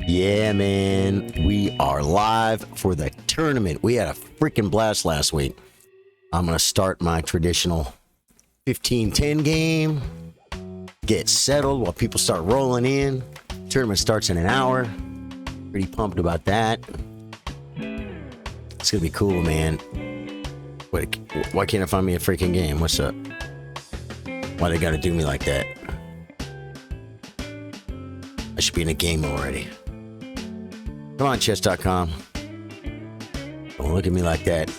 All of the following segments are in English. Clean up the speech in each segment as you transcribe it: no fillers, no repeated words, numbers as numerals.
Yeah, man, we are live for the tournament. We had a freaking blast last week. I'm going to start my traditional 15-10 game, get settled while people start rolling in. Tournament starts in an hour. Pretty pumped about that. It's going to be cool, man. Wait, why can't I find me a freaking game? What's up? Why they got to do me like that? I should be in a game already. Come on, chess.com. Don't look at me like that.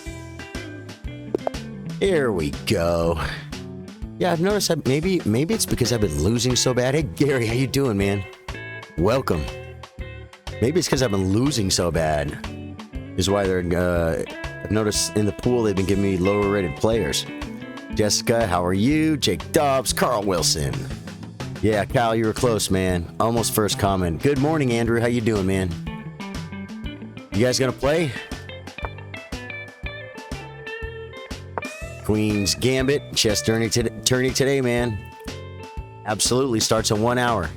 Here we go. Yeah, I've noticed that maybe it's because I've been losing so bad. Hey, Gary, how you doing, man? Welcome. Maybe it's because I've been losing so bad. Is why they're, I've noticed in the pool they've been giving me lower rated players. Jessica, how are you? Jake Dobbs, Carl Wilson. Yeah, Kyle, you were close, man. Almost first comment. Good morning, Andrew. How you doing, man? You guys gonna play? Queen's Gambit, chess tourney today, man. Absolutely, starts in 1 hour.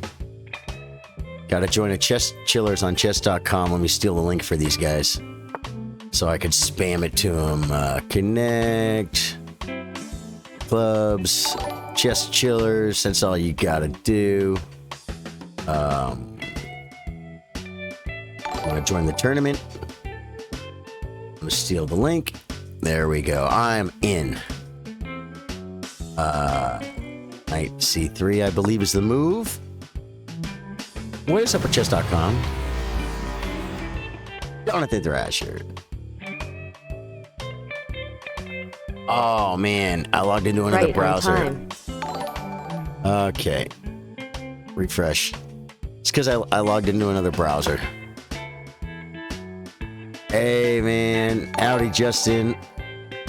Gotta join a chess chillers on chess.com. Let me steal the link for these guys so I could spam it to them. Connect, clubs, chess chillers. That's all you gotta do. Want to join the tournament? I'm gonna steal the link. There we go. I'm in. Knight C3, I believe, is the move. What is up with chess.com? Jonathan Thrasher. Oh man, I logged into another browser. Okay. Refresh. It's because I logged into another browser. Hey man, howdy Justin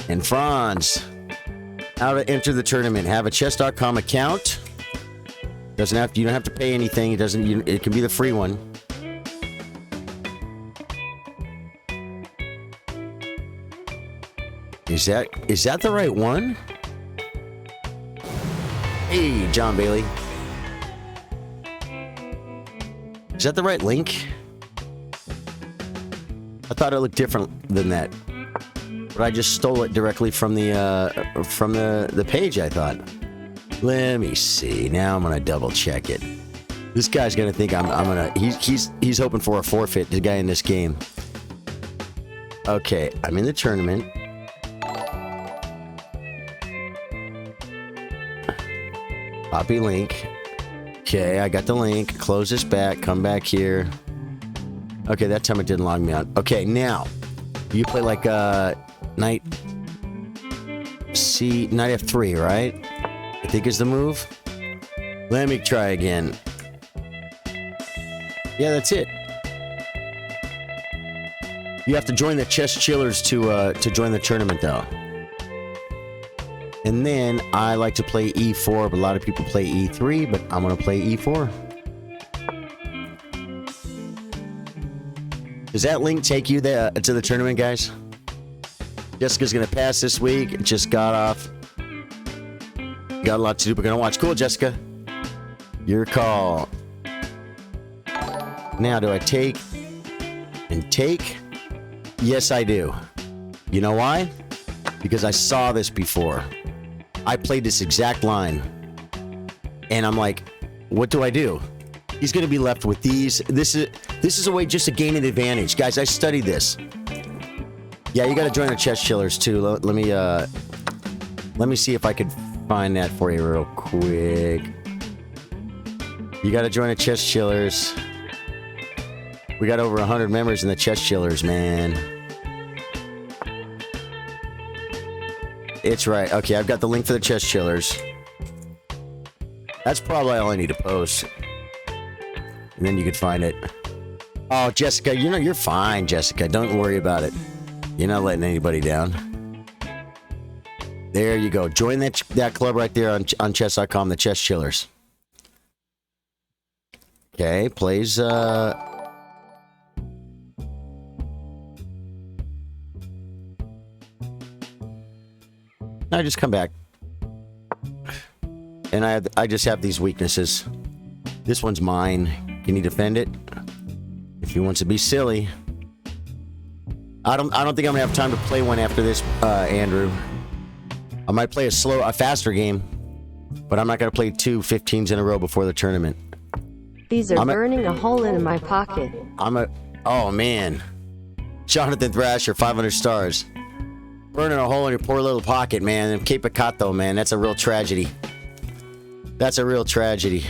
and Franz. How to enter the tournament? Have a chess.com account. You don't have to pay anything. It can be the free one. Is that the right one? Hey, John Bailey. Is that the right link? I thought it looked different than that, but I just stole it directly from the page. I thought. Let me see. Now I'm gonna double check it. This guy's gonna think he's hoping for a forfeit. The guy in this game. Okay, I'm in the tournament. Copy link. Okay, I got the link. Close this back. Come back here. Okay, that time it didn't log me out. Okay, now you play like knight F3, right? I think is the move. Let me try again. Yeah, that's it. You have to join the chess chillers to join the tournament, though. And then I like to play E4, but a lot of people play E3, but I'm gonna play E4. Does that link take you to the tournament, guys? Jessica's gonna pass this week. Just got off. Got a lot to do, but gonna watch. Cool, Jessica. Your call. Now, do I take and take? Yes, I do. You know why? Because I saw this before. I played this exact line. And I'm like, what do I do? He's going to be left with these. This is a way just to gain an advantage. Guys, I studied this. Yeah, you got to join the chess chillers too. Let me see if I could find that for you real quick. You got to join the chess chillers. We got over 100 members in the chess chillers, man. It's right. Okay, I've got the link for the chess chillers. That's probably all I need to post. And then you can find it. Oh, Jessica, you're fine, Jessica. Don't worry about it. You're not letting anybody down. There you go. Join that club right there on chess.com, the chess chillers. Okay, plays I just come back. And I just have these weaknesses. This one's mine. Can you defend it? He wants to be silly. I don't think I'm gonna have time to play one after this, Andrew. I might play a faster game, but I'm not gonna play 2 15s in a row before the tournament. These are burning a hole in my pocket. Oh man. Jonathan Thrasher, 500 stars. Burning a hole in your poor little pocket, man. And Cape Picato, man. That's a real tragedy. That's a real tragedy.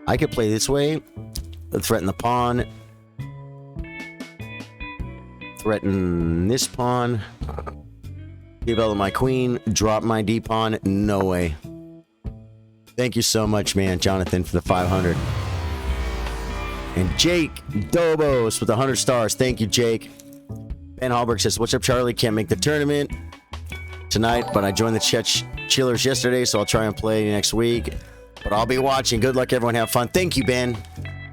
I could play this way. Threaten the pawn. Threaten this pawn. Give out my queen. Drop my D pawn. No way. Thank you so much, man, Jonathan, for the 500. And Jake Dobos with 100 stars. Thank you, Jake. Ben Hallberg says, what's up, Charlie? Can't make the tournament tonight, but I joined the Chillers yesterday, so I'll try and play next week. But I'll be watching. Good luck, everyone. Have fun. Thank you, Ben.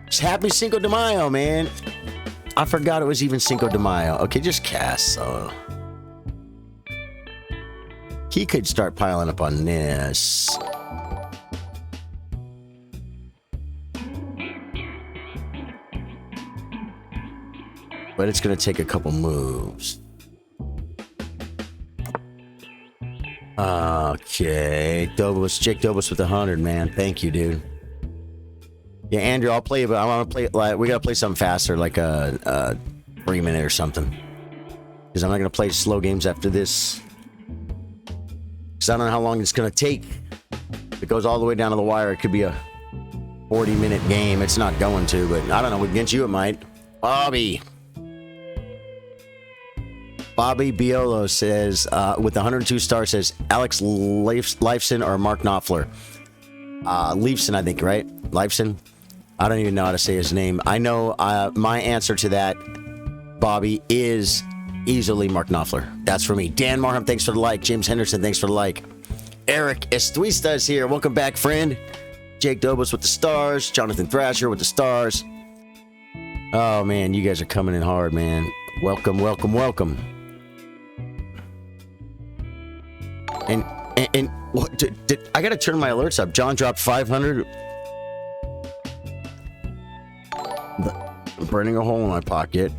It's happy Cinco de Mayo, man. I forgot it was even Cinco de Mayo. Okay, just cast, so... He could start piling up on this. But it's going to take a couple moves. Okay. Jake Dobos with 100, man. Thank you, dude. Yeah, Andrew, I'll play, but I want to play, like, we got to play something faster, like a 3-minute or something. Because I'm not going to play slow games after this. Because I don't know how long it's going to take. If it goes all the way down to the wire, it could be a 40-minute game. It's not going to, but I don't know. Against you, it might. Bobby Biolo says, with 102 stars, says Alex Leifson or Mark Knopfler. Leifson, I think, right? Leifson? I don't even know how to say his name. I know my answer to that, Bobby, is easily Mark Knopfler. That's for me. Dan Marham, thanks for the like. James Henderson, thanks for the like. Eric Estuista is here. Welcome back, friend. Jake Dobos with the stars. Jonathan Thrasher with the stars. Oh, man, you guys are coming in hard, man. Welcome, welcome, welcome. And what did I gotta turn my alerts up? John dropped 500. Burning a hole in my pocket.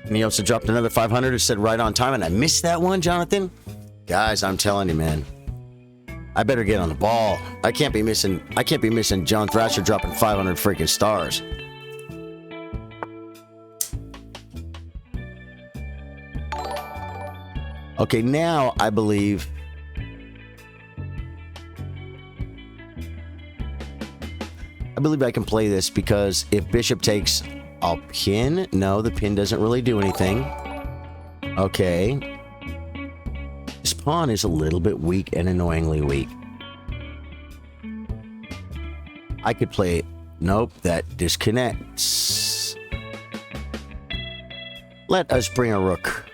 And he also dropped another 500. It said right on time, and I missed that one, Jonathan. Guys, I'm telling you, man. I better get on the ball. I can't be missing John Thrasher dropping 500 freaking stars. Okay, now I believe I can play this, because if bishop takes, I'll pin. No, the pin doesn't really do anything. Okay. This pawn is a little bit weak and annoyingly weak. I could play... Nope, that disconnects. Let us bring a rook.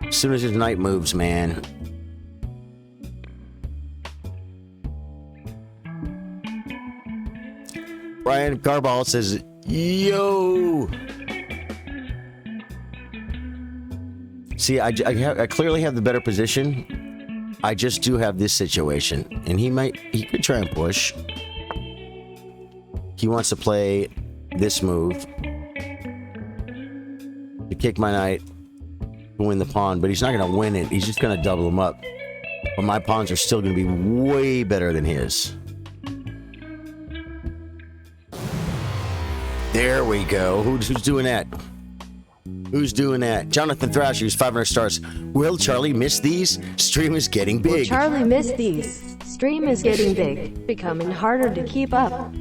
As soon as his knight moves, man. Brian Carball says, yo! See, I clearly have the better position. I just do have this situation. And he could try and push. He wants to play this move. To kick my knight. To win the pawn. But he's not going to win it. He's just going to double him up. But my pawns are still going to be way better than his. There we go. Who's doing that? Who's doing that? Jonathan Thrasher, who's 500 stars. Will Charlie miss these? Stream is getting big. Will Charlie miss these? Stream is getting big. Becoming harder to keep up.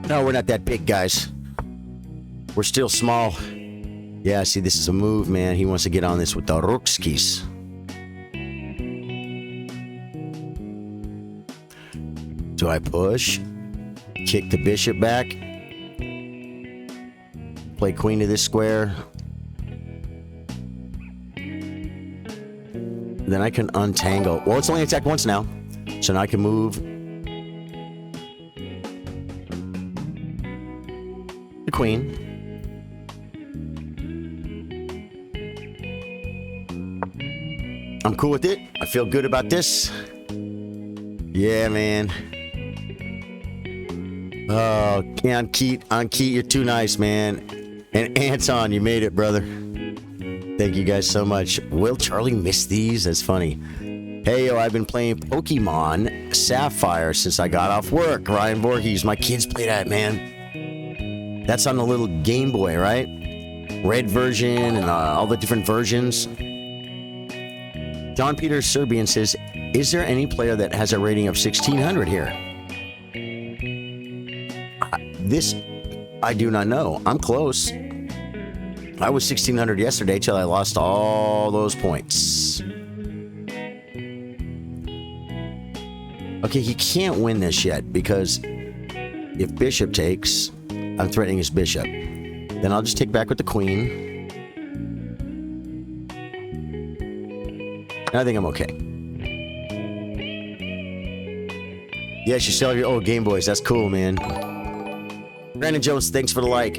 No, we're not that big, guys. We're still small. Yeah, see, this is a move, man. He wants to get on this with the rookskis. Do I push? Kick the bishop back? Play queen to this square. Then I can untangle. Well, it's only attacked once now. So now I can move the queen. I'm cool with it. I feel good about this. Yeah, man. Oh, on Keat, you're too nice, man. And Anton, you made it, brother. Thank you guys so much. Will Charlie miss these? That's funny. Hey, yo, I've been playing Pokemon Sapphire since I got off work. Ryan Voorhees, my kids play that, man. That's on the little Game Boy, right? Red version and all the different versions. John Peter Serbian says, is there any player that has a rating of 1600 here? This, I do not know. I'm close. I was 1600 yesterday till I lost all those points. Okay, he can't win this yet because if bishop takes, I'm threatening his bishop. Then I'll just take back with the queen. And I think I'm okay. Yes, you still have your old Game Boys. That's cool, man. Brandon Jones, thanks for the like.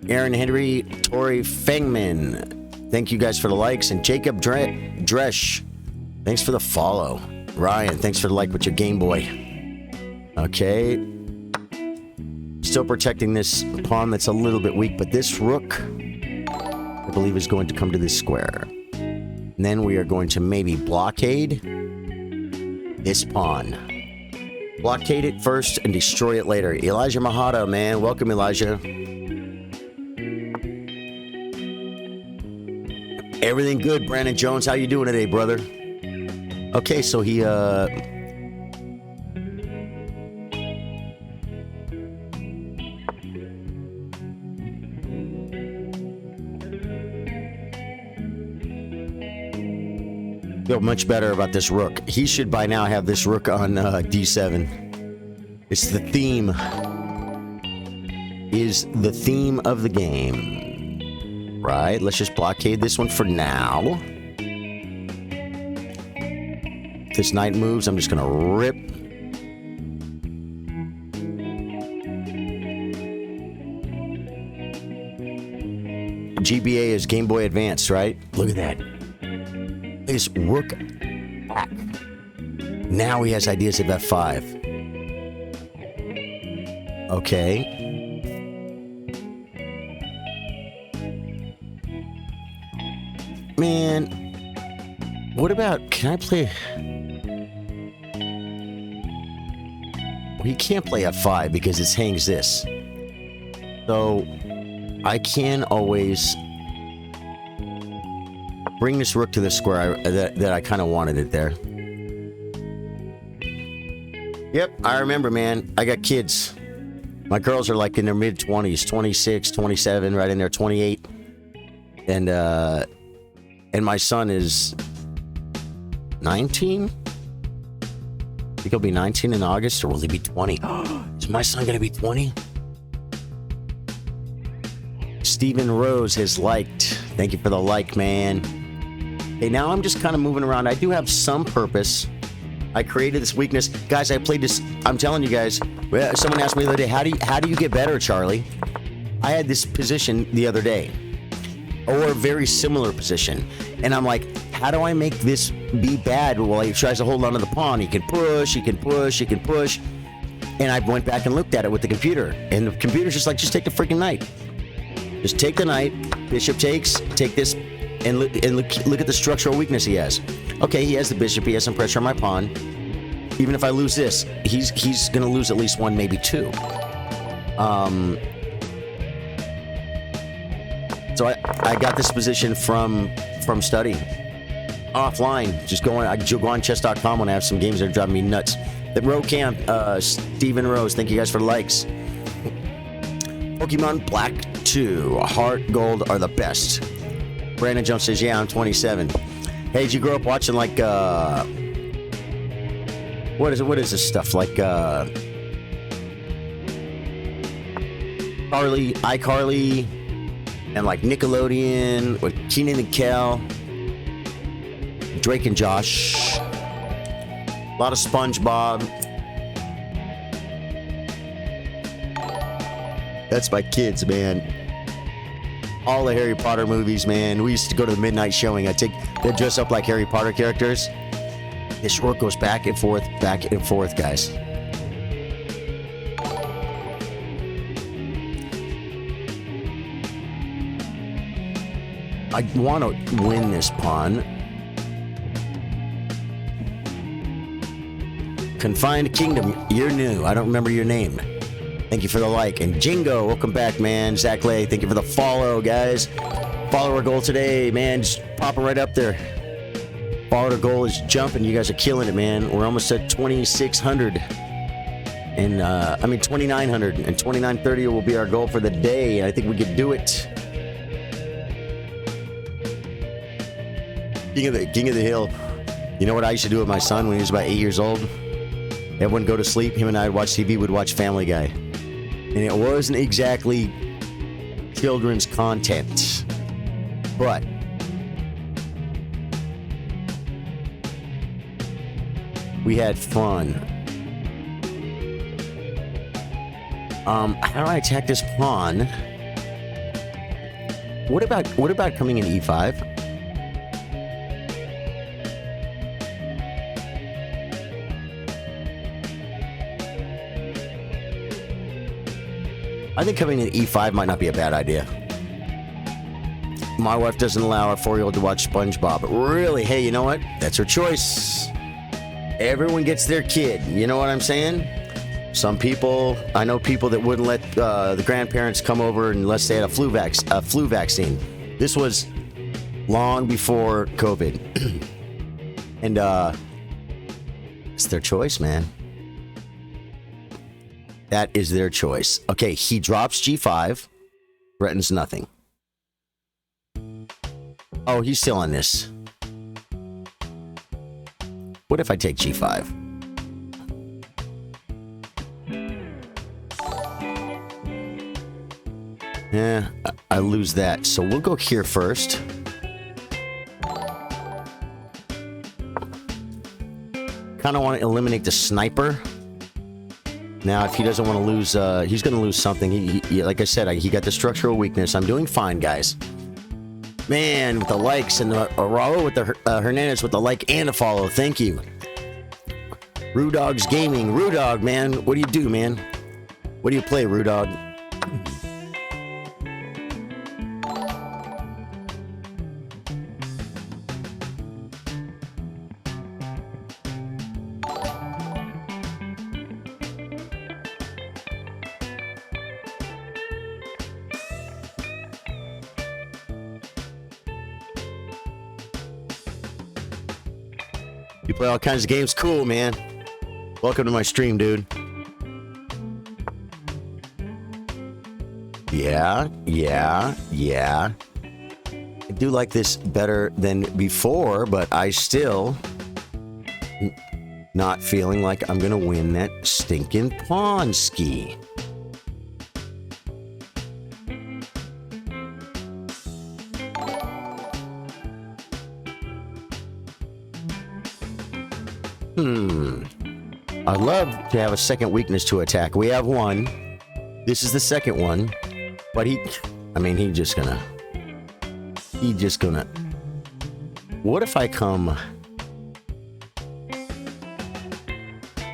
Aaron Henry, Tori Fengman, thank you guys for the likes. And Jacob Dresch, thanks for the follow. Ryan, thanks for the like with your Game Boy. Okay. Still protecting this pawn that's a little bit weak, but this rook, I believe, is going to come to this square. And then we are going to maybe blockade this pawn. Blockade it first and destroy it later. Elijah Mahata, man. Welcome, Elijah. Everything good, Brandon Jones. How you doing today, brother? Okay, so he feel much better about this rook. He should by now have this rook on d7. It's the theme. Is the theme of the game. Right, let's just blockade this one for now. If this knight moves, I'm just gonna rip. GBA is Game Boy Advance, right? Look at that. This rook back. Now he has ideas of f5. Okay. Man, what about, can I play? Well, he can't play f5 because it hangs this. So I can always bring this rook to the square that I kind of wanted it there. Yep, I remember, man. I got kids. My girls are like in their mid-20s, 26, 27, right in there, 28. And my son is 19? I think he'll be 19 in August, or will he be 20? Is my son going to be 20? Stephen Rose has liked. Thank you for the like, man. Hey, now I'm just kind of moving around. I do have some purpose. I created this weakness. Guys, I played this. I'm telling you guys. Someone asked me the other day, how do you get better, Charlie? I had this position the other day. Or a very similar position. And I'm like, how do I make this be bad? Well, he tries to hold on to the pawn. He can push, he can push, he can push. And I went back and looked at it with the computer. And the computer's just like, just take the freaking knight. Just take the knight. Bishop takes, take this, and look at the structural weakness he has. Okay, he has the bishop. He has some pressure on my pawn. Even if I lose this, he's going to lose at least one, maybe two. So I got this position from study, offline. Just go on chess.com when I have some games that are driving me nuts. The Row Camp, Stephen Rose, thank you guys for the likes. Pokemon Black 2, Heart Gold are the best. Brandon Jones says, yeah, I'm 27. Hey, did you grow up watching like what is this stuff like iCarly? And like Nickelodeon with Keenan and Kel, Drake and Josh, a lot of SpongeBob. That's my kids, man. All the Harry Potter movies, man. We used to go to the midnight showing. They'd dress up like Harry Potter characters. This rook goes back and forth, guys. I want to win this pawn. Confined Kingdom, you're new. I don't remember your name. Thank you for the like. And Jingo, welcome back, man. Zach Lay, thank you for the follow, guys. Follower goal today, man. Just pop it right up there. Follower goal is jumping. You guys are killing it, man. We're almost at 2,600. And, 2,900. And 2,930 will be our goal for the day. I think we could do it. King of the Hill. You know what I used to do with my son when he was about 8 years old? Everyone go to sleep. Him and I would watch TV. Would watch Family Guy. And it wasn't exactly children's content. But we had fun. How do I attack this pawn? What about coming in e5? I think coming in e5 might not be a bad idea. My wife doesn't allow our 4-year-old to watch SpongeBob. Really? Hey, you know what? That's her choice. Everyone gets their kid. You know what I'm saying? Some people, I know people that wouldn't let the grandparents come over unless they had a flu vaccine. This was long before COVID. And it's their choice, man. That is their choice. Okay, he drops g5. Threatens nothing. Oh, he's still on this. What if I take g5? Yeah, I lose that. So we'll go here first. Kind of want to eliminate the sniper. Now, if he doesn't want to lose, he's going to lose something. He, like I said, he got the structural weakness. I'm doing fine, guys. Man, with the likes and the Raul with the Hernandez with the like and a follow. Thank you. Rudog's Gaming. Rudog, man. What do you do, man? What do you play, Rudog? You play all kinds of games. Cool, man. Welcome to my stream, dude. Yeah. I do like this better than before, but I still not feeling like I'm gonna win that stinking pawn ski. I'd love to have a second weakness to attack. We have one. This is the second one. But he's just gonna... What if I come...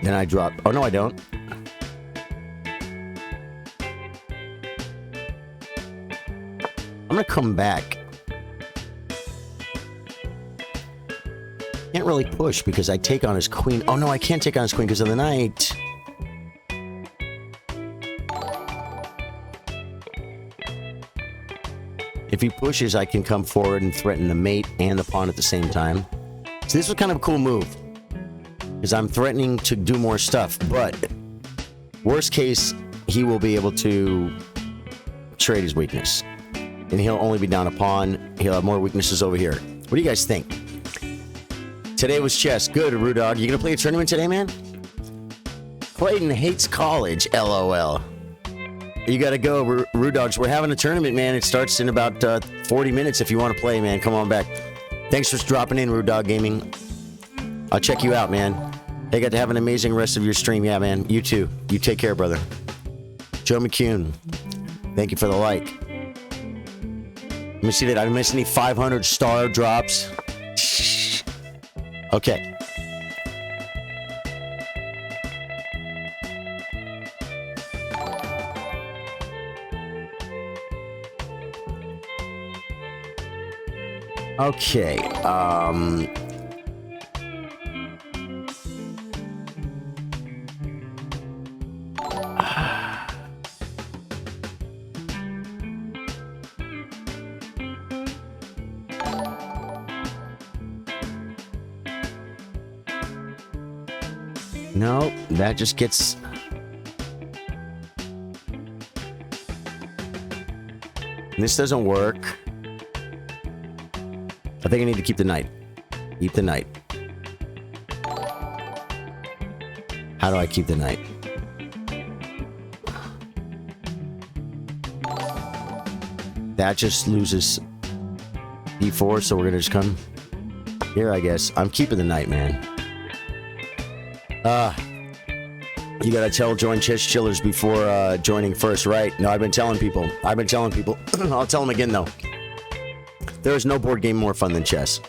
Then I drop... Oh, no, I don't. I'm gonna come back. Can't really push because I take on his queen. Oh no, I can't take on his queen because of the knight. If he pushes, I can come forward and threaten the mate and the pawn at the same time. So this was kind of a cool move because I'm threatening to do more stuff, but worst case, he will be able to trade his weakness and he'll only be down a pawn. He'll have more weaknesses over here. What do you guys think? Today was chess. Good, Rudog. You gonna play a tournament today, man? Clayton hates college. LOL. You gotta go, Rudogs. We're having a tournament, man. It starts in about 40 minutes if you want to play, man. Come on back. Thanks for dropping in, Rudog Gaming. I'll check you out, man. Hey, got to have an amazing rest of your stream. Yeah, man. You too. You take care, brother. Joe McCune. Thank you for the like. Let me see that. I didn't miss any 500 star drops. Okay. Okay. No, that just gets... This doesn't work. I think I need to keep the knight. Keep the knight. How do I keep the knight? That just loses d4, so we're gonna just come here, I guess. I'm keeping the knight, man. You gotta tell join chess chillers before joining first, right? No, I've been telling people. I'll tell them again, though. There is no board game more fun than chess.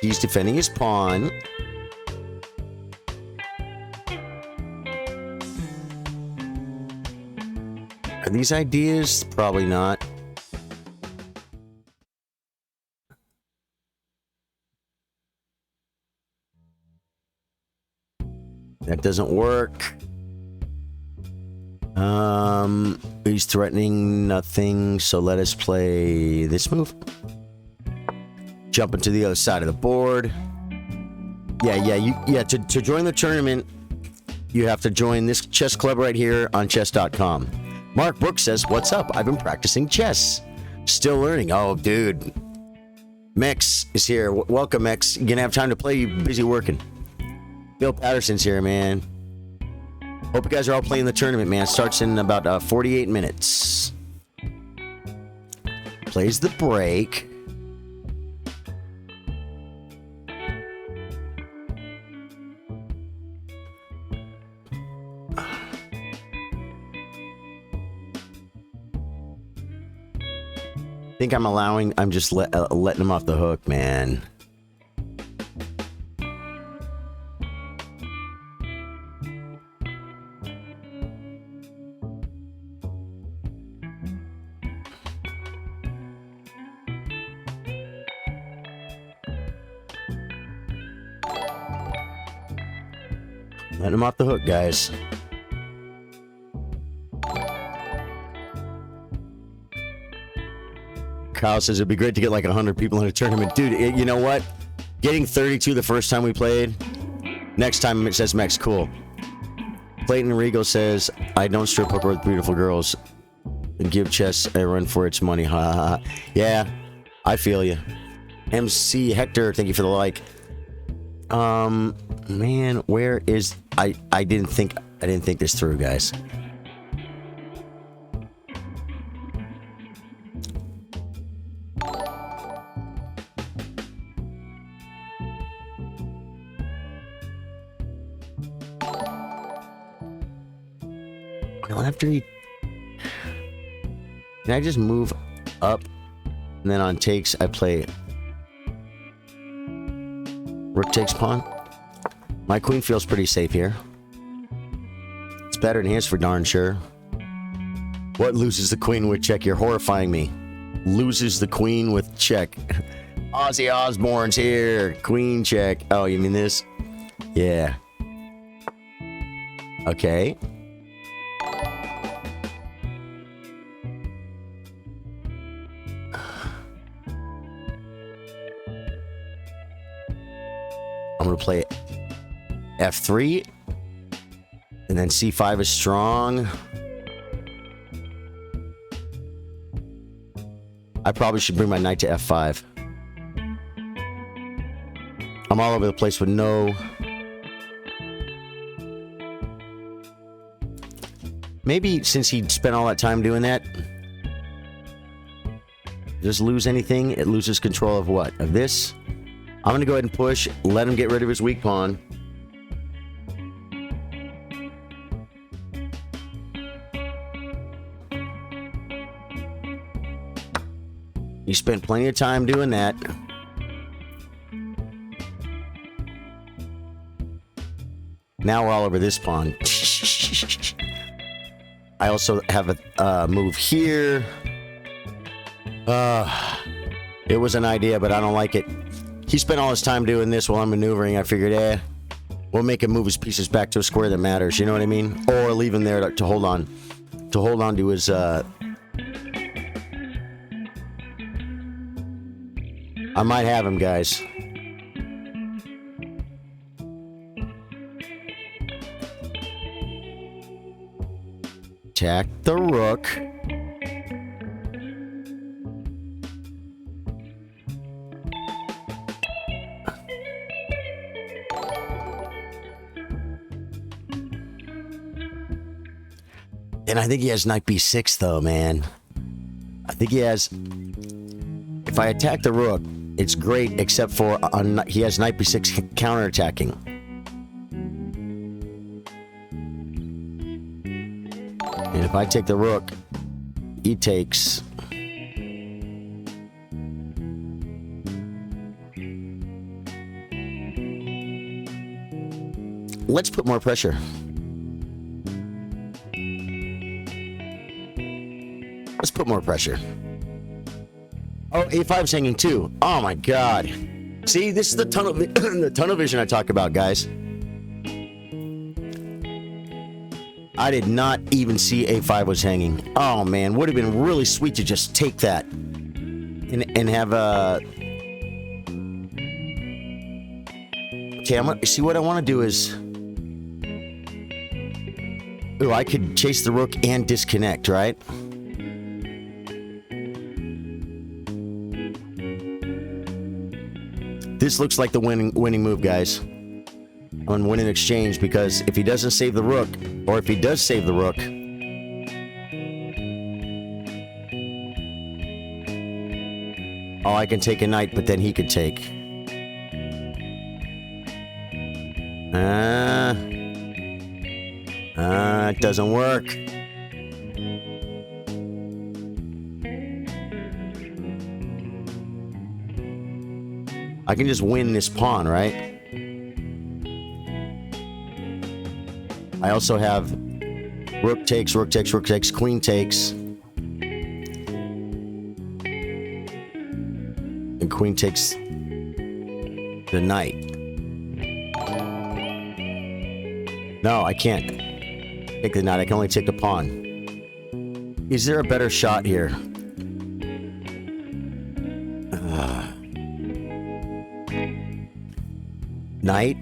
He's defending his pawn. Are these ideas? Probably not. That doesn't work. He's threatening nothing, so let us play this move. Jumping to the other side of the board. To join the tournament, you have to join this chess club right here on chess.com. Mark Brooks says, "What's up? I've been practicing chess. Still learning." Oh, dude. Mex is here. Welcome, Mex. You gonna have time to play? You busy working? Bill Patterson's here, man. Hope you guys are all playing the tournament, man. It starts in about 48 minutes. Plays the break. I'm just letting him off the hook, man. Letting him off the hook, guys. Kyle says it'd be great to get like 100 people in a tournament. Dude, you know what? Getting 32 the first time we played. Next time it says Max, cool. Clayton Regal says, I don't strip poker with beautiful girls. And give chess a run for its money. Ha ha ha. Yeah, I feel you. MC Hector, thank you for the like. Man, where is... I didn't think this through, guys. Well, after he... Can I just move up? And then on takes, I play... Rook takes pawn. My queen feels pretty safe here. It's better than his for darn sure. What loses the queen with check? You're horrifying me. Loses the queen with check. Ozzy Osbourne's here. Queen check. Oh, you mean this? Yeah. Okay. I'm going to play F3. And then C5 is strong. I probably should bring my knight to F5. I'm all over the place with no... Maybe since he spent all that time doing that... Just lose anything, it loses control of what? Of this? I'm going to go ahead and push, let him get rid of his weak pawn. He spent plenty of time doing that. Now we're all over this pawn. I also have a move here. It was an idea, but I don't like it. He spent all his time doing this while I'm maneuvering. I figured, we'll make him move his pieces back to a square that matters. You know what I mean? Or leave him there to hold on. To hold on to his, I might have him, guys. Attack the rook. And I think he has knight b6 though, man. I think he has... If I attack the rook, it's great except for he has knight b6 counterattacking. And if I take the rook, he takes... Let's put more pressure. Let's put more pressure. Oh, a5's hanging too. Oh my god. See, this is the tunnel vision I talk about, guys. I did not even see a5 was hanging. Oh man, would have been really sweet to just take that and have a... Okay, see what I want to do is... Ooh, I could chase the rook and disconnect, right? This looks like the winning move, guys. On winning exchange, because if he doesn't save the rook, or if he does save the rook, oh, I can take a knight, but then he could take. It doesn't work. I can just win this pawn, right? I also have rook takes, rook takes, rook takes, queen takes. And queen takes the knight. No, I can't take the knight. I can only take the pawn. Is there a better shot here? Knight.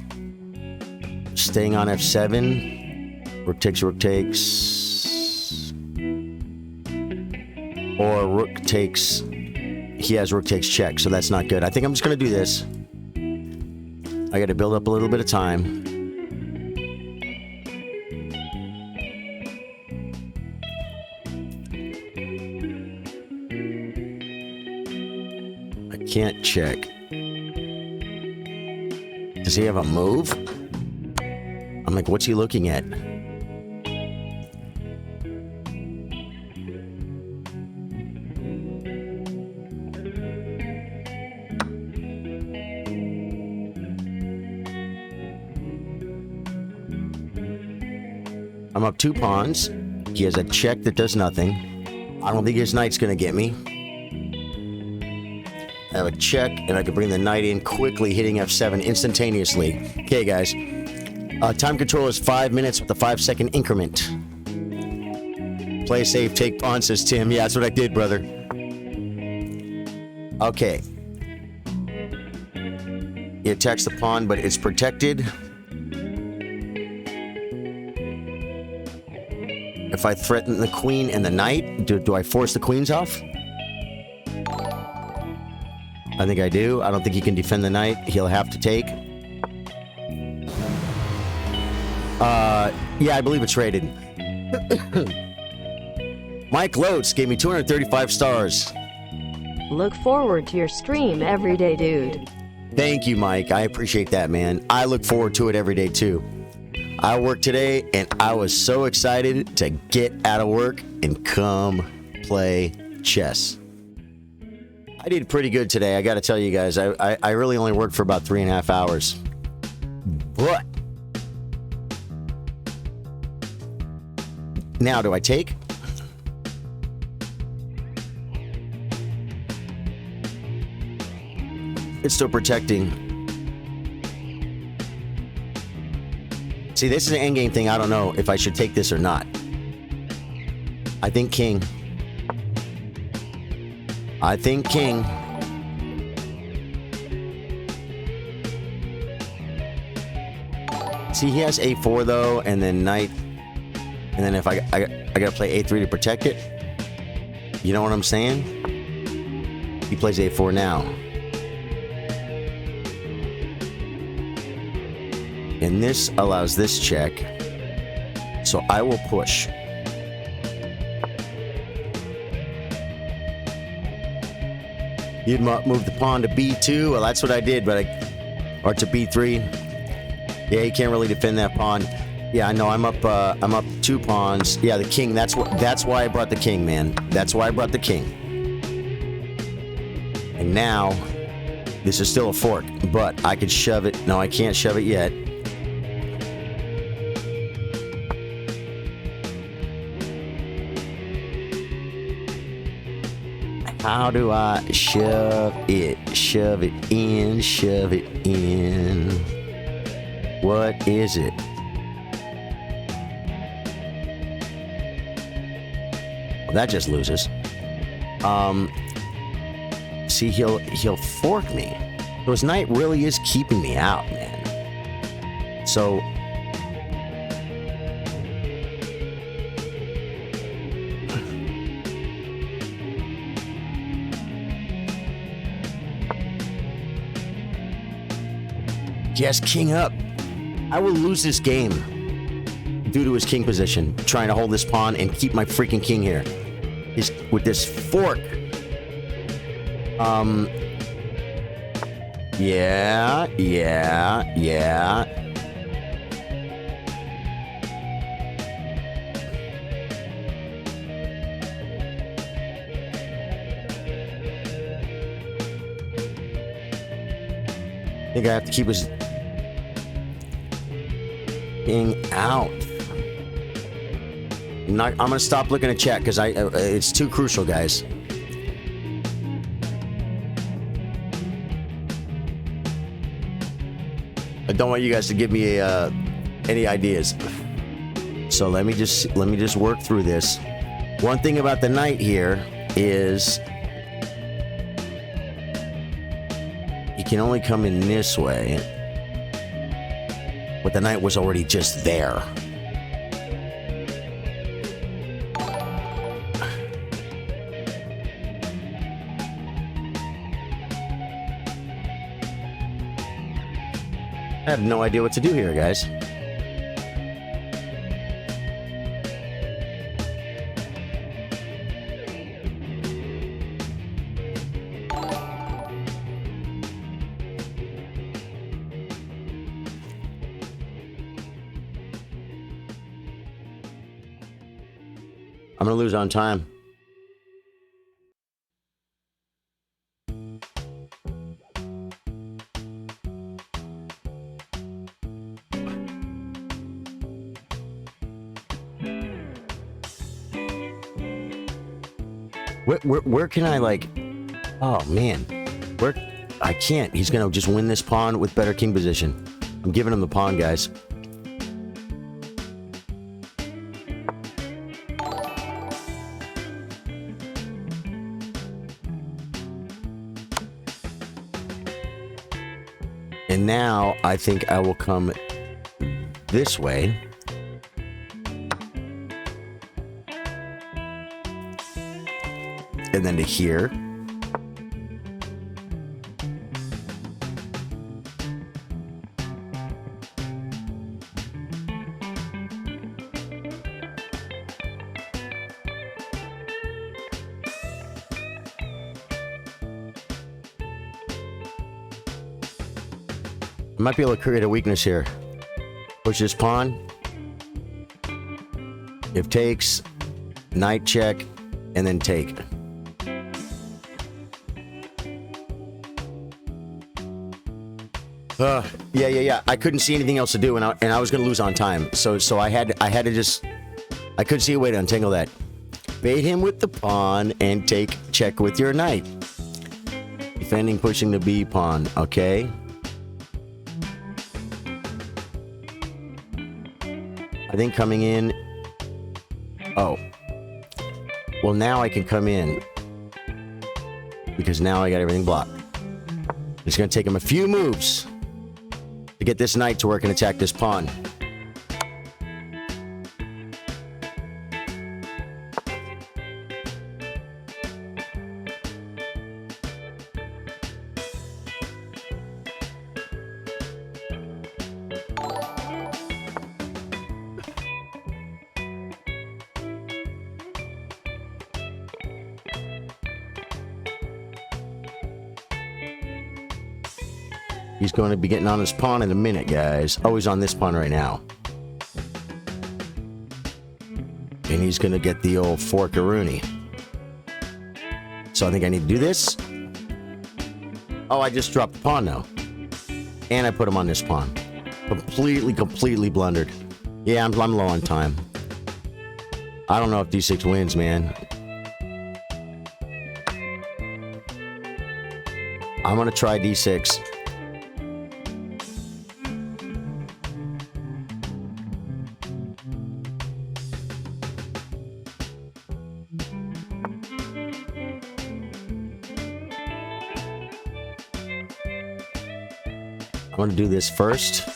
Staying on f7. Rook takes, rook takes. Or rook takes. He has rook takes check, so that's not good. I think I'm just going to do this. I got to build up a little bit of time. I can't check. Does he have a move? I'm like, what's he looking at? I'm up 2 pawns. He has a check that does nothing. I don't think his knight's gonna get me. I have a check, and I can bring the knight in quickly, hitting f7 instantaneously. Okay, guys. Time control is 5 minutes with a 5-second increment. Play safe, take pawn, says Tim. Yeah, that's what I did, brother. Okay. He attacks the pawn, but it's protected. If I threaten the queen and the knight, do I force the queens off? I think I do. I don't think he can defend the knight. He'll have to take. Yeah, I believe it's rated. Mike Lotes gave me 235 stars. Look forward to your stream every day, dude. Thank you, Mike. I appreciate that, man. I look forward to it every day, too. I worked today, and I was so excited to get out of work and come play chess. I did pretty good today, I got to tell you guys. I really only worked for about 3.5 hours. But now, do I take? It's still protecting. See, this is an endgame thing. I don't know if I should take this or not. I think king. I think king. See, he has a4 though, and then knight, and then if I gotta play a3 to protect it. You know what I'm saying? He plays a4 now. And this allows this check. So I will push. You'd move the pawn to b2. Well, that's what I did, but or to b3. Yeah, you can't really defend that pawn. Yeah, I know. I'm up 2 pawns. Yeah, the king. That's why I brought the king, man. That's why I brought the king. And now, this is still a fork, but I could shove it. No, I can't shove it yet. How do I shove it? Shove it in, shove it in. What is it? Well, that just loses. See, he'll fork me. So his knight really is keeping me out, man. So yes, king up. I will lose this game due to his king position, trying to hold this pawn and keep my freaking king here. With this fork. Yeah. I think I have to keep his king out. I'm gonna stop looking at chat because it's too crucial, guys. I don't want you guys to give me any ideas. So let me just work through this. One thing about the knight here is he can only come in this way, but the knight was already just there. I have no idea what to do here, guys. I'm gonna lose on time. Where can I, like... Oh, man. Where... I can't. He's gonna just win this pawn with better king position. I'm giving him the pawn, guys. And now, I think I will come this way. And then to here. I might be able to create a weakness here. Push this pawn. If takes, knight check, and then take. Yeah. I couldn't see anything else to do, and I was gonna lose on time. So I had to just. I couldn't see a way to untangle that. Bait him with the pawn and take check with your knight. Defending, pushing the B pawn. Okay. I think coming in... Oh. Well, now I can come in. Because now I got everything blocked. It's going to take him a few moves to get this knight to work and attack this pawn. He's going to be getting on his pawn in a minute, guys. Oh, he's on this pawn right now. And he's going to get the old forkaroonie. So I think I need to do this. Oh, I just dropped the pawn now. And I put him on this pawn. Completely blundered. Yeah, I'm low on time. I don't know if d6 wins, man. I'm going to try d6. I'm going to do this first.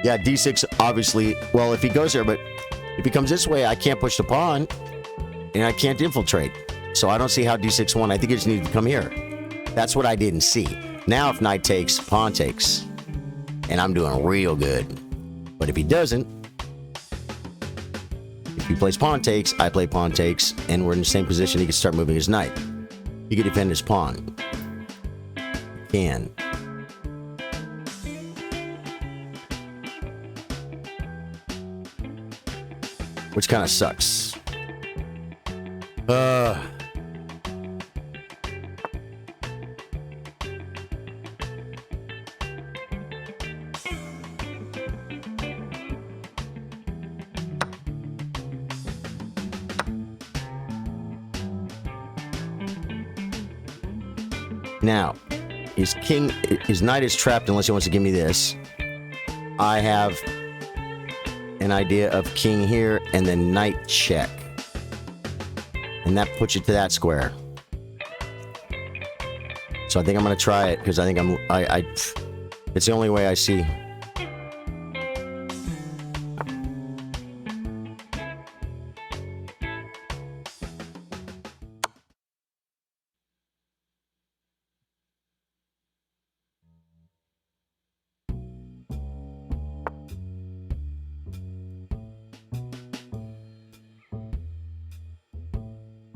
Yeah, d6, obviously. Well, if he goes there, but if he comes this way, I can't push the pawn, and I can't infiltrate. So I don't see how d6 won. I think he just needed to come here. That's what I didn't see. Now, if knight takes, pawn takes, and I'm doing real good. But if he doesn't, if he plays pawn takes, I play pawn takes, and we're in the same position, he can start moving his knight. He can defend his pawn. Can. Which kind of sucks. Now, his knight is trapped unless he wants to give me this. I have an idea of king here and then knight check. And that puts you to that square. So I think I'm going to try it because I think it's the only way I see.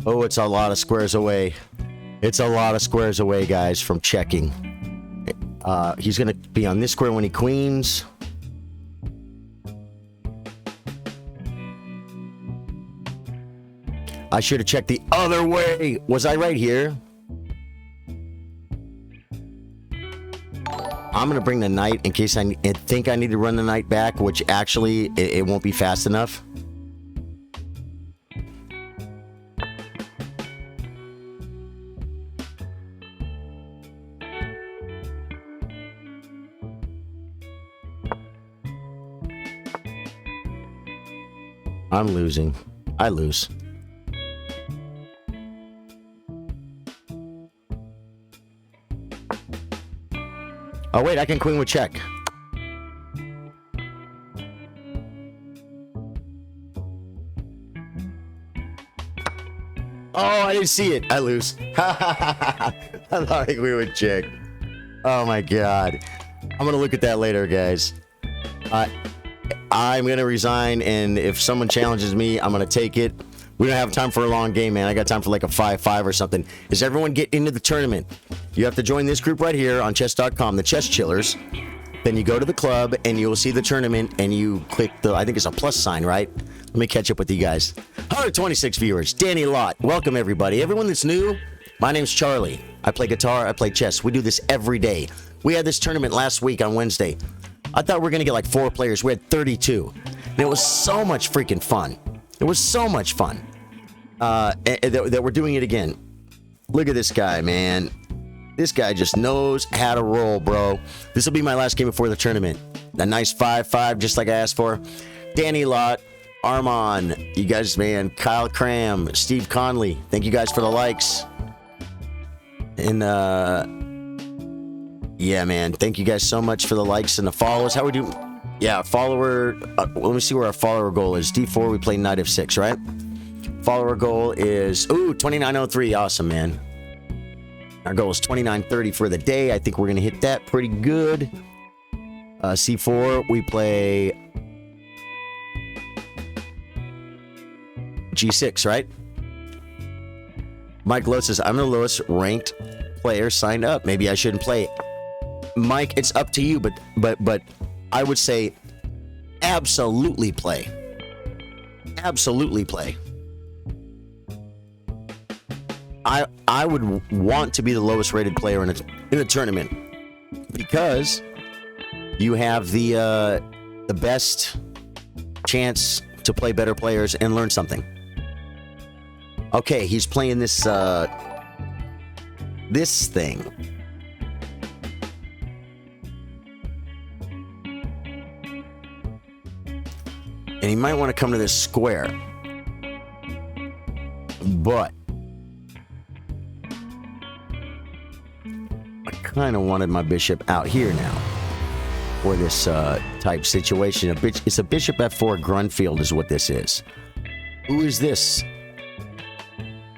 Oh, it's a lot of squares away. It's a lot of squares away, guys, from checking. He's going to be on this square when he queens. I should have checked the other way. Was I right here? I'm going to bring the knight in case I think I need to run the knight back, which actually it won't be fast enough. I'm losing. I lose. Oh, wait, I can queen with check. Oh, I didn't see it. I lose. I thought I queen with check. Oh, my God. I'm going to look at that later, guys. I'm going to resign, and if someone challenges me, I'm going to take it. We don't have time for a long game, man. I got time for like a 5-5 or something. Is everyone get into the tournament? You have to join this group right here on chess.com, the Chess Chillers. Then you go to the club, and you'll see the tournament, and you click the, I think it's a plus sign, right? Let me catch up with you guys. 126 viewers. Danny Lott. Welcome, everybody. Everyone that's new, my name's Charlie. I play guitar. I play chess. We do this every day. We had this tournament last week on Wednesday. I thought we were going to get like 4 players. We had 32. And it was so much freaking fun. It was so much fun. that we're doing it again. Look at this guy, man. This guy just knows how to roll, bro. This will be my last game before the tournament. A nice 5-5, just like I asked for. Danny Lott, Armand, you guys, man. Kyle Cram, Steve Conley. Thank you guys for the likes. And, yeah, man. Thank you guys so much for the likes and the follows. How we do? Yeah, follower. Let me see where our follower goal is. D4, we play Knight of 6, right? Follower goal is, 2903. Awesome, man. Our goal is 2930 for the day. I think we're going to hit that pretty good. C4, we play G6, right? Mike Lowe says, I'm the lowest ranked player signed up. Maybe I shouldn't play. Mike, it's up to you, but I would say absolutely play. Absolutely play. I would want to be the lowest rated player in a tournament because you have the best chance to play better players and learn something. Okay, he's playing this thing. And he might want to come to this square. But I kind of wanted my bishop out here now for this type situation. It's a bishop f4 Grunfield is what this is. Who is this?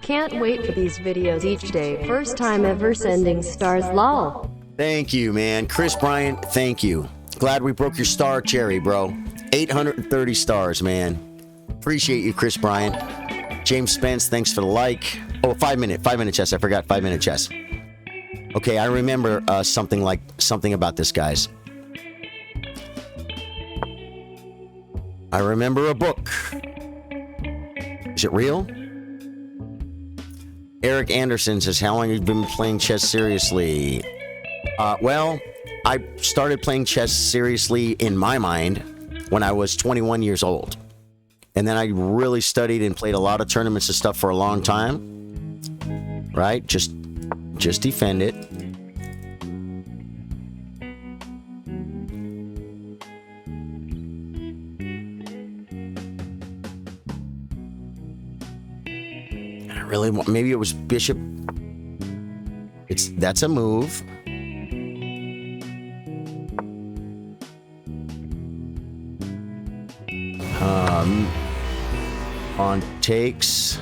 Can't wait for these videos each day. First time ever sending stars, lol. Thank you, man. Chris Bryant, thank you. Glad we broke your star cherry, bro. 830 stars, man. Appreciate you, Chris Bryant. James Spence, thanks for the like. Oh, 5 minute chess. I forgot 5 minute chess. Okay, I remember something about this, guys. I remember a book. Is it real? Eric Anderson says, how long have you been playing chess seriously? Well, I started playing chess seriously in my mind when I was 21 years old. And then I really studied and played a lot of tournaments and stuff for a long time. Right? Just defend it. Really, maybe it was bishop. That's a move. On takes.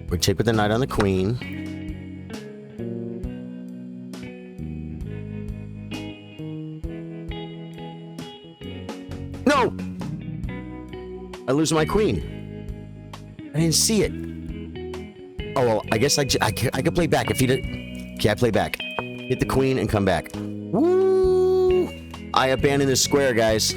We take with the knight on the queen. No! I lose my queen. I didn't see it. Oh, well, I guess I could play back if he did. Okay, I play back. Hit the queen and come back. Woo! I abandoned this square, guys.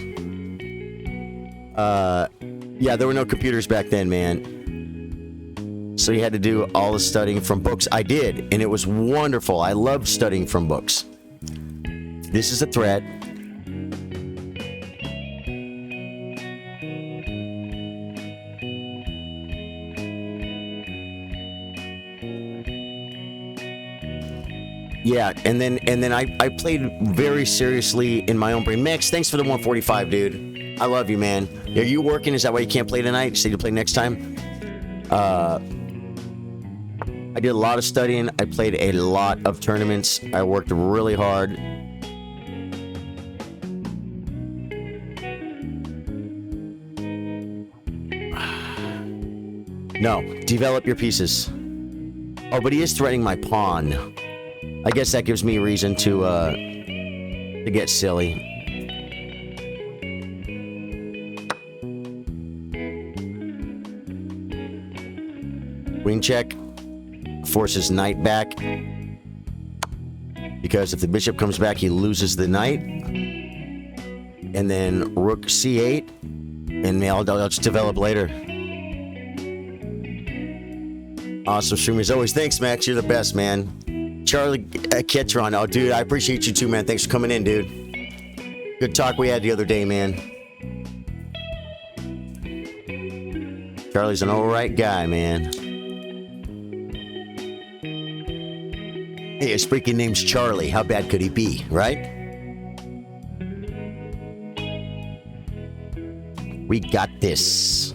Yeah, there were no computers back then, man. So you had to do all the studying from books. I did, and it was wonderful. I loved studying from books. This is a threat. Yeah, and then I played very seriously in my own brain. Max, thanks for the 145, dude. I love you, man. Are you working? Is that why you can't play tonight? Say you play next time? I did a lot of studying. I played a lot of tournaments. I worked really hard. No, develop your pieces. Oh, but he is threatening my pawn. I guess that gives me a reason to get silly. Queen check. Forces knight back. Because if the bishop comes back, he loses the knight. And then rook c8. And I'll just develop later. Awesome stream as always. Thanks, Max. You're the best, man. Charlie Ketron. Oh, dude, I appreciate you too, man. Thanks for coming in, dude. Good talk we had the other day, man. Charlie's an alright guy, man. Hey, his freaking name's Charlie. How bad could he be, right? We got this.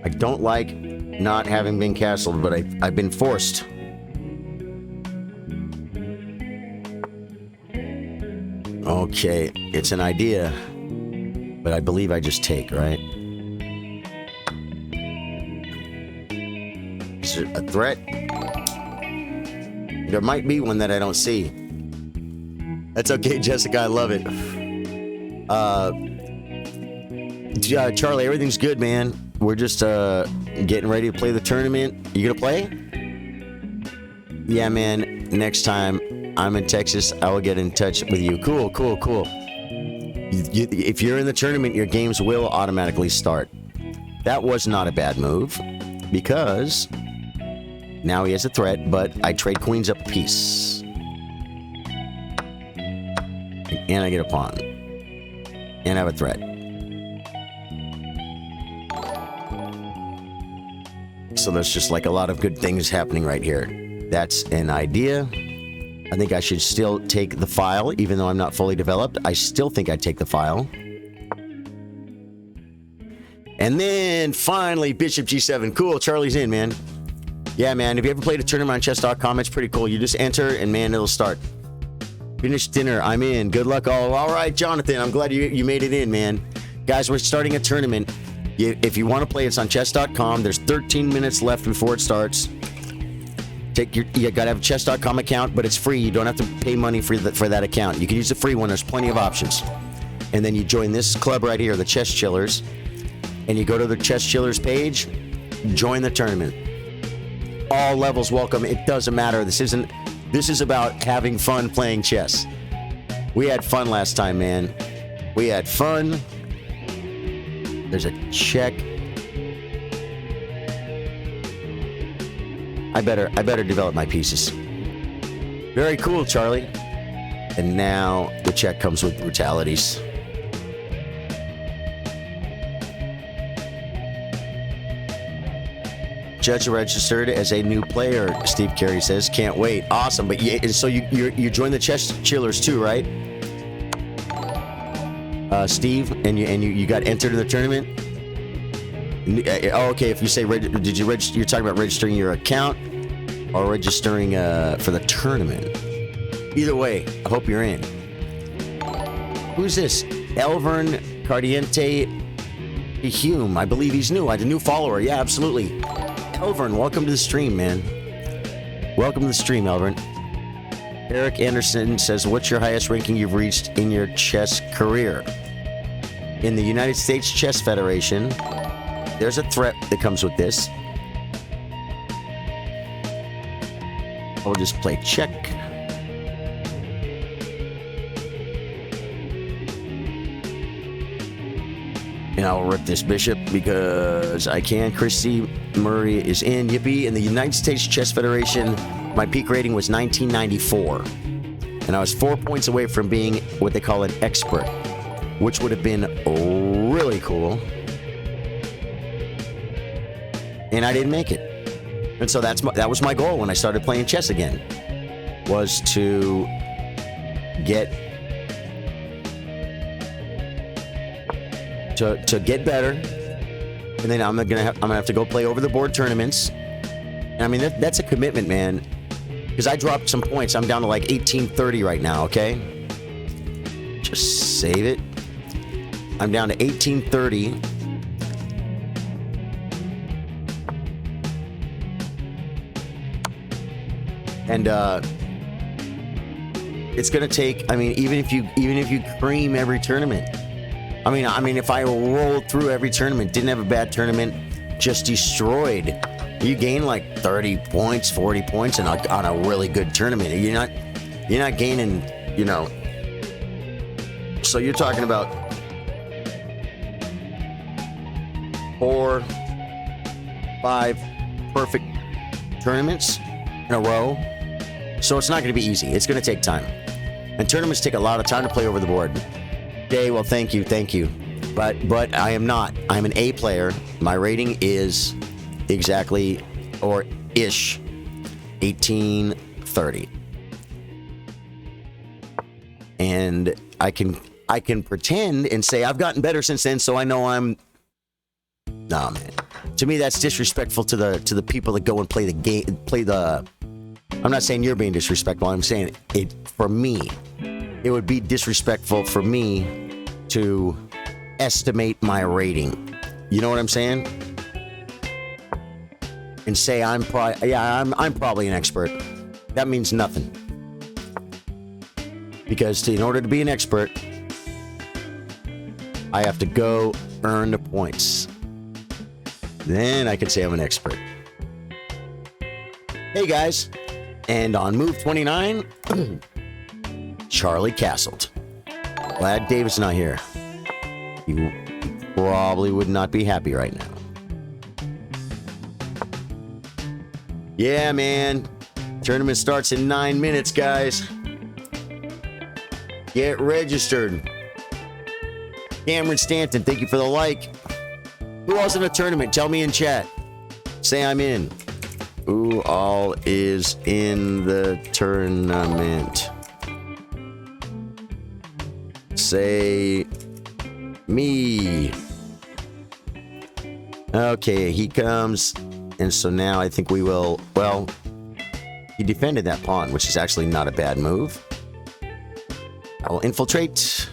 I don't like not having been castled, but I've been forced. Okay, it's an idea, but I believe I just take, right? Is it a threat? There might be one that I don't see. That's okay, Jessica, I love it. Charlie, everything's good, man. We're just getting ready to play the tournament. You gonna play? Yeah, man. Next time I'm in Texas, I will get in touch with you. Cool. If you're in the tournament, your games will automatically start. That was not a bad move, because now he has a threat, but I trade queens up a piece. And I get a pawn. And I have a threat. So there's just like a lot of good things happening right here. That's an idea. I think I should still take the file, even though I'm not fully developed. I still think I'd take the file. And then finally, Bishop G7. Cool, Charlie's in, man. Yeah, man, if you ever played a tournament on chess.com, it's pretty cool. You just enter and, man, it'll start. Finish dinner, I'm in. Good luck all. All right, Jonathan, I'm glad you made it in, man. Guys, we're starting a tournament. If you want to play, it's on chess.com. There's 13 minutes left before it starts. You gotta have a chess.com account, but it's free. You don't have to pay money for that account. You can use the free one. There's plenty of options. And then you join this club right here, the Chess Chillers, and you go to the Chess Chillers page, join the tournament. All levels welcome. It doesn't matter. This is about having fun playing chess. We had fun last time, man. We had fun. There's a check. I better develop my pieces. Very cool, Charlie. And now the check comes with brutalities. Judge registered as a new player, Steve Carey says. Can't wait. Awesome. But so you joined the Chess Chillers too, right? Steve, and you got entered in the tournament. Oh, okay. If you say did you register? You're talking about registering your account or registering for the tournament. Either way, I hope you're in. Who's this? Elvern Cardiente Hume. I believe he's new. I'm a new follower. Yeah, absolutely. Elvern, welcome to the stream, man. Welcome to the stream, Elvern. Eric Anderson says, what's your highest ranking you've reached in your chess career? In the United States Chess Federation, there's a threat that comes with this. I'll just play check. And I'll rip this bishop because I can. Christy Murray is in. Yippee. In the United States Chess Federation, my peak rating was 1994. And I was 4 points away from being what they call an expert, which would have been really cool. And I didn't make it. And so that was my goal when I started playing chess again, was to get better. And then I'm gonna have to go play over the board tournaments. And I mean that's a commitment, man. Because I dropped some points. I'm down to like 1830 right now. Okay, just save it. I'm down to 1830. And it's gonna take. I mean, even if you cream every tournament. I mean, if I rolled through every tournament, didn't have a bad tournament, just destroyed, you gain like 30 points, 40 points on a really good tournament. You're not gaining, you know. So you're talking about 4, 5 perfect tournaments in a row. So it's not going to be easy. It's going to take time. And tournaments take a lot of time to play over the board. Jay, well, thank you. But I am not. I'm an A player. My rating is exactly or ish 1830. And I can pretend and say I've gotten better since then, so I know I'm. Nah, man. To me, that's disrespectful to the people that go and play the game. I'm not saying you're being disrespectful. I'm saying it for me. It would be disrespectful for me to estimate my rating. You know what I'm saying? And say I'm probably an expert. That means nothing. Because in order to be an expert, I have to go earn the points. Then I can say I'm an expert. Hey guys, and on move 29, Charlie castled. Glad David's not here. He probably would not be happy right now. Yeah, man. Tournament starts in 9 minutes, guys. Get registered. Cameron Stanton, thank you for the like. Who else in the tournament? Tell me in chat. Say I'm in. Who all is in the tournament? Say me. Okay, he comes. And so now I think we will, well, he defended that pawn, which is actually not a bad move. I will infiltrate.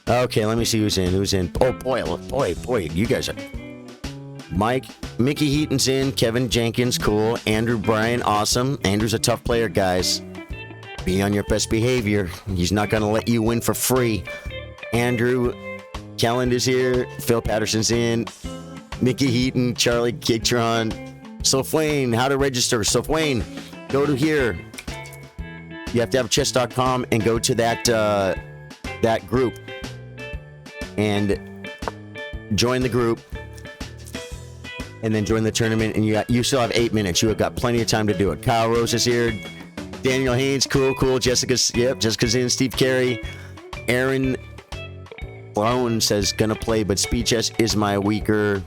Okay, let me see who's in. Who's in? Oh, boy, you guys are... Mickey Heaton's in. Kevin Jenkins, cool. Andrew Bryan, awesome. Andrew's a tough player, guys. Be on your best behavior. He's not going to let you win for free. Andrew Kelland is here. Phil Patterson's in. Mickey Heaton, Charlie Gigtron. Sofwayne, how to register. Sofwayne, go to here. You have to have chess.com and go to that group. And join the group. And then join the tournament. And you still have 8 minutes. You have got plenty of time to do it. Kyle Rose is here. Daniel Haynes, cool. Jessica's in. Steve Carey. Aaron Sloan says, gonna play, but speed chess is my weaker.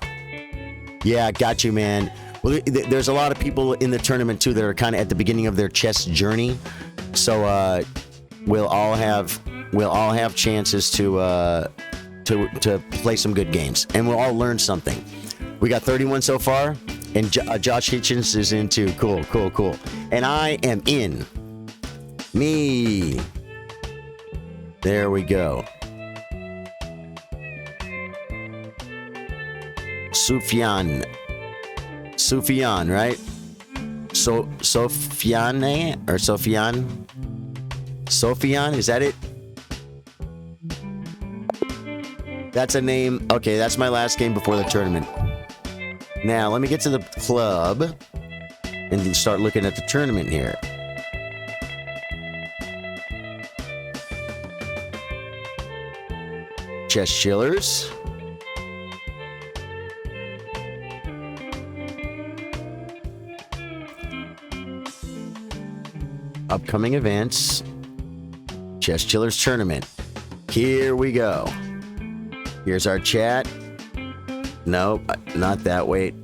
Yeah, got you, man. Well, there's a lot of people in the tournament, too, that are kind of at the beginning of their chess journey. So we'll all have chances to play some good games. And we'll all learn something. We got 31 so far. And Josh Hitchens is in, too. Cool. And I am in. Me. There we go. Sufyan, right? Sofian, is that it? That's a name. Okay, that's my last game before the tournament. Now, let me get to the club and start looking at the tournament here. Chess Chillers. Upcoming events. Chess Chillers Tournament. Here we go. Here's our chat. Nope, not that. Wait.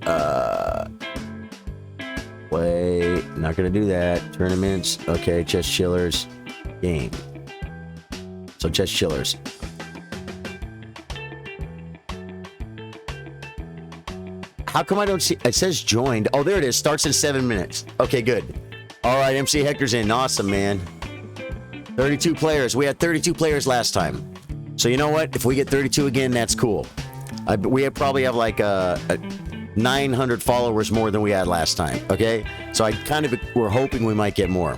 Wait, not gonna do that. Tournaments. Okay, Chess Chillers. Game. So Chess Chillers. How come I don't see? It says joined. Oh, there it is. Starts in 7 minutes. Okay, good. All right, MC Hector's in. Awesome, man. 32 players. We had 32 players last time. So you know what? If we get 32 again, that's cool. We probably have like 900 followers more than we had last time, okay? So we're hoping we might get more.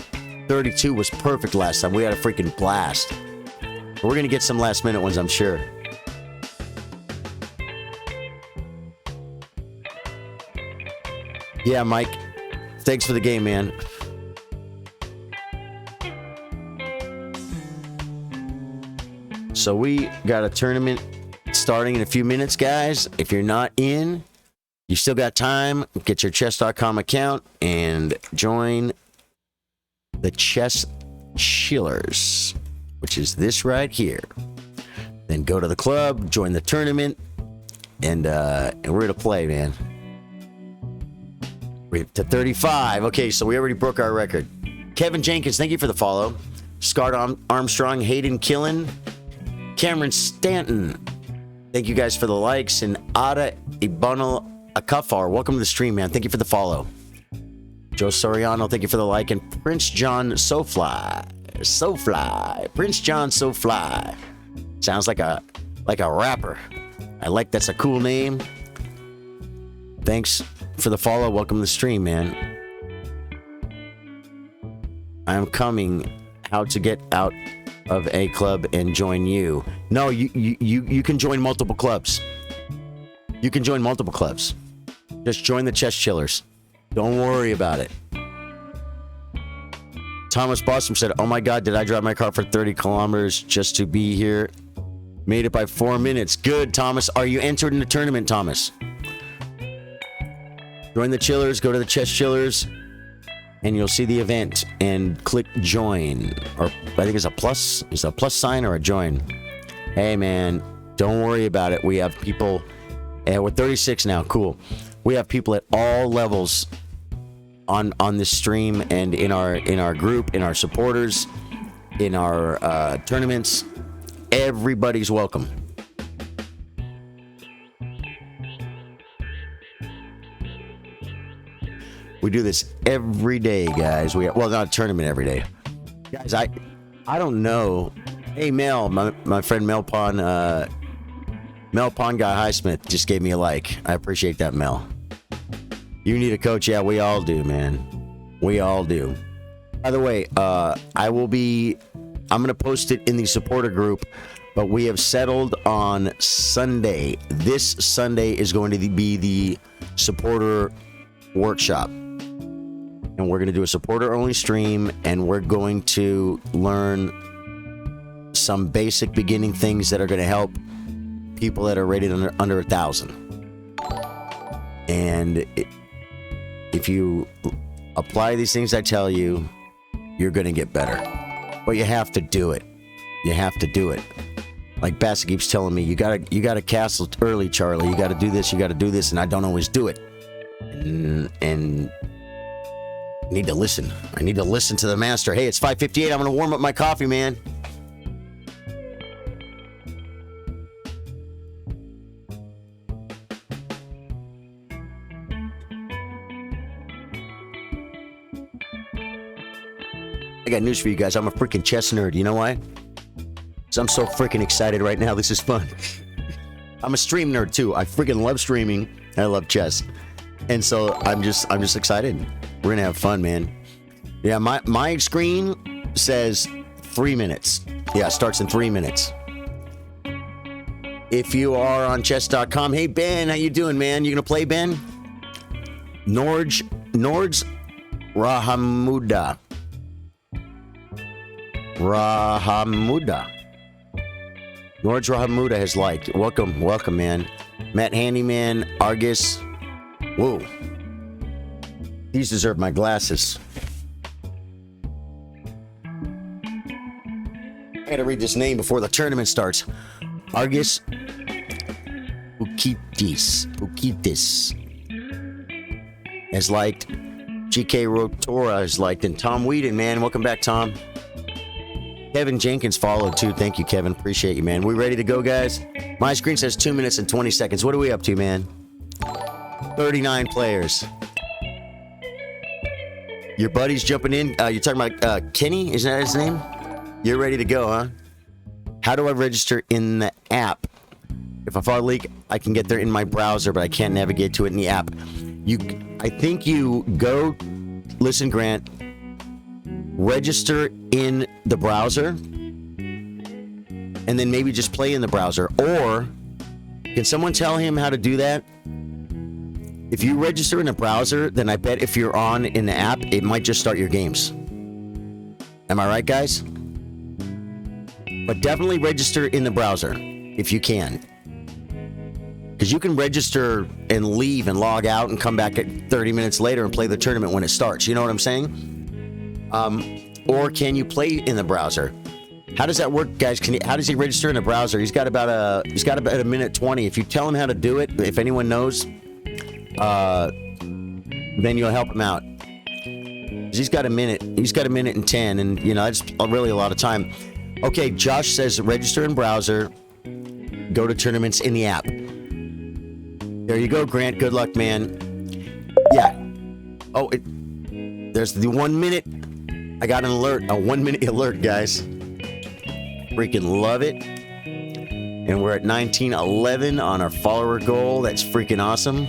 32 was perfect last time. We had a freaking blast. We're going to get some last minute ones, I'm sure. Yeah, Mike. Thanks for the game, man. So we got a tournament starting in a few minutes, guys. If you're not in, you still got time. Get your chess.com account and join the Chess Chillers, which is this right here. Then go to the club, join the tournament, and we're gonna play, man. We're to 35. Okay, so we already broke our record. Kevin Jenkins, thank you for the follow. Scott Armstrong, Hayden Killen, Cameron Stanton, thank you guys for the likes, and Ada Ibano Akafar, welcome to the stream, man. Thank you for the follow. Joe Soriano, thank you for the like, and Prince John SoFly, Prince John SoFly. Sounds like a rapper. I like, that's a cool name. Thanks for the follow. Welcome to the stream, man. I am coming. How to get out of a club and join you? No, you can join multiple clubs. You can join multiple clubs. Just join the Chest Chillers. Don't worry about it. Thomas Bostrom said, oh my God, did I drive my car for 30 kilometers just to be here? Made it by 4 minutes. Good, Thomas. Are you entered in the tournament, Thomas? Join the Chillers. Go to the Chest Chillers. And you'll see the event. And click join. Or I think it's a plus. It's a plus sign or a join. Hey, man. Don't worry about it. We have people. And we're 36 now. Cool. We have people at all levels on this stream and in our group, in our supporters, in our tournaments. Everybody's welcome. We do this every day, guys. Well, not a tournament every day, guys. I don't know. Hey, Mel, my friend Mel Pond Guy Highsmith just gave me a like. I appreciate that, Mel. You need a coach, yeah. We all do, man. We all do. By the way, I'm gonna post it in the supporter group, but we have settled on Sunday. This Sunday is going to be the supporter workshop. And we're going to do a supporter-only stream, and we're going to learn some basic beginning things that are going to help people that are rated under 1,000. And if you apply these things I tell you, you're going to get better. But you have to do it. You have to do it. Like Bassett keeps telling me, you gotta castle early, Charlie. You got to do this, and I don't always do it. And I need to listen. I need to listen to the master. Hey, it's 5:58. I'm going to warm up my coffee, man. I got news for you guys. I'm a freaking chess nerd. You know why? Because I'm so freaking excited right now. This is fun. I'm a stream nerd too. I freaking love streaming. I love chess. And so I'm just excited. We're gonna have fun, man. Yeah, my screen says 3 minutes. Yeah, it starts in 3 minutes. If you are on chess.com, hey Ben, how you doing, man? You gonna play, Ben? Norge Rahamuda. Norge Rahamuda has liked. Welcome, man. Matt Handyman, Argus. Whoa. These deserve my glasses. I gotta read this name before the tournament starts. Argus Ukitis has liked. GK Rotora has liked. And Tom Whedon, man. Welcome back, Tom. Kevin Jenkins followed too. Thank you, Kevin. Appreciate you, man. We ready to go, guys? My screen says 2 minutes and 20 seconds. What are we up to, man? 39 players. Your buddy's jumping in. You're talking about Kenny? Isn't that his name? You're ready to go, huh? How do I register in the app? If I fall leak, I can get there in my browser, but I can't navigate to it in the app. I think you go, listen, Grant, register in the browser, and then maybe just play in the browser. Or, can someone tell him how to do that? If you register in a browser, then I bet if you're on in the app, it might just start your games. Am I right, guys? But definitely register in the browser, if you can. Because you can register and leave and log out and come back at 30 minutes later and play the tournament when it starts. You know what I'm saying? Or can you play in the browser? How does that work, guys? How does he register in the browser? He's got about a minute 20. If you tell him how to do it, if anyone knows, then you'll help him out. He's got a minute. He's got a minute and 10, and you know that's really a lot of time. Okay, Josh says register in browser. Go to tournaments in the app. There you go, Grant. Good luck, man. Yeah. Oh, there's the 1 minute. I got an alert. A 1 minute alert, guys. Freaking love it. And we're at 1911 on our follower goal. That's freaking awesome.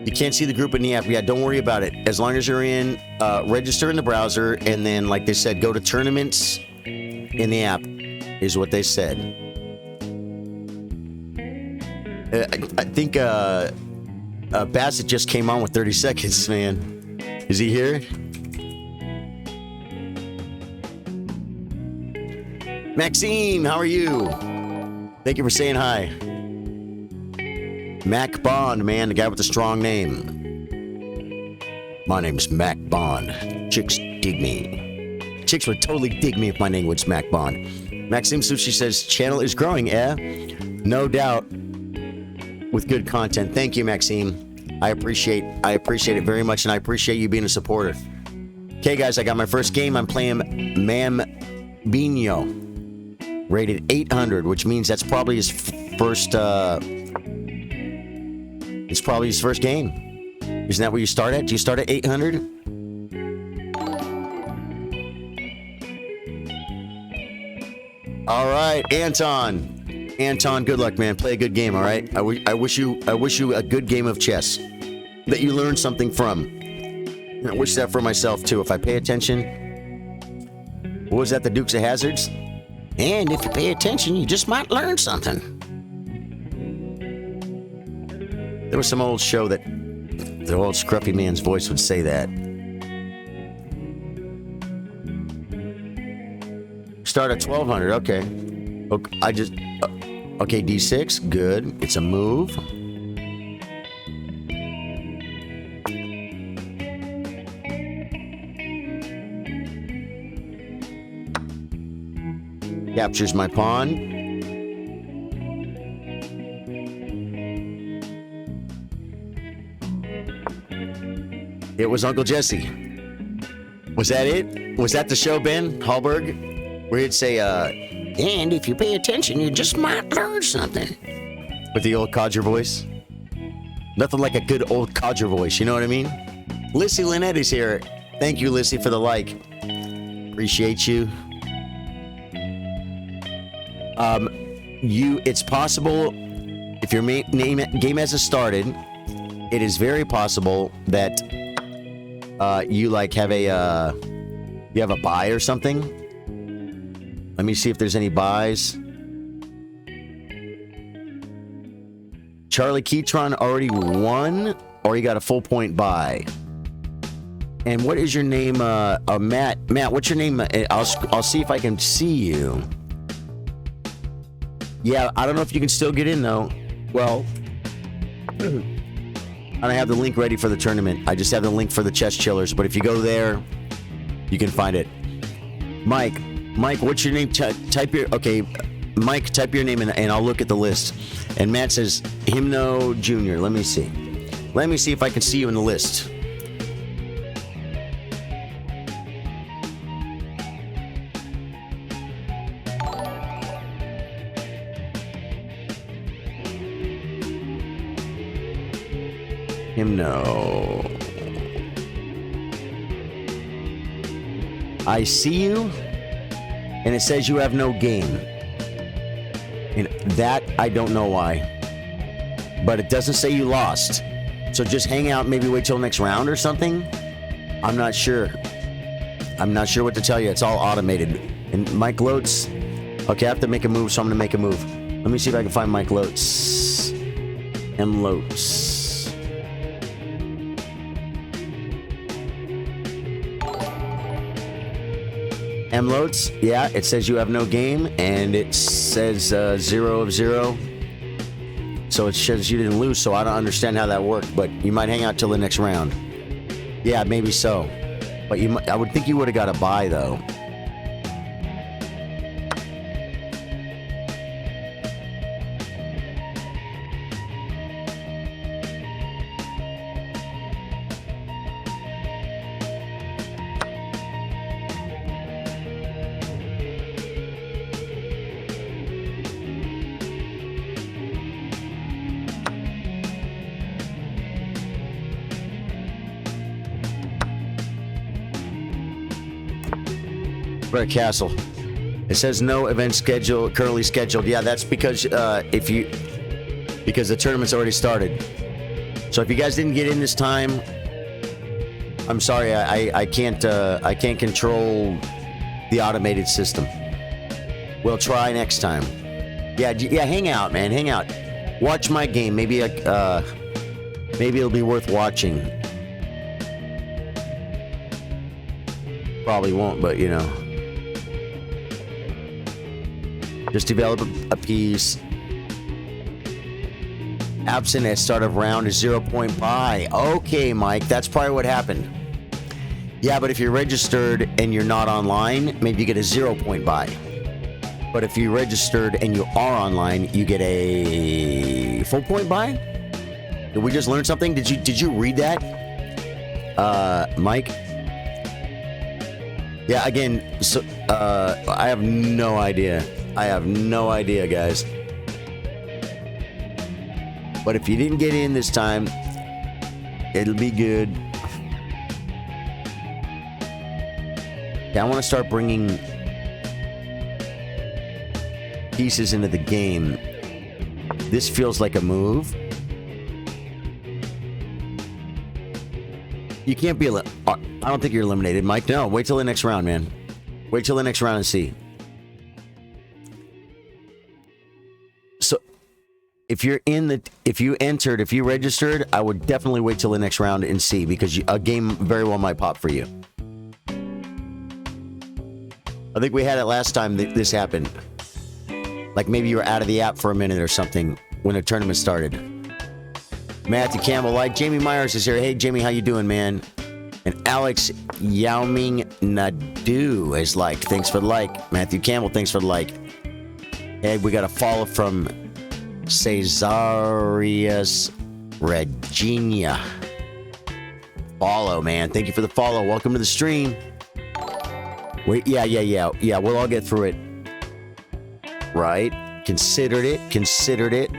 You can't see the group in the app. Yeah, don't worry about it. As long as you're in, register in the browser, and then, like they said, go to tournaments in the app, is what they said. I think Bassett just came on with 30 seconds, man. Is he here? Maxime, how are you? Thank you for saying hi. Mac Bond, man, the guy with the strong name. My name's Mac Bond. Chicks dig me. Chicks would totally dig me if my name was Mac Bond. Maxime Sushi says, channel is growing, eh? No doubt. With good content. Thank you, Maxime. I appreciate it very much, and I appreciate you being a supporter. Okay, guys, I got my first game. I'm playing Mambino. Rated 800, which means that's probably his first, it's probably his first game. Isn't that where you start at? Do you start at 800? All right, Anton. Anton, good luck, man. Play a good game, all right? I wish you a good game of chess that you learn something from. And I wish that for myself, too. If I pay attention. What was that, the Dukes of Hazzards? And if you pay attention, you just might learn something. There was some old show that the old scruffy man's voice would say that. Start at 1200, okay. Okay, D6, good. It's a move. Captures my pawn. It was Uncle Jesse. Was that it? Was that the show, Ben Hallberg? Where he'd say, and if you pay attention, you just might learn something. With the old codger voice. Nothing like a good old codger voice, you know what I mean? Lissy Lynette is here. Thank you, Lissy, for the like. Appreciate you. It's possible, if your game hasn't started, it is very possible that you like have a buy or something. Let me see if there's any buys. Charlie Keytron already won, or you got a full point buy. And what is your name? Matt. Matt, what's your name? I'll see if I can see you. Yeah, I don't know if you can still get in, though. Well, I don't have the link ready for the tournament. I just have the link for the Chess Chillers. But if you go there, you can find it. Mike, what's your name? Mike, type your name in, and I'll look at the list. And Matt says, Hymno Jr. Let me see. Let me see if I can see you in the list. Hymno. I see you, and it says you have no game. And that, I don't know why. But it doesn't say you lost. So just hang out, maybe wait till next round or something? I'm not sure. I'm not sure what to tell you. It's all automated. And Mike Lotes. Okay, I have to make a move, so I'm going to make a move. Let me see if I can find Mike Lotes. M. Lotes. M. Lotes, yeah, it says you have no game, and it says 0 of 0. So it says you didn't lose, so I don't understand how that worked, but you might hang out till the next round. Yeah, maybe so. But I would think you would have got a bye, though. Brett Castle. It says no event schedule currently scheduled. Yeah, that's because because the tournament's already started. So if you guys didn't get in this time, I'm sorry. I can't control the automated system. We'll try next time. Yeah. Hang out, man. Hang out. Watch my game. Maybe it'll be worth watching. Probably won't, but you know. Just develop a piece. Absent at start of round is 0 point buy. Okay, Mike, that's probably what happened. Yeah, but if you're registered and you're not online, maybe you get a 0 point buy. But if you're registered and you are online, you get a full point buy. Did we just learn something? Did you read that, Mike? Yeah. Again, so I have no idea. Guys. But if you didn't get in this time, it'll be good. Yeah, I want to start bringing pieces into the game. This feels like a move. You can't be I don't think you're eliminated, Mike. No, wait till the next round, man. Wait till the next round and see. So if you registered, I would definitely wait till the next round and see, because a game very well might pop for you. I think we had it last time that this happened. Like maybe you were out of the app for a minute or something when the tournament started. Matthew Campbell, like Jamie Myers is here. Hey Jamie, how you doing, man? And Alex Yaoming Nadu is like, thanks for the like. Matthew Campbell, thanks for the like. Hey, we got a follow from Cesarius Regina. Follow, man. Thank you for the follow. Welcome to the stream. Wait, yeah. We'll all get through it. Right? Considered it.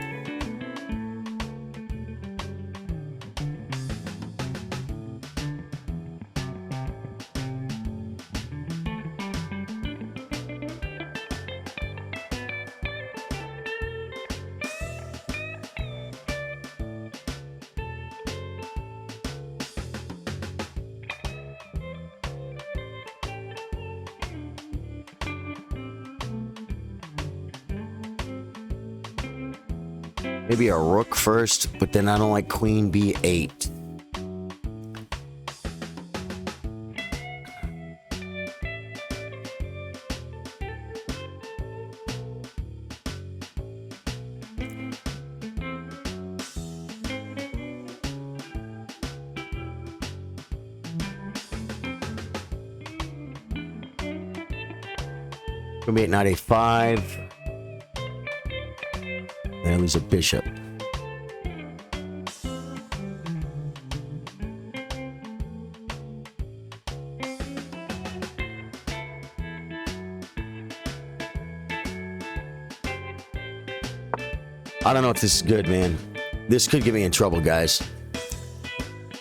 Maybe a rook first, but then I don't like queen b8. Gonna be at knight a5. And I lose a bishop. I don't know if this is good, man. This could get me in trouble, guys.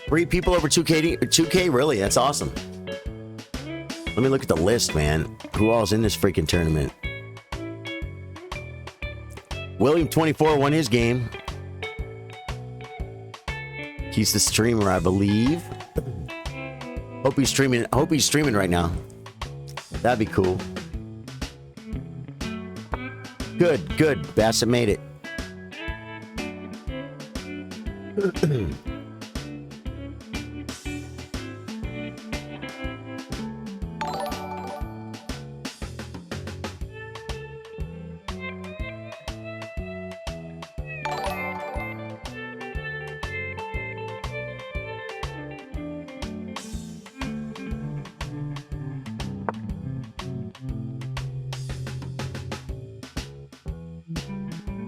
3 people over 2K, really? That's awesome. Let me look at the list, man. Who all's in this freaking tournament? William 24 won his game. He's the streamer, I believe. Hope he's streaming right now. That'd be cool. Good. Bassett made it.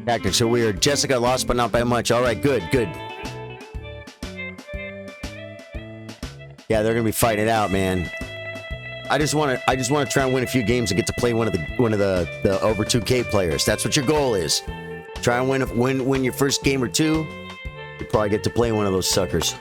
Tactics are weird. Jessica lost, but not by much. All right, good. Yeah, they're gonna be fighting it out, man. I just want to try and win a few games and get to play one of the over 2K players. That's what your goal is. Try and win your first game or two. You probably get to play one of those suckers.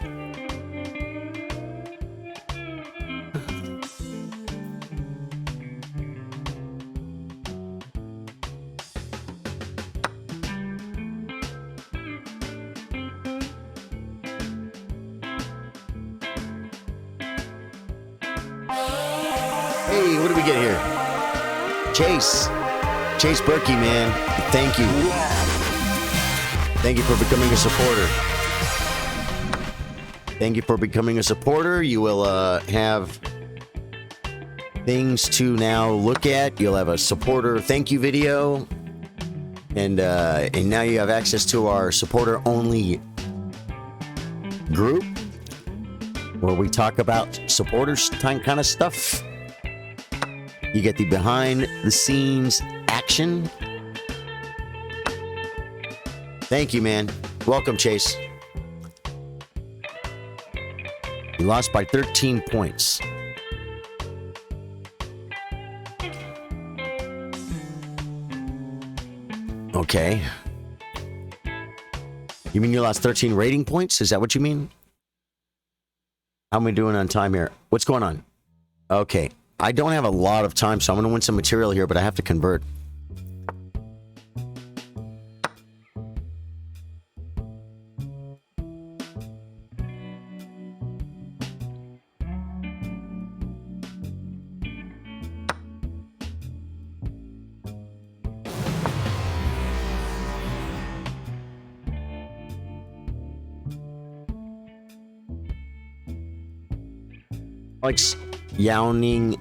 Hey, what do we get here? Chase Berkey, man. Thank you. Thank you for becoming a supporter. Thank you for becoming a supporter. You will have things to now look at. You'll have a supporter thank you video. And now you have access to our supporter only group where we talk about supporters kind of stuff. You get the behind the scenes action. Thank you, man. Welcome, Chase. You lost by 13 points. Okay. You mean you lost 13 rating points? Is that what you mean? How am I doing on time here? What's going on? Okay. I don't have a lot of time, so I'm going to win some material here, but I have to convert. Alex Yao-Ming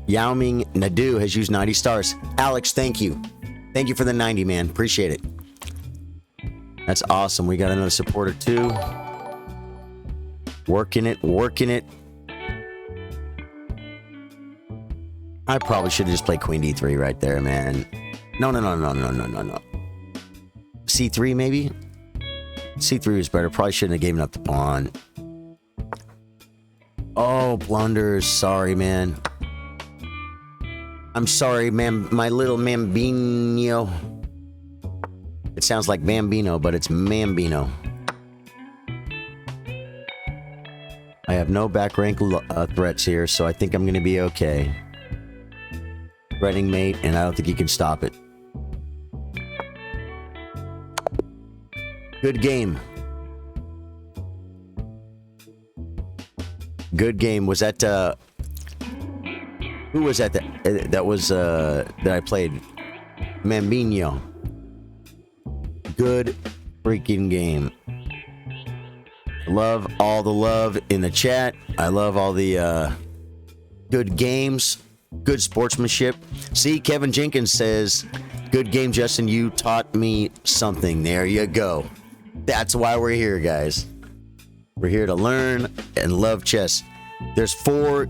Nadu has used 90 stars. Alex, thank you. Thank you for the 90, man. Appreciate it. That's awesome. We got another supporter, too. Working it. I probably should have just played Queen D3 right there, man. No. C3, maybe? C3 was better. Probably shouldn't have given up the pawn. Oh, blunders. Sorry, man. I'm sorry, man. My little Mambino. It sounds like Bambino, but it's Mambino. I have no back rank threats here, so I think I'm going to be okay. Threatening mate, and I don't think you can stop it. Good game. Good game. Was that who was that that I played? Mambino. Good freaking game. Love all the love in the chat. I love all the good games, good sportsmanship. See, Kevin Jenkins says, good game, Justin. You taught me something. There you go. That's why we're here, guys. We're here to learn and love chess. There's 4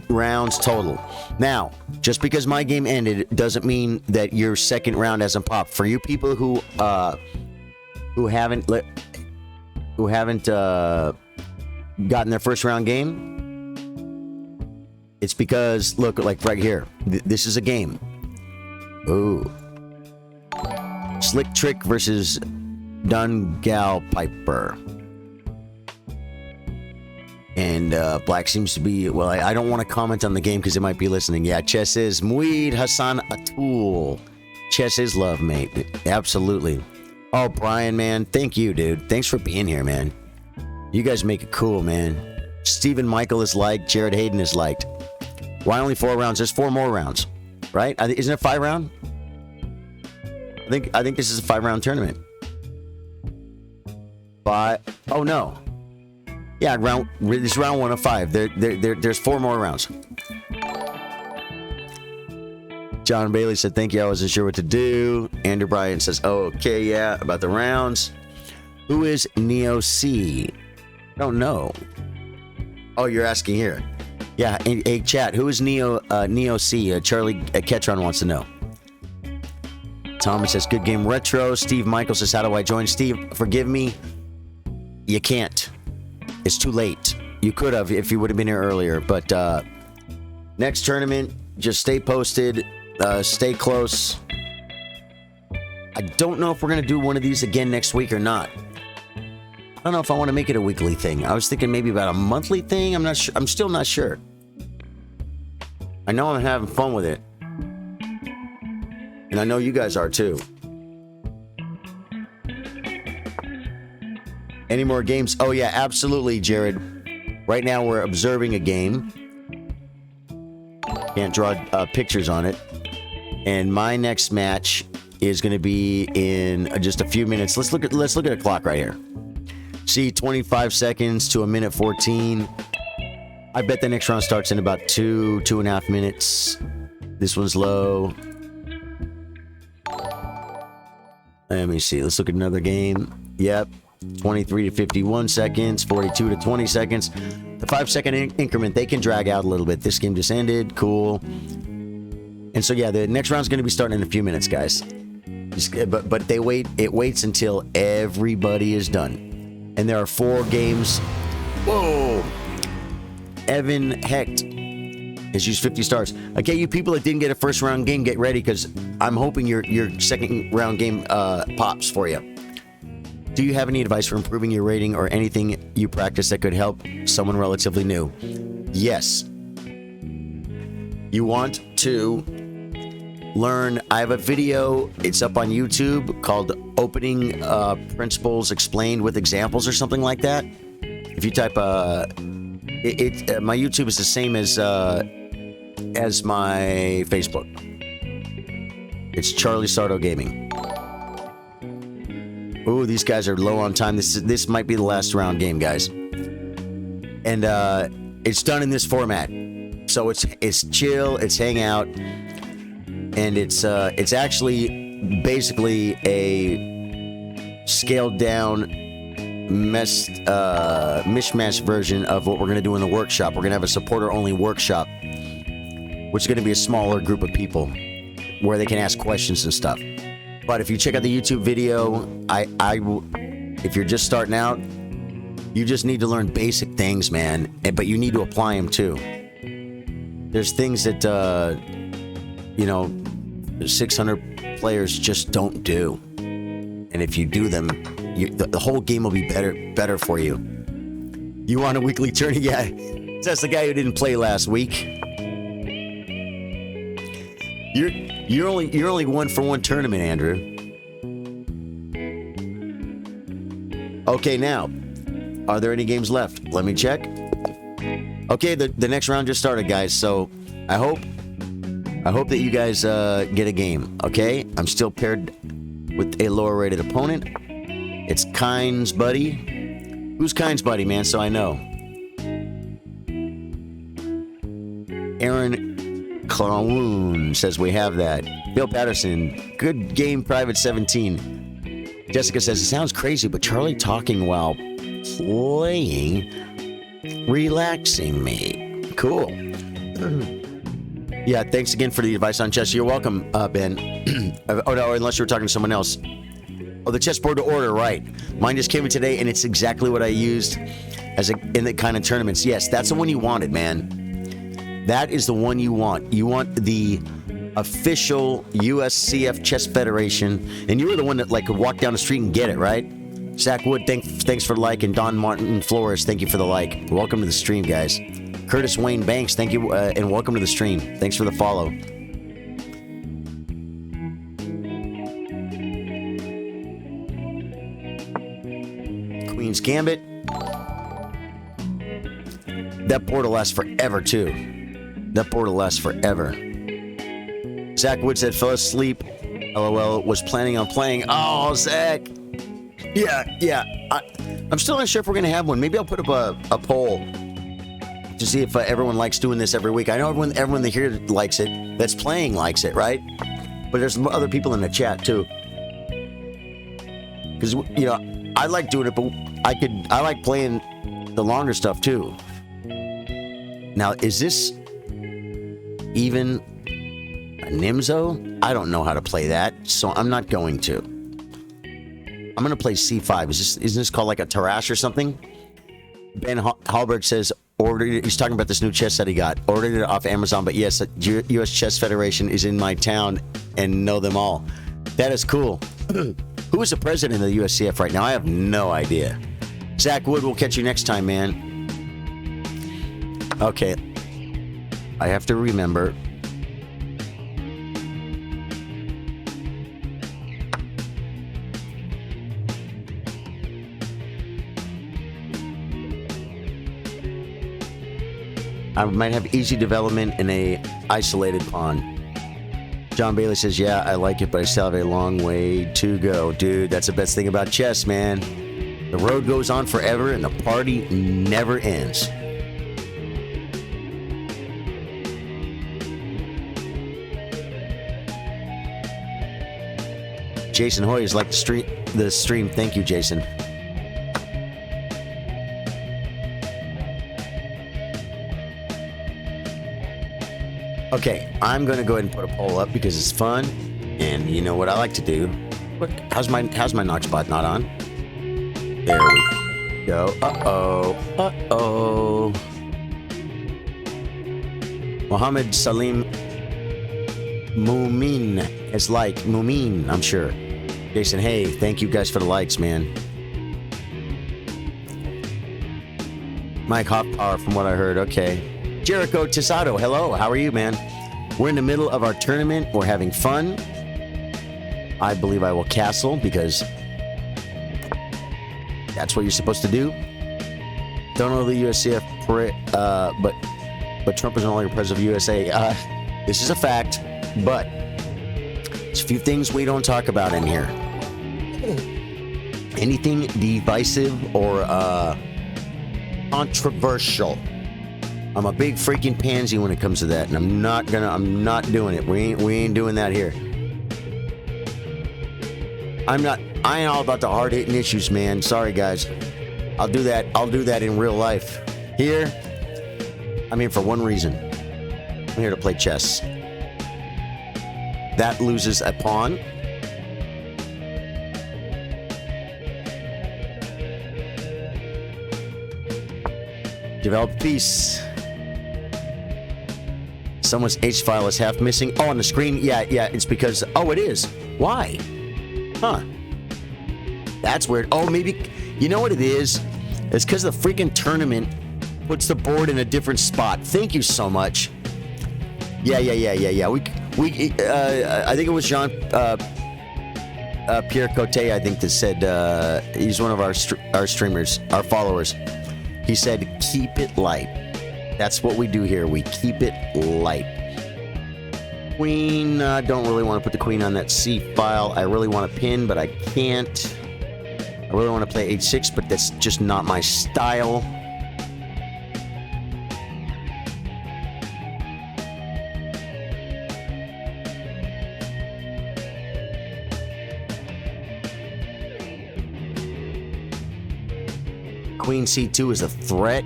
rounds total. Now, just because my game ended doesn't mean that your second round hasn't popped. For you people who haven't gotten their first round game, it's because look, like right here, this is a game. Ooh, Slick Trick versus Dungal Piper. And Black seems to be, well, I don't want to comment on the game because it might be listening. Yeah, chess is Muid Hassan Atul. Chess is love, mate. Absolutely. Oh, Brian, man. Thank you, dude. Thanks for being here, man. You guys make it cool, man. Stephen Michael is liked. Jared Hayden is liked. Why only 4 rounds? There's 4 more rounds, right? Isn't it 5 round? I think this is a 5-round tournament. Oh, no. Yeah, this is round 1 of 5. There's 4 more rounds. John Bailey said, thank you. I wasn't sure what to do. Andrew Bryant says, oh, okay, yeah, about the rounds. Who is Neo C? I don't know. Oh, you're asking here. Yeah, hey, chat. Who is Neo C? Charlie Ketron wants to know. Thomas says, good game retro. Steve Michael says, how do I join? Steve, forgive me. You can't. It's too late. You could have if you would have been here earlier. But next tournament, just stay posted. Stay close. I don't know if we're going to do one of these again next week or not. I don't know if I want to make it a weekly thing. I was thinking maybe about a monthly thing. I'm not sure. I'm still not sure. I know I'm having fun with it. And I know you guys are too. Any more games? Oh, yeah, absolutely, Jared. Right now, we're observing a game. Can't draw pictures on it. And my next match is going to be in just a few minutes. Let's look at a clock right here. See, 25 seconds to a minute 14. I bet the next round starts in about 2.5 minutes. This one's low. Let me see. Let's look at another game. Yep. 23 to 51 seconds, 42 to 20 seconds. The 5-second increment, they can drag out a little bit. This game just ended. Cool. And so, yeah, the next round's going to be starting in a few minutes, guys. But it waits until everybody is done. And there are 4 games. Whoa! Evan Hecht has used 50 stars. Okay, you people that didn't get a first round game, get ready, because I'm hoping your second round game pops for you. Do you have any advice for improving your rating or anything you practice that could help someone relatively new? Yes. You want to learn. I have a video. It's up on YouTube called Opening Principles Explained with Examples or something like that. If you type my YouTube is the same as my Facebook. It's Charlie Sardo Gaming. Ooh, these guys are low on time. This might be the last round game, guys. And it's done in this format. So it's chill, it's hang out, and it's actually basically a scaled down mishmash version of what we're going to do in the workshop. We're going to have a supporter only workshop, which is going to be a smaller group of people where they can ask questions and stuff. But if you check out the YouTube video, if you're just starting out, you just need to learn basic things, man. But you need to apply them too. There's things that 600 players just don't do, and if you do them, the whole game will be better for you. You want a weekly tourney? Yeah, that's the guy who didn't play last week. You're only 1 for 1 tournament, Andrew. Okay, now, are there any games left? Let me check. Okay, the next round just started, guys. So I hope that you guys get a game. Okay, I'm still paired with a lower rated opponent. It's Kyne's buddy. Who's Kyne's buddy, man? So I know. Aaron Clown says we have that. Bill Patterson, good game, Private 17. Jessica says, it sounds crazy, but Charlie talking while playing, relaxing me. Cool. Yeah, thanks again for the advice on chess. You're welcome, Ben. Oh, no, unless you were talking to someone else. Oh, the chessboard to order, right. Mine just came in today, and it's exactly what I used in the kind of tournaments. Yes, that's the one you wanted, man. That is the one you want. You want the official USCF Chess Federation, and you were the one that could walk down the street and get it, right? Zach Wood, thanks for the like, and Don Martin Flores, thank you for the like. Welcome to the stream, guys. Curtis Wayne Banks, thank you, and welcome to the stream. Thanks for the follow. Queen's Gambit. That portal lasts forever, too. That portal lasts forever. Zach Wood said, fell asleep. LOL, was planning on playing. Oh, Zach. Yeah. I'm still not sure if we're going to have one. Maybe I'll put up a poll to see if everyone likes doing this every week. I know everyone that here likes it, that's playing likes it, right? But there's other people in the chat, too. Because, I like doing it, but I like playing the longer stuff, too. Now, is this even a Nimzo? I don't know how to play that, so I'm not going to. I'm going to play C5. Isn't this called like a Tarash or something? Ben Hallberg says, he's talking about this new chess set he got. Ordered it off Amazon, but yes, U.S. Chess Federation is in my town and know them all. That is cool. Who is the president of the USCF right now? I have no idea. Zach Wood, we'll catch you next time, man. Okay. I have to remember. I might have easy development in a isolated pond. John Bailey says, yeah, I like it, but I still have a long way to go. Dude, that's the best thing about chess, man. The road goes on forever and the party never ends. Jason Hoy is like the stream. Thank you, Jason. Okay, I'm gonna go ahead and put a poll up because it's fun, and you know what I like to do. What? How's my notchbot not on? There we go. Uh-oh. Mohammed Salim Mumin is like Mumin, I'm sure. Jason, hey, thank you guys for the likes, man. Mike Hoppower, from what I heard, okay. Jericho Tisado, hello, how are you, man? We're in the middle of our tournament. We're having fun. I believe I will castle because that's what you're supposed to do. Don't know the USCF, but Trump is no longer president of USA. This is a fact, but there's a few things we don't talk about in here. Anything divisive or controversial. I'm a big freaking pansy when it comes to that, and I'm not doing it. We ain't doing that here. I ain't all about the hard-hitting issues, man. Sorry, guys. I'll do that in real life. Here, I'm here for one reason. I'm here to play chess. That loses a pawn. Develop peace. Someone's H file is half missing. Oh, on the screen? Yeah, it's because... Oh, it is. Why? Huh. That's weird. Oh, maybe... You know what it is? It's because the freaking tournament puts the board in a different spot. Thank you so much. Yeah. I think it was Jean... Pierre Cote, I think, that said... he's one of our streamers, our followers. He said, keep it light. That's what we do here. We keep it light. Queen, don't really want to put the queen on that C file. I really want to pin, but I can't. I really want to play H6, but that's just not my style. Queen C2 is a threat.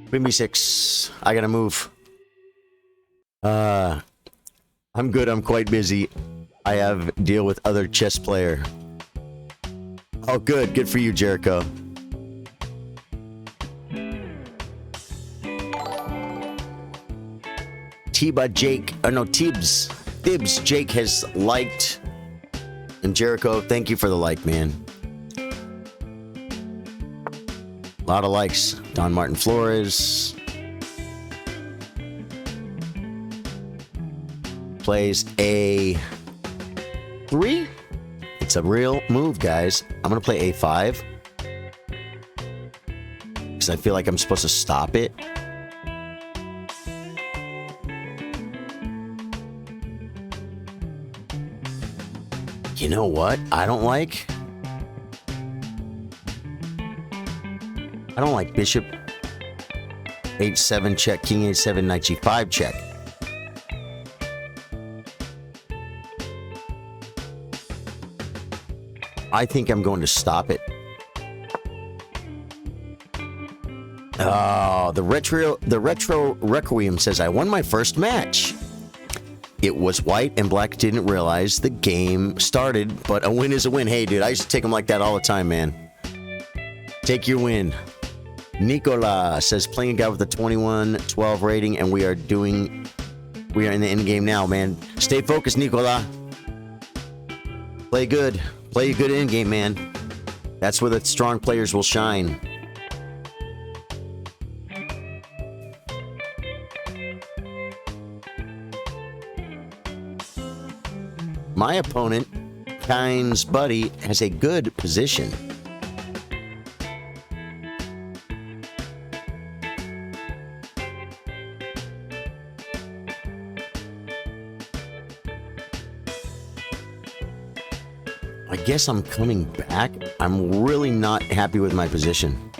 Queen B6. I gotta move. I'm good. I'm quite busy. I have deal with other chess player. Oh, good. Good for you, Jericho. Tibbs Jake has liked. And Jericho, thank you for the like, man. A lot of likes. Don Martin Flores plays A3. It's a real move, guys. I'm gonna play A5 because I feel like I'm supposed to stop it. You know what? I don't like bishop H7 check, king H7, knight G5 check. I think I'm going to stop it. Oh, the retro Requiem says I won my first match. It was white and black didn't realize the game started, but a win is a win. Hey, dude, I used to take them like that all the time, man. Take your win. Nicola says playing a guy with a 21-12 rating, and we are in the end game now, man. Stay focused, Nicola. Play good. Play a good end game, man. That's where the strong players will shine. My opponent Kine's buddy has a good position. I guess I'm coming back. I'm really not happy with my position.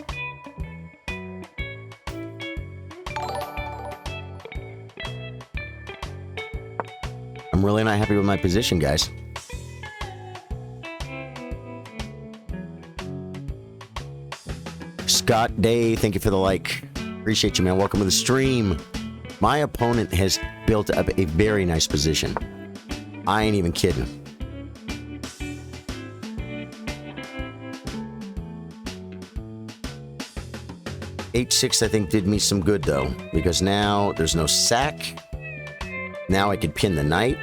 I'm really not happy with my position, guys. Scott Day, thank you for the like. Appreciate you, man. Welcome to the stream. My opponent has built up a very nice position. I ain't even kidding. H6, I think, did me some good, though, because now there's no sack. Now I could pin the knight.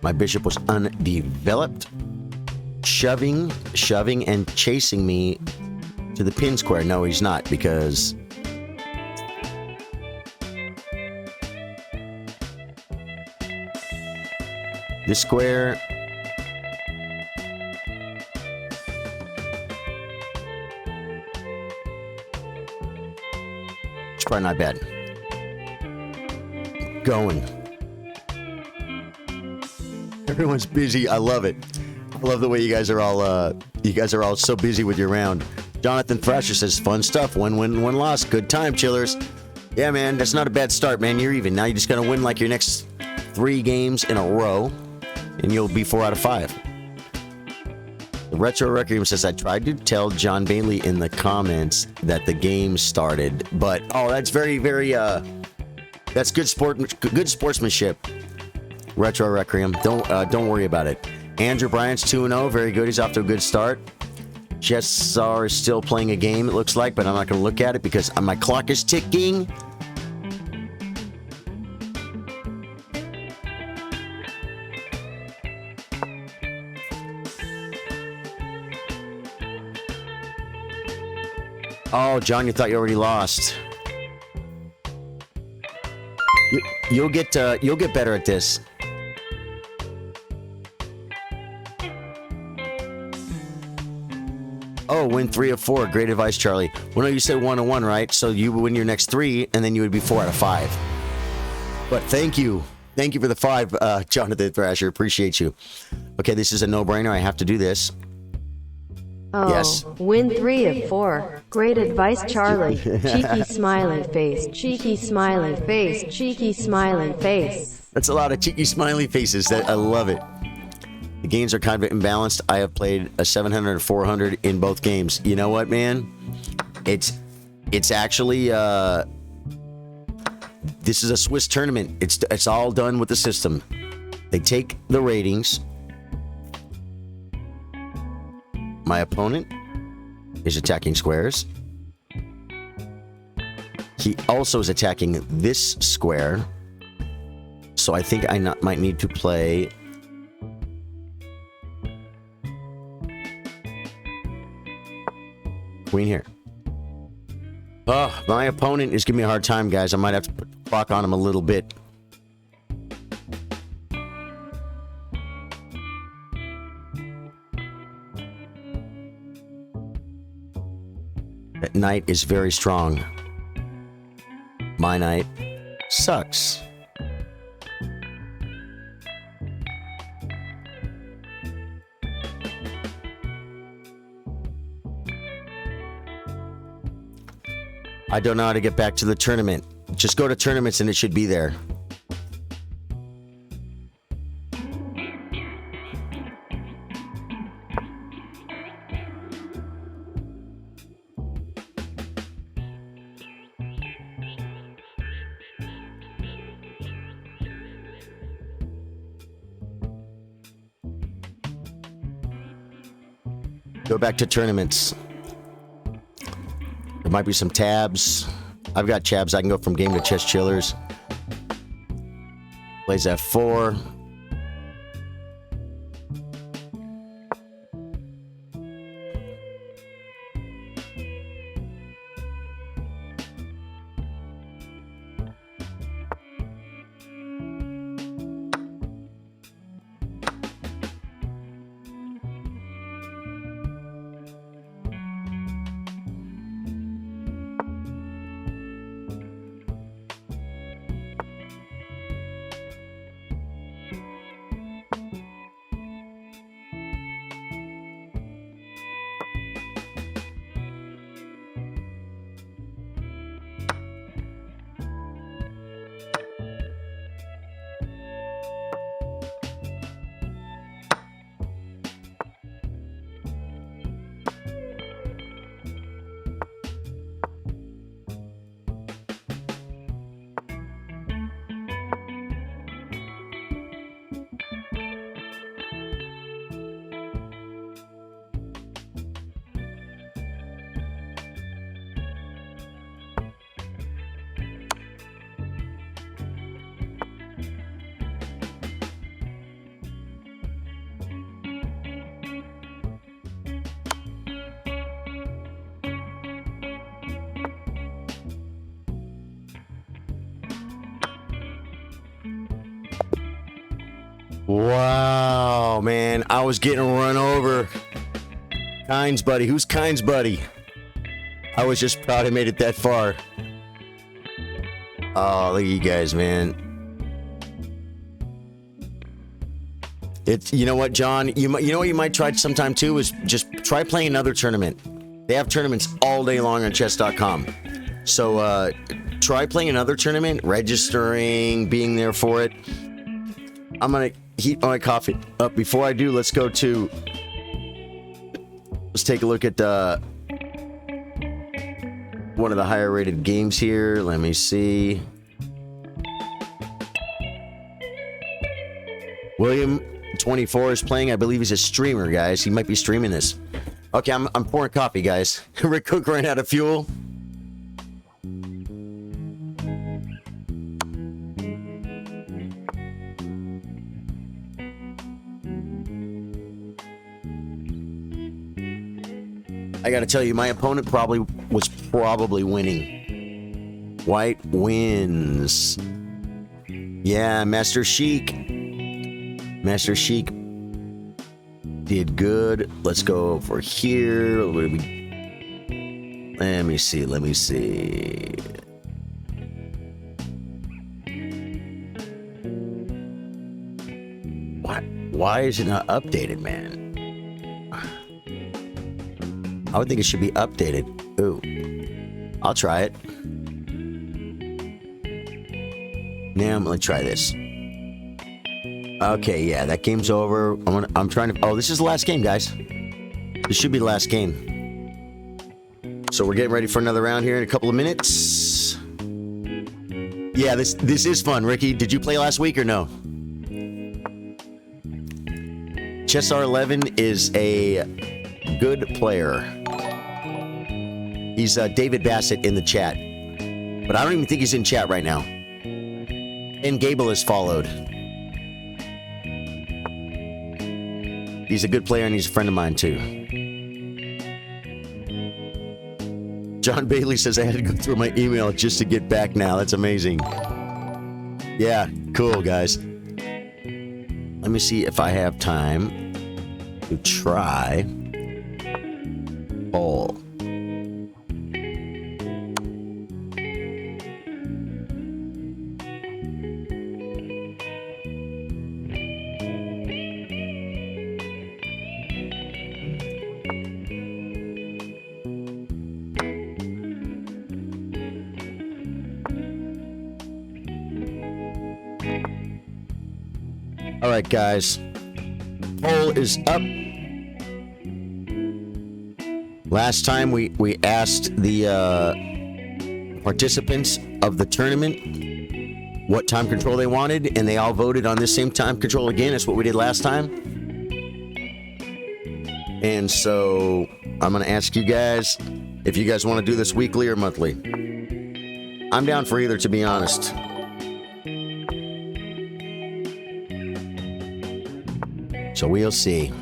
My bishop was undeveloped. Shoving, and chasing me to the pin square. No, he's not, because this square... it's probably not bad. Going. Everyone's busy. I love it. I love the way you guys are all so busy with your round. Jonathan Thrasher says, fun stuff. One win, one loss. Good time, chillers. Yeah, man, that's not a bad start, man. You're even. Now you just got to win like your next 3 games in a row, and you'll be 4 out of 5. The Retro Requiem says, I tried to tell John Bailey in the comments that the game started, but, oh, that's very, very, that's good sportsmanship. Retro Requiem. Don't worry about it. Andrew Bryant's 2-0. Very good. He's off to a good start. Jessar is still playing a game, it looks like, but I'm not going to look at it because my clock is ticking. Oh, John, you thought you already lost. You'll get better at this. Oh, win 3 of 4. Great advice, Charlie. Well, no, you said 1 of 1, right? So you would win your next 3, and then you would be 4 out of 5. But thank you. Thank you for the 5, Jonathan Thrasher. Appreciate you. Okay, this is a no-brainer. I have to do this. Oh, yes. Win 3 of 4. Great advice, Charlie. Cheeky smiling face. Cheeky smiling face. Cheeky smiling face. That's a lot of cheeky smiley faces. I love it. The games are kind of imbalanced. I have played a 700 and 400 in both games. You know what, man? It's actually this is a Swiss tournament. It's all done with the system. They take the ratings. My opponent is attacking squares. He also is attacking this square. So I think I might need to play queen here. Oh, my opponent is giving me a hard time, guys. I might have to put the clock on him a little bit. That knight is very strong. My knight sucks. I don't know how to get back to the tournament. Just go to tournaments and it should be there. Go back to tournaments. There might be some tabs. I've got tabs. I can go from game to chess chillers. Plays F4. Wow, man. I was getting run over. Kynes buddy. Who's Kynes buddy? I was just proud I made it that far. Oh, look at you guys, man. It's, you know what, John? You know what you might try sometime too is just try playing another tournament. They have tournaments all day long on chess.com. So try playing another tournament, registering, being there for it. I'm going to heat my coffee up. Before I do, let's take a look at one of the higher rated games here. Let me see. William 24 is playing. I believe he's a streamer, guys. He might be streaming this. Okay, I'm pouring coffee, guys. Rick Cook ran out of fuel. I gotta tell you, my opponent was probably winning. White wins. Yeah, Master Sheik. Master Sheik did good. Let's go over here. Let me see. Why is it not updated, man? I would think it should be updated. Ooh. I'll try it. Now I'm gonna try this. Okay, yeah, that game's over. I'm trying to... Oh, this is the last game, guys. This should be the last game. So we're getting ready for another round here in a couple of minutes. Yeah, this is fun. Ricky, did you play last week or no? Chess R11 is a good player. He's David Bassett in the chat. But I don't even think he's in chat right now. And Gable is followed. He's a good player and he's a friend of mine too. John Bailey says I had to go through my email just to get back now. That's amazing. Yeah, cool, guys. Let me see if I have time to try poll. All right, guys. Poll is up. Last time we asked the participants of the tournament what time control they wanted, and they all voted on this same time control again. That's what we did last time. And so I'm going to ask you guys if you guys want to do this weekly or monthly. I'm down for either, to be honest. So we'll see.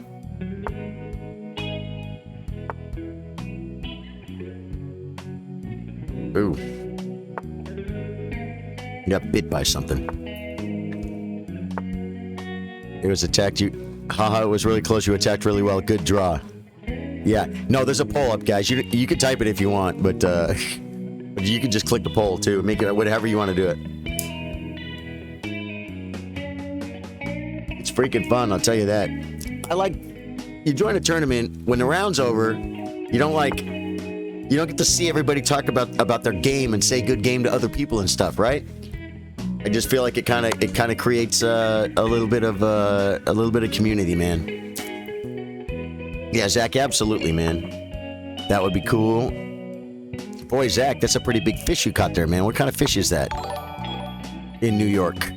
Ooh. You got bit by something. It was attacked you. Haha, it was really close. You attacked really well. Good draw. Yeah. No, there's a poll up, guys. You can type it if you want, but you can just click the poll too. Make it whatever you want to do it. It's freaking fun, I'll tell you that. You join a tournament, when the round's over, you don't get to see everybody talk about their game and say good game to other people and stuff, right? I just feel like it kind of creates a little bit of community, man. Yeah, Zach, absolutely, man. That would be cool. Boy, Zach, that's a pretty big fish you caught there, man. What kind of fish is that? In New York.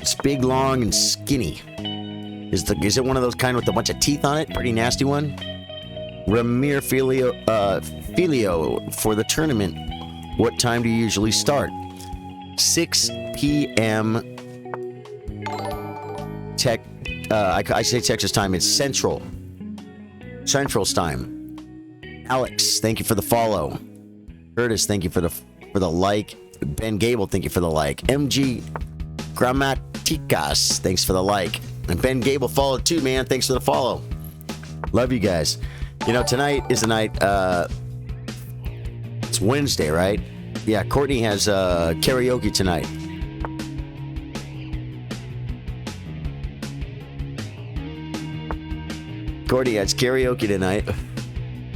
It's big, long, and skinny. Is it one of those kind with a bunch of teeth on it? Pretty nasty one. Ramir Filio for the tournament. What time do you usually start? 6 p.m. I say Texas time. It's Central time. Alex, thank you for the follow. Curtis, thank you for the like. Ben Gable, thank you for the like. MG Grammatic Ticas, thanks for the like. And Ben Gable followed too, man. Thanks for the follow. Love you guys. You know, tonight is the night, it's Wednesday, right? Yeah, Courtney has karaoke tonight. Courtney has karaoke tonight.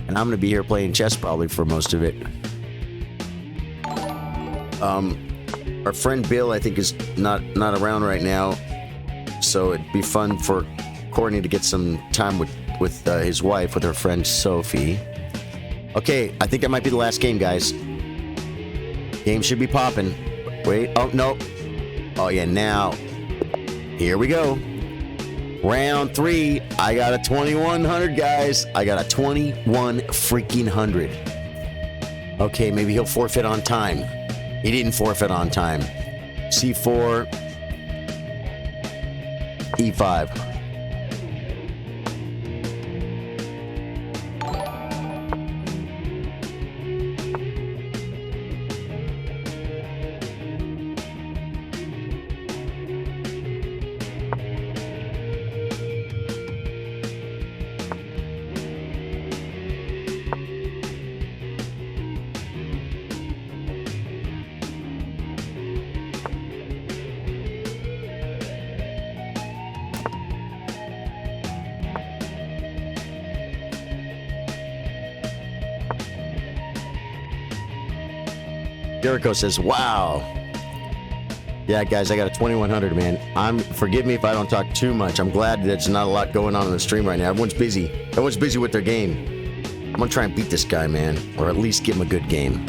And I'm going to be here playing chess probably for most of it. Our friend Bill, I think, is not around right now. So it'd be fun for Courtney to get some time with his wife, with her friend Sophie. Okay, I think that might be the last game, guys. Game should be popping. Wait, oh, no. Oh, yeah, now. Here we go. Round 3. I got a 2100, guys. I got a 21 freaking 100. Okay, maybe he'll forfeit on time. He didn't forfeit on time. C4. E5. Jericho says, wow. Yeah, guys, I got a 2100, man. Forgive me if I don't talk too much. I'm glad that there's not a lot going on the stream right now. Everyone's busy. Everyone's busy with their game. I'm going to try and beat this guy, man. Or at least give him a good game.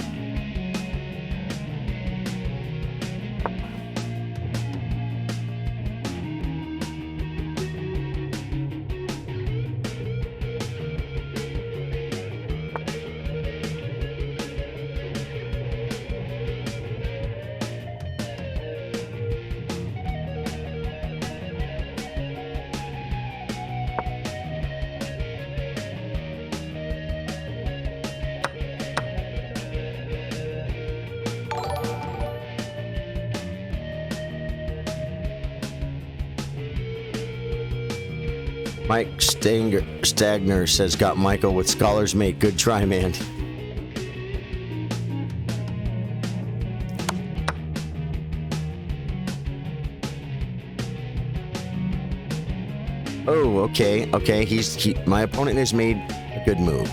Mike Stagner says, got Michael with Scholar's Mate. Good try, man. Oh, okay. Okay, my opponent has made a good move.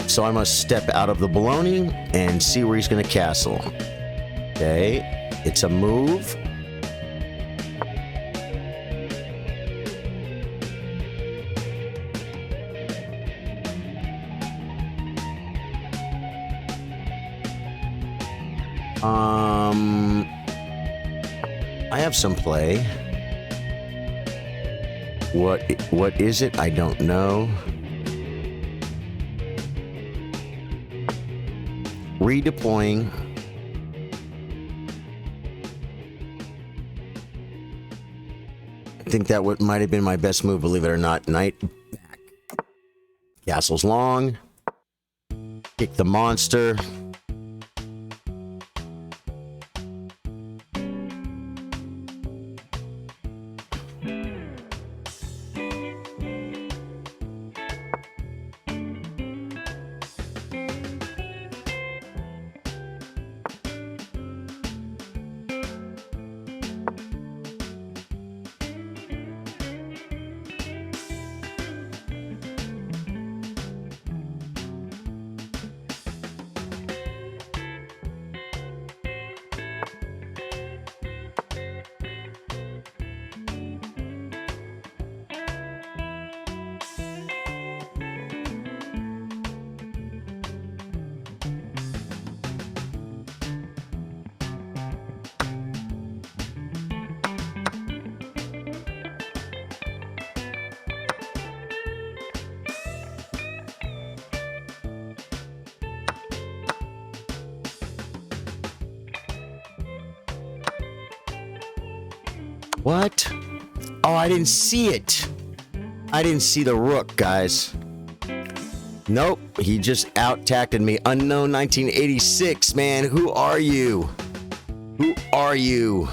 So I must step out of the baloney and see where he's going to castle. Okay, it's a move. I have some play. What is it? I don't know. Redeploying. I think that might have been my best move, believe it or not. Knight back. Castle's long. Kick the monster. What? Oh, I didn't see it. I didn't see the rook, guys. Nope, he just out-tacted me. Unknown 1986, man. Who are you? Who are you?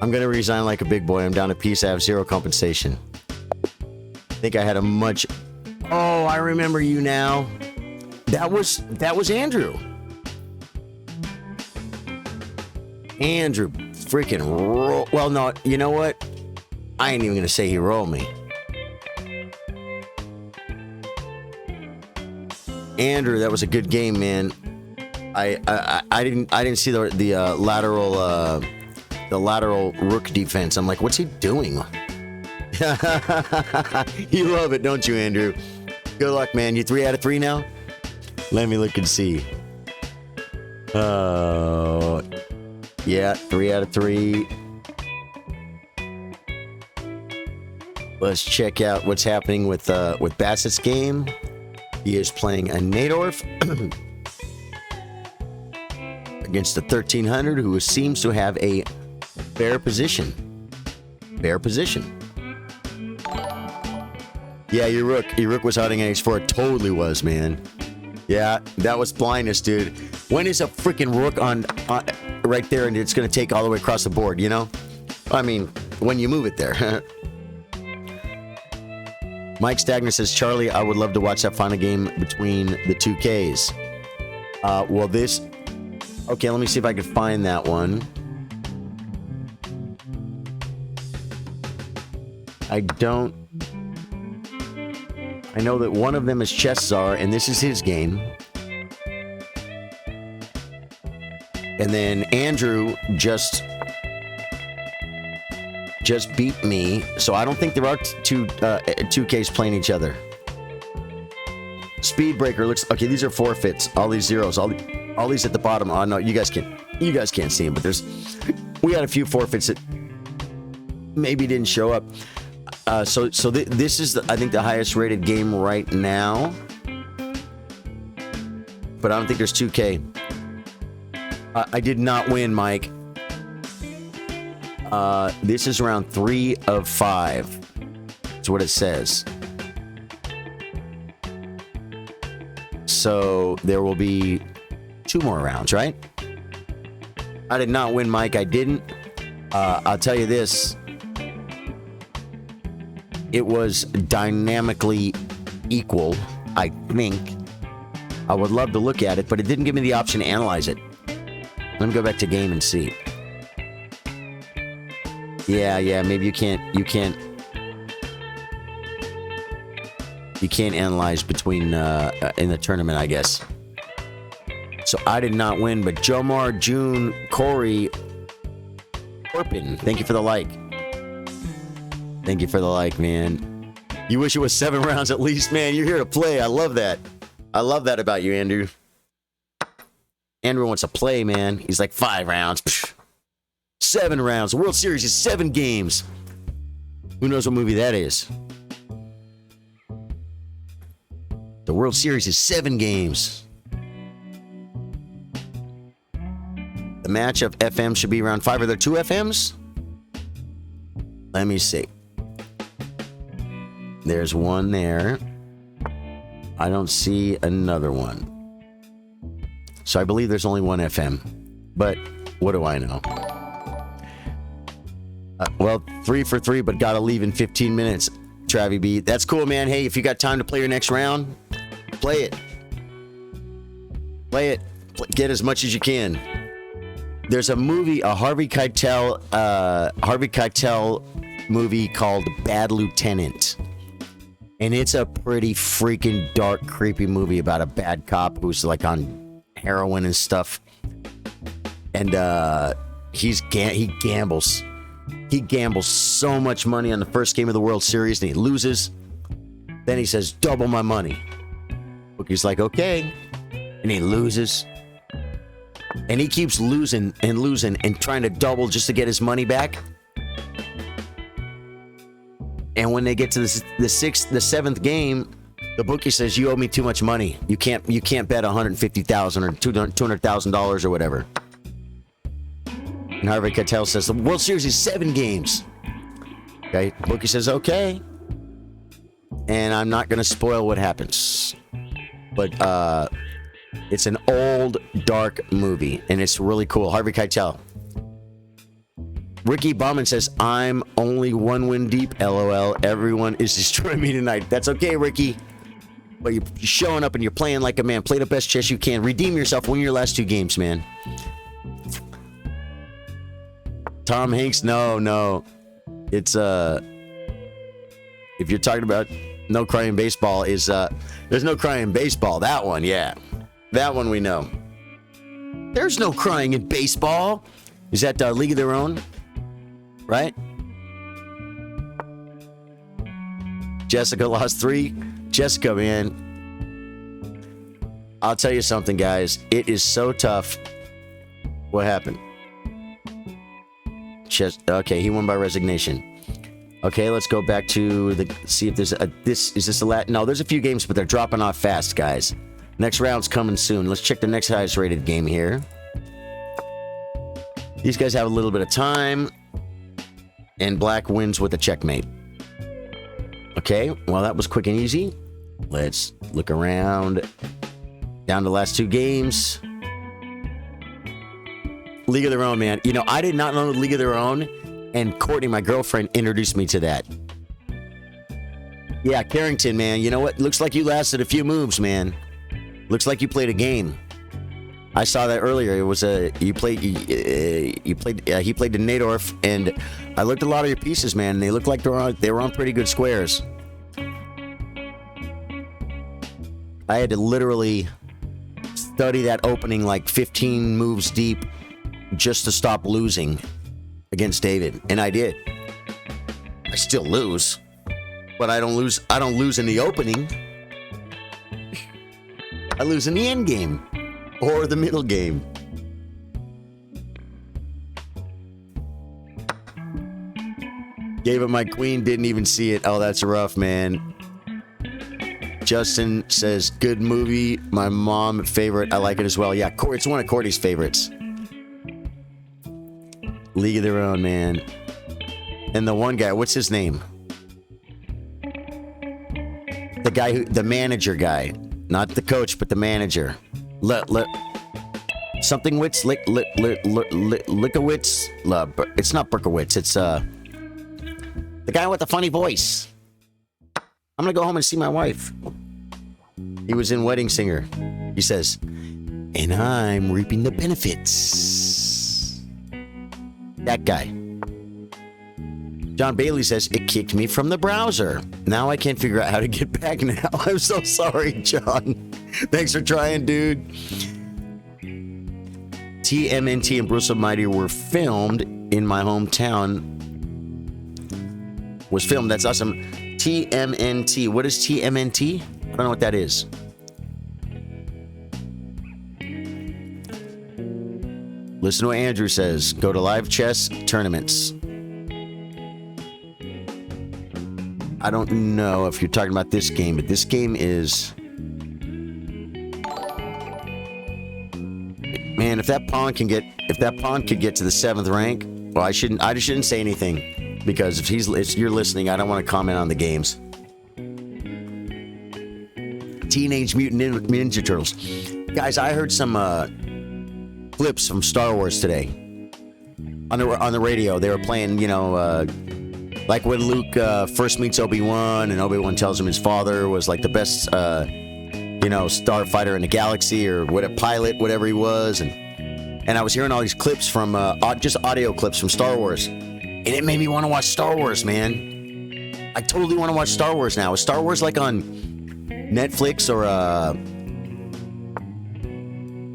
I'm gonna resign like a big boy. I'm down a piece. I have zero compensation. I think I had a much... Oh, I remember you now. That was Andrew. Andrew freaking roll. Well, no, you know what? I ain't even gonna say he rolled me. Andrew, that was a good game, man. I didn't see the lateral rook defense. I'm like, what's he doing? You love it, don't you, Andrew? Good luck, man. You 3 out of 3 now? Let me look and see. Yeah, 3 out of 3. Let's check out what's happening with Bassett's game. He is playing a Nadorf against the 1300, who seems to have a fair position. Fair position. Yeah, your rook was hiding at h4. It totally was, man. Yeah, that was blindness, dude. When is a freaking rook on right there and it's going to take all the way across the board, you know? I mean, when you move it there. Mike Stagner says, Charlie, I would love to watch that final game between the two Ks. Well, this... Okay, let me see if I can find that one. I don't... I know that one of them is Chess Czar, and this is his game. And then Andrew just beat me, so I don't think there are two Ks playing each other. Speedbreaker looks okay. These are forfeits. All these zeros. All these at the bottom. Oh no, you guys can't see them, but we had a few forfeits that maybe didn't show up. This is I think the highest rated game right now, but I don't think there's 2K. I did not win, Mike. This is round 3 of 5. That's what it says. So there will be 2 more rounds, right? I did not win, Mike. I didn't. I'll tell you this. It was dynamically equal, I think. I would love to look at it, but it didn't give me the option to analyze it. Let me go back to game and see. Yeah, maybe you can't analyze between in the tournament, I guess. So I did not win, but Jomar, June, Corey, Orpin, thank you for the like. Thank you for the like, man. You wish it was 7 rounds at least, man. You're here to play. I love that. I love that about you, Andrew. Andrew wants to play, man. He's like 5 rounds. Psh, 7 rounds. The World Series is 7 games. Who knows what movie that is? The World Series is 7 games. The match of FM should be around 5. Are there 2 FMs? Let me see. There's one there. I don't see another one. So I believe there's only 1 FM. But what do I know? Well, 3 for 3, but gotta leave in 15 minutes. Travie B. That's cool, man. Hey, if you got time to play your next round, play it. Play it. Get as much as you can. There's a movie, a Harvey Keitel movie called Bad Lieutenant. And it's a pretty freaking dark, creepy movie about a bad cop who's like on heroin and stuff. And he gambles. He gambles so much money on the first game of the World Series and he loses. Then he says, double my money. Bookie's like, okay. And he loses. And he keeps losing and trying to double just to get his money back. And when they get to the 7th game, the bookie says, you owe me too much money. You can't bet $150,000 or $200,000 or whatever. And Harvey Keitel says, the World Series is 7 games. Okay, bookie says, okay. And I'm not going to spoil what happens. But It's an old, dark movie, and it's really cool. Harvey Keitel. Ricky Bauman says, I'm only 1 win deep, LOL. Everyone is destroying me tonight. That's okay, Ricky. But you're showing up and you're playing like a man. Play the best chess you can. Redeem yourself. Win your last 2 games, man. Tom Hanks, no. It's, if you're talking about no crying baseball, is, there's no crying in baseball. That one, yeah. That one we know. There's no crying in baseball. Is that League of Their Own? Right? Jessica lost 3. Jessica, man. I'll tell you something, guys. It is so tough. What happened? Okay, he won by resignation. Okay, let's go back to see if there's is this a lat? No, there's a few games, but they're dropping off fast, guys. Next round's coming soon. Let's check the next highest rated game here. These guys have a little bit of time. And black wins with a checkmate. Okay, well, that was quick and easy. Let's look around. Down to the last 2 games. League of Their Own, man. You know, I did not know League of Their Own. And Courtney, my girlfriend, introduced me to that. Yeah, Carrington, man. You know what? Looks like you lasted a few moves, man. Looks like you played a game. I saw that earlier. It was he played the Nadorf, and I looked at a lot of your pieces, man. And they looked like they were on pretty good squares. I had to literally study that opening like 15 moves deep just to stop losing against David, and I did. I still lose, but I don't lose. I don't lose in the opening. I lose in the end game. Or the middle game. Gave him my queen, didn't even see it. Oh, that's rough, man. Justin says, good movie. My mom favorite. I like it as well. Yeah, it's one of Courtney's favorites. League of Their Own, man. And the one guy, what's his name? The guy the manager guy. Not the coach, but the manager. Something Witz, Lickowitz. It's not Berkowitz. It's the guy with the funny voice. I'm gonna go home and see my wife. He was in Wedding Singer. He says, and I'm reaping the benefits. That guy. John Bailey says, it kicked me from the browser. Now I can't figure out how to get back now. I'm so sorry, John. Thanks for trying, dude. TMNT and Bruce Almighty were filmed in my hometown. Was filmed. That's awesome. TMNT. What is TMNT? I don't know what that is. Listen to what Andrew says. Go to live chess tournaments. I don't know if you're talking about this game, but this game is... Man, if that pawn could get to the 7th rank, well, I just shouldn't say anything, because if you're listening, I don't want to comment on the games. Teenage Mutant Ninja Turtles. Guys, I heard some clips from Star Wars today on the radio. They were playing, like when Luke first meets Obi-Wan, and Obi-Wan tells him his father was like the best, starfighter in the galaxy, or what a pilot, whatever he was, and I was hearing all these clips from just audio clips from Star Wars, and it made me want to watch Star Wars, man. I totally want to watch Star Wars now. Is Star Wars like on Netflix or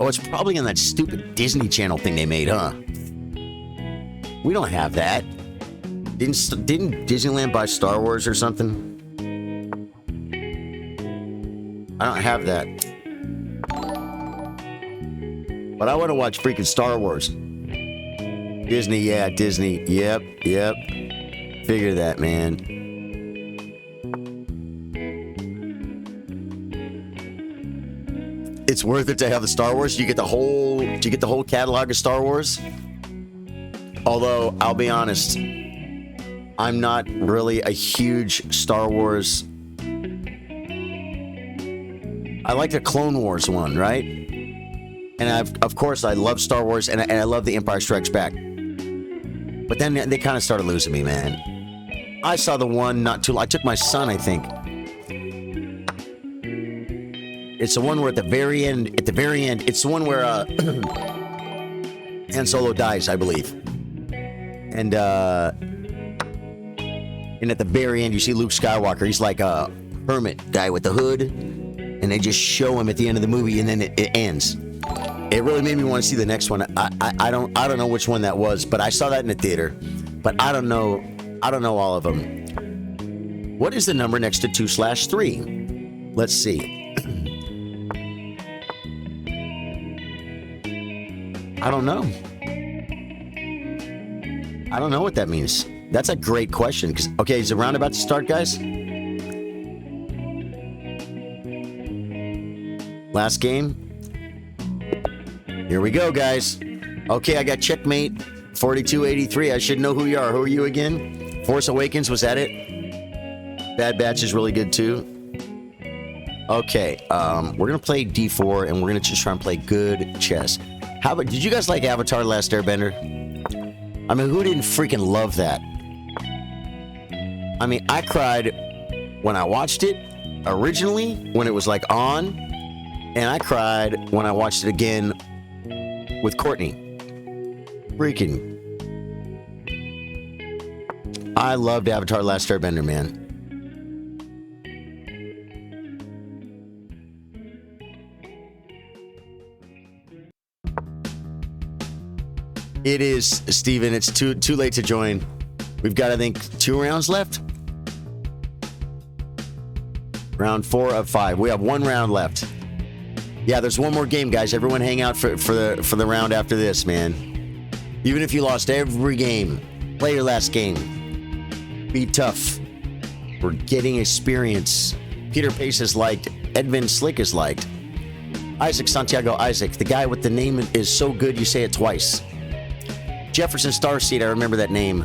oh, it's probably on that stupid Disney Channel thing they made, huh? We don't have that. Didn't Disneyland buy Star Wars or something? I don't have that. But I want to watch freaking Star Wars. Disney, yeah, Disney. Yep. Figure that, man. It's worth it to have the Star Wars. Do you get the whole catalog of Star Wars? Although, I'll be honest, I'm not really a huge Star Wars. I like the Clone Wars one, right? And of course, I love Star Wars, and I love The Empire Strikes Back. But then they kind of started losing me, man. I saw the one not too long. I took my son, I think. It's the one where at the very end, it's the one where Han Solo dies, I believe. And at the very end, you see Luke Skywalker. He's like a hermit guy with the hood, and they just show him at the end of the movie, and then it ends. It really made me want to see the next one. I don't know which one that was, but I saw that in the theater. But I don't know all of them. What is the number next to 2/3? Let's see. I don't know. I don't know what that means. That's a great question. Okay, is the round about to start, guys? Last game. Here we go, guys. Okay, I got checkmate. 4283. I should know who you are. Who are you again? Force Awakens, was that it? Bad Batch is really good too. Okay, we're gonna play D4 and we're gonna just try and play good chess. How about, did you guys like Avatar: The Last Airbender? I mean, who didn't freaking love that? I mean, I cried when I watched it originally, when it was like on, and I cried when I watched it again with Courtney. Freaking. I loved Avatar: The Last Airbender, man. It is, Steven. It's too late to join. We've got, I think, 2 rounds left. Round 4 of 5. We have 1 round left. Yeah, there's one more game, guys. Everyone hang out for the round after this, man. Even if you lost every game, play your last game. Be tough. We're getting experience. Peter Pace is liked. Edvin Slick is liked. Isaac Santiago Isaac. The guy with the name is so good you say it twice. Jefferson Starseed, I remember that name.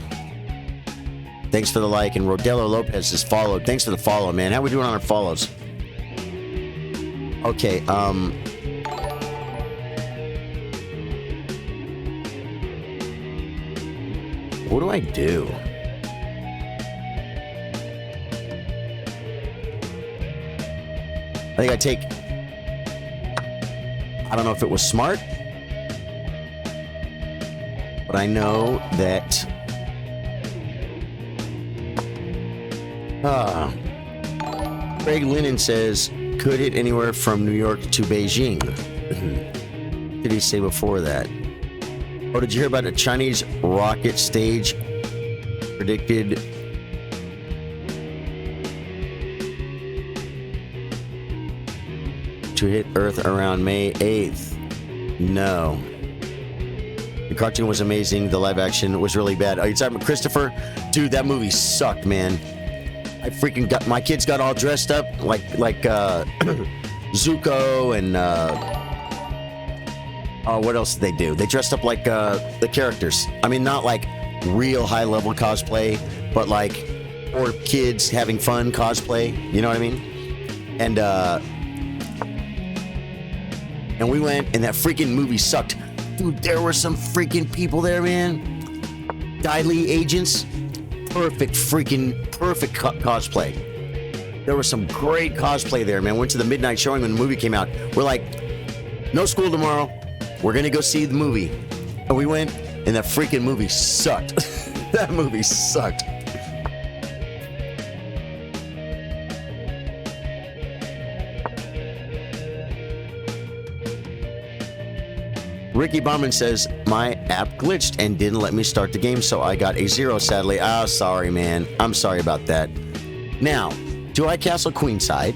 Thanks for the like. And Rodello Lopez is followed. Thanks for the follow, man. How we doing on our follows? Okay, what do I do? I think I take... I don't know if it was smart, but I know that... Craig Lennon says, could hit anywhere from New York to Beijing. What did he say before that? Oh, did you hear about a Chinese rocket stage predicted to hit Earth around May 8th? No. The cartoon was amazing. The live action was really bad. Oh, you're talking about Christopher? Dude, that movie sucked, man. I freaking got... My kids got all dressed up like Zuko and... oh, what else did they do? They dressed up like the characters. I mean, not like real high-level cosplay, but like for kids having fun cosplay. You know what I mean? And we went, and that freaking movie sucked. Dude, there were some freaking people there, man. Daily agents. Perfect cosplay. There was some great cosplay there, man. Went to the midnight showing when the movie came out. We're like, no school tomorrow. We're gonna go see the movie. And we went, and that freaking movie sucked. That movie sucked. Ricky Bauman says, my app glitched and didn't let me start the game, so I got a 0, sadly. Oh, sorry, man. I'm sorry about that. Now, do I castle queenside?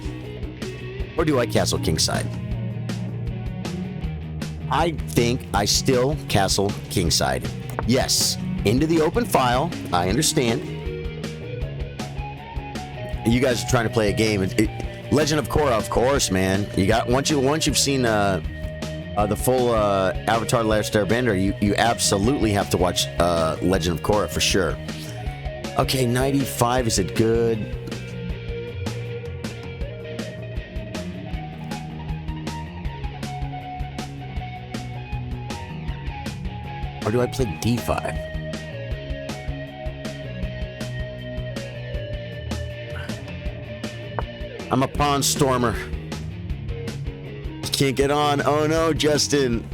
Or do I castle kingside? I think I still castle kingside. Yes, into the open file. I understand. You guys are trying to play a game. Legend of Korra, of course, man. You got once you've seen the full Avatar: The Last Airbender, you absolutely have to watch Legend of Korra for sure. Okay, 95. Is it good? Or do I play d5? I'm a pawn stormer. Can't get on. Oh no, Justin.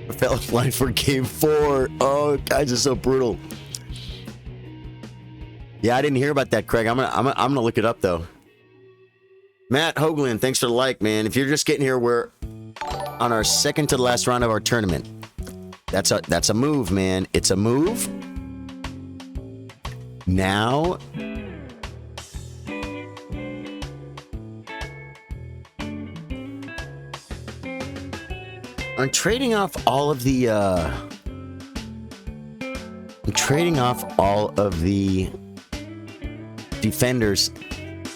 I fell offline for game 4. Oh, guys are so brutal. Yeah, I didn't hear about that, Craig. I'm gonna look it up though. Matt Hoagland, thanks for the like, man. If you're just getting here, we're on our second to the last round of our tournament. That's a move, man. It's a move. Now I'm trading off all of the defenders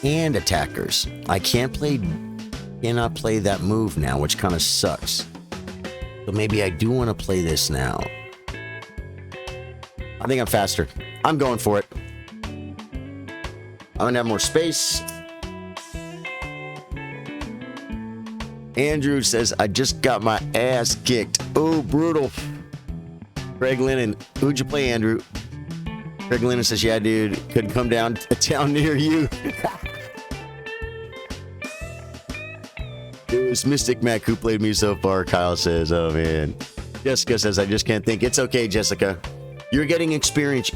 and attackers. I cannot play that move now, which kind of sucks. So maybe I do want to play this now. I think I'm faster. I'm going for it. I'm gonna have more space. Andrew says, I just got my ass kicked. Oh, brutal. Greg Lennon. Who'd you play, Andrew? Greg Lennon says, yeah, dude. Couldn't come down to a town near you. It was Mystic Mac who played me so far, Kyle says. Oh, man. Jessica says, I just can't think. It's okay, Jessica. You're getting experience.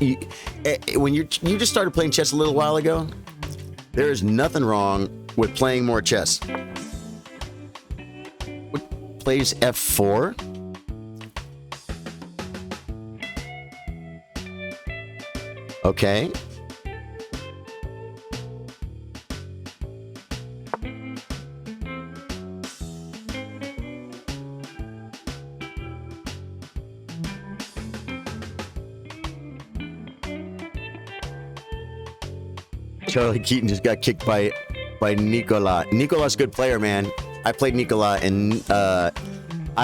When you just started playing chess a little while ago, there is nothing wrong with playing more chess. Plays F4. Okay. Charlie Keaton just got kicked by Nicola. Nicola's a good player, man. I played Nicola, and I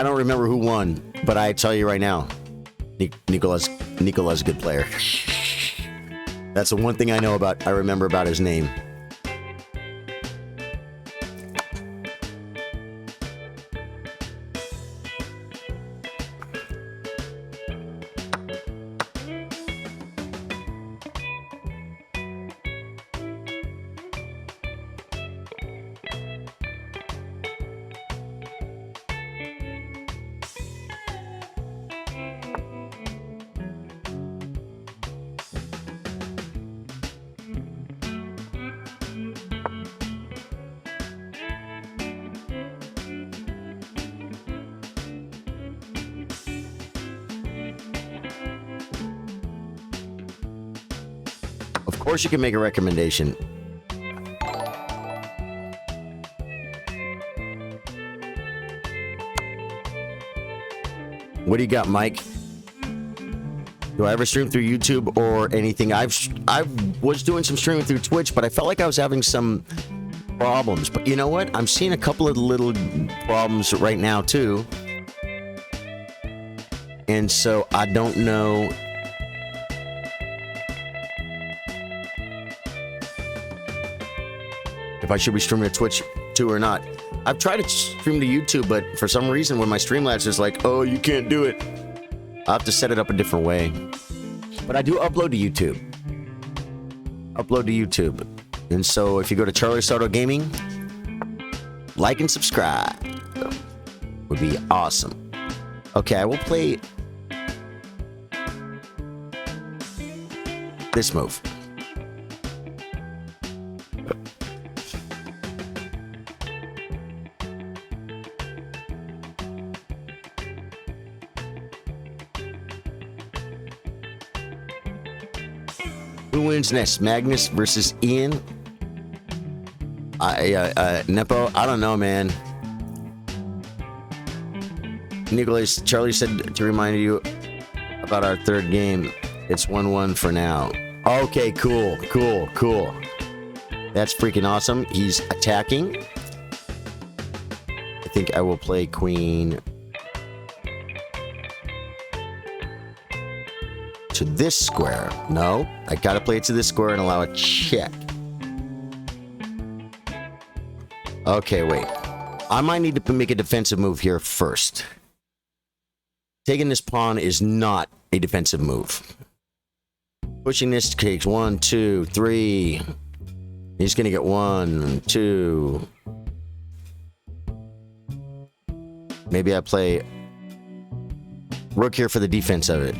don't remember who won, but I tell you right now, Nicola's a good player. That's the one thing I remember about his name. Of course you can make a recommendation. What do you got, Mike? Do I ever stream through YouTube or anything? I was doing some streaming through Twitch, but I felt like I was having some problems. But you know what? I'm seeing a couple of little problems right now too. And so I don't know if I should be streaming to Twitch too or not. I've tried to stream to YouTube, but for some reason when my Streamlabs is like, oh, you can't do it, I'll have to set it up a different way. But I do upload to YouTube. And so if you go to Charlie Soto Gaming, like and subscribe. Would be awesome. Okay, I will play this move. Who wins next? Magnus versus Ian? Nepo? I don't know, man. Nicholas, Charlie said to remind you about our third game. It's 1-1 for now. Okay, cool. That's freaking awesome. He's attacking. I think I will play queen to this square. No, I gotta play it to this square and allow a check. Okay, wait. I might need to make a defensive move here first. Taking this pawn is not a defensive move. Pushing this takes 1, 2, 3. He's gonna get 1, 2. Maybe I play rook here for the defense of it.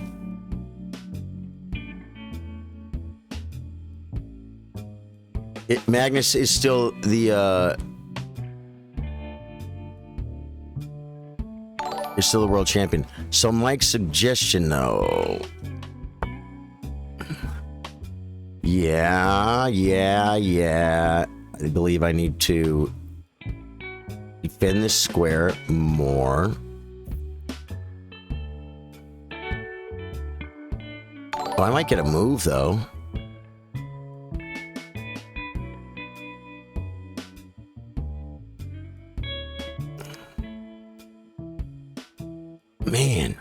Magnus is still the is still the world champion. So Mike's suggestion, though. Yeah. I believe I need to defend this square more. Oh, I might get a move, though. Man.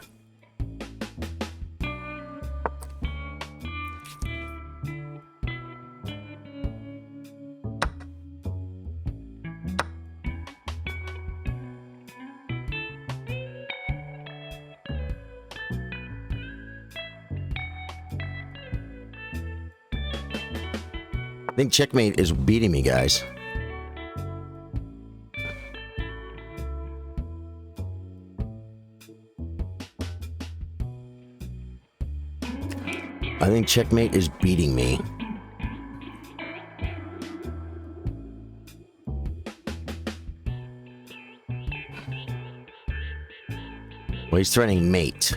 I think checkmate is beating me, guys. I think checkmate is beating me. Well, he's threatening mate.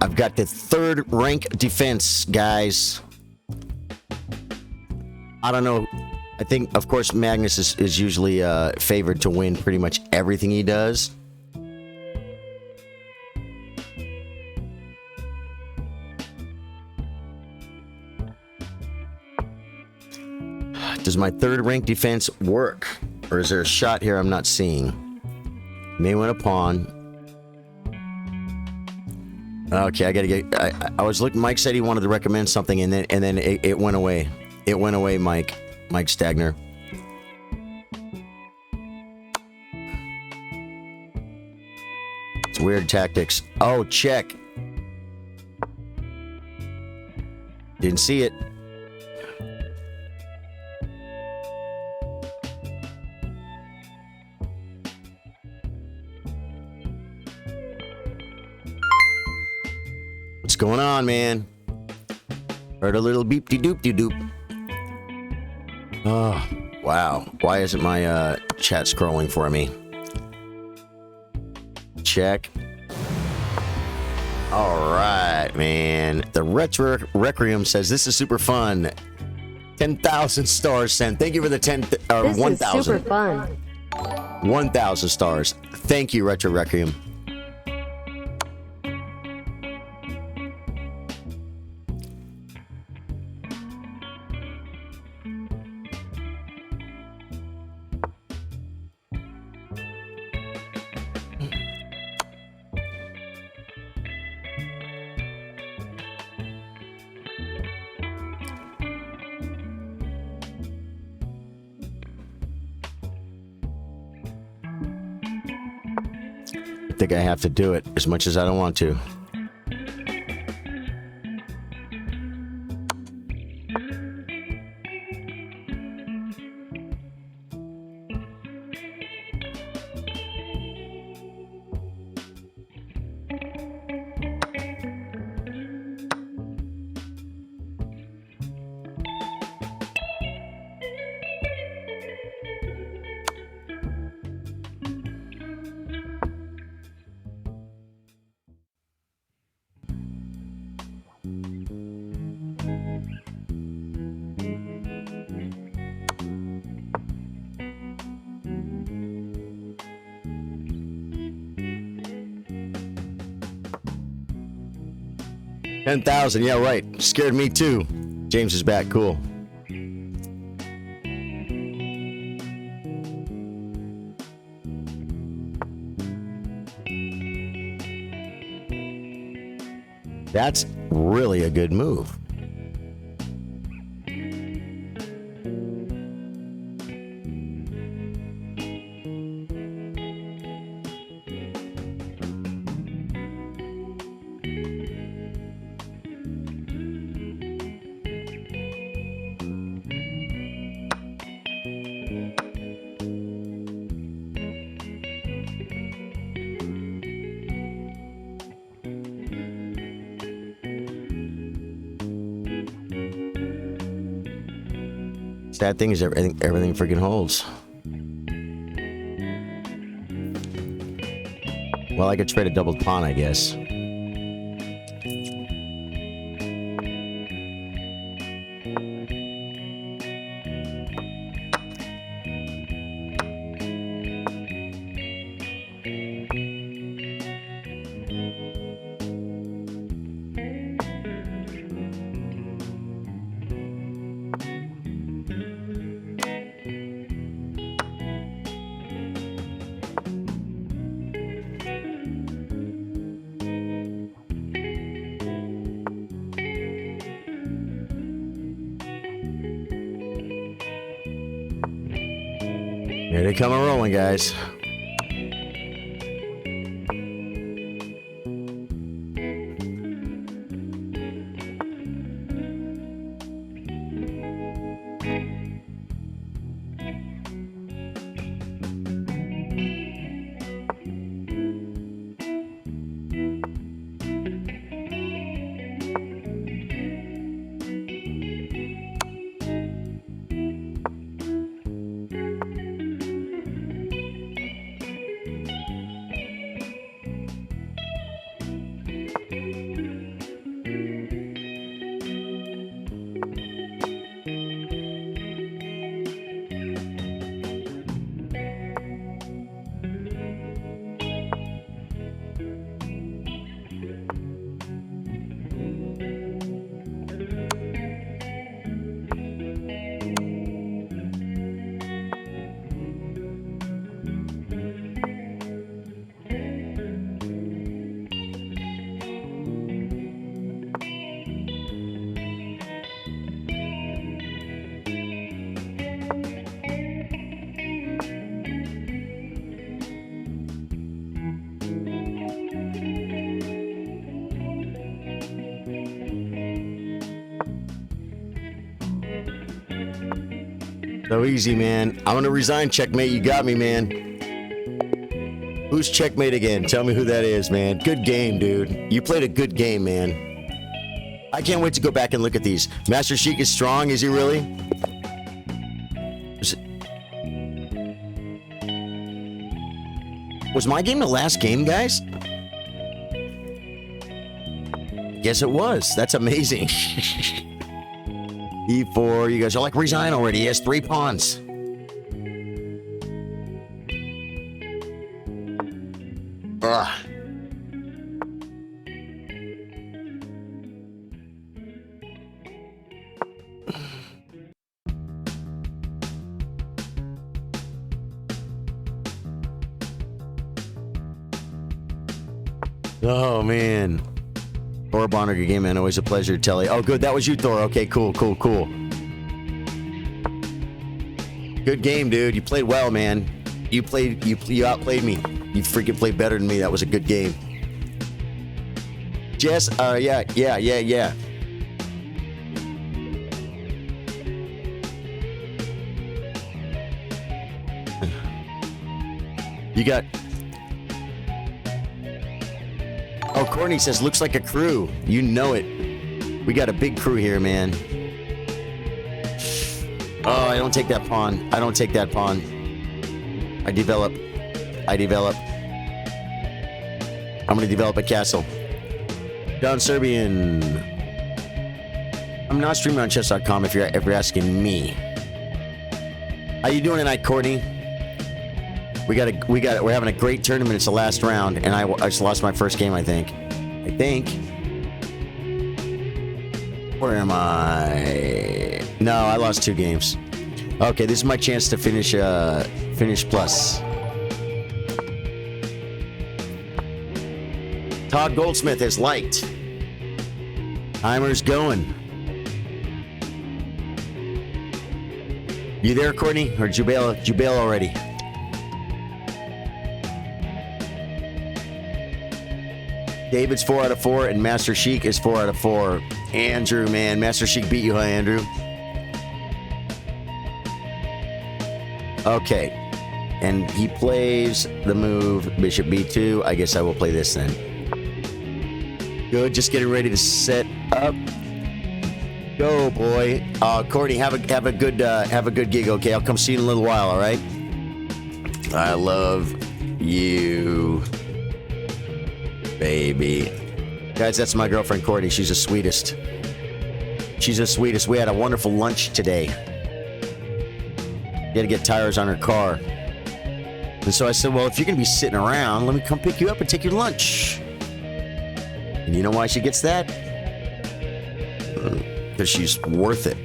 I've got the 3rd rank defense, guys. I don't know. I think, of course, Magnus is usually favored to win pretty much everything he does. Does my 3rd rank defense work? Or is there a shot here I'm not seeing? May win a pawn. Okay, I gotta get. I was looking. Mike said he wanted to recommend something, and then it went away. It went away, Mike Stagner. It's weird tactics. Oh, check. Didn't see it. What's going on, man? Heard a little beep-de-doop-de-doop. Oh, wow. Why isn't my chat scrolling for me? Check. All right, man. The Retro Requiem says, this is super fun. 10,000 stars sent. Thank you for the 1,000. This is super fun. 1,000 stars. Thank you, Retro Requiem. I think I have to do it as much as I don't want to. $10,000, yeah, right. Scared me too. James is back, cool. That's really a good move. Sad thing is everything freaking holds. Well, I could trade a doubled pawn, I guess. Here they come a-rolling, guys. So easy, man. I'm gonna resign. Checkmate. You got me, man. Who's checkmate again? Tell me who that is, man. Good game, dude. You played a good game, man. I can't wait to go back and look at these. Master Sheik is strong. Is he really? Was my game the last game, guys? Yes, it was. That's amazing. E4, you guys are like, resign already. He has 3 pawns. Ugh. Oh, man. Thor Bonner, good game, man. Always a pleasure, Telly. Oh, good. That was you, Thor. Okay, cool. Good game, dude. You played well, man. You outplayed me. You freaking played better than me. That was a good game. Jess, yeah. You got... Oh, Courtney says, looks like a crew. You know it. We got a big crew here, man. Oh, I don't take that pawn. I don't take that pawn. I develop. I'm going to develop a castle. Don Serbian. I'm not streaming on chess.com if you're asking me. How you doing tonight, Courtney? We're having a great tournament. It's the last round, and I just lost my first game, I think. Where am I? No, I lost 2 games. Okay, this is my chance to finish plus. Todd Goldsmith has liked. Timer's going. You there, Courtney? Or did you bail already? David's 4 out of 4, and Master Sheik is 4 out of 4. Andrew, man. Master Sheik beat you, huh, Andrew? Okay. And he plays the move Bishop B2. I guess I will play this then. Good. Just getting ready to set up. Go, boy. Courtney, have a good gig. Okay, I'll come see you in a little while. All right. I love you, baby. Guys, that's my girlfriend Courtney. She's the sweetest. She's the sweetest. We had a wonderful lunch today. She had to get tires on her car. And so I said, well, if you're going to be sitting around, let me come pick you up and take your lunch. And you know why she gets that? Because she's worth it.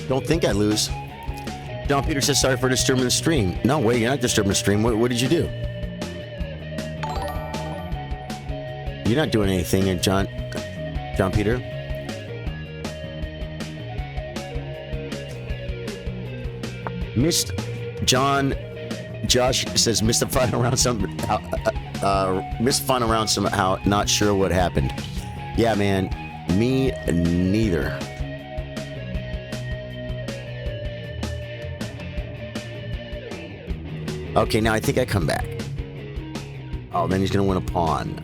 Don't think I lose. John Peter says, sorry for disturbing the stream. No, wait, you're not disturbing the stream. What did you do? You're not doing anything, John Peter. Josh says, missed the final round somehow, not sure what happened. Yeah, man, me neither. Okay, now I think I come back. Oh, then he's gonna win a pawn.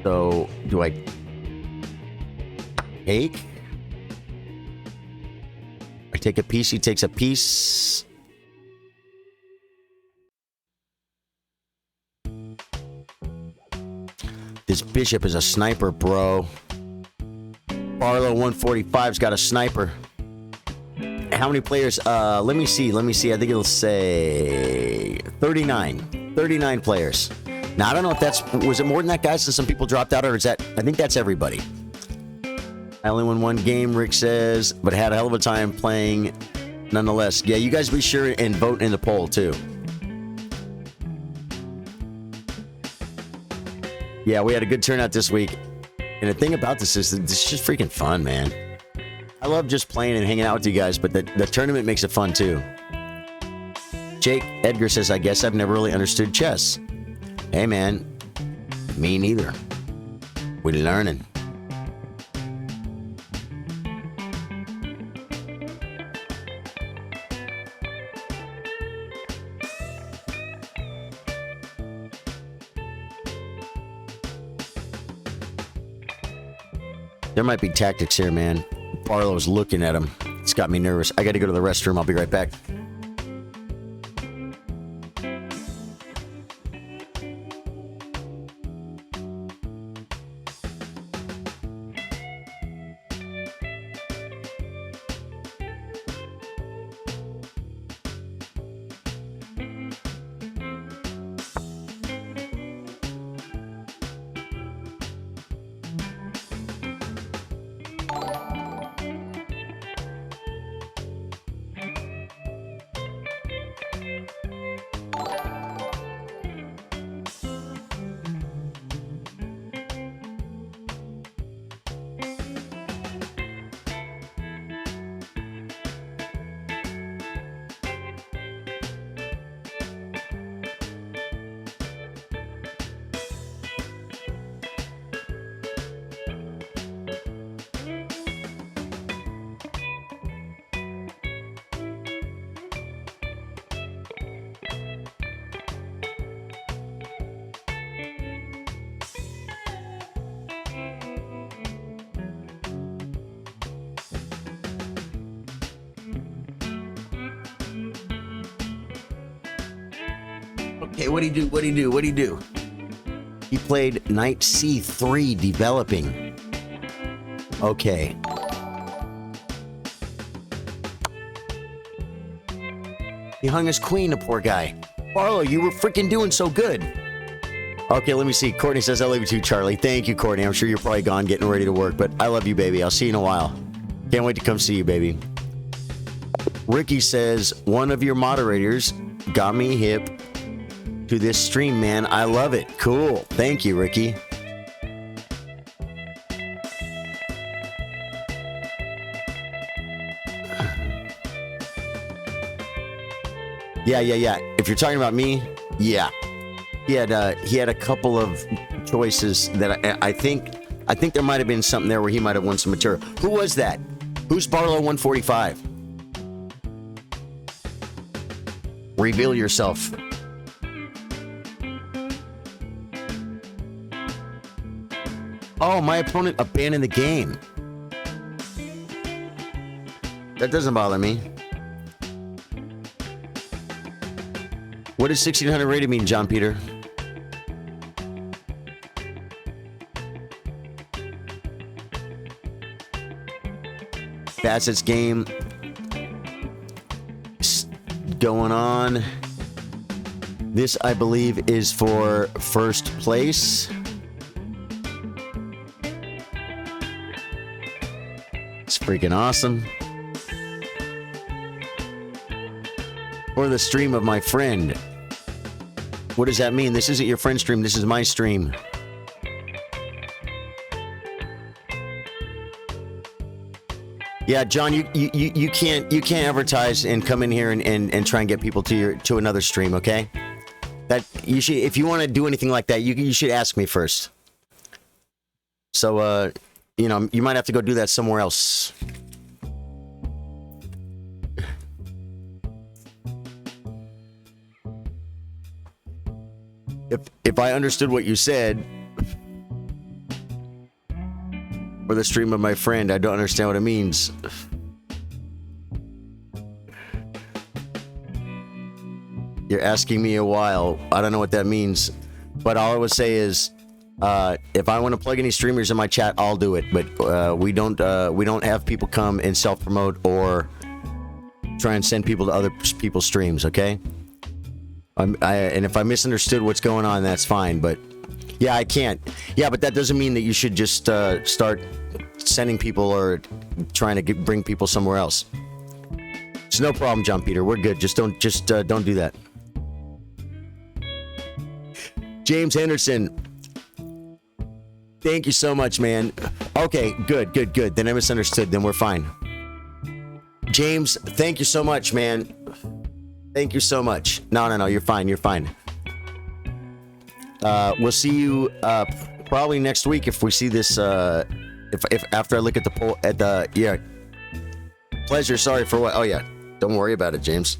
So, do I take? I take a piece, he takes a piece. This bishop is a sniper, bro. Barlow 145's got a sniper. How many players? Let me see. I think it'll say 39. 39 players. Now, I don't know if was it more than that, guys, since some people dropped out, or is that, I think that's everybody. I only won one game, Rick says, but had a hell of a time playing nonetheless. Yeah, you guys be sure and vote in the poll, too. Yeah, we had a good turnout this week. And the thing about this is that it's just freaking fun, man. I love just playing and hanging out with you guys, but the tournament makes it fun, too. Jake Edgar says, I guess I've never really understood chess. Hey, man. Me neither. We're learning. There might be tactics here, man. Barlow's looking at him. It's got me nervous. I got to go to the restroom. I'll be right back. Okay, what'd he do? He played knight c3, developing. Okay. He hung his queen, the poor guy. Barlow, you were freaking doing so good. Okay, let me see. Courtney says, I love you too, Charlie. Thank you, Courtney. I'm sure you're probably gone getting ready to work, but I love you, baby. I'll see you in a while. Can't wait to come see you, baby. Ricky says, one of your moderators got me hip to this stream, man. I love it. Cool. Thank you, Ricky. Yeah. If you're talking about me, yeah. He had a couple of choices that I think there might have been something there where he might have won some material. Who was that? Who's Barlow 145? Reveal yourself. Oh, my opponent abandoned the game. That doesn't bother me. What does 1600 rated mean, John Peter? Bassett's game going on. This, I believe, is for first place. It's freaking awesome. Or the stream of my friend. What does that mean? This isn't your friend's stream. This is my stream. Yeah, John, you can't advertise and come in here and try and get people to another stream, okay? That you should, if you want to do anything like that, you should ask me first. So you know, you might have to go do that somewhere else. If I understood what you said, or the stream of my friend, I don't understand what it means. You're asking me a while. I don't know what that means, but all I would say is, if I want to plug any streamers in my chat, I'll do it. But we don't have people come and self-promote or try and send people to other people's streams. Okay. And if I misunderstood what's going on, that's fine. But yeah, I can't. Yeah, but that doesn't mean that you should just start sending people or trying to bring people somewhere else. It's no problem, John Peter. We're good. Just don't do that. James Henderson, thank you so much, man. Okay, good. Then I misunderstood. Then we're fine. James, thank you so much, man. Thank you so much. No, you're fine. We'll see you probably next week if we see this. If after I look at the poll yeah. Pleasure. Sorry for what? Oh yeah. Don't worry about it, James.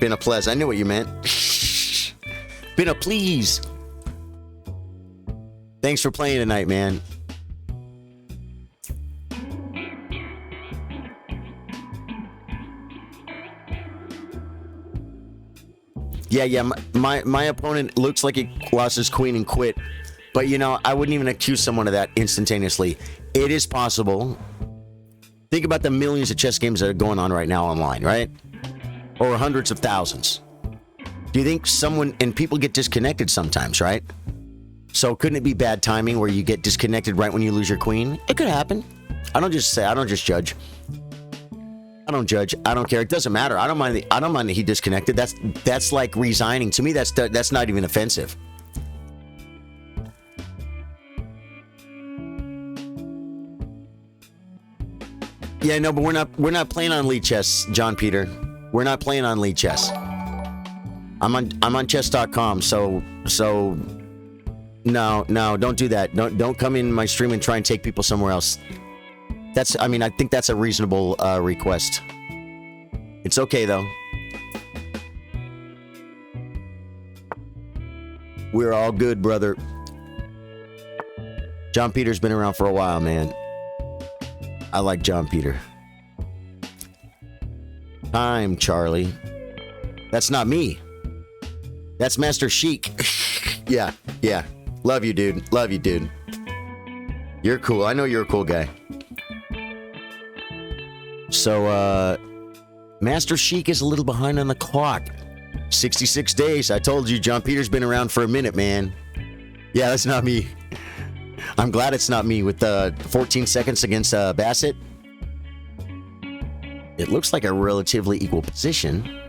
Been a pleasure. I knew what you meant. Been a please. Thanks for playing tonight, man. Yeah. My opponent looks like he lost his queen and quit. But, you know, I wouldn't even accuse someone of that instantaneously. It is possible. Think about the millions of chess games that are going on right now online, right? Or hundreds of thousands. Do you think and people get disconnected sometimes, right? So couldn't it be bad timing where you get disconnected right when you lose your queen? It could happen. I don't just judge. I don't judge. I don't care. It doesn't matter. I don't mind that he disconnected. That's like resigning. To me, that's not even offensive. Yeah, no, but we're not playing on Lead Chess, John Peter. We're not playing on Lead Chess. I'm on chess.com, so no, don't do that. Don't come in my stream and try and take people somewhere else. I think that's a reasonable request. It's okay though. We're all good, brother. John Peter's been around for a while, man. I like John Peter. Time, Charlie. That's not me. That's Master Sheik. Yeah. Love you, dude. You're cool. I know you're a cool guy. So, Master Sheik is a little behind on the clock. 66 days. I told you, John Peter's been around for a minute, man. Yeah, that's not me. I'm glad it's not me with 14 seconds against Bassett. It looks like a relatively equal position.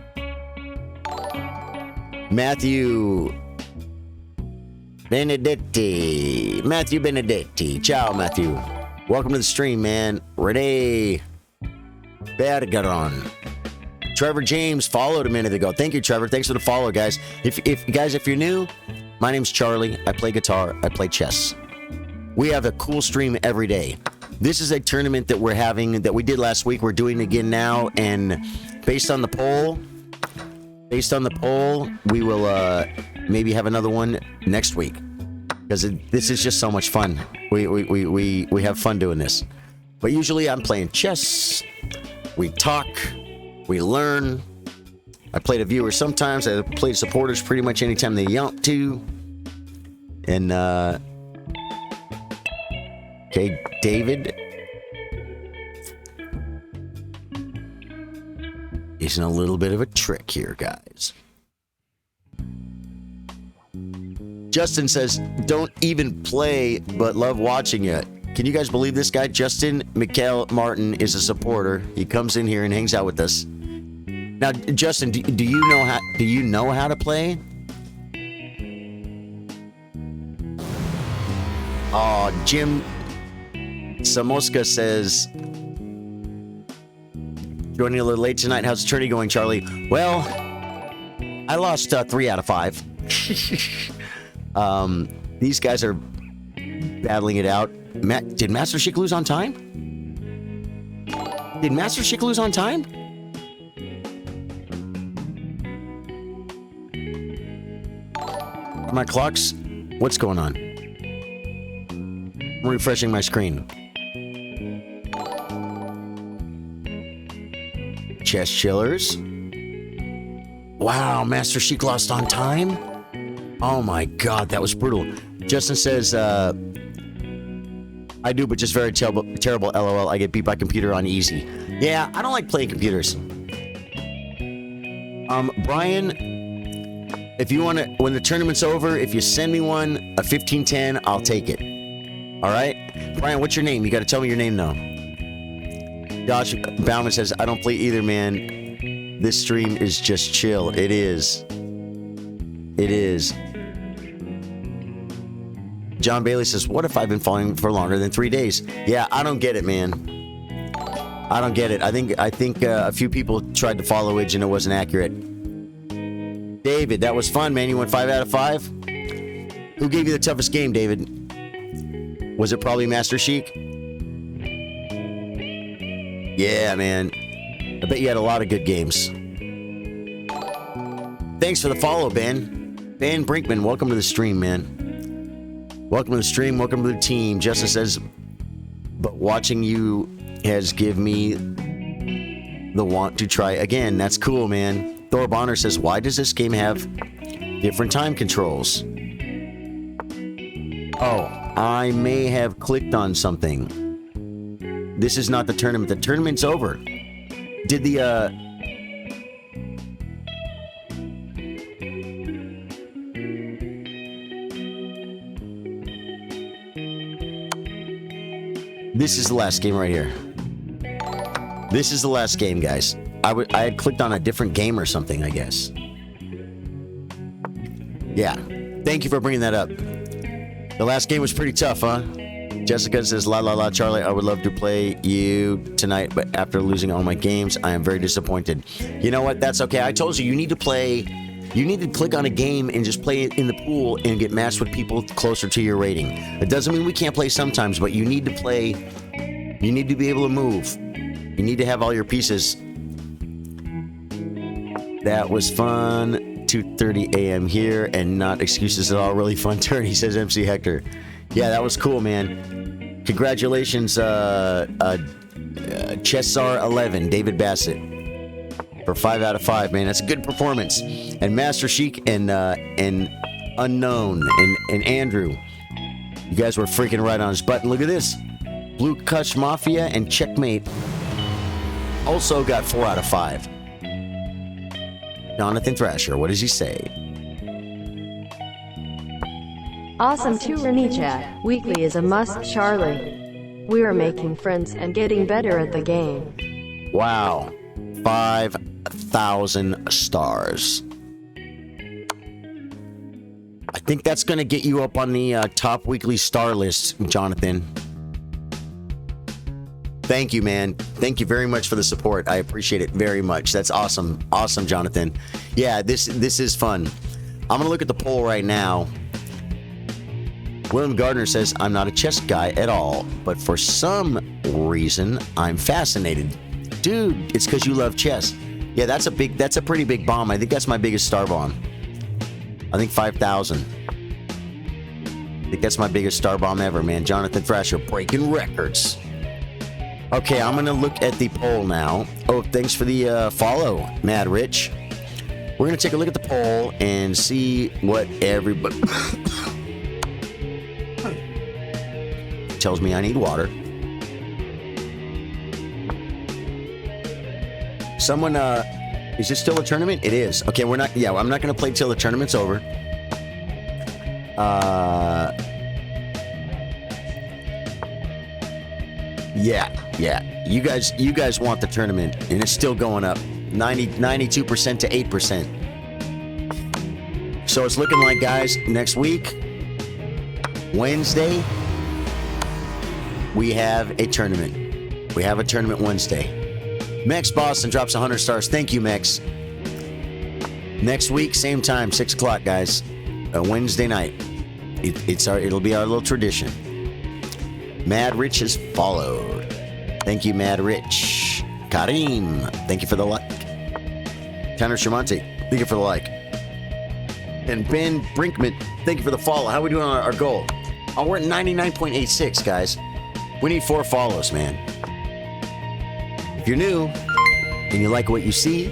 Matthew Benedetti. Ciao, Matthew. Welcome to the stream, man. Rene Bergeron. Trevor James followed a minute ago. Thank you, Trevor. Thanks for the follow, guys. If you're new, My name's Charlie. I play guitar. I play chess. We have a cool stream every day. This is a tournament that we're having that we did last week. We're doing again now, and based on the poll, we will maybe have another one next week because this is just so much fun. We have fun doing this. But usually I'm playing chess. We talk. We learn. I play the viewers sometimes. I play supporters pretty much anytime they want to. And okay, David. He's in a little bit of a trick here, guys. Justin says, don't even play, but love watching it. Can you guys believe this guy? Justin Mikhail Martin is a supporter. He comes in here and hangs out with us. Now, Justin, do you know how to play? Oh, Jim Samoska says, joining a little late tonight. How's the tourney going, Charlie? Well, I lost 3 out of 5. These guys are battling it out. Did Master Chic lose on time? Did Master Chic lose on time? My clocks? What's going on? I'm refreshing my screen. Chess Chillers. Wow, Master Chic lost on time? Oh my god, that was brutal. Justin says, I do, but just very terrible, LOL. I get beat by computer on easy. Yeah, I don't like playing computers. Brian, if you want to, when the tournament's over, if you send me one, a 1510, I'll take it. All right? Brian, what's your name? You got to tell me your name now. Josh Bauman says, I don't play either, man. This stream is just chill. It is. It is. John Bailey says, what if I've been following for longer than 3 days? Yeah, I don't get it, man. I don't get it. I think a few people tried to follow it and it wasn't accurate. David, that was fun, man. You went 5 out of 5? Who gave you the toughest game, David? Was it probably Master Chic? Yeah, man. I bet you had a lot of good games. Thanks for the follow, Ben. Ben Brinkman, welcome to the stream, man. Welcome to the stream. Welcome to the team. Justin says, but watching you has given me the want to try again. That's cool, man. Thor Bonner says, why does this game have different time controls? Oh, I may have clicked on something. This is not the tournament. The tournament's over. Did the, This is the last game right here. This is the last game, guys. I had clicked on a different game or something, I guess. Yeah. Thank you for bringing that up. The last game was pretty tough, huh? Jessica says, la la la, Charlie, I would love to play you tonight, but after losing all my games, I am very disappointed. You know what? That's okay. I told you, you need to play... You need to click on a game and just play it in the pool and get matched with people closer to your rating. It doesn't mean we can't play sometimes, but you need to play. You need to be able to move. You need to have all your pieces. That was fun. 2:30 a.m. here and not excuses at all. Really fun turn, he says, MC Hector. Yeah, that was cool, man. Congratulations, Chessar 11, David Bassett. For 5 out of 5, man. That's a good performance. And Master Chic and Unknown and Andrew. You guys were freaking right on his button. Look at this. Blue Kush Mafia and Checkmate also got 4 out of 5. Jonathan Thrasher, what does he say? Awesome to Renee chat. Weekly is a must, Charlie. We are making friends and getting better at the game. Wow. 5,000 stars. I think that's going to get you up on the top weekly star list, Jonathan. Thank you, man. Thank you very much for the support. I appreciate it very much. That's awesome. Awesome, Jonathan. Yeah, this is fun. I'm going to look at the poll right now. William Gardner says, I'm not a chess guy at all, but for some reason, I'm fascinated. Dude, it's because you love chess. Yeah, that's a pretty big bomb. I think that's my biggest star bomb. I think 5,000. I think that's my biggest star bomb ever, man. Jonathan Thrasher breaking records. Okay, I'm going to look at the poll now. Oh, thanks for the follow, Mad Rich. We're going to take a look at the poll and see what everybody tells me I need water. Someone, is this still a tournament? It is. Okay, I'm not going to play till the tournament's over. Yeah. You guys want the tournament, and it's still going up 92% to 8%. So it's looking like, guys, next week, Wednesday, we have a tournament. We have a tournament Wednesday. Mex Boston drops 100 stars. Thank you, Mex. Next week, same time, 6 o'clock, guys. Wednesday night. It'll be our little tradition. Mad Rich has followed. Thank you, Mad Rich. Karim, thank you for the like. Tanner Shamonte, thank you for the like. And Ben Brinkman, thank you for the follow. How are we doing on our goal? Oh, we're at 99.86, guys. We need 4 follows, man. If you're new and you like what you see,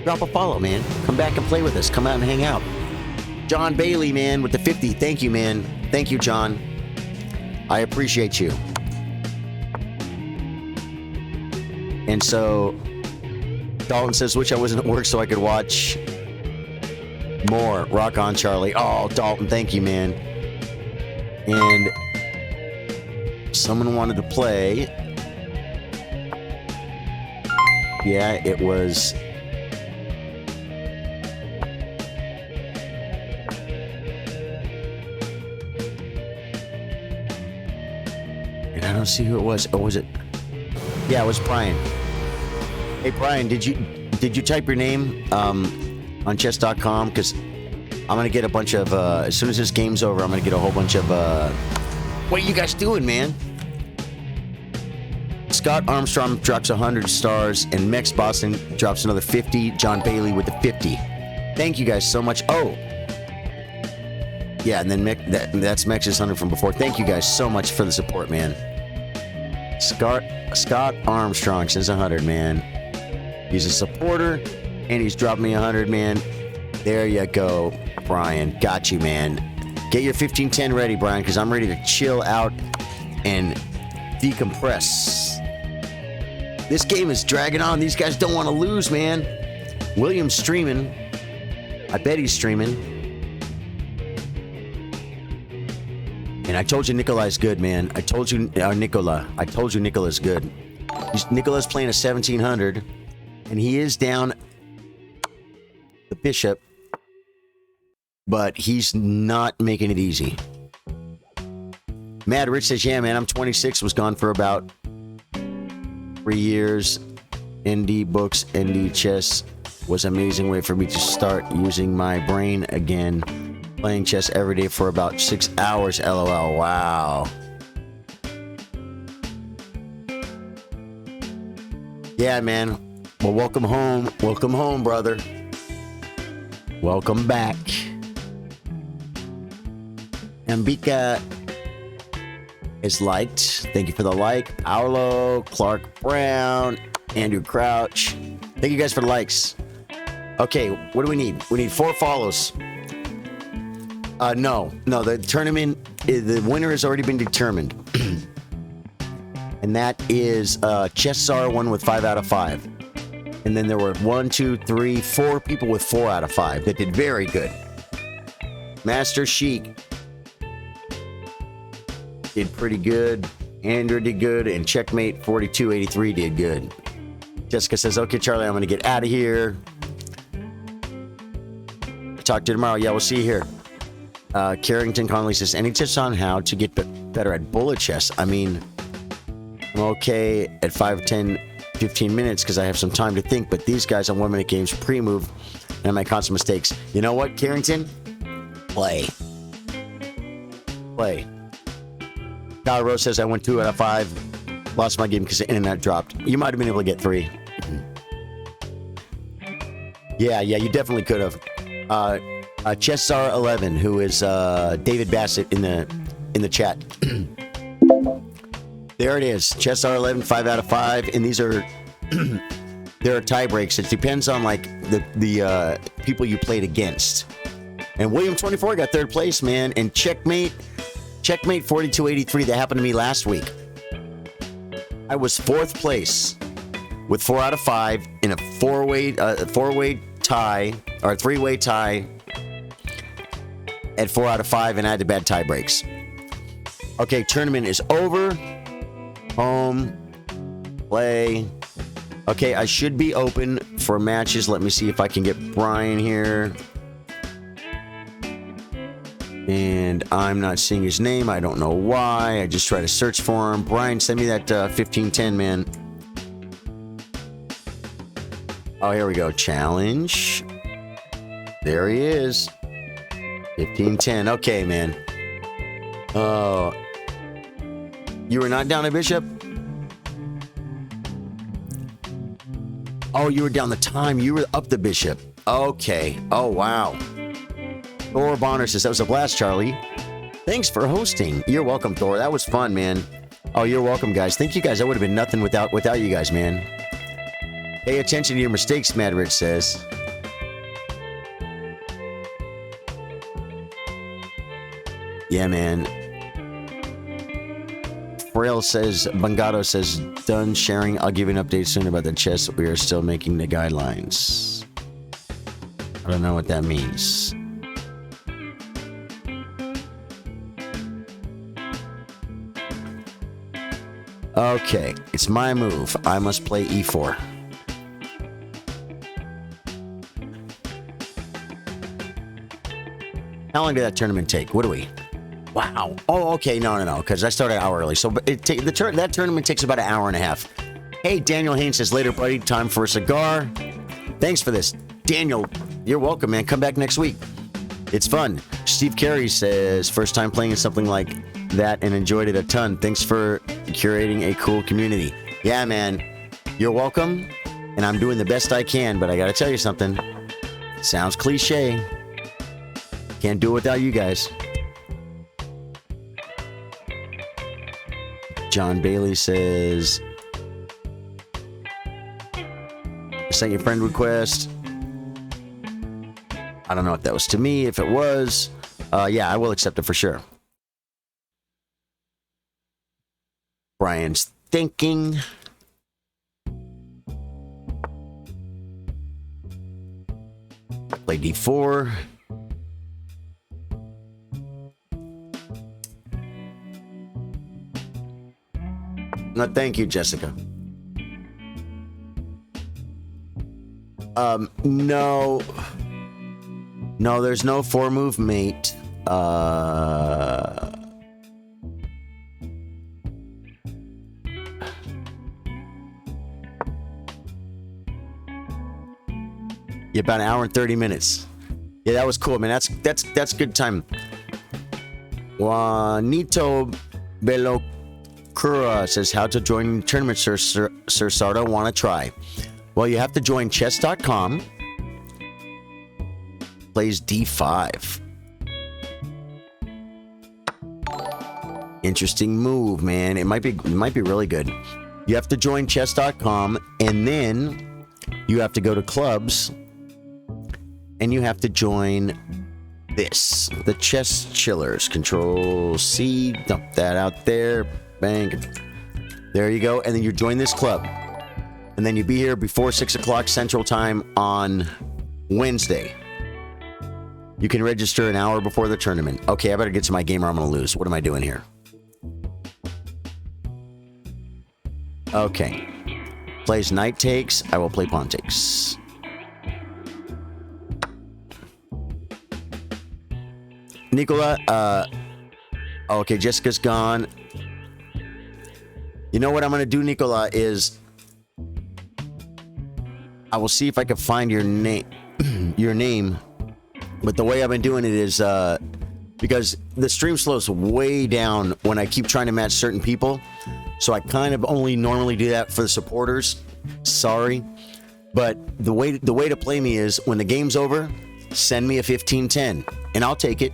drop a follow, man. Come back and play with us. Come out and hang out. John Bailey, man, with the 50. Thank you, man. Thank you, John. I appreciate you. And so, Dalton says, wish I wasn't at work so I could watch more. Rock on, Charlie. Oh, Dalton, thank you, man. And someone wanted to play. Yeah, it was... And I don't see who it was. Oh, was it? Yeah, it was Brian. Hey, Brian, did you type your name on chess.com? Because I'm going to get a bunch of... as soon as this game's over, I'm going to get a whole bunch of... what are you guys doing, man? Scott Armstrong drops 100 stars, and Mex Boston drops another 50. John Bailey with the 50. Thank you guys so much. Oh, yeah, and then that's Mex's 100 from before. Thank you guys so much for the support, man. Scott Armstrong says 100, man. He's a supporter, and he's dropped me 100, man. There you go, Brian. Got you, man. Get your 1510 ready, Brian, because I'm ready to chill out and decompress. This game is dragging on. These guys don't want to lose, man. William's streaming. I bet he's streaming. And I told you Nikolai's good, man. I told you Nicola's good. Nicola's playing a 1700, and he is down the bishop, but he's not making it easy. Mad Rich says, yeah, man, I'm 26, was gone for about 3 years. ND books, ND chess was an amazing way for me to start using my brain again. Playing chess every day for about 6 hours, LOL. Wow. Yeah, man. Well, welcome home. Welcome home, brother. Welcome back. Ambika is liked. Thank you for the like. Paolo, Clark Brown, Andrew Crouch. Thank you guys for the likes. Okay, what do we need? We need 4 follows. No, the tournament, the winner has already been determined. And that is Chessar won with 5 out of 5. And then there were 1, 2, 3, 4 people with 4 out of 5 that did very good. Master Sheik did pretty good. Andrew did good. And Checkmate 4283 did good. Jessica says, okay, Charlie, I'm going to get out of here. Talk to you tomorrow. Yeah, we'll see you here. Carrington Conley says, any tips on how to get better at bullet chess? I mean, I'm okay at 5, 10, 15 minutes because I have some time to think, but these guys on 1-minute games pre-move and I make constant mistakes. You know what, Carrington? Play. Play. Kyle Rose says I went 2 out of 5. Lost my game because the internet dropped. You might have been able to get 3. Yeah, you definitely could have. Chessar 11, who is David Bassett in the chat. There it is. Chessar 11, 5 out of 5, and these are there are tie breaks. It depends on like the people you played against. And William 24 got 3rd place, man. And checkmate 4283. That happened to me last week. I was 4th place with 4 out of 5 in a four-way tie or 3-way tie at 4 out of 5, and I had the bad tie breaks. Okay, tournament is over. Home. Play. Okay, I should be open for matches. Let me see if I can get Brian here. And I'm not seeing his name. I don't know why. I just try to search for him. Brian, send me that 1510, man. Oh, here we go. Challenge. There he is. 1510. Okay, man. Oh. You were not down a bishop? Oh, you were down the time. You were up the bishop. Okay. Oh, wow. Thor Bonner says, that was a blast, Charlie. Thanks for hosting. You're welcome, Thor. That was fun, man. Oh, you're welcome, guys. Thank you, guys. That would have been nothing without you guys, man. Pay attention to your mistakes, Mad Rich says. Yeah, man. Frail says, Bangato says, done sharing. I'll give you an update soon about the chess. We are still making the guidelines. I don't know what that means. Okay, it's my move. I must play e4. How long did that tournament take? What do we? Wow. Oh, okay. No. Because I started an hour early. So that tournament takes about an hour and a half. Hey, Daniel Haynes says, later, buddy. Time for a cigar. Thanks for this. Daniel, you're welcome, man. Come back next week. It's fun. Steve Carey says, first time playing something like that and enjoyed it a ton. Thanks for curating a cool community. Yeah, man. You're welcome. And I'm doing the best I can, but I got to tell you something. Sounds cliche. Can't do it without you guys. John Bailey says, sent your friend request. I don't know if that was to me. If it was, yeah, I will accept it for sure. Brian's thinking. Play d4. No, thank you, Jessica. No, there's no 4-move mate. Yeah, about an hour and 30 minutes. Yeah, that was cool, man. That's good time. Juanito Belocura says, how to join tournament, Sir Sardo. Want to try? Well, you have to join chess.com. Plays d5. Interesting move, man. It might be really good. You have to join chess.com, and then you have to go to clubs, and you have to join this, the Chess Chillers. Control C, dump that out there, bang. There you go, and then you join this club, and then you be here before 6 o'clock Central Time on Wednesday. You can register an hour before the tournament. Okay, I better get to my game or I'm gonna lose. What am I doing here? Okay. Plays knight takes. I will play pawn takes. Nicola, okay, Jessica's gone. You know what I'm gonna do, Nicola, is I will see if I can find your name. But the way I've been doing it is because the stream slows way down when I keep trying to match certain people. So I kind of only normally do that for the supporters. Sorry. But the way to play me is when the game's over, send me a 1510 and I'll take it.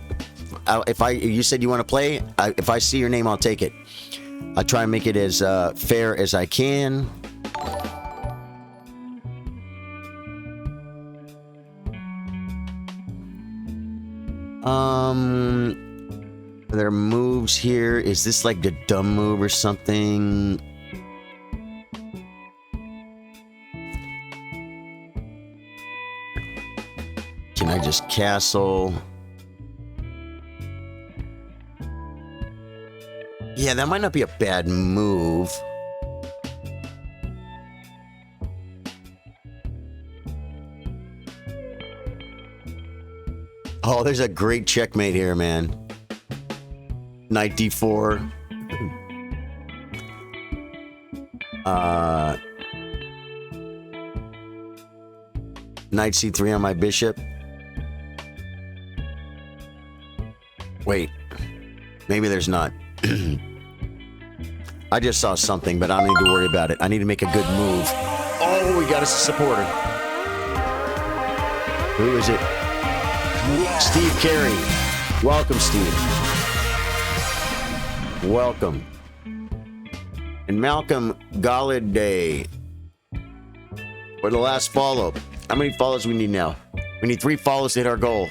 If you said you want to play, if I see your name, I'll take it. I try and make it as fair as I can. Are there moves here? Is this like the dumb move or something? Can I just castle? Yeah, that might not be a bad move. Oh, there's a great checkmate here, man. Knight d4. Knight c3 on my bishop. Wait, maybe there's not. I just saw something, but I don't need to worry about it. I need to make a good move. Oh, we got us a supporter. Who is it? Steve Carey. Welcome, Steve. Welcome. And Malcolm Galladay for the last follow. How many follows we need now? We need 3 follows to hit our goal.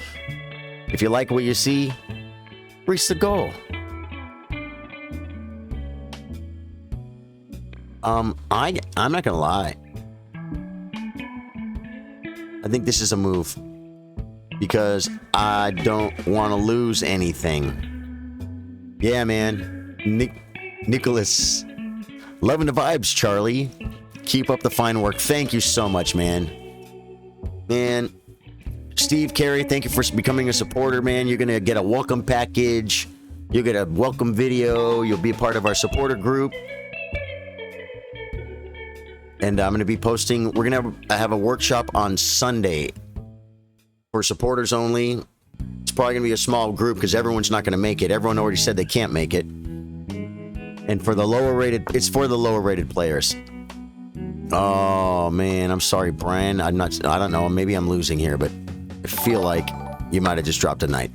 If you like what you see, reach the goal. I'm not gonna lie. I think this is a move because I don't want to lose anything. Yeah, man. Nicholas, loving the vibes, Charlie. Keep up the fine work. Thank you so much, man. Man, Steve Carey, thank you for becoming a supporter, man. You're gonna get a welcome package. You'll get a welcome video. You'll be a part of our supporter group. And I'm going to be posting, we're going to have a workshop on Sunday for supporters only. It's probably going to be a small group because everyone's not going to make it. Everyone already said they can't make it. And for the lower rated, it's for the lower rated players. Oh man, I'm sorry, Brian. I don't know, maybe I'm losing here, but I feel like you might have just dropped a knight.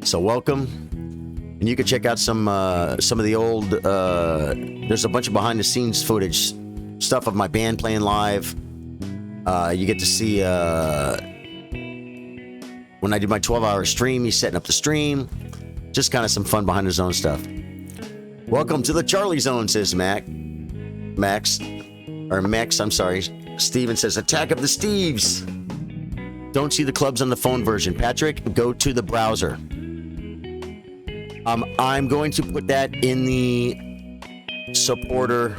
So welcome. And you can check out some of the old, there's a bunch of behind the scenes footage, stuff of my band playing live. You get to see, when I did my 12-hour stream, he's setting up the stream. Just kind of some fun behind the zone stuff. Welcome to the Charlie Zone, says Max, I'm sorry. Steven says, Attack of the Steves. Don't see the clubs on the phone version. Patrick, go to the browser. I'm going to put that in the supporter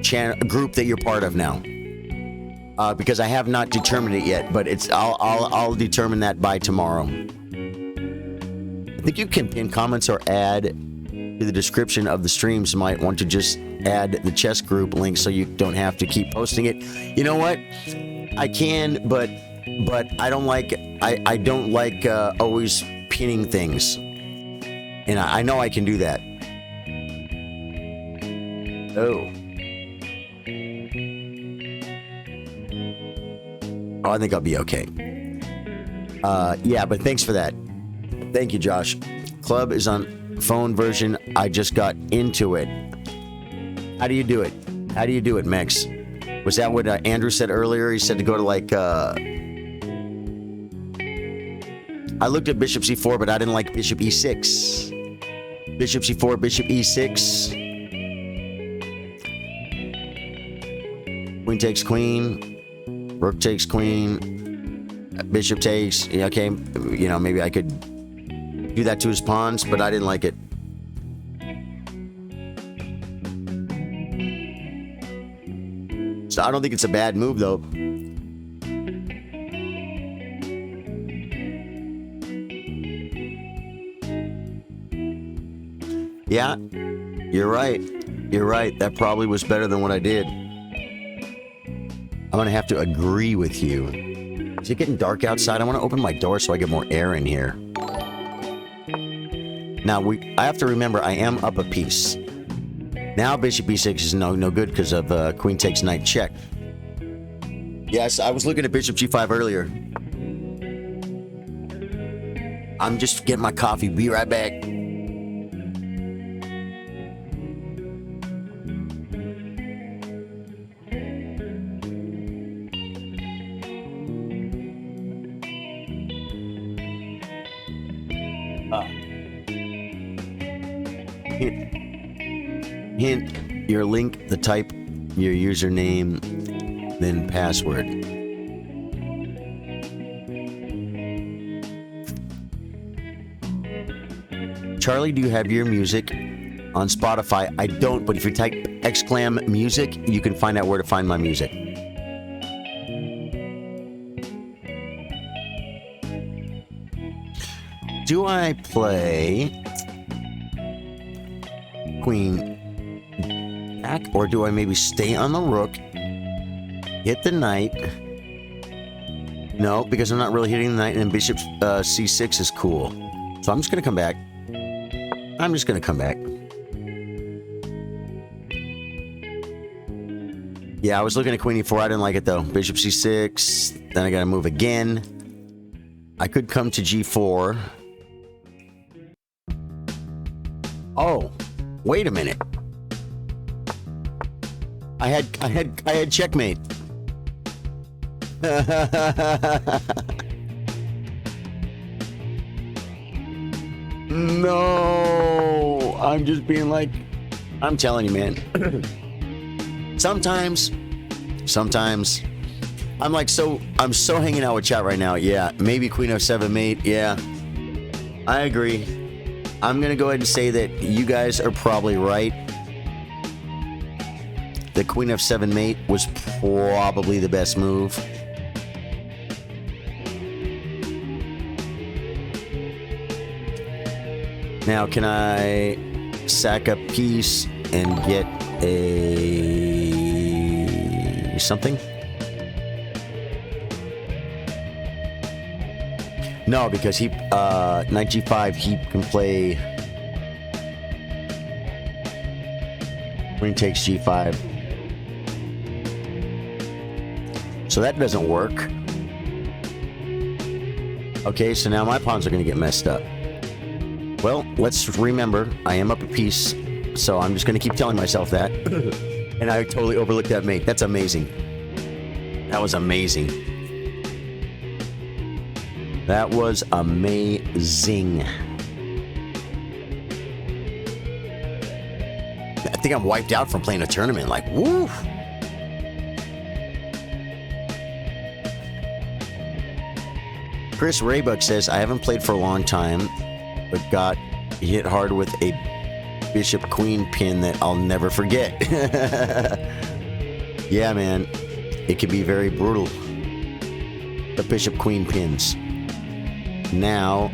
channel group that you're part of now, because I have not determined it yet. But I'll determine that by tomorrow. I think you can pin comments or add to the description of the streams. Might want to just add the chess group link so you don't have to keep posting it. You know what? I can, but I don't like always pinning things, and I know I can do that. Oh, I think I'll be okay. Yeah, but thanks for that. Thank you, Josh. Club is on phone version. I just got into it. How do you do it, Max? Was that what Andrew said earlier? He said to go to like I looked at bishop c4, but I didn't like bishop e6. Bishop c4, bishop e6. Queen takes queen. Rook takes queen. Bishop takes. Yeah, okay, you know, maybe I could do that to his pawns, but I didn't like it. So I don't think it's a bad move, though. Yeah, you're right. You're right. That probably was better than what I did. I'm going to have to agree with you. Is it getting dark outside? I want to open my door so I get more air in here. Now, I have to remember, I am up a piece. Now, bishop e6 is no good because of queen takes knight check. Yes, I was looking at bishop g5 earlier. I'm just getting my coffee. Be right back. Hint, your link, the type, your username, then password. Charlie, do you have your music on Spotify? I don't, but if you type exclam music, you can find out where to find my music. Do I play queen back, or do I maybe stay on the rook, hit the knight? No, because I'm not really hitting the knight, and bishop c6 is cool. So I'm just going to come back. I'm just going to come back. Yeah, I was looking at queen e4. I didn't like it, though. Bishop c6. Then I got to move again. I could come to g4. Oh, wait a minute. I had checkmate. No, I'm just being like, I'm telling you, man. Sometimes I'm so hanging out with chat right now. Yeah, maybe queen f7 mate. Yeah, I agree. I'm gonna go ahead and say that you guys are probably right. The queen f7 mate was probably the best move. Now, can I sack a piece and get a something? No, because he knight g5, he can play queen takes g5. So that doesn't work. Okay, so now my pawns are going to get messed up. Well, let's remember, I am up a piece, so I'm just going to keep telling myself that. And I totally overlooked that mate. That's amazing. That was amazing. That was amazing. I think I'm wiped out from playing a tournament. Like, woo! Chris Raybuck says, I haven't played for a long time, but got hit hard with a bishop queen pin that I'll never forget. Yeah, man. It can be very brutal. The bishop queen pins. Now,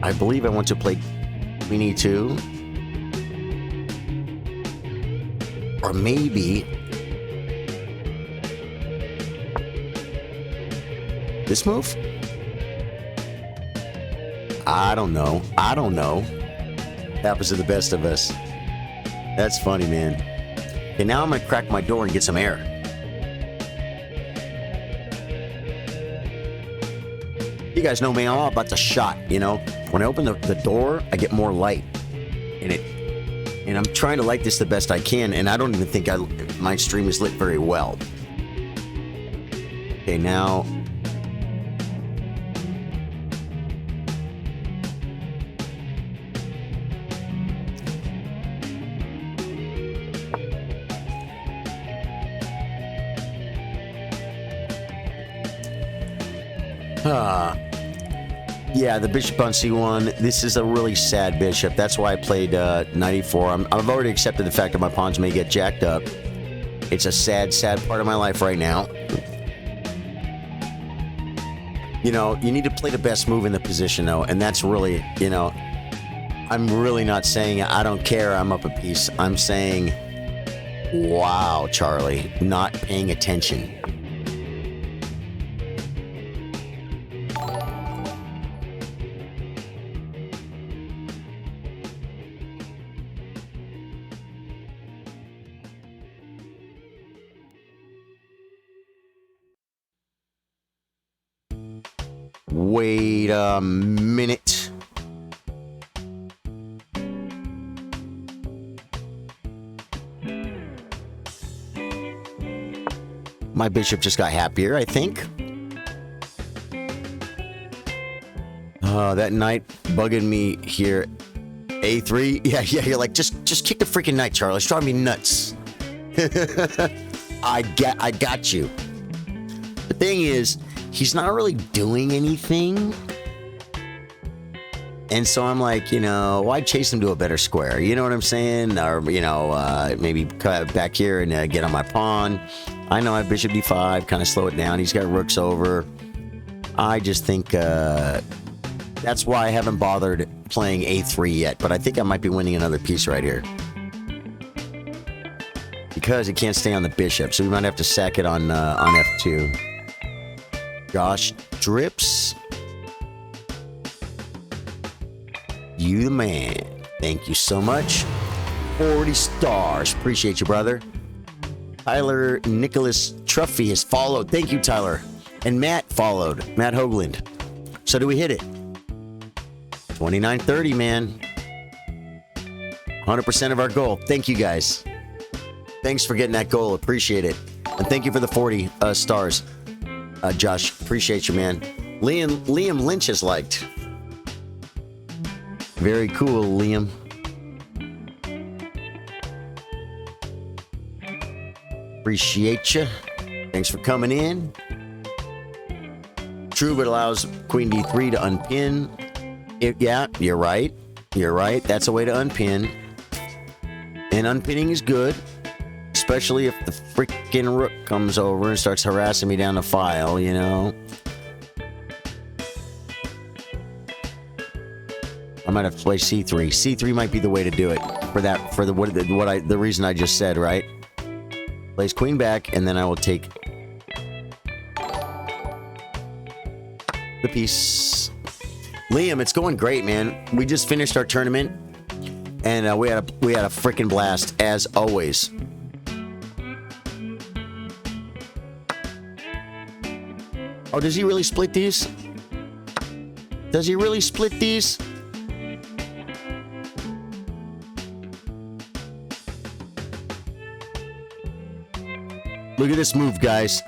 I believe I want to play queen e2. Or maybe this move? I don't know. Happens to the best of us. That's funny, man. Okay, now I'm gonna crack my door and get some air. You guys know me, I'm all about the shot, you know? When I open the door, I get more light in it. And I'm trying to light this the best I can, and I don't even think my stream is lit very well. Okay, now... Yeah, the bishop on c1. This is a really sad bishop. That's why I played knight e4. I've already accepted the fact that my pawns may get jacked up. It's a sad, sad part of my life right now. You know, you need to play the best move in the position, though, and that's really, you know, I'm really not saying I don't care, I'm up a piece. I'm saying, wow, Charlie, not paying attention. Wait a minute. My bishop just got happier, I think. That knight bugging me here. A3? Yeah, you're like, just kick the freaking knight, Charlie. It's driving me nuts. I got you. The thing is, he's not really doing anything. And so I'm like, why chase him to a better square? You know what I'm saying? Or, maybe cut back here and get on my pawn. I know I have bishop d5, kind of slow it down. He's got rooks over. I just think that's why I haven't bothered playing a3 yet. But I think I might be winning another piece right here. Because he can't stay on the bishop, so we might have to sack it on f2. Josh drips. You the man. Thank you so much. 40 stars. Appreciate you, brother. Tyler Nicholas Truffy has followed. Thank you, Tyler. And Matt followed. Matt Hoagland. So do we hit it? 2930, man. 100% of our goal. Thank you, guys. Thanks for getting that goal. Appreciate it. And thank you for the 40 stars. Josh, appreciate you, man. Liam Lynch is liked. Very cool, Liam. Appreciate you. Thanks for coming in. True, but allows queen d3 to unpin. Yeah, you're right. You're right. That's a way to unpin. And unpinning is good. Especially if the freaking rook comes over and starts harassing me down the file, I might have to play c3. c3 might be the way to do it for the reason I just said, right? Plays queen back, and then I will take the piece. Liam, it's going great, man. We just finished our tournament, and we had a freaking blast as always. Oh, does he really split these? Does he really split these? Look at this move, guys.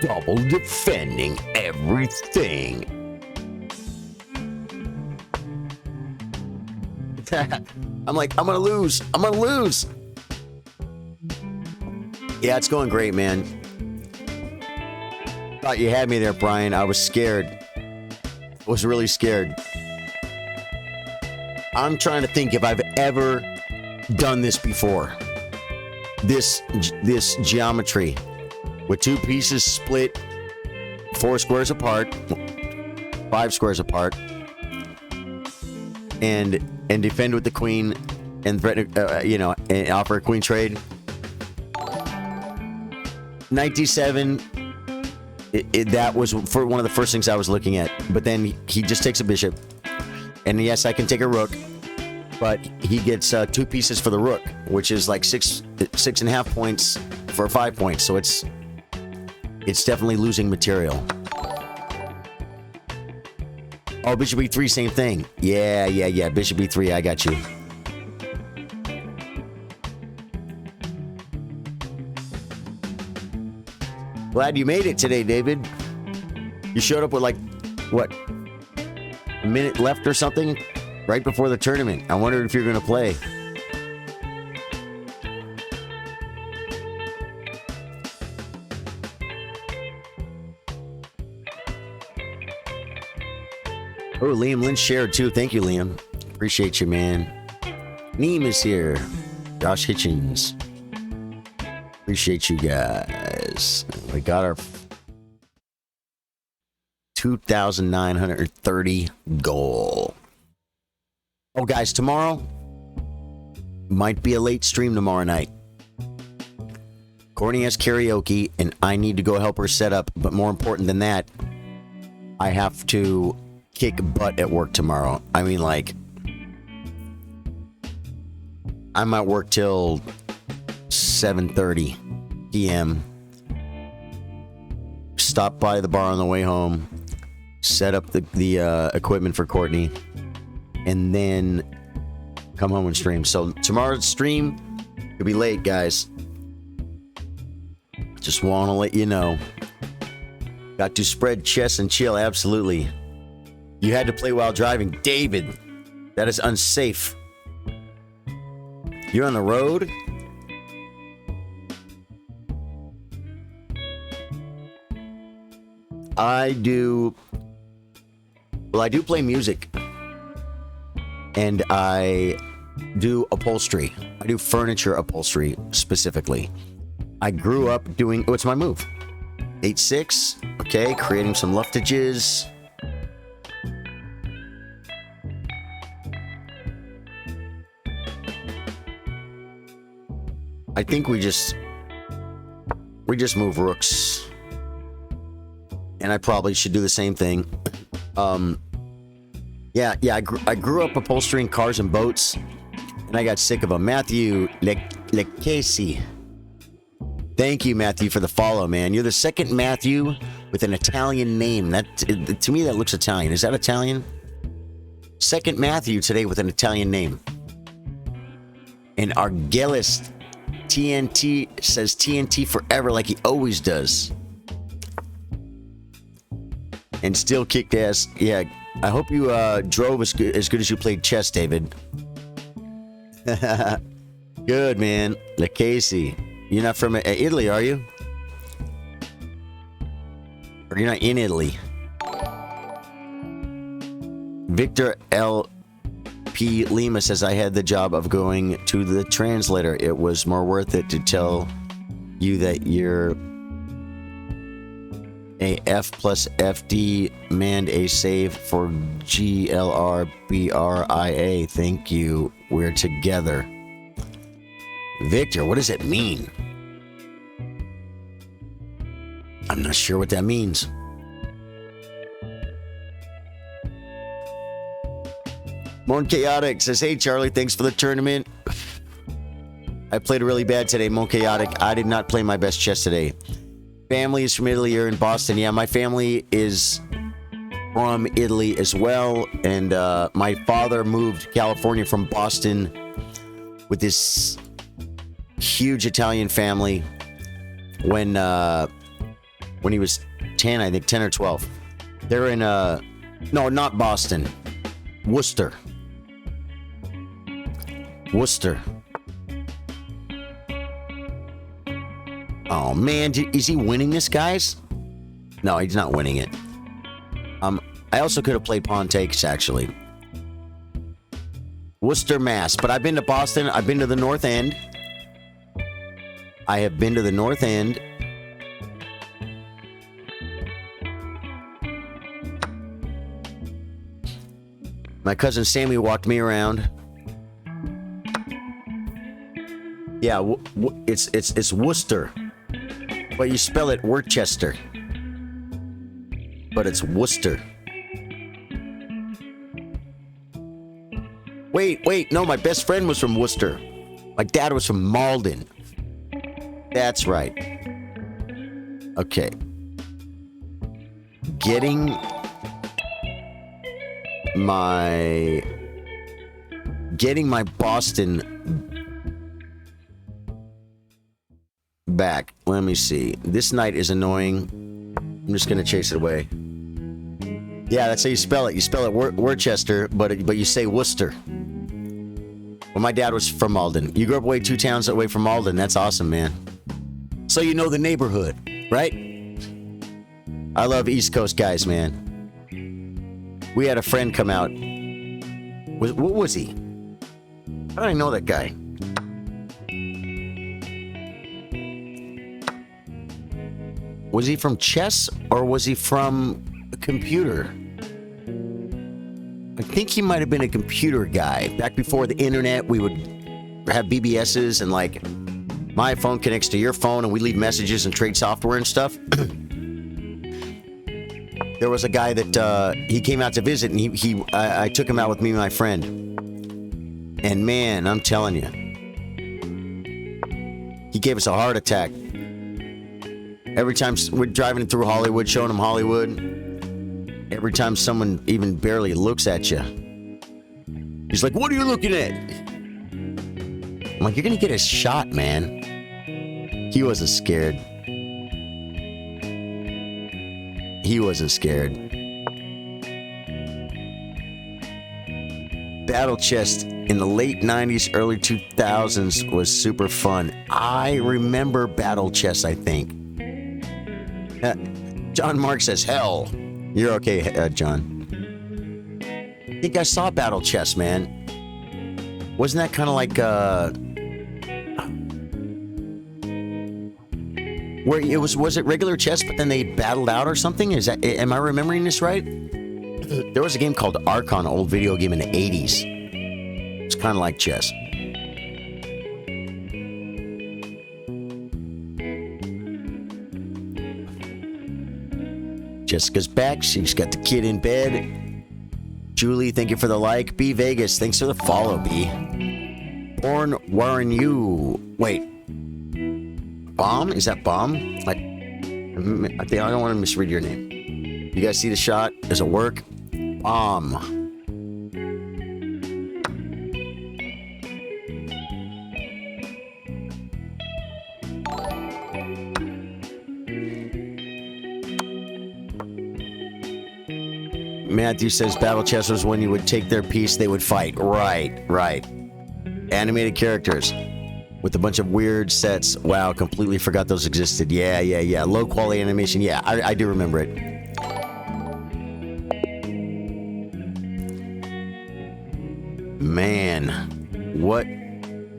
Double defending everything. I'm like, I'm gonna lose. I'm gonna lose. Yeah, it's going great, man. Thought you had me there, Brian. I was scared. I was really scared. I'm trying to think if I've ever done this before. This geometry with two pieces split 4 squares apart, 5 squares apart, and defend with the queen and threaten, and offer a queen trade. 97. That was for one of the first things I was looking at. But then he just takes a bishop. And yes, I can take a rook. But he gets 2 pieces for the rook, which is like 6.5 points for 5 points. So it's definitely losing material. Oh, bishop e3, same thing. Yeah. Bishop e3, I got you. Glad you made it today, David. You showed up with like, what, a minute left or something? Right before the tournament. I wondered if you're going to play. Oh, Liam Lynch shared too. Thank you, Liam. Appreciate you, man. Neem is here. Josh Hitchens. Appreciate you guys. We got our 2,930 goal. Oh, guys, tomorrow might be a late stream tomorrow night. Courtney has karaoke, and I need to go help her set up. But more important than that, I have to kick butt at work tomorrow. I mean, like, I might work till 7:30 p.m. stop by the bar on the way home, set up the equipment for Courtney, and then come home and stream. So tomorrow's stream could be late, guys. Just want to let you know. Got to spread chest and chill, absolutely. You had to play while driving. David, that is unsafe. You're on the road? I do play music. And I do upholstery. I do furniture upholstery specifically. I grew up doing, what's my move? 8-6. Okay, creating some luftages. I think we just move rooks. And I probably should do the same thing. Yeah, I grew up upholstering cars and boats, and I got sick of them. Matthew Lecasey. Thank you, Matthew, for the follow, man. You're the second Matthew with an Italian name. That, to me, that looks Italian. Is that Italian? Second Matthew today with an Italian name. And Argelis TNT says TNT forever like he always does. And still kicked ass. Yeah, I hope you drove as good as you played chess, David. Good, man. Lecasey. You're not from Italy, are you? Or you're not in Italy? Victor L.P. Lima says, I had the job of going to the translator. It was more worth it to tell you that you're a F plus FD manned a save for GLRBRIA. Thank you. We're together. Victor, what does it mean? I'm not sure what that means. Mon Chaotic says, hey, Charlie, thanks for the tournament. I played really bad today, Mon Chaotic. I did not play my best chess today. Family is from Italy. You're in Boston. Yeah, my family is from Italy as well. And my father moved to California from Boston with this huge Italian family when he was 10, I think 10 or 12. They're in no, not Boston, Worcester. Oh man, is he winning this, guys? No, he's not winning it. I also could have played pawn takes, actually. Worcester, Mass. But I've been to Boston. I've been to the North End. I have been to the North End. My cousin Sammy walked me around. Yeah, it's Worcester, but you spell it Worcester. But it's Worcester. Wait, no, my best friend was from Worcester. My dad was from Malden. That's right. Okay. Getting my Boston back. Let me see. This night is annoying. I'm just gonna chase it away. Yeah, that's how you spell it. You spell it Worcester, but you say Worcester. Well, my dad was from Malden. You grew up 2 towns away from Malden. That's awesome, man. So you know the neighborhood, right? I love East Coast guys, man. We had a friend come out. What was he? How do I know that guy? Was he from chess or was he from a computer? I think he might have been a computer guy. Back before the internet, we would have BBSs and like my phone connects to your phone and we leave messages and trade software and stuff. There was a guy that he came out to visit and I took him out with me and my friend. And man, I'm telling you, he gave us a heart attack. Every time we're driving through Hollywood, showing them Hollywood, every time someone even barely looks at you, he's like, "What are you looking at?" I'm like, "You're gonna get a shot, man." He wasn't scared. He wasn't scared. Battle Chest in the late 90s, early 2000s was super fun. I remember Battle Chest, I think. John Mark says, "Hell." You're okay, John. I think I saw Battle Chest, man. Wasn't that kind of like, where it was it regular chess, but then they battled out or something? Am I remembering this right? There was a game called Archon, an old video game in the 80s. It's kind of like chess. Jessica's back. She's got the kid in bed. Julie, thank you for the like. B Vegas, thanks for the follow, B. Born Warren you. Wait. Bomb? Is that Bomb? I think I don't want to misread your name. You guys see the shot? Does it work? Bomb. Matthew says Battle Chess was when you would take their piece, they would fight. Right, right. Animated characters with a bunch of weird sets. Wow, completely forgot those existed. Yeah. Low quality animation. Yeah, I do remember it. Man, what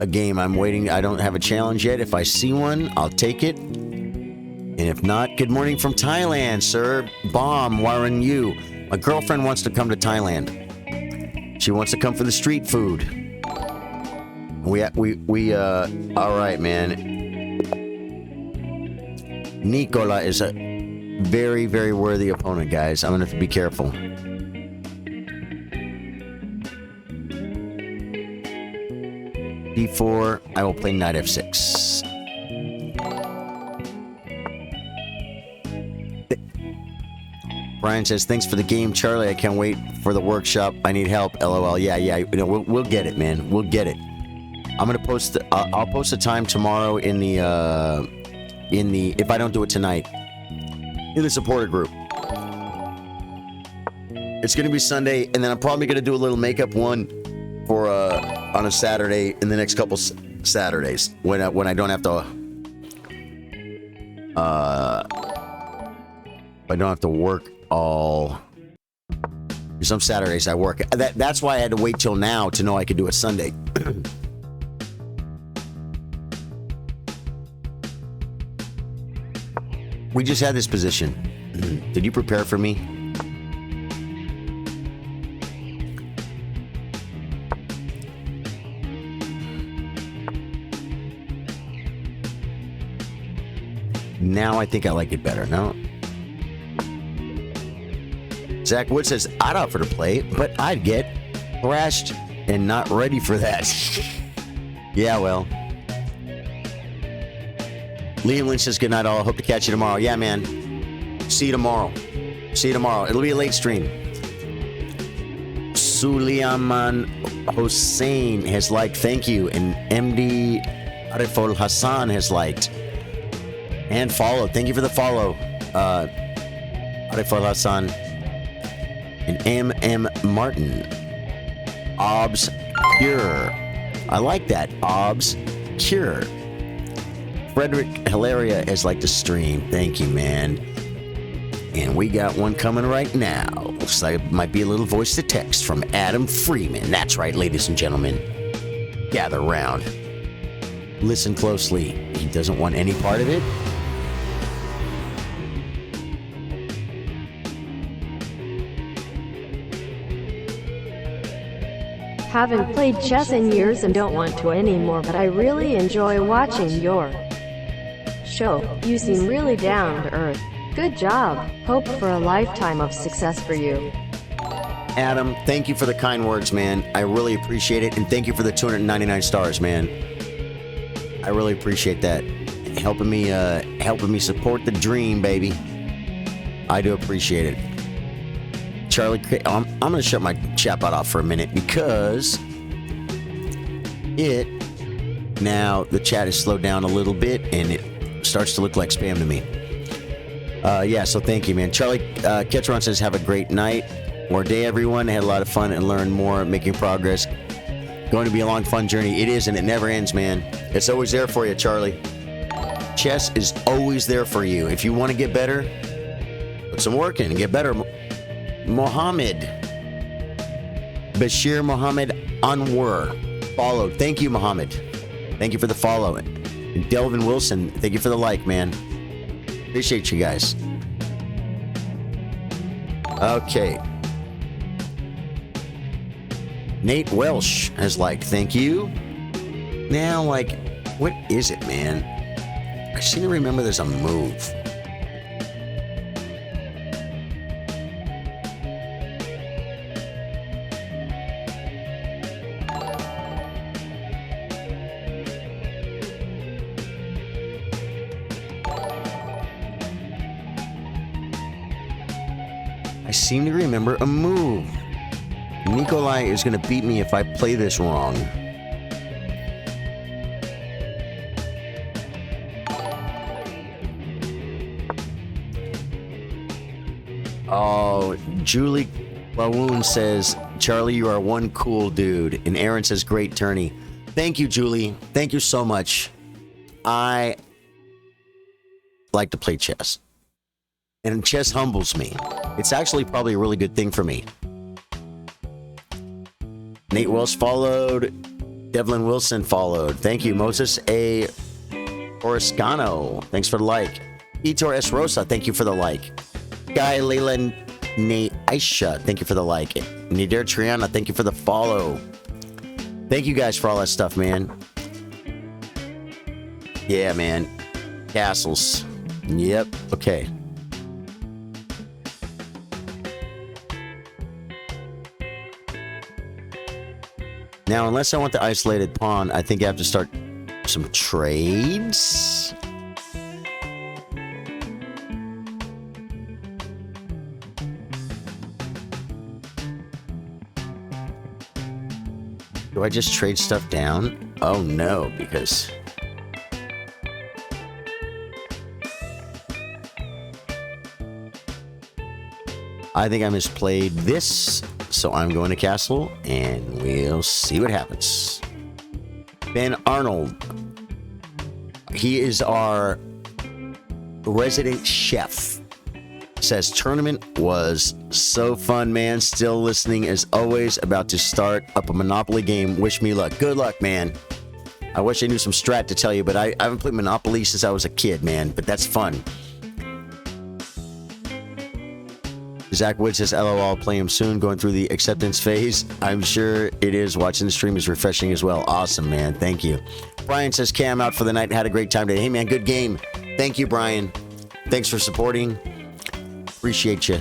a game. I'm waiting. I don't have a challenge yet. If I see one, I'll take it. And if not, good morning from Thailand, sir. Bomb, Warren Yu. My girlfriend wants to come to Thailand. She wants to come for the street food. All right, man. Nicola is a very, very worthy opponent, guys. I'm gonna have to be careful. D4, I will play knight f6. Brian says, thanks for the game, Charlie. I can't wait for the workshop. I need help. LOL. Yeah. You know, we'll get it, man. We'll get it. I'm gonna post. I'll post a time tomorrow in the if I don't do it tonight, in the supporter group. It's gonna be Sunday, and then I'm probably gonna do a little makeup one for on a Saturday in the next couple Saturdays when I don't have to. I don't have to work all. Some Saturdays I work. That's why I had to wait till now to know I could do it Sunday. We just had this position. Did you prepare for me? Now I think I like it better. No? Zach Wood says, I'd offer to play, but I'd get thrashed and not ready for that. Yeah, well. Liam Lynch says, good night all. Hope to catch you tomorrow. Yeah, man. See you tomorrow. It'll be a late stream. Suleiman Hossein has liked. Thank you. And MD Arifol Hassan has liked. And followed. Thank you for the follow. Arifol Hassan. And MM Martin. Obs Cure. I like that. Obs Cure. Frederick Hilaria has liked the stream. Thank you, man. And we got one coming right now. Looks like it might be a little voice to text from Adam Freeman. That's right, ladies and gentlemen. Gather round. Listen closely. He doesn't want any part of it. Haven't played chess in years and don't want to anymore, but I really enjoy watching your show. You seem really down to earth. Good job. Hope for a lifetime of success for you. Adam, thank you for the kind words, man. I really appreciate it. And thank you for the 299 stars, man. I really appreciate that. helping me support the dream, baby. I do appreciate it. Charlie, I'm going to shut my chatbot off for a minute because now the chat is slowed down a little bit and it starts to look like spam to me. Yeah, so thank you, man. Charlie Ketron says, have a great night or day, everyone. Had a lot of fun and learned more, making progress. Going to be a long, fun journey. It is, and it never ends, man. It's always there for you, Charlie. Chess is always there for you. If you want to get better, put some work in and get better. Mohammed. Bashir Mohammed Anwar. Followed. Thank you, Mohammed. Thank you for the follow. And Delvin Wilson, thank you for the like, man. Appreciate you guys. Okay. Nate Welsh has liked. Thank you. Now, like, what is it, man? I seem to remember there's a move. I seem to remember a move. Nikolai is going to beat me if I play this wrong. Oh, Julie Bawoon says, Charlie, you are one cool dude. And Aaron says, great tourney. Thank you, Julie. Thank you so much. I like to play chess. And chess humbles me. It's actually probably a really good thing for me. Nate Wells followed. Devlin Wilson followed. Thank you. Moses A. Oroscano. Thanks for the like. Etor S. Rosa. Thank you for the like. Guy Leyland Nate Aisha. Thank you for the like. Nadir Triana. Thank you for the follow. Thank you guys for all that stuff, man. Yeah, man. Castles. Yep. Okay. Now, unless I want the isolated pawn, I think I have to start some trades. Do I just trade stuff down? Oh no, because I think I misplayed this. So I'm going to castle, and we'll see what happens. Ben Arnold. He is our resident chef. Says, tournament was so fun, man. Still listening as always. About to start up a Monopoly game. Wish me luck. Good luck, man. I wish I knew some strat to tell you, but I haven't played Monopoly since I was a kid, man. But that's fun. Zach Wood says, LOL, play him soon, going through the acceptance phase. I'm sure it is. Watching the stream is refreshing as well. Awesome, man. Thank you. Brian says, Cam out for the night. Had a great time today. Hey, man, good game. Thank you, Brian. Thanks for supporting. Appreciate you.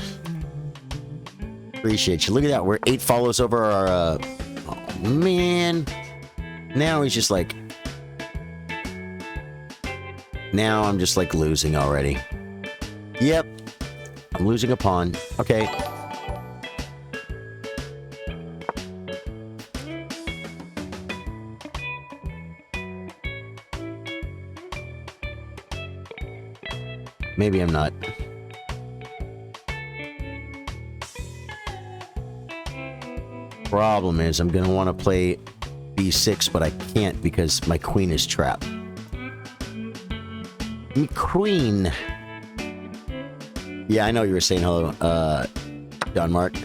Appreciate you. Look at that. We're 8 follows over our... oh, man. Now he's just like... Now I'm just like losing already. Yep. I'm losing a pawn. Okay. Maybe I'm not. Problem is, I'm going to want to play b6, but I can't because my queen is trapped. My queen. Yeah, I know you were saying hello, John Mark.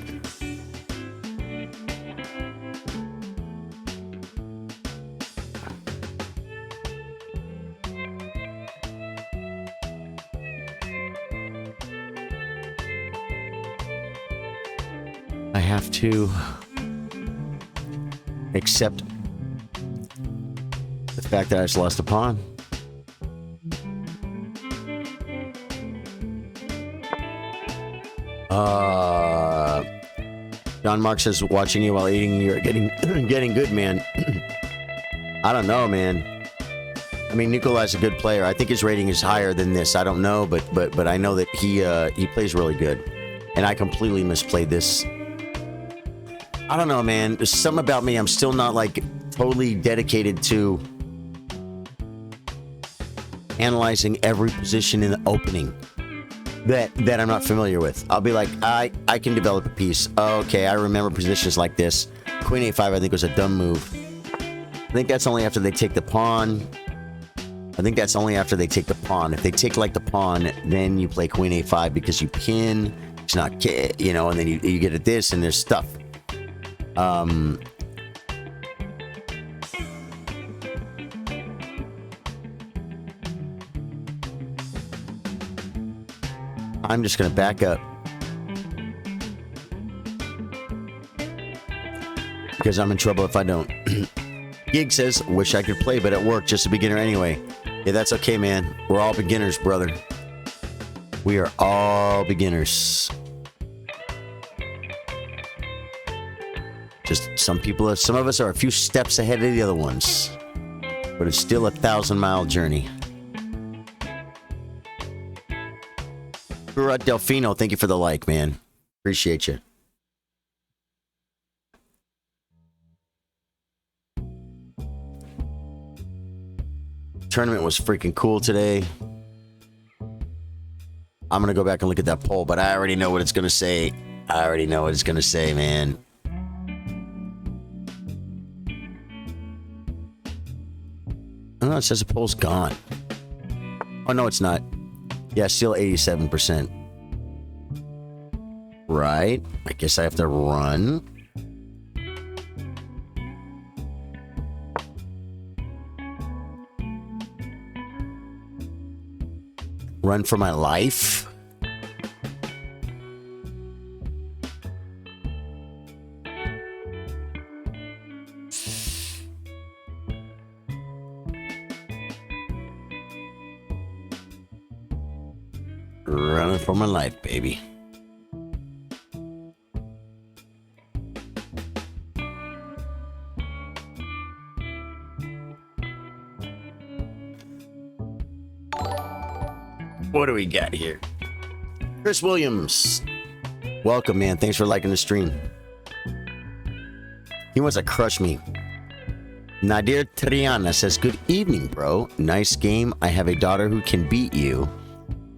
I have to accept the fact that I just lost a pawn. John Mark says, watching you while eating, you're getting good, man. I don't know, man. I mean, Nikolai's a good player. I think his rating is higher than this. I don't know, but I know that he plays really good. And I completely misplayed this. I don't know, man. There's something about me. I'm still not like totally dedicated to analyzing every position in the opening that I'm not familiar with. I'll be like, I can develop a piece. Okay, I remember positions like this. Queen a5, I think, was a dumb move. I think that's only after they take the pawn. If they take like the pawn, then you play queen a5 because you pin. It's not, you know, and then you get at this and there's stuff. I'm just gonna back up because I'm in trouble if I don't. Gig says, wish I could play, but at work, just a beginner anyway. Yeah, that's okay, man. We're all beginners, brother. We are all beginners. Just some of us are a few steps ahead of the other ones. But it's still a 1,000-mile journey. Delfino, thank you for the like, man. Appreciate you. Tournament was freaking cool today. I'm gonna go back and look at that poll, but I already know what it's gonna say. Man. Oh, it says the poll's gone. Oh, no, it's not. Yeah, still 87%. Right. I guess I have to run. Run for my life. Running for my life, baby. What do we got here? Chris Williams. Welcome, man. Thanks for liking the stream. He wants to crush me. Nadir Triana says, good evening, bro. Nice game. I have a daughter who can beat you.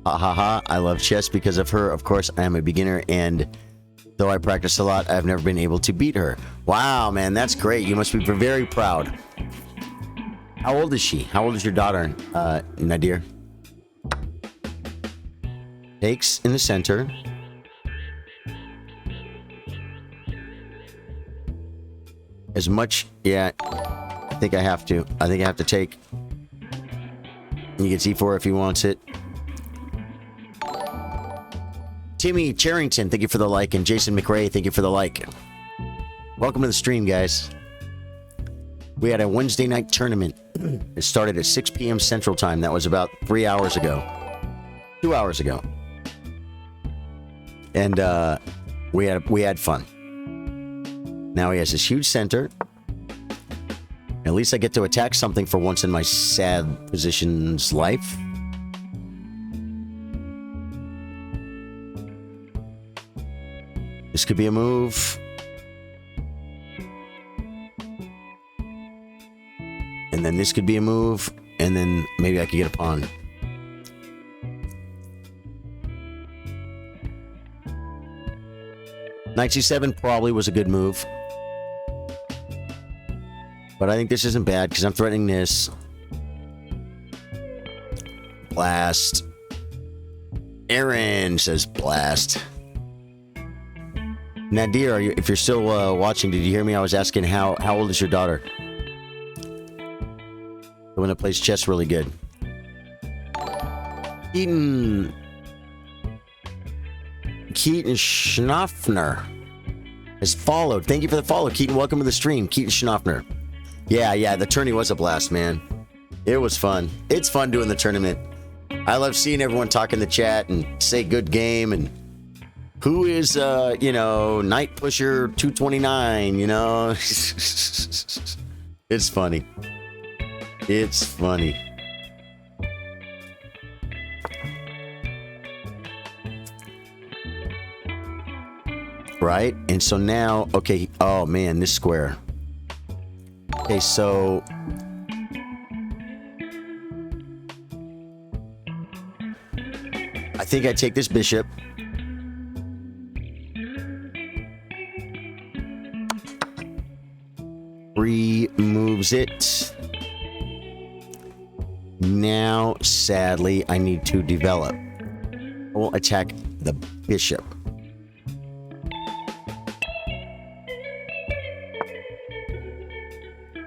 Ha ha ha. I love chess because of her. Of course, I am a beginner, and though I practice a lot, I've never been able to beat her. Wow, man. That's great. You must be very proud. How old is she? How old is your daughter, Nadir? Takes in the center. As much, yeah, I think I have to. I think I have to take. He gets e4 if he wants it. Timmy Charrington, thank you for the like. And Jason McRae, thank you for the like. Welcome to the stream, guys. We had a Wednesday night tournament. It started at 6 p.m. Central Time. That was about 3 hours ago. 2 hours ago. And we had fun. Now he has this huge center. At least I get to attack something for once in my sad position's life. This could be a move. And then this could be a move. And then maybe I could get a pawn. Knight c7 probably was a good move. But I think this isn't bad because I'm threatening this. Blast. Aaron says blast. Nadir, if you're still watching, did you hear me? I was asking how old is your daughter? The one that plays chess really good. Keaton Schnaffner has followed. Thank you for the follow, Keaton. Welcome to the stream, Keaton Schnaffner. Yeah, the tourney was a blast, man. It was fun. It's fun doing the tournament. I love seeing everyone talk in the chat and say good game and who is, Night Pusher 229, It's funny. It's funny. right? And so now, okay, oh man, this square. Okay, so I think I take this bishop. Removes it. Now, sadly, I need to develop. I will attack the bishop.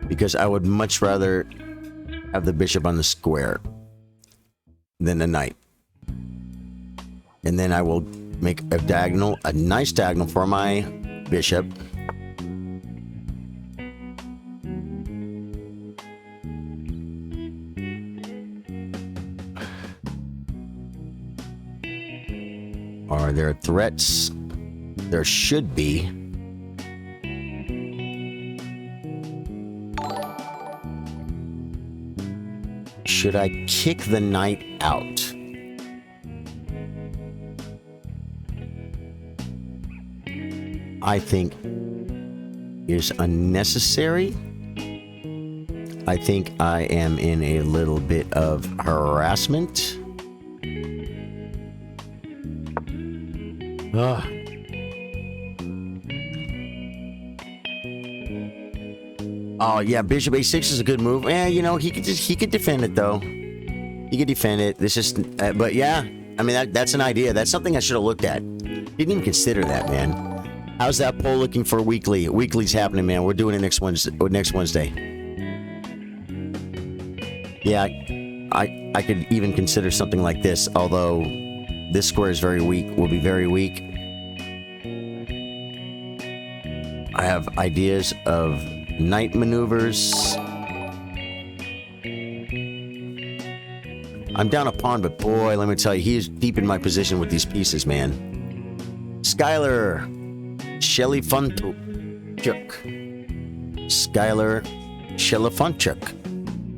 Because I would much rather have the bishop on the square than the knight. And then I will make a diagonal, a nice diagonal for my bishop. Are there threats? There should be. Should I kick the knight out? I think is unnecessary. I think I am in a little bit of harassment. Ugh. Oh yeah, bishop a6 is a good move. Yeah, you know, he could defend it though. He could defend it. This is, but yeah, I mean that's an idea. That's something I should have looked at. Didn't even consider that, man. How's that poll looking for weekly? Weekly's happening, man. We're doing it next Wednesday. Yeah, I could even consider something like this, although this square is very weak. Will be very weak. I have ideas of knight maneuvers. I'm down a pawn, but boy, let me tell you, he is deep in my position with these pieces, man. Skylar Shelifonchuk. Skylar Shelifonchuk.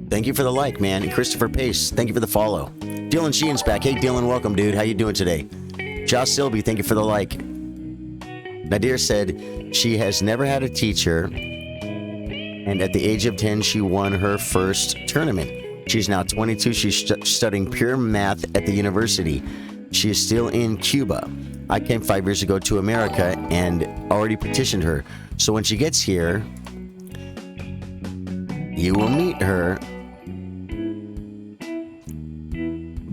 Thank you for the like, man. And Christopher Pace, thank you for the follow. Dylan Sheehan's back. Hey, Dylan, welcome, dude. How you doing today? Josh Silby, thank you for the like. Nadir said she has never had a teacher, and at the age of 10, she won her first tournament. She's now 22. She's studying pure math at the university. She is still in Cuba. I came 5 years ago to America and already petitioned her. So when she gets here, you will meet her.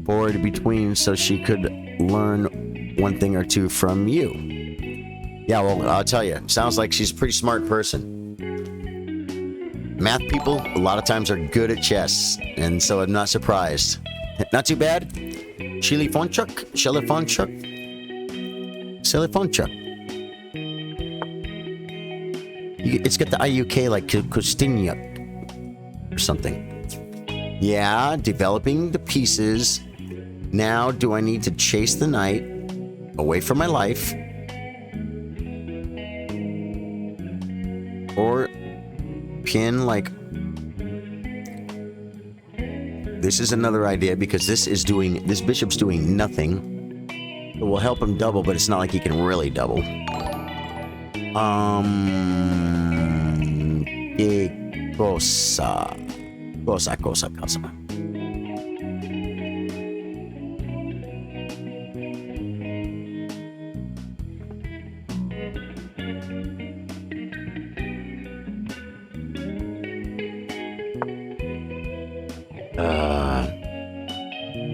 Board between so she could learn one thing or two from you. Yeah, well, I'll tell you, sounds like she's a pretty smart person. Math people, a lot of times, are good at chess, and so I'm not surprised. Not too bad. Shelifonchuk. It's got the IUK like Kostinyuk or something. Yeah, developing the pieces. Now, do I need to chase the knight away from my life? Or pin like... This is another idea because this bishop's doing nothing. It will help him double, but it's not like he can really double. Cosa.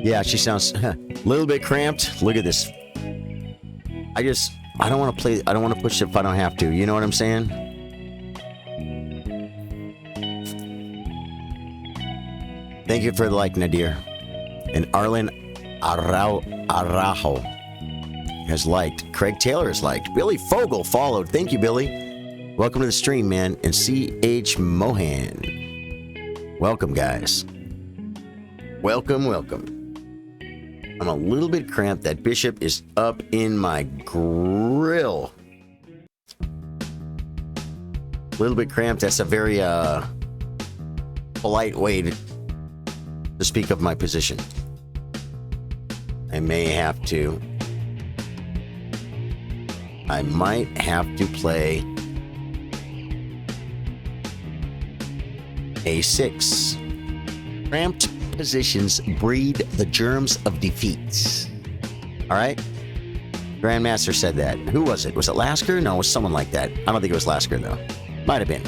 Yeah, she sounds a little bit cramped. Look at this. I don't want to play. I don't want to push it if I don't have to. You know what I'm saying? Thank you for the like, Nadir. And Arlen Araujo has liked. Craig Taylor has liked. Billy Fogel followed. Thank you, Billy. Welcome to the stream, man. And C.H. Mohan. Welcome, guys. Welcome. I'm a little bit cramped. That bishop is up in my grill. A little bit cramped. That's a very polite way to speak of my position. I may have to I might have to play A6. Cramped positions breed the germs of defeat. All right? Grandmaster said that. Who was it? Was it Lasker? No, it was someone like that. I don't think it was Lasker, though. Might have been.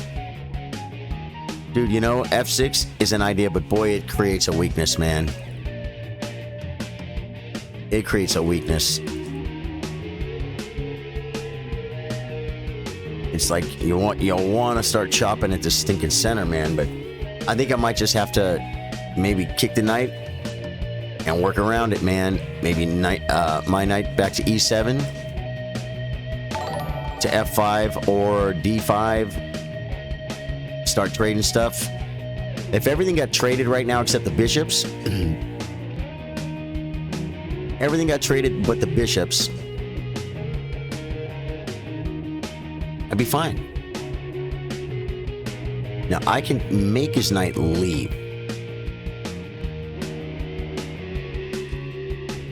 Dude, you know, F6 is an idea, but boy, it creates a weakness, man. It creates a weakness. It's like you'll want to start chopping at the stinking center, man, but I think I might just have to maybe kick the knight and work around it, man. Maybe my knight back to E7 to F5 or D5. Start trading stuff. If everything got traded right now except the bishops, everything got traded but the bishops, I'd be fine. Now I can make his knight leave.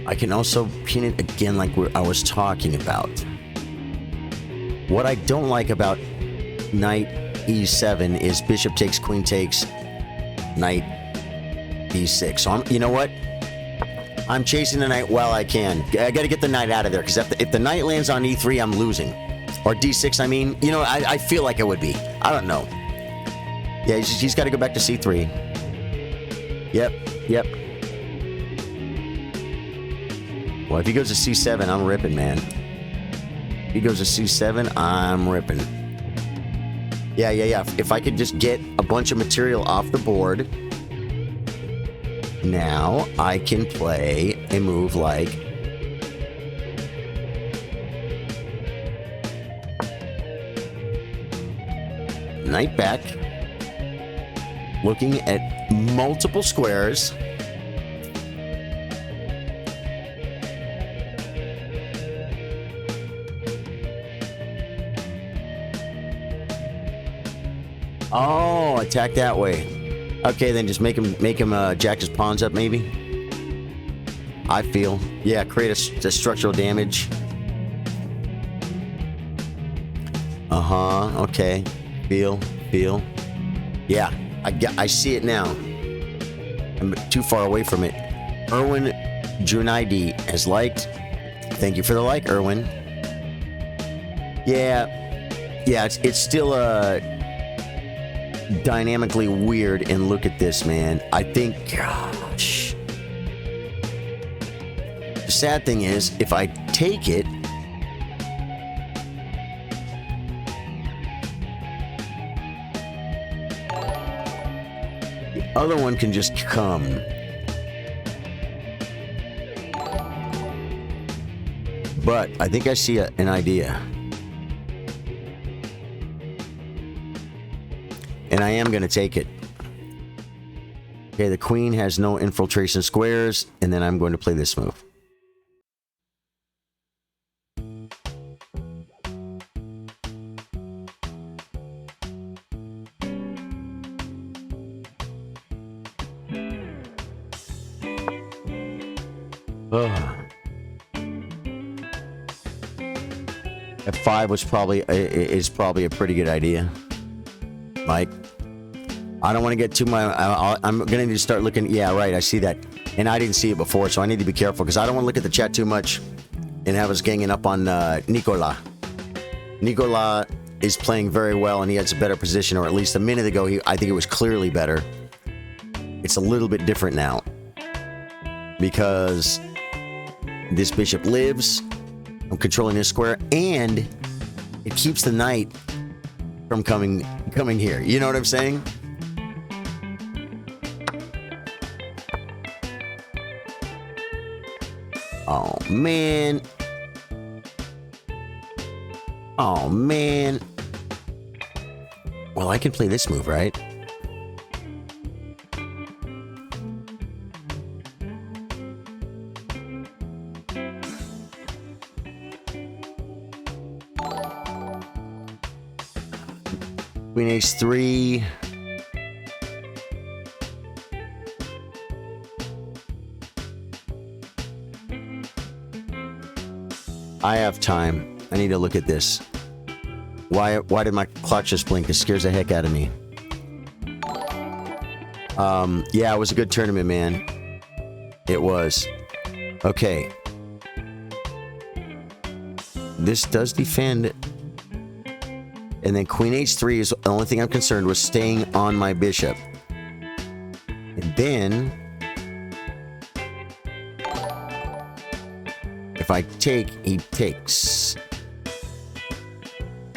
I can also pin it again like I was talking about. What I don't like about knight E7 is bishop takes, queen takes, knight E6. So you know what? I'm chasing the knight while I can. I got to get the knight out of there because if the knight lands on E3, I'm losing. Or D6, I mean. You know, I feel like it would be. I don't know. Yeah, he's got to go back to C3. Yep. Well, if he goes to C7, I'm ripping, man. If he goes to C7, I'm ripping. Yeah. If I could just get a bunch of material off the board, now I can play a move like knight back, looking at multiple squares. Oh, attack that way. Okay, then just make him jack his pawns up, maybe. I feel. Yeah, create a structural damage. Okay. Feel. Yeah, I see it now. I'm too far away from it. Erwin Junaidi has liked. Thank you for the like, Erwin. Yeah, it's still dynamically weird, and look at this, man. I think, gosh, the sad thing is if I take it, the other one can just come. But I think I see an idea. And I am going to take it. Okay, the queen has no infiltration squares, and then I'm going to play this move. F5 is probably a pretty good idea. Mike, I don't want to get too much. I'm going to need to start looking. Yeah, right. I see that. And I didn't see it before, so I need to be careful because I don't want to look at the chat too much and have us ganging up on Nicola. Nicola is playing very well, and he has a better position, or at least a minute ago, I think it was clearly better. It's a little bit different now because this bishop lives. I'm controlling this square, and it keeps the knight from coming here. You know what I'm saying? Oh, man. Well, I can play this move, right? Queen H3. I have time. I need to look at this. Why did my clock just blink? It scares the heck out of me. Yeah, it was a good tournament, man. It was. Okay. This does defend. And then Queen H3 is the only thing I'm concerned with, staying on my bishop. And then if I take, he takes.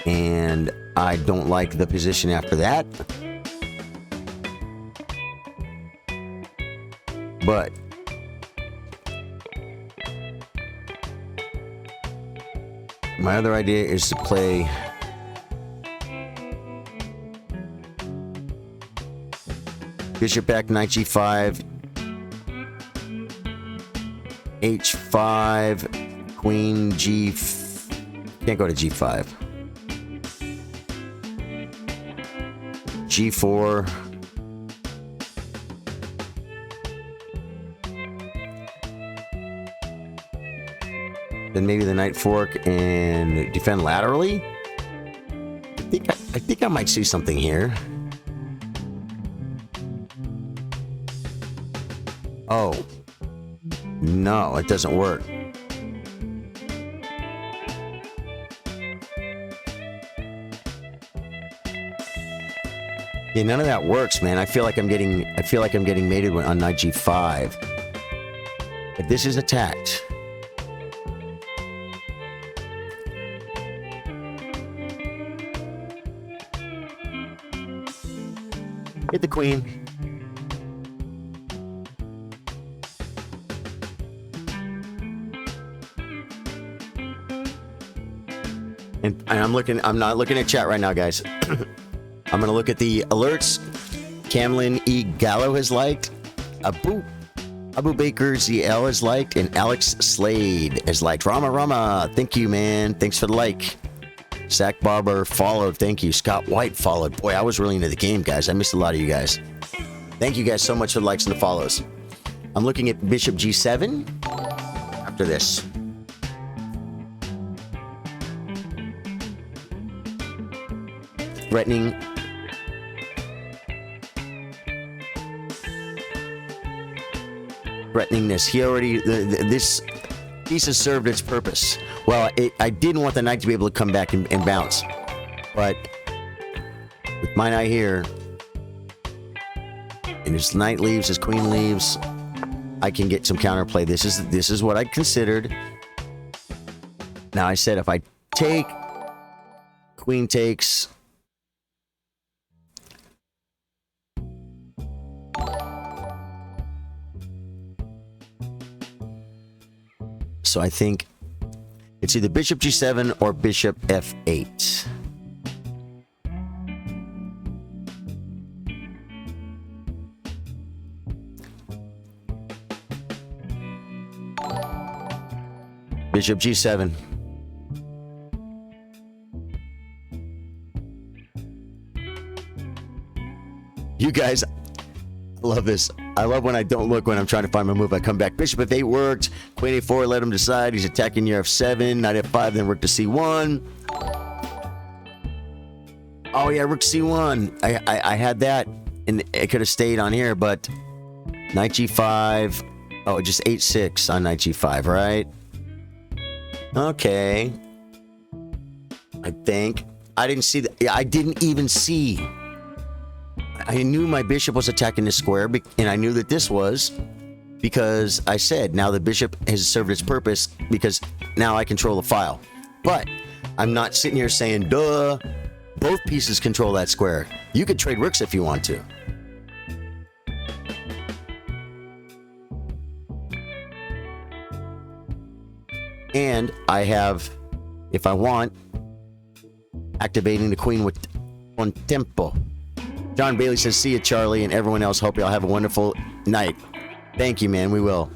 And I don't like the position after that. But my other idea is to play bishop back, knight g5, h5, queen g. Can't go to g5. g4. Then maybe the knight fork and defend laterally. I think I might see something here. Oh. No, it doesn't work. Yeah, none of that works, man. I feel like I'm getting mated on knight g5. But this is attacked. Hit the queen. And I'm not looking at chat right now, guys. I'm gonna look at the alerts. Camlin E. Gallo has liked. Abu Baker ZL has liked, and Alex Slade has liked. Rama, thank you, man. Thanks for the like. Zach Barber followed. Thank you. Scott White followed. Boy, I was really into the game, guys. I missed a lot of you guys. Thank you guys so much for the likes and the follows. I'm looking at Bishop G7 after this. Threatening. Threatening this. He already... this piece has served its purpose. Well, I didn't want the knight to be able to come back and bounce. But with my knight here, and his knight leaves, his queen leaves, I can get some counterplay. This is what I considered. Now I said if I take, queen takes. So I think it's either bishop g7 or bishop f8. Bishop g7. You guys, I love this. I love when I don't look when I'm trying to find my move. I come back. Bishop f8 worked. Queen a4, let him decide. He's attacking your f7. Knight f5, then rook to c1. Oh yeah, rook c1. I had that, and it could have stayed on here, but knight g5. Oh, just h6 on knight g5, right? Okay. I think I didn't see that. Yeah, I didn't even see. I knew my bishop was attacking this square, and I knew that this was, because I said now the bishop has served its purpose because now I control the file. But I'm not sitting here saying, duh, both pieces control that square. You could trade rooks if you want to. And I have, if I want, activating the queen with on tempo. John Bailey says, see you, Charlie, and everyone else. Hope y'all have a wonderful night. Thank you, man. We will.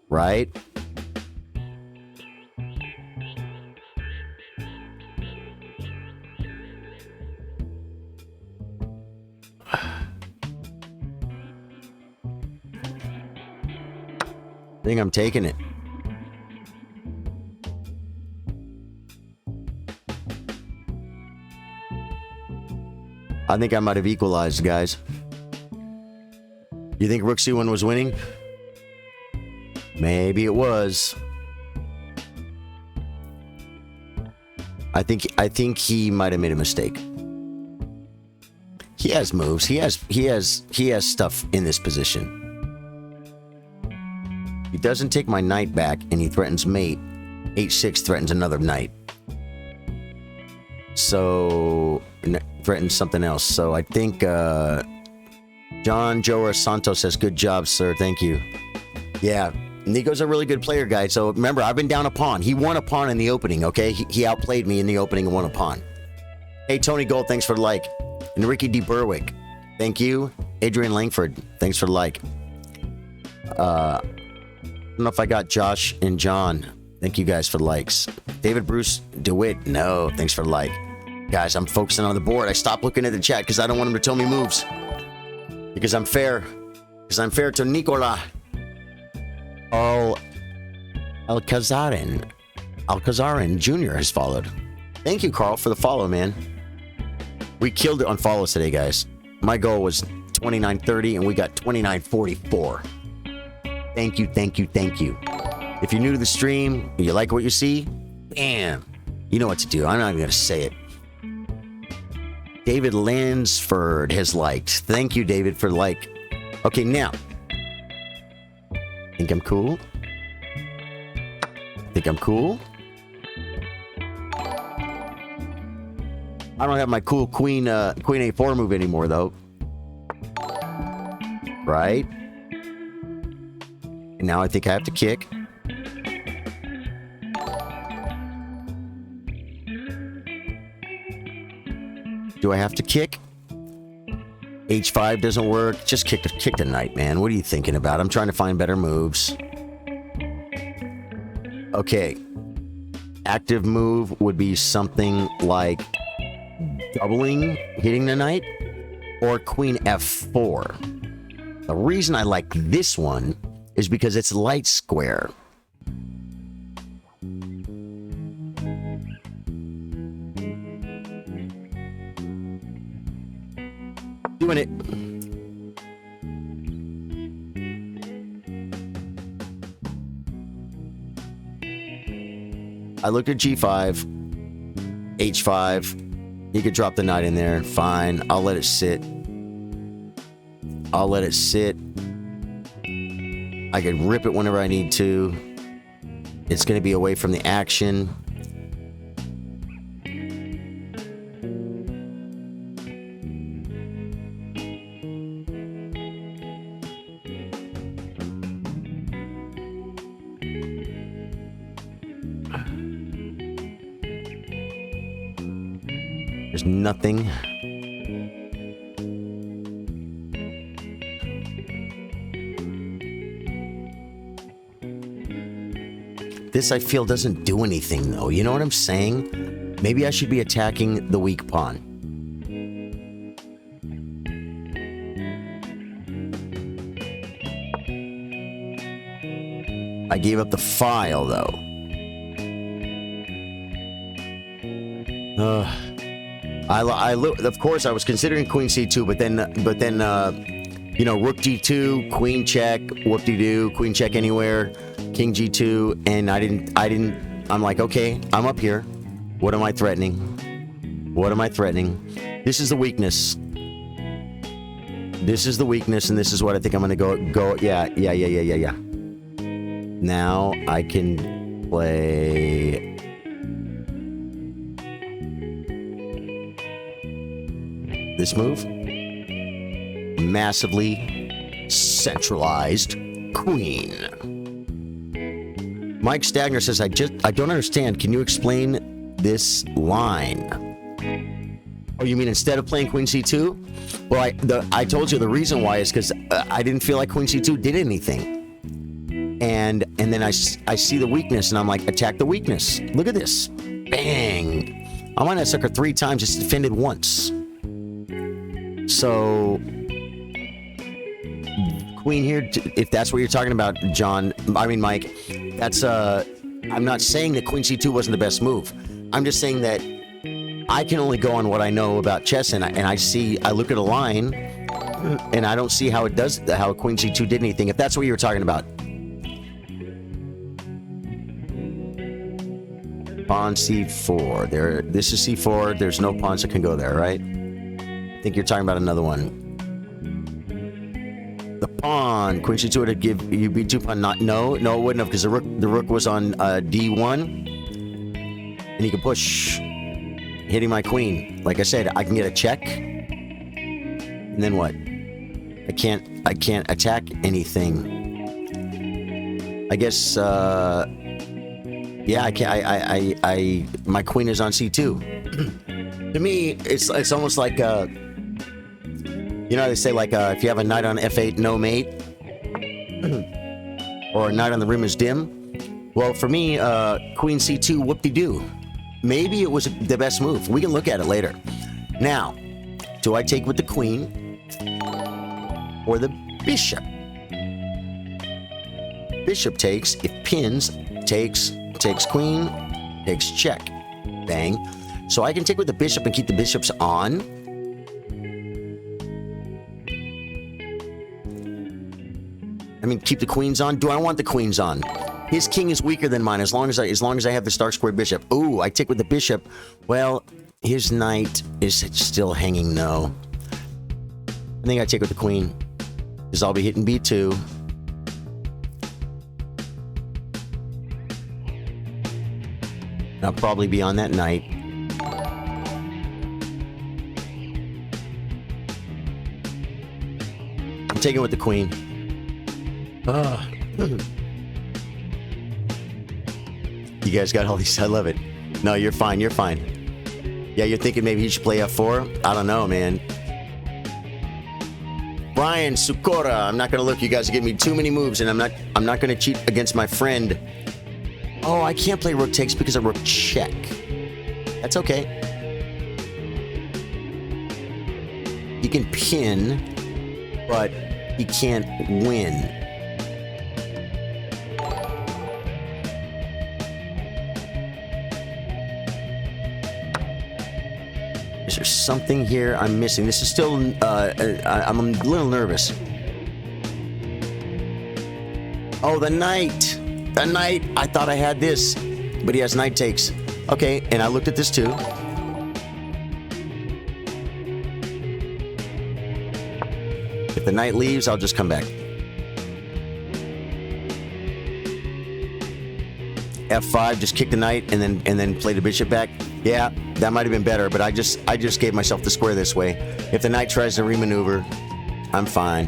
Right? I think I'm taking it. I think I might have equalized, guys. You think Rook C1 was winning? Maybe it was. I think he might have made a mistake. He has moves. He has stuff in this position. He doesn't take my knight back, and he threatens mate. H6 threatens another knight. So threatens something else. So I think John Joa Santos says, "Good job, sir. Thank you." Yeah, Nico's a really good player, guys. So remember, I've been down a pawn. He won a pawn in the opening. Okay, he outplayed me in the opening and won a pawn. Hey, Tony Gold, thanks for the like. Enrique D. Berwick, thank you. Adrian Langford, thanks for the like. I don't know if I got Josh and John. Thank you guys for the likes. David Bruce DeWitt, no, thanks for the like. Guys, I'm focusing on the board. I stopped looking at the chat because I don't want him to tell me moves. Because I'm fair. Because I'm fair to Nicola. Alcazarin Jr. has followed. Thank you, Carl, for the follow, man. We killed it on follows today, guys. My goal was 2930, and we got 2944. Thank you, thank you, thank you. If you're new to the stream, and you like what you see, bam, you know what to do. I'm not even going to say it. David Lansford has liked. Thank you, David, for like. Okay, now. Think I'm cool? Think I'm cool? I don't have my cool queen A4 move anymore, though. Right? And now I think I have to kick. Do I have to kick? H5 doesn't work. Just kick the knight, man. What are you thinking about? I'm trying to find better moves. Okay. Active move would be something like doubling, hitting the knight, or queen F4. The reason I like this one is because it's light square. Doing it. I looked at G5, H5. He could drop the knight in there. Fine. I'll let it sit. I'll let it sit. I can rip it whenever I need to. It's going to be away from the action. There's nothing. This, I feel, doesn't do anything, though. You know what I'm saying? Maybe I should be attacking the weak pawn. I gave up the file, though. Of course, I was considering queen c2, but then, you know, rook d2, queen check, whoop-de-doo, queen check anywhere, king g2, and I didn't. I'm like, okay, I'm up here. What am I threatening? What am I threatening? This is the weakness. This is the weakness, and this is what I think I'm gonna go. Yeah. Now I can play. This move, massively centralized queen. Mike Stagner says, I don't understand. Can you explain this line? Oh, you mean instead of playing queen c2? Well, I told you the reason why is because I didn't feel like queen c2 did anything. And then I see the weakness, and I'm like, attack the weakness. Look at this. Bang. I'm on that sucker 3 times. It's defended once. So, queen here, if that's what you're talking about, Mike, that's, I'm not saying that queen c2 wasn't the best move. I'm just saying that I can only go on what I know about chess, and I look at a line, and I don't see how it does, how queen c2 did anything. If that's what you were talking about. Pawn c4. There. This is c4. There's no pawns that can go there, right? I think you're talking about another one. The pawn. Queen c2 would give you b2 pawn. No, it wouldn't have, because the rook was on d1, and he could push, hitting my queen. Like I said, I can get a check, and then what? I can't attack anything. I guess. Yeah, I can't. My queen is on c2. To me, it's almost like you know, they say like if you have a knight on f8, no mate, or a knight on the rim is dim. Well, for me, queen c2, whoop-de-doo. Maybe it was the best move. We can look at it later. Now, do I take with the queen or the bishop? Bishop takes. If pins, takes queen, takes check. Bang. So I can take with the bishop and keep the bishops on. I mean, keep the queens on. Do I want the queens on? His king is weaker than mine as long as I have the star square bishop. Ooh, I take with the bishop. Well, his knight is still hanging. No. I think I take with the queen, because I'll be hitting b2. I'll probably be on that knight. I'm taking with the queen. You guys got all these. I love it. No, you're fine. You're fine. Yeah, you're thinking maybe he should play f4? I don't know, man. Brian Sukora. I'm not gonna look. You guys are giving me too many moves, and I'm not gonna cheat against my friend. Oh, I can't play rook takes because of rook check. That's okay. He can pin, but he can't win. Is there something here I'm missing? This is still, I'm a little nervous. Oh, the knight. The knight. I thought I had this, but he has knight takes. Okay, and I looked at this too. If the knight leaves, I'll just come back. F5, just kick the knight and then play the bishop back. Yeah, that might have been better, but I just gave myself the square this way. If the knight tries to remaneuver, I'm fine.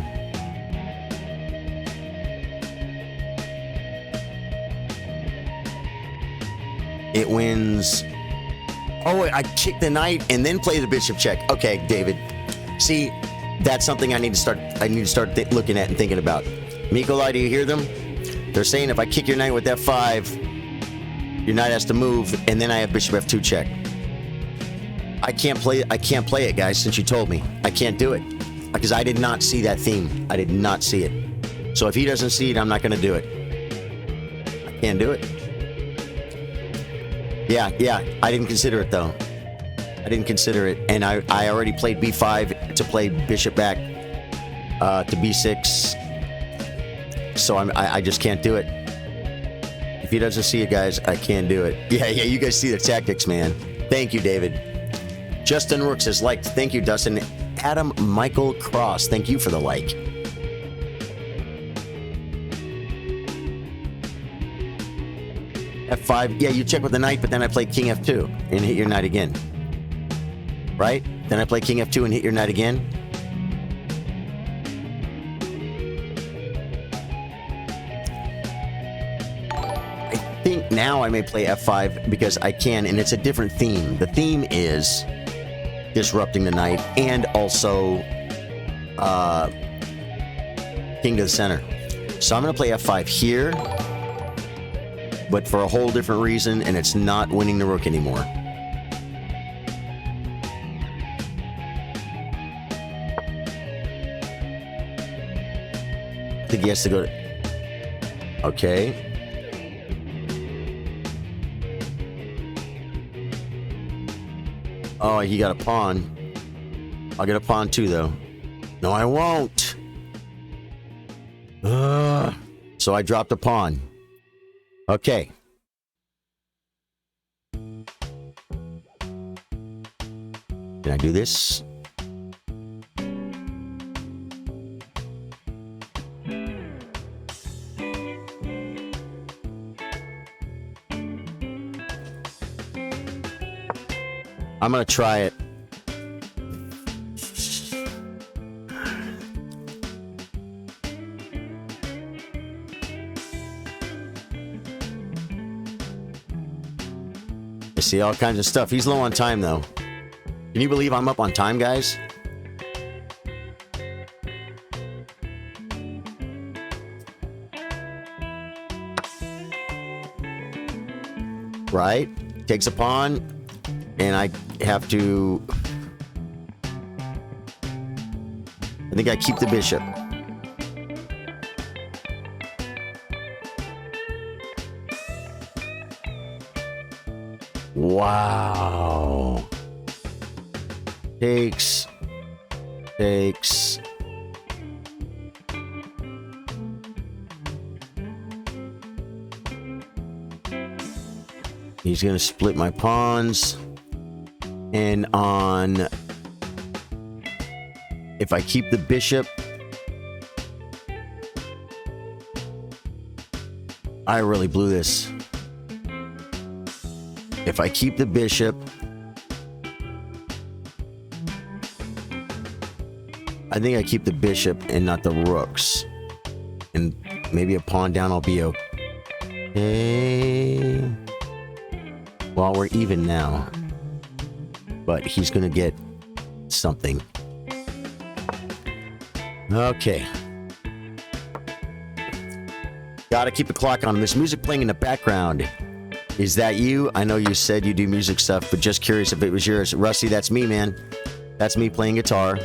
It wins. Oh, I kick the knight and then play the bishop check. Okay, David. See, that's something I need to start looking at and thinking about. Mikolai, do you hear them? They're saying if I kick your knight with f5, your knight has to move, and then I have bishop f2 check. I can't play it, guys, since you told me. I can't do it. Because I did not see that theme. I did not see it. So if he doesn't see it, I'm not going to do it. I can't do it. Yeah, I didn't consider it, though. I didn't consider it. And I already played b5 to play bishop back to b6. So I just can't do it. If he doesn't see it, guys, I can't do it. Yeah, you guys see the tactics, man. Thank you, David. Justin Rooks has liked. Thank you, Dustin. Adam Michael Cross, thank you for the like. F5, yeah, you check with the knight, but then I play king f2 and hit your knight again. Right? Then I play king f2 and hit your knight again. I think now I may play f5 because I can, and it's a different theme. The theme is disrupting the knight and also king to the center. So I'm going to play f5 here, but for a whole different reason, and it's not winning the rook anymore. I think he has to go to... Okay. Oh, he got a pawn. I'll get a pawn too, though. No, I won't. So I dropped a pawn. Okay. Can I do this? I'm gonna try it. I see all kinds of stuff. He's low on time, though. Can you believe I'm up on time, guys? Right? Takes a pawn, and I have to... I think I keep the bishop. Wow. Takes. He's gonna split my pawns. And on... If I keep the bishop... I really blew this. If I keep the bishop... I think I keep the bishop and not the rooks. And maybe a pawn down, I'll be okay. Well, we're even now. But he's gonna get something. Okay. Gotta keep the clock on. There's music playing in the background. Is that you? I know you said you do music stuff, but just curious if it was yours. Rusty, that's me, man. That's me playing guitar.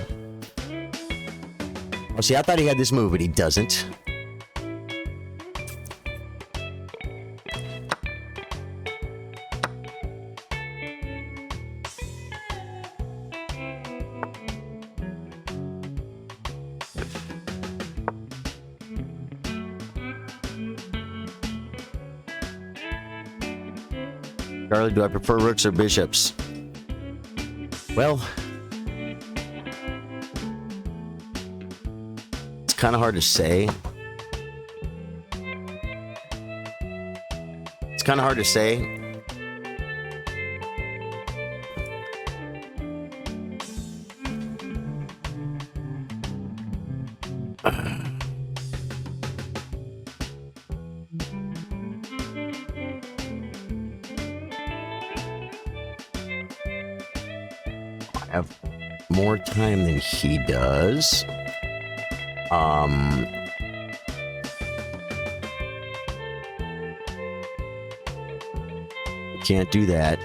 Oh, see, I thought he had this move, but he doesn't. Charlie, do I prefer rooks or bishops? Well, it's kind of hard to say. It's kind of hard to say. Have more time than he does. Can't do that.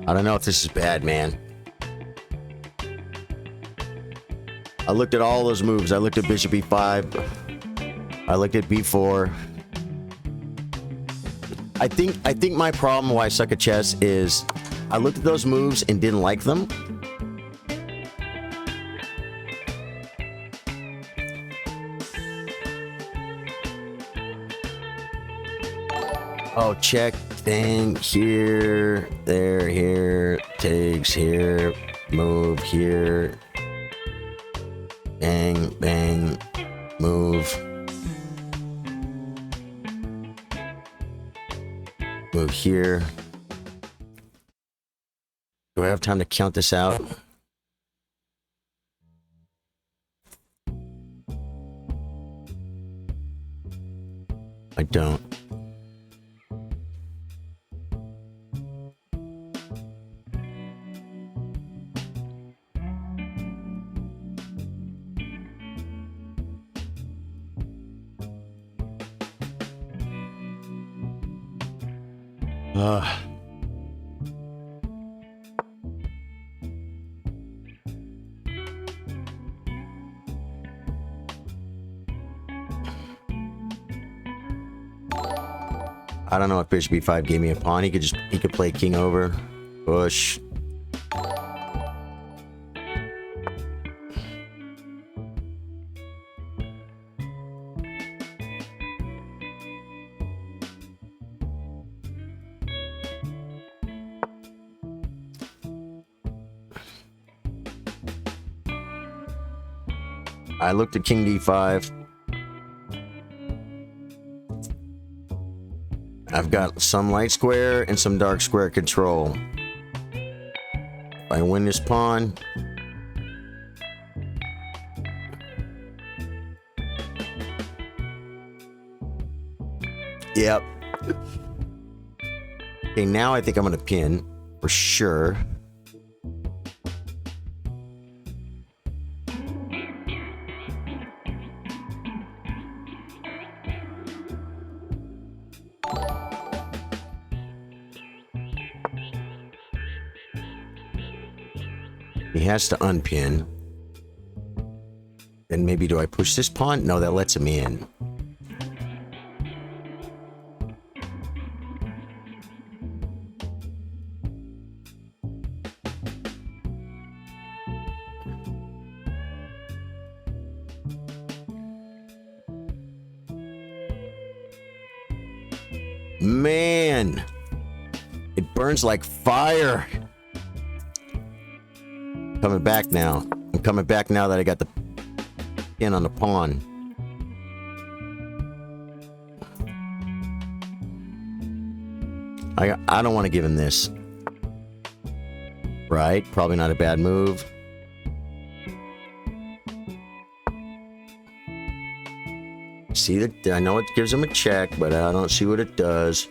I don't know if this is bad, man. I looked at all those moves. I looked at bishop e5. I looked at b4. I think my problem why I suck at chess is I looked at those moves and didn't like them. Oh, check. Thing here, there, here, takes here, move here, bang, bang, move, move here. Do I have time to count this out? I don't. Uh, I don't know if bishop e5 gave me a pawn. He could play king over. Push. I looked at king d5. I've got some light square and some dark square control. If I win this pawn, yep. Okay, now I think I'm gonna pin for sure. He has to unpin. Then maybe do I push this pawn? No, that lets him in. Man, it burns like fire. Coming back now. I'm coming back now that I got the pin on the pawn. I don't want to give him this. Right? Probably not a bad move. See that? I know it gives him a check, but I don't see what it does.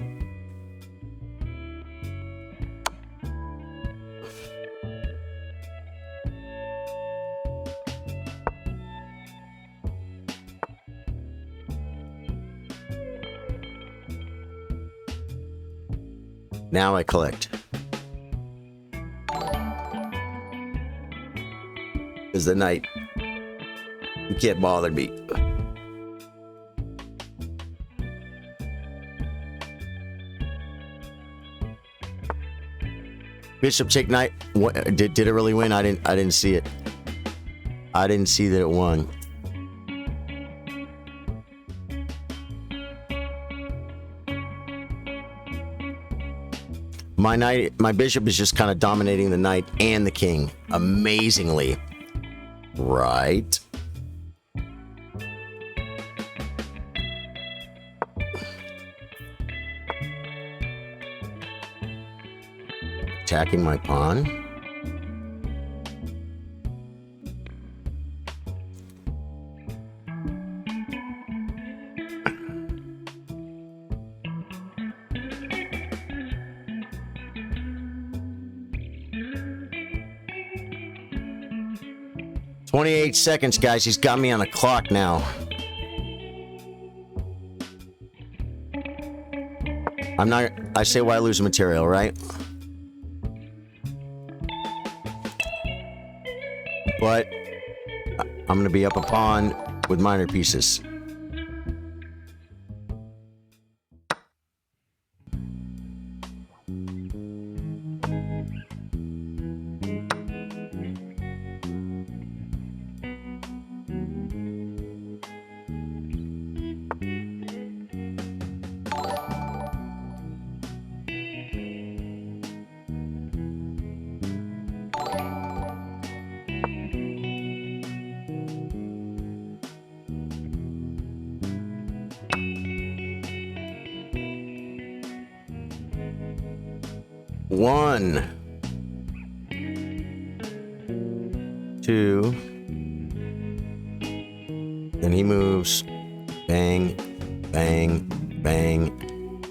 Now I collect. Is the knight. You can't bother me. Bishop take knight. What, did it really win? I didn't see it. I didn't see that it won. My bishop is just kind of dominating the knight and the king amazingly. Right. Attacking my pawn. "28 seconds, guys. He's got me on a clock now. I say why lose material, right? But I'm going to be up a pawn with minor pieces. One, two, then he moves. Bang, bang, bang,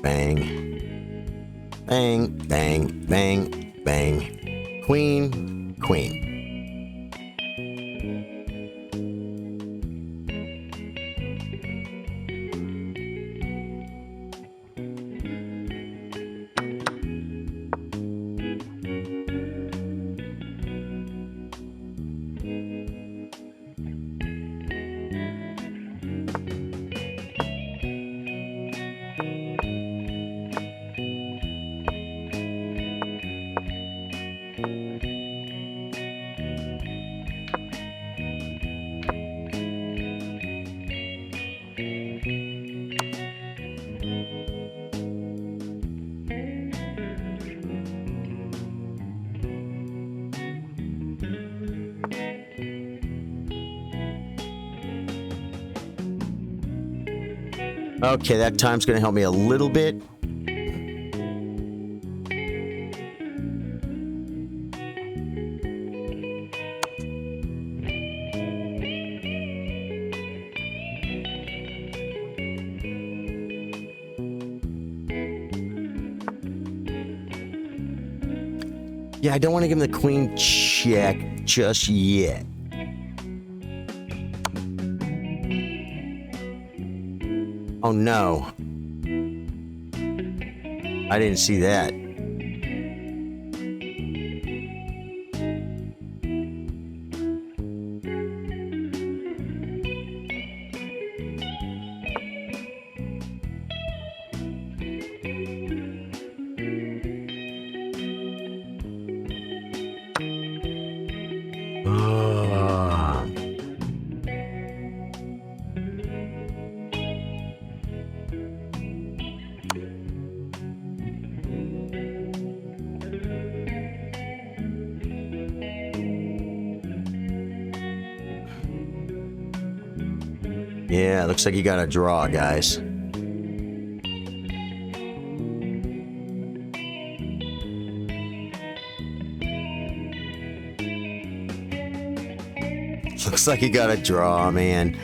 bang, bang, bang, bang, bang. Queen, queen. Okay, that time's going to help me a little bit. Yeah, I don't want to give him the queen check just yet. Oh no. I didn't see that. Yeah, looks like you got a draw, guys. Looks like you got a draw, man.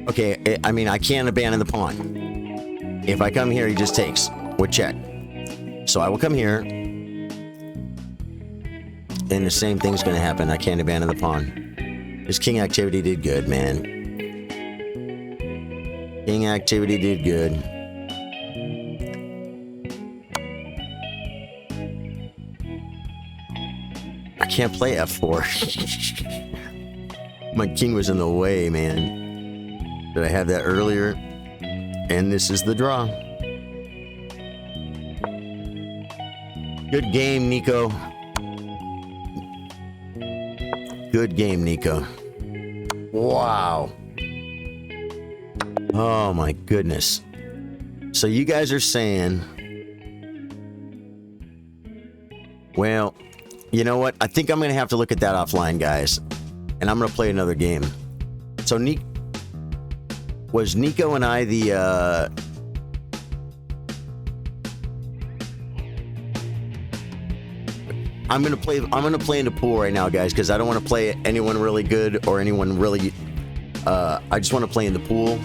Okay, I mean, I can't abandon the pawn. If I come here, he just takes with check. So I will come here. And the same thing's going to happen. I can't abandon the pawn. His king activity did good, man. King activity did good. I can't play f4. My king was in the way, man. Did I have that earlier? And this is the draw. Good game, Nico. Good game, Nico. Wow. Oh my goodness. So you guys are saying, well, you know what? I think I'm going to have to look at that offline, guys. And I'm going to play another game. So was Nico and I the I'm gonna play in the pool right now, guys, because I don't want to play anyone really good or anyone really I just want to play in the pool.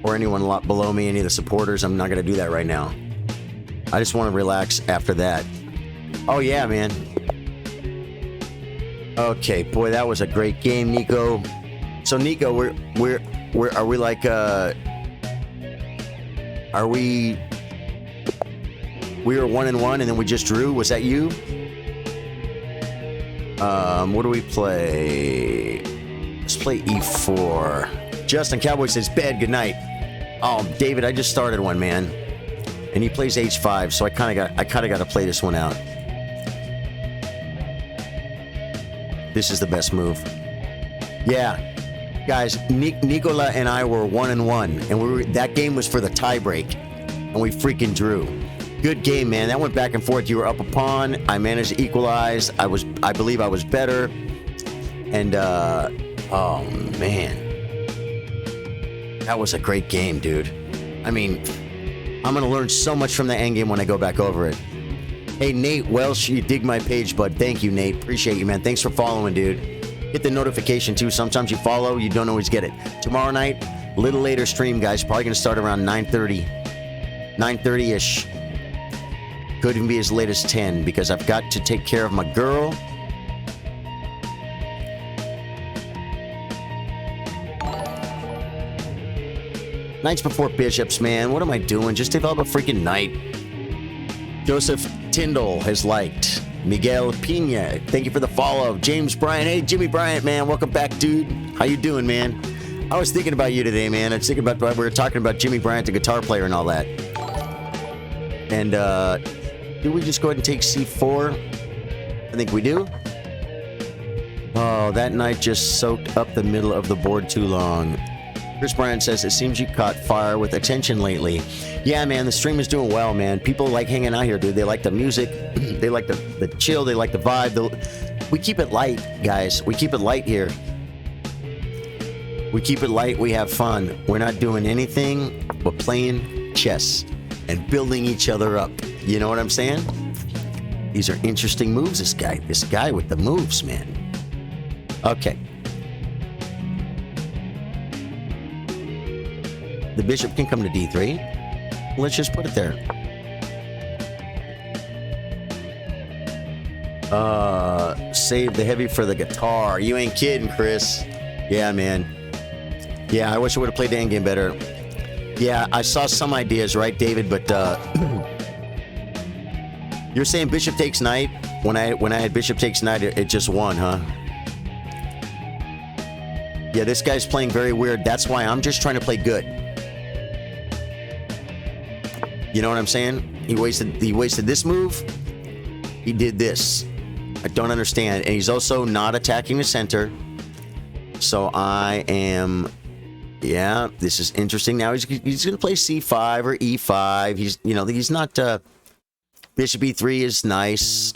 Or anyone a lot below me, any of the supporters. I'm not going to do that right now. I just want to relax after that. Oh, yeah, man. Okay, boy, that was a great game, Nico. So, Nico, are we like, are we were 1-1 and then we just drew? Was that you? What do we play? Let's play E4. Justin Cowboy says, bad, good night. Oh, David, I just started one, man. And he plays H5, so I kind of got to play this one out. This is the best move. Yeah. Guys, Nicola and I were 1-1, and that game was for the tiebreak, and we freaking drew. Good game, man. That went back and forth. You were up a pawn. I managed to equalize. I believe I was better. And oh man. That was a great game, dude. I mean, I'm going to learn so much from the endgame when I go back over it. Hey, Nate Welsh, you dig my page, bud. Thank you, Nate. Appreciate you, man. Thanks for following, dude. Hit the notification, too. Sometimes you follow, you don't always get it. Tomorrow night, a little later stream, guys. Probably going to start around 9:30. 9:30-ish. Could even be as late as 10 because I've got to take care of my girl. Knights before bishops, man. What am I doing? Just develop a freaking knight. Joseph Tyndall has liked. Miguel Pina, thank you for the follow. James Bryant, hey, Jimmy Bryant, man. Welcome back, dude. How you doing, man? I was thinking about you today, man. I was thinking about, we were talking about Jimmy Bryant, the guitar player and all that. And, did we just go ahead and take C4? I think we do. Oh, that knight just soaked up the middle of the board too long. Chris Bryant says, it seems you caught fire with attention lately. Yeah, man, the stream is doing well, man. People like hanging out here, dude. They like the music. They like the chill. They like the vibe. We keep it light, guys. We keep it light here. We keep it light. We have fun. We're not doing anything We're playing chess and building each other up. You know what I'm saying? These are interesting moves, this guy with the moves, man. Okay. The bishop can come to d3. Let's just put it there. Save the heavy for the guitar. You ain't kidding, Chris. Yeah, man. Yeah, I wish I would have played the endgame better. Yeah, I saw some ideas, right, David? But you're saying bishop takes knight. When I had bishop takes knight, it just won, huh? Yeah, this guy's playing very weird. That's why I'm just trying to play good. You know what I'm saying? He wasted this move. He did this. I don't understand. And he's also not attacking the center. So I am... Yeah, this is interesting. Now he's going to play c5 or e5. He's not... Bishop e3 is nice.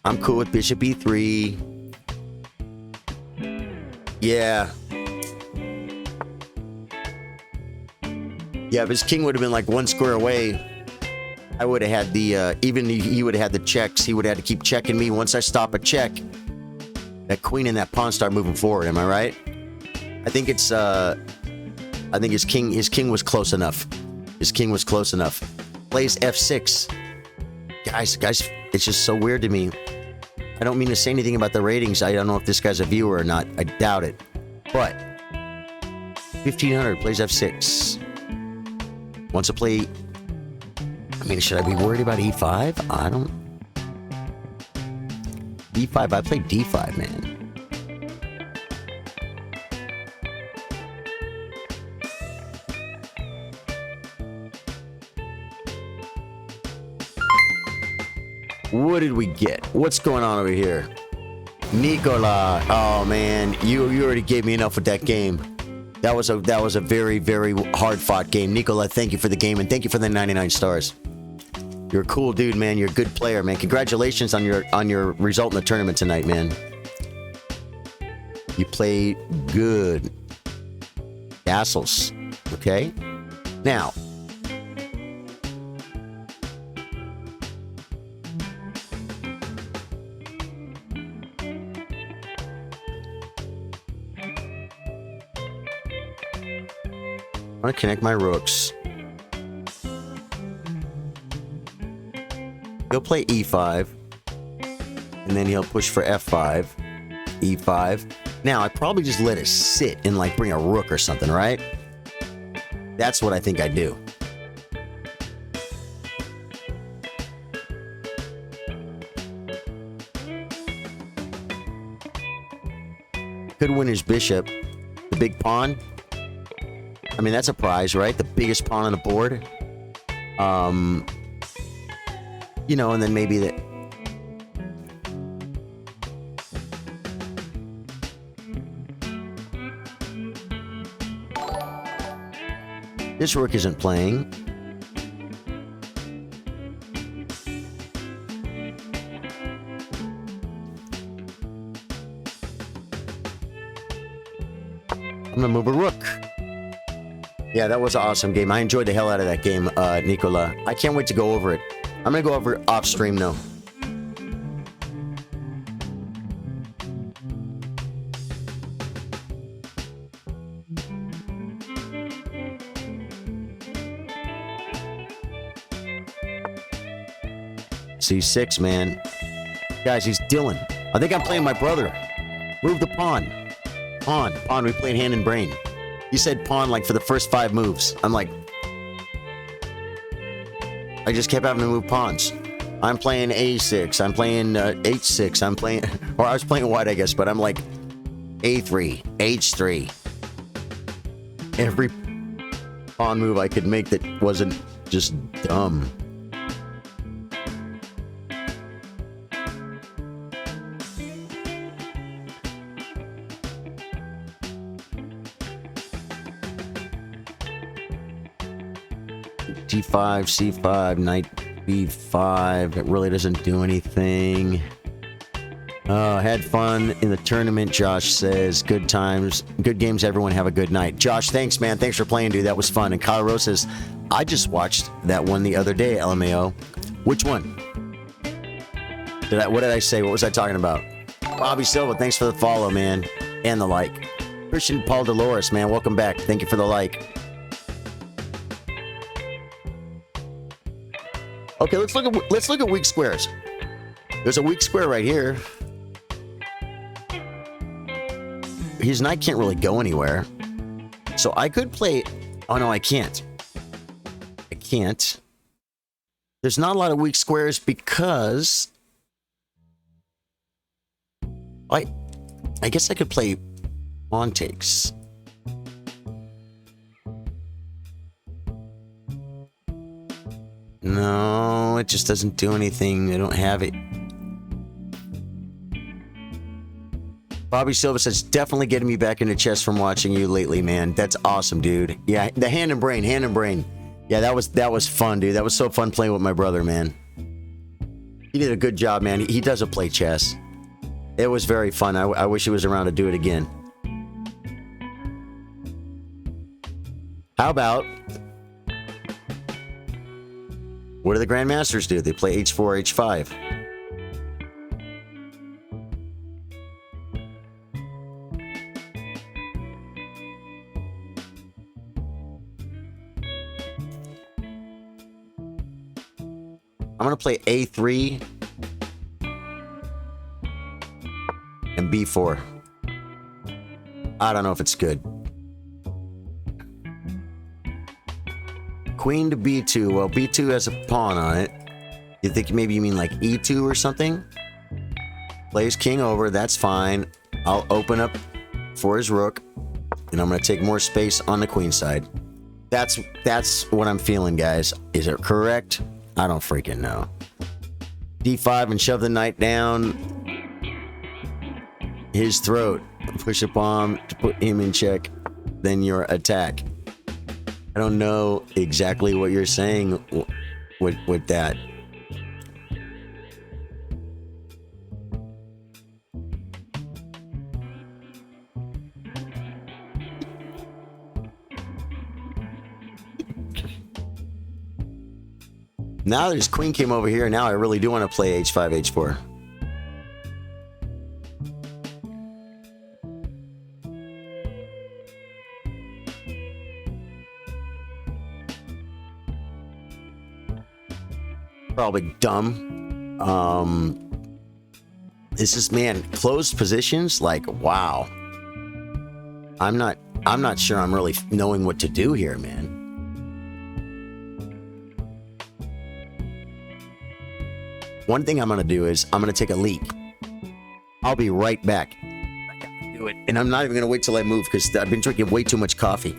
I'm cool with bishop e3. Yeah. Yeah, if his king would have been like one square away, I would have had the, even he would have had the checks. He would have had to keep checking me. Once I stop a check, that queen and that pawn start moving forward. Am I right? I think it's, I think his king was close enough. His king was close enough. Plays f6. Guys, it's just so weird to me. I don't mean to say anything about the ratings. I don't know if this guy's a viewer or not. I doubt it. But 1500 plays f6. Wants to play... I mean, should I be worried about e5? I don't... e5, I played d5, man. What did we get? What's going on over here? Nicola. Oh, man. You already gave me enough with that game. That was a very, very hard-fought game. Nicola, thank you for the game, and thank you for the 99 stars. You're a cool dude, man. You're a good player, man. Congratulations on your result in the tournament tonight, man. You played good. Castles. Okay? Now... I'm going to connect my rooks. He'll play e5. And then he'll push for f5. e5. Now, I probably just let it sit and, like, bring a rook or something, right? That's what I think I do. Could win his bishop. The big pawn. I mean, that's a prize, right? The biggest pawn on the board. You know, and then maybe that... This rook isn't playing. I'm gonna move a rook. Yeah, that was an awesome game. I enjoyed the hell out of that game, Nicola. I can't wait to go over it. I'm gonna go over it off stream, though. C6, man. Guys, he's Dylan. I think I'm playing my brother. Move the pawn. Pawn. We played hand and brain. You said pawn like for the first 5 moves. I'm like... I just kept having to move pawns. I'm playing a6. I'm playing h6. I'm playing... Or I was playing white, I guess, but I'm like... a3. h3. Every pawn move I could make that wasn't just dumb. d5, c5, knight b5. It really doesn't do anything. Had fun in the tournament, Josh says. Good times. Good games, everyone. Have a good night. Josh, thanks, man. Thanks for playing, dude. That was fun. And Kyle Rose says, I just watched that one the other day, LMAO. Which one? What did I say? What was I talking about? Bobby Silva, thanks for the follow, man. And the like. Christian Paul Dolores, man. Welcome back. Thank you for the like. Okay, let's look at weak squares. There's a weak square right here. His knight can't really go anywhere. So I could play... Oh, no, I can't. I can't. There's not a lot of weak squares because... I guess I could play pawn takes. No, it just doesn't do anything. I don't have it. Bobby Silva says, definitely getting me back into chess from watching you lately, man. That's awesome, dude. Yeah, the hand and brain. Yeah, that was fun, dude. That was so fun playing with my brother, man. He did a good job, man. He doesn't play chess. It was very fun. I wish he was around to do it again. How about... What do the Grandmasters do? They play H4, H5. I'm going to play A3 and B4. I don't know if it's good. Queen to B2. Well, B2 has a pawn on it. You think maybe you mean like E2 or something? Plays king over. That's fine. I'll open up for his rook. And I'm going to take more space on the queen side. That's what I'm feeling, guys. Is it correct? I don't freaking know. D5 and shove the knight down his throat. Push a pawn to put him in check. Then your attack. I don't know exactly what you're saying with that. Now that his queen came over here, now I really do want to play H5, H4. Probably dumb. This is, man, closed positions, like, wow. I'm not sure I'm really knowing what to do here, man. One thing I'm gonna do is I'm gonna take a leak. I'll be right back. I gotta do it. And I'm not even gonna wait till I move because I've been drinking way too much coffee.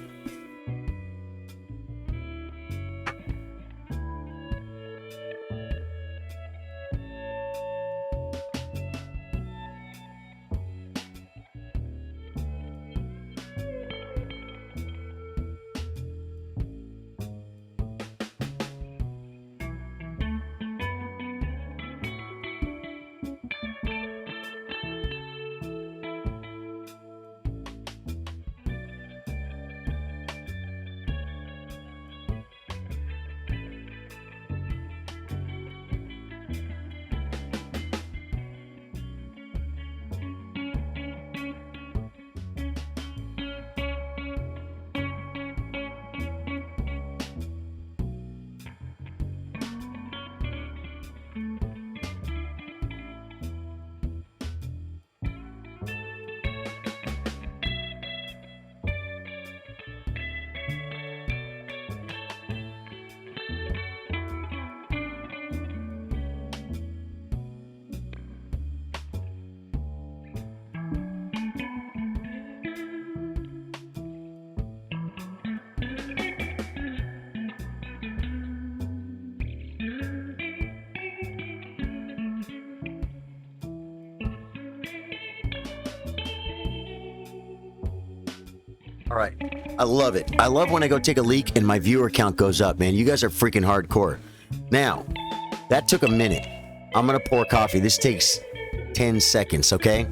All right. I love it. I love when I go take a leak and my viewer count goes up, man. You guys are freaking hardcore. Now, that took a minute. I'm going to pour coffee. This takes 10 seconds, okay?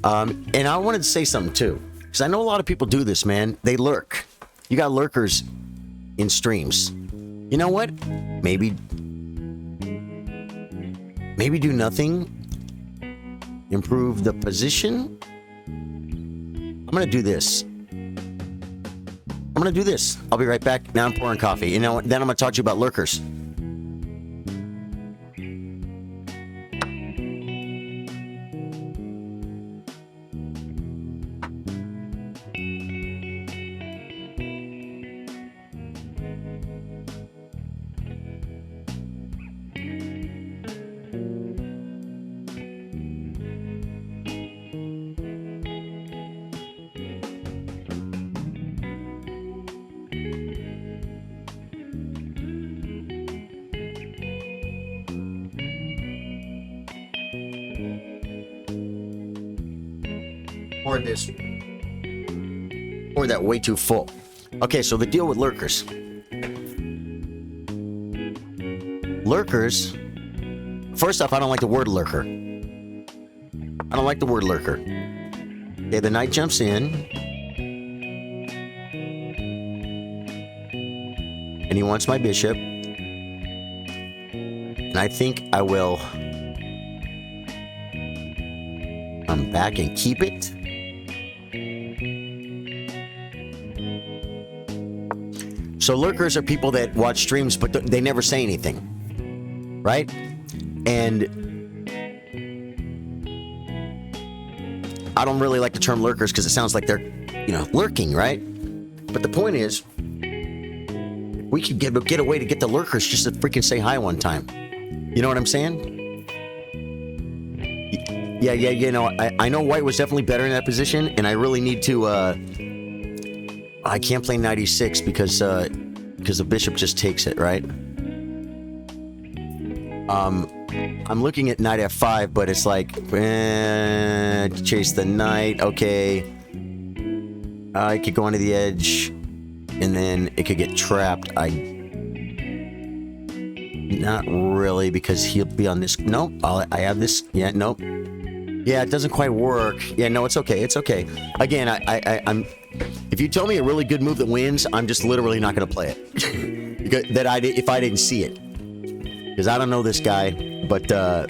And I wanted to say something too, because I know a lot of people do this, man. They lurk. You got lurkers in streams. You know what? Maybe do nothing. Improve the position. I'm gonna do this. I'll be right back. Now I'm pouring coffee. You know what? Then I'm gonna talk to you about lurkers. Or that way too full. Okay, so the deal with lurkers. Lurkers, first off, I don't like the word lurker. I don't like the word lurker. Okay, the knight jumps in. And he wants my bishop. And I think I will come back and keep it. So lurkers are people that watch streams, but they never say anything, right? And I don't really like the term lurkers because it sounds like they're, lurking, right? But the point is, we could get a way to get the lurkers just to freaking say hi one time. You know what I'm saying? Yeah. I know white was definitely better in that position, and I really need to. I can't play knight e6 because the bishop just takes it, right? I'm looking at knight f5, but it's like chase the knight. Okay, I could go onto the edge, and then it could get trapped. Not really, because he'll be on this. Nope, I have this. Yeah, nope. Yeah, it doesn't quite work. Yeah, no, it's okay. It's okay. Again, I'm. If you tell me a really good move that wins, I'm just literally not going to play it. If I didn't see it, because I don't know this guy, but I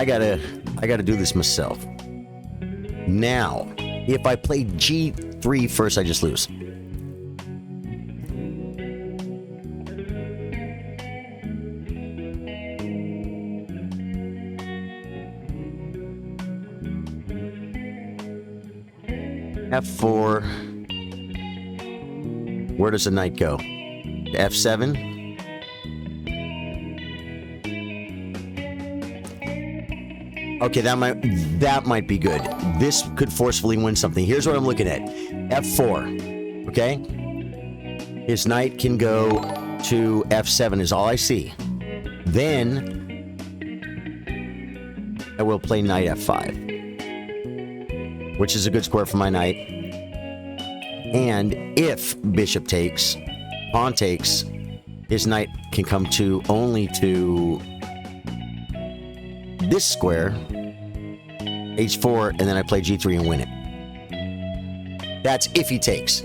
gotta do this myself. Now, if I play G3 first, I just lose. F4. Where does the knight go? F7. Okay, that might be good. This could forcefully win something. Here's what I'm looking at. F4. Okay? His knight can go to F7 is all I see. Then I will play knight F5. Which is a good square for my knight. And if bishop takes, pawn takes, his knight can come only to this square, h4, and then I play g3 and win it. That's if he takes.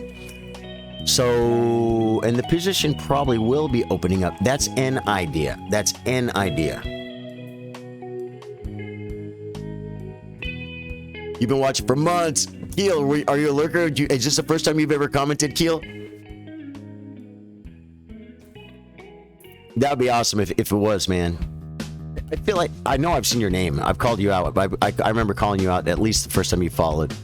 So, and the position probably will be opening up. That's an idea. You've been watching for months. Keel, are you a lurker? Is this the first time you've ever commented, Keel? That would be awesome if it was, man. I feel like I know I've seen your name. I've called you out. I remember calling you out at least the first time you followed.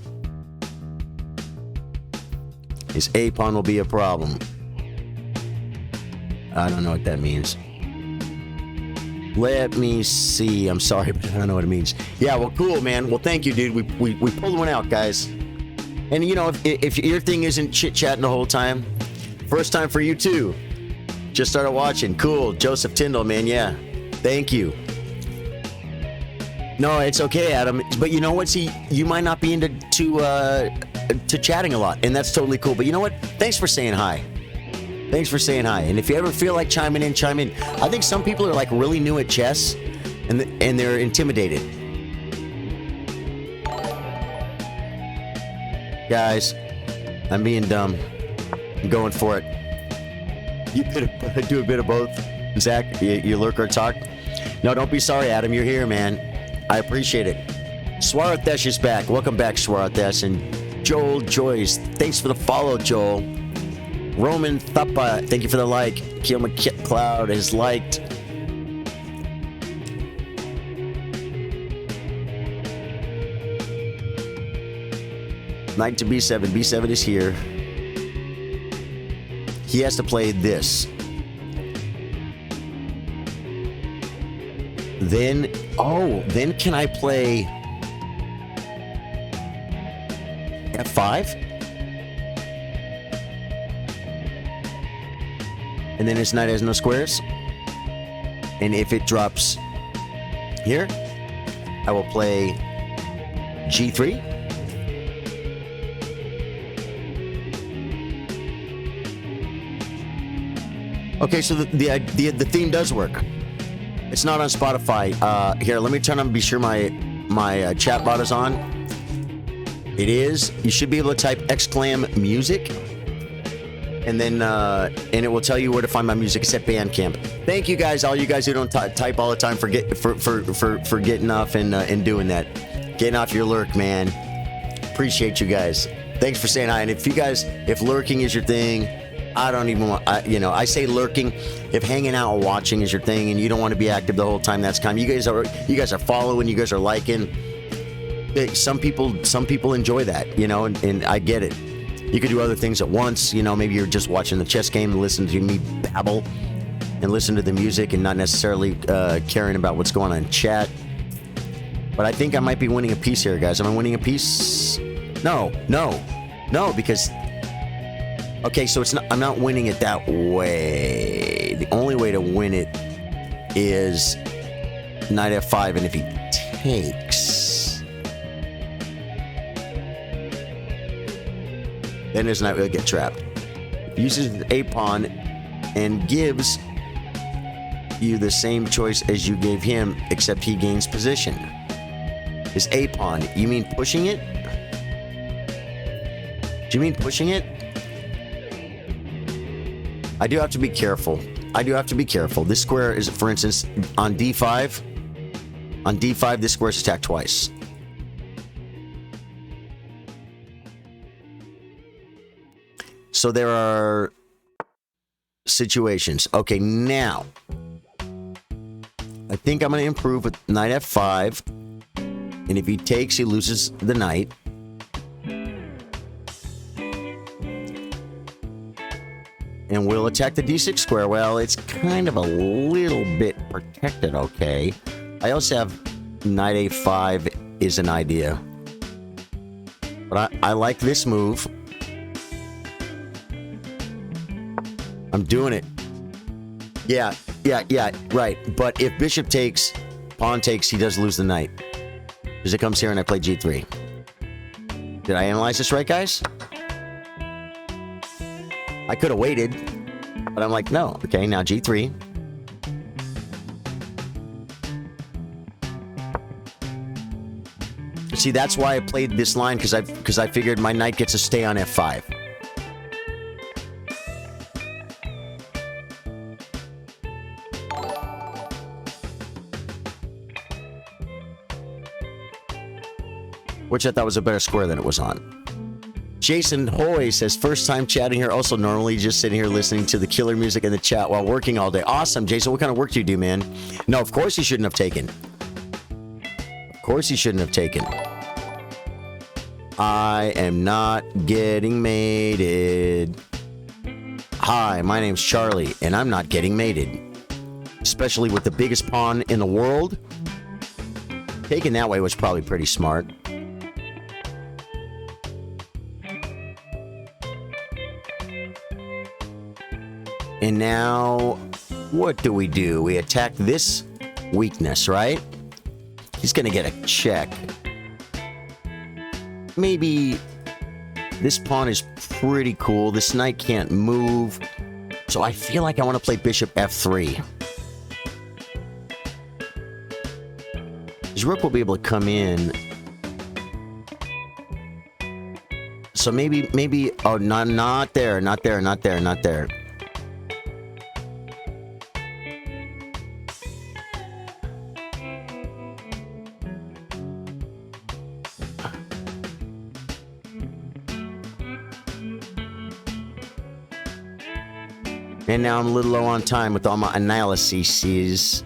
His A pawn will be a problem. I don't know what that means. Let me see. I'm sorry, but I don't know what it means. Yeah, well, cool, man. Well, thank you, dude. We pulled one out, guys. And, if your thing isn't chit-chatting the whole time, first time for you, too. Just started watching. Cool. Joseph Tyndall, man. Yeah. Thank you. No, it's okay, Adam. But you know what? See, you might not be into chatting a lot, and that's totally cool. But you know what? Thanks for saying hi. And if you ever feel like chiming in, chime in. I think some people are like really new at chess, and they're intimidated. Guys, I'm being dumb. I'm going for it. You do a bit of both, Zach. You lurk or talk. No, don't be sorry, Adam. You're here, man. I appreciate it. Swarathesh is back. Welcome back, Swarathesh. And Joel Joyce, thanks for the follow, Joel. Roman Thuppa, thank you for the like. Kiel McCloud has liked. Knight to B7. B7 is here. He has to play this. Then, then can I play F5? And then his knight has no squares. And if it drops here, I will play G3. Okay, so the theme does work. It's not on Spotify. Here, let me turn on. Be sure my chat bot is on. It is. You should be able to type exclam music, and then and it will tell you where to find my music. It's at Bandcamp. Thank you guys, all you guys who don't type all the time for getting off and doing that, getting off your lurk, man. Appreciate you guys. Thanks for saying hi. And if lurking is your thing, I don't even want, I say lurking. If hanging out or watching is your thing and you don't want to be active the whole time, that's kind. You guys are following, you guys are liking. Some people enjoy that, and I get it. You could do other things at once, maybe you're just watching the chess game and listen to me babble and listen to the music and not necessarily caring about what's going on in chat. But I think I might be winning a piece here, guys. Am I winning a piece? No, because okay, so I'm not winning it that way. The only way to win it is knight F5, and if he takes, then his knight will get trapped. Uses his A pawn and gives you the same choice as you gave him, except he gains position. His A pawn. You mean pushing it? Do you mean pushing it? I do have to be careful. This square is, for instance, on D5. On D5, this square is attacked twice. So there are situations. Okay, now I think I'm going to improve with knight F5. And if he takes, he loses the knight. And we'll attack the D6 square. Well, it's kind of a little bit protected, okay. I also have knight A5 is an idea. But I like this move. I'm doing it. Yeah, right. But if bishop takes, pawn takes, he does lose the knight. Because it comes here and I play G3. Did I analyze this right, guys? I could have waited, but I'm like, no. Okay, now G3. See, that's why I played this line, because I figured my knight gets to stay on F5. Which I thought was a better square than it was on. Jason Hoy says, first time chatting here. Also, normally just sitting here listening to the killer music in the chat while working all day. Awesome, Jason. What kind of work do you do, man? No, of course he shouldn't have taken. Of course he shouldn't have taken. I am not getting mated. Hi, my name's Charlie, and I'm not getting mated. Especially with the biggest pawn in the world. Taking that way was probably pretty smart. And now, what do? We attack this weakness, right? He's going to get a check. Maybe this pawn is pretty cool. This knight can't move. So I feel like I want to play bishop F3. His rook will be able to come in. So maybe, oh, not there. And now I'm a little low on time with all my analyses.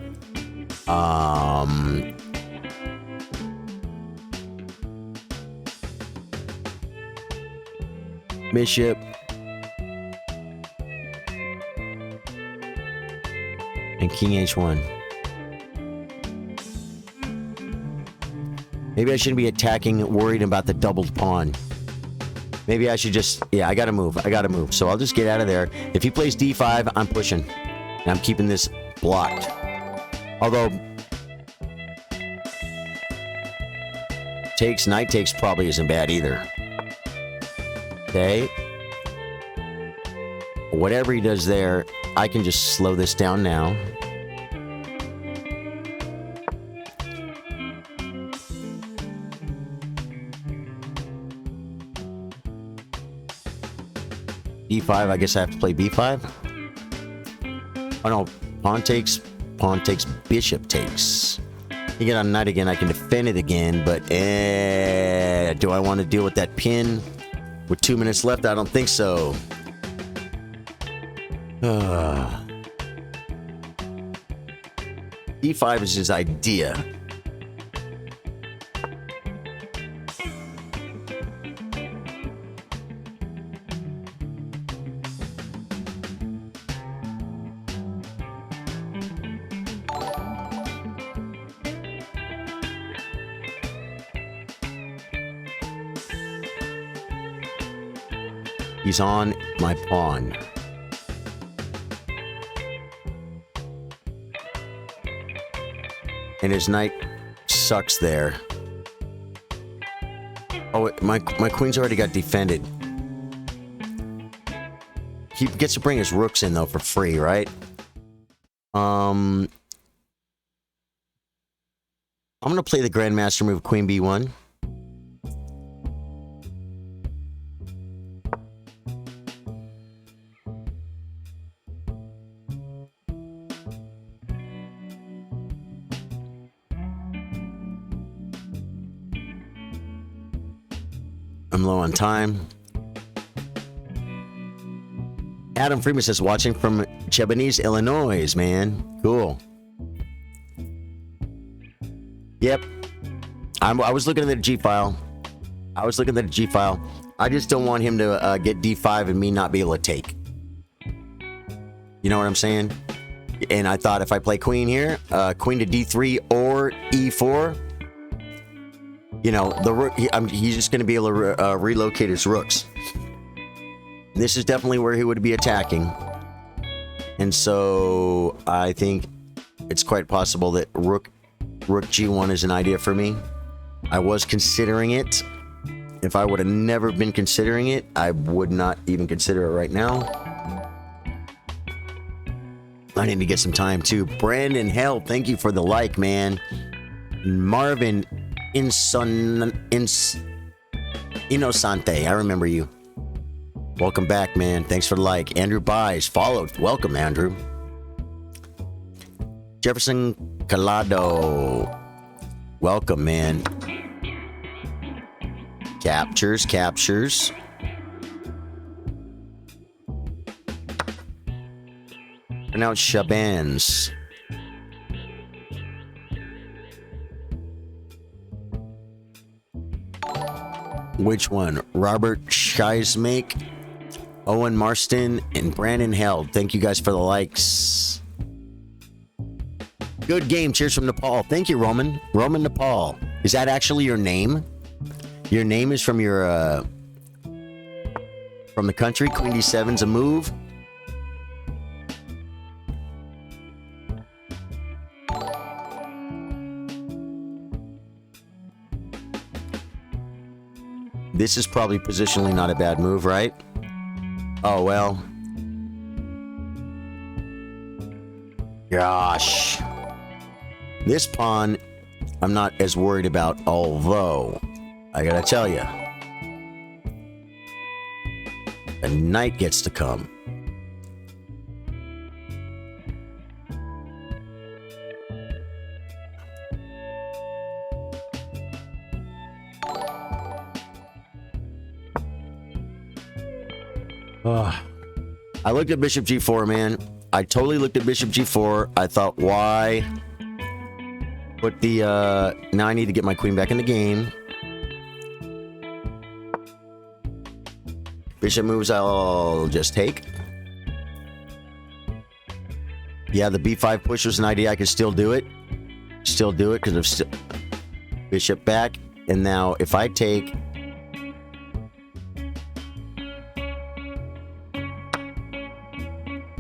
Bishop. And King H1. Maybe I shouldn't be attacking, worried about the doubled pawn. Maybe I should just... Yeah, I gotta move. So I'll just get out of there. If he plays D5, I'm pushing. And I'm keeping this blocked. Although... Knight takes probably isn't bad either. Okay. Whatever he does there, I can just slow this down now. B5, I guess I have to play B5. Oh no, pawn takes, bishop takes. You get on knight again, I can defend it again, but do I want to deal with that pin? With 2 minutes left, I don't think so. D5 is his idea. He's on my pawn. And his knight sucks there. Oh, my queen's already got defended. He gets to bring his rooks in, though, for free, right? I'm going to play the Grandmaster move, Queen B1. I'm low on time. Adam Freeman says, watching from Chebanese, Illinois, man. Cool. Yep. I was looking at the G file. I just don't want him to get D5 and me not be able to take. You know what I'm saying? And I thought if I play queen here, queen to D3 or E4, you know, the rook, he's just going to be able to relocate his rooks. This is definitely where he would be attacking. And so I think it's quite possible that rook G1 is an idea for me. I was considering it. If I would have never been considering it, I would not even consider it right now. I need to get some time too. Brandon, hell, thank you for the like, man. Marvin Innocente, I remember you. Welcome back, man. Thanks for the like. Andrew Buys followed. Welcome, Andrew. Jefferson Calado, welcome, man. Captures. Pronounced Shabans. Which one? Robert Scheismake, Owen Marston, and Brandon Held. Thank you guys for the likes. Good game. Cheers from Nepal. Thank you, Roman. Roman Nepal. Is that actually your name? Your name is from your, from the country? Queen D7's a move? This is probably positionally not a bad move, right? Oh, well. Gosh. This pawn I'm not as worried about, although I gotta tell you, a knight gets to come. I looked at bishop g4, man. I totally looked at bishop g4. I thought, why put the now I need to get my queen back in the game. Bishop moves, I'll just take. Yeah, the b5 push was an idea. I could still do it. Still do it because of still bishop back. And now if I take,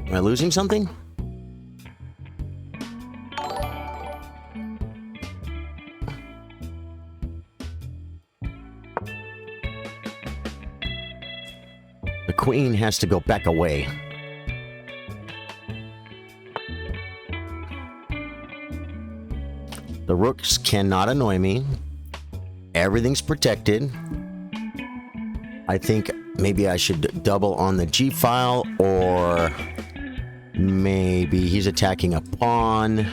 am I losing something? The queen has to go back away. The rooks cannot annoy me. Everything's protected. I think maybe I should double on the G file, or maybe he's attacking a pawn.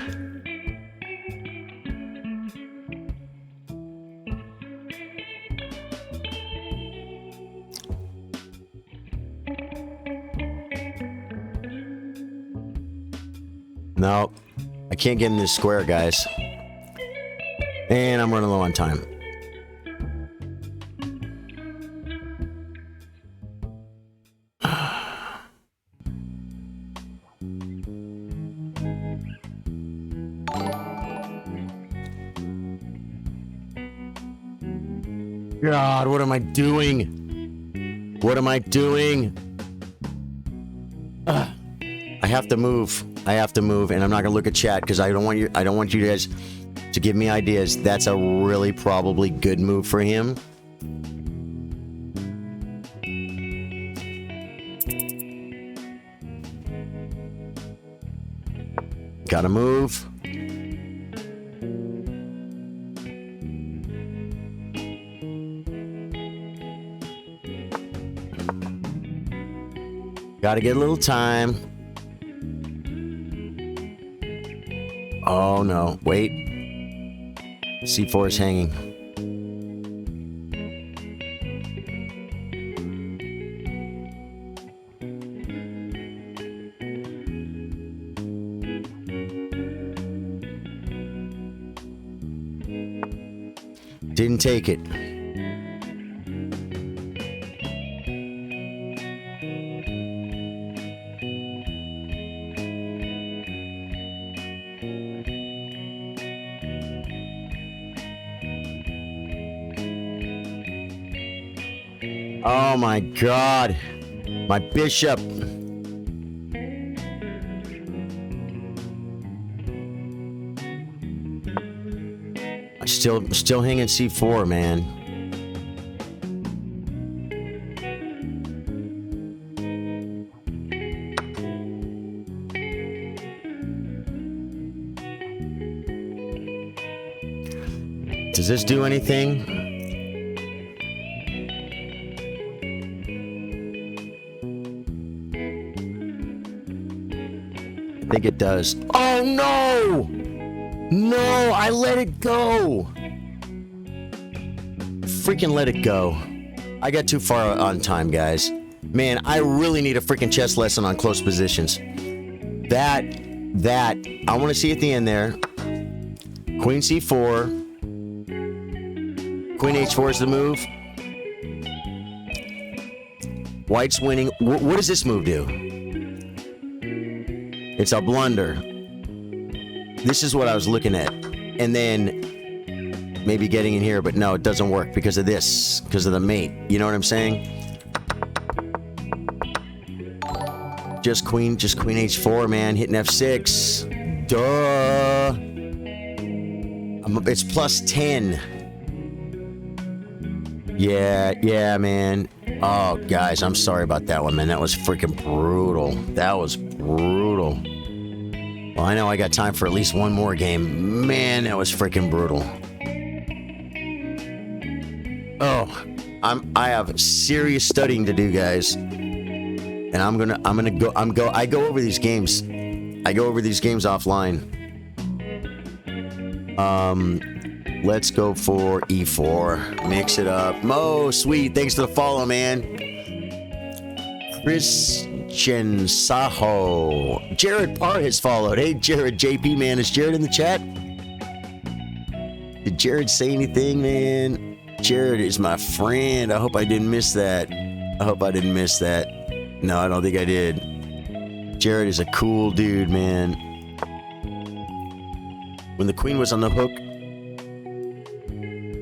No, I can't get in this square, guys. And I'm running low on time. God, what am I doing? What am I doing? I have to move. I have to move, and I'm not gonna look at chat because I don't want you. I don't want you guys to give me ideas. That's a really probably good move for him. Gotta move. Gotta get a little time. Oh no, wait. C4 is hanging. Didn't take it. Oh my God, my bishop. Still hanging C4, man. Does this do anything? I think it does. Oh no! No, I let it go. Freaking let it go. I got too far on time, guys. Man, I really need a freaking chess lesson on close positions. That, I want to see at the end there. Queen C4. Queen H4 is the move. White's winning. What does this move do? It's a blunder. This is what I was looking at. And then maybe getting in here, but no, it doesn't work because of this, because of the mate. You know what I'm saying? Just queen H4, man, hitting F6. Duh. It's plus 10. Yeah, man. Oh, guys, I'm sorry about that one, man. That was freaking brutal. That was brutal. Well, I know I got time for at least one more game. Man, that was freaking brutal. Oh, I have serious studying to do, guys. And I go over these games. I go over these games offline. Let's go for E4. Mix it up. Mo, sweet. Thanks for the follow, man. Christian Saho. Jared Parr has followed. Hey, Jared, JP, man. Is Jared in the chat? Did Jared say anything, man? Jared is my friend. I hope I didn't miss that. No, I don't think I did. Jared is a cool dude, man. When the queen was on the hook,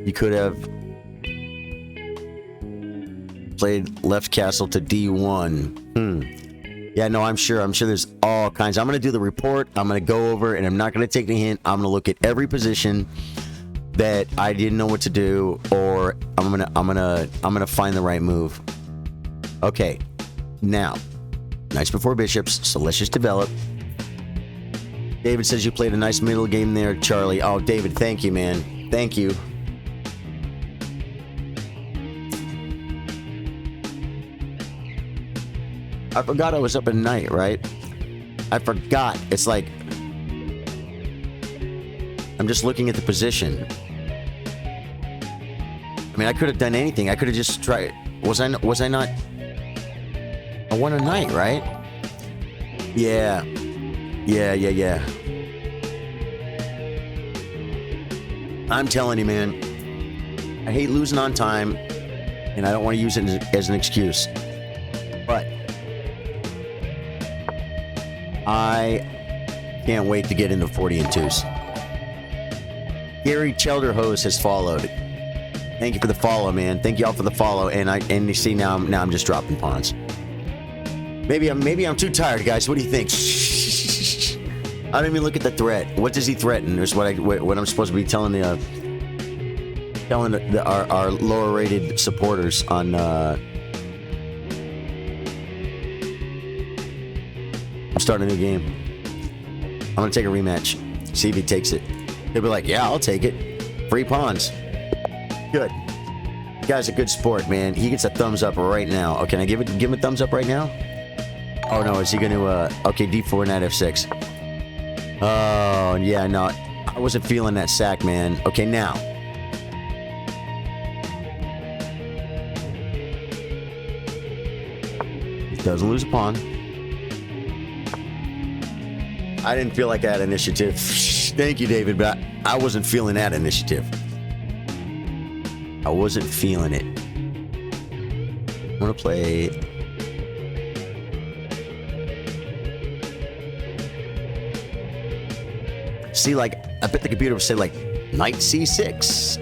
you could have played left castle to D1. Yeah, no, I'm sure there's all kinds. I'm going to do the report. I'm going to go over, and I'm not going to take the hint. I'm going to look at every position that I didn't know what to do, or I'm going to find the right move. Okay. Now, knights before bishops, so let's just develop. David says you played a nice middle game there, Charlie. Oh, David, thank you, man. Thank you. I forgot I was up at night, right? I forgot. It's like I'm just looking at the position. I mean, I could have done anything. I could have just tried. Was I not? I won a night, right? Yeah. I'm telling you, man. I hate losing on time, and I don't want to use it as an excuse. But I can't wait to get into 40 and 2s. Gary Chelderhose has followed. Thank you for the follow, man. Thank you all for the follow. And you see now I'm just dropping pawns. Maybe I'm too tired, guys. What do you think? I don't even look at the threat. What does he threaten? Is what I'm supposed to be telling our lower rated supporters on. I'm starting a new game. I'm gonna take a rematch. See if he takes it. He'll be like, "Yeah, I'll take it. Free pawns." Good. The guy's a good sport, man. He gets a thumbs up right now. Oh, can I give him a thumbs up right now? Oh no, is he gonna? Okay, D4 knight F6. Oh yeah, no, I wasn't feeling that sack, man. Okay, now. He doesn't lose a pawn. I didn't feel like I had initiative. Thank you, David, but I wasn't feeling that initiative. I wasn't feeling it. I'm gonna play. See, like, I bet the computer would say, like, knight C6.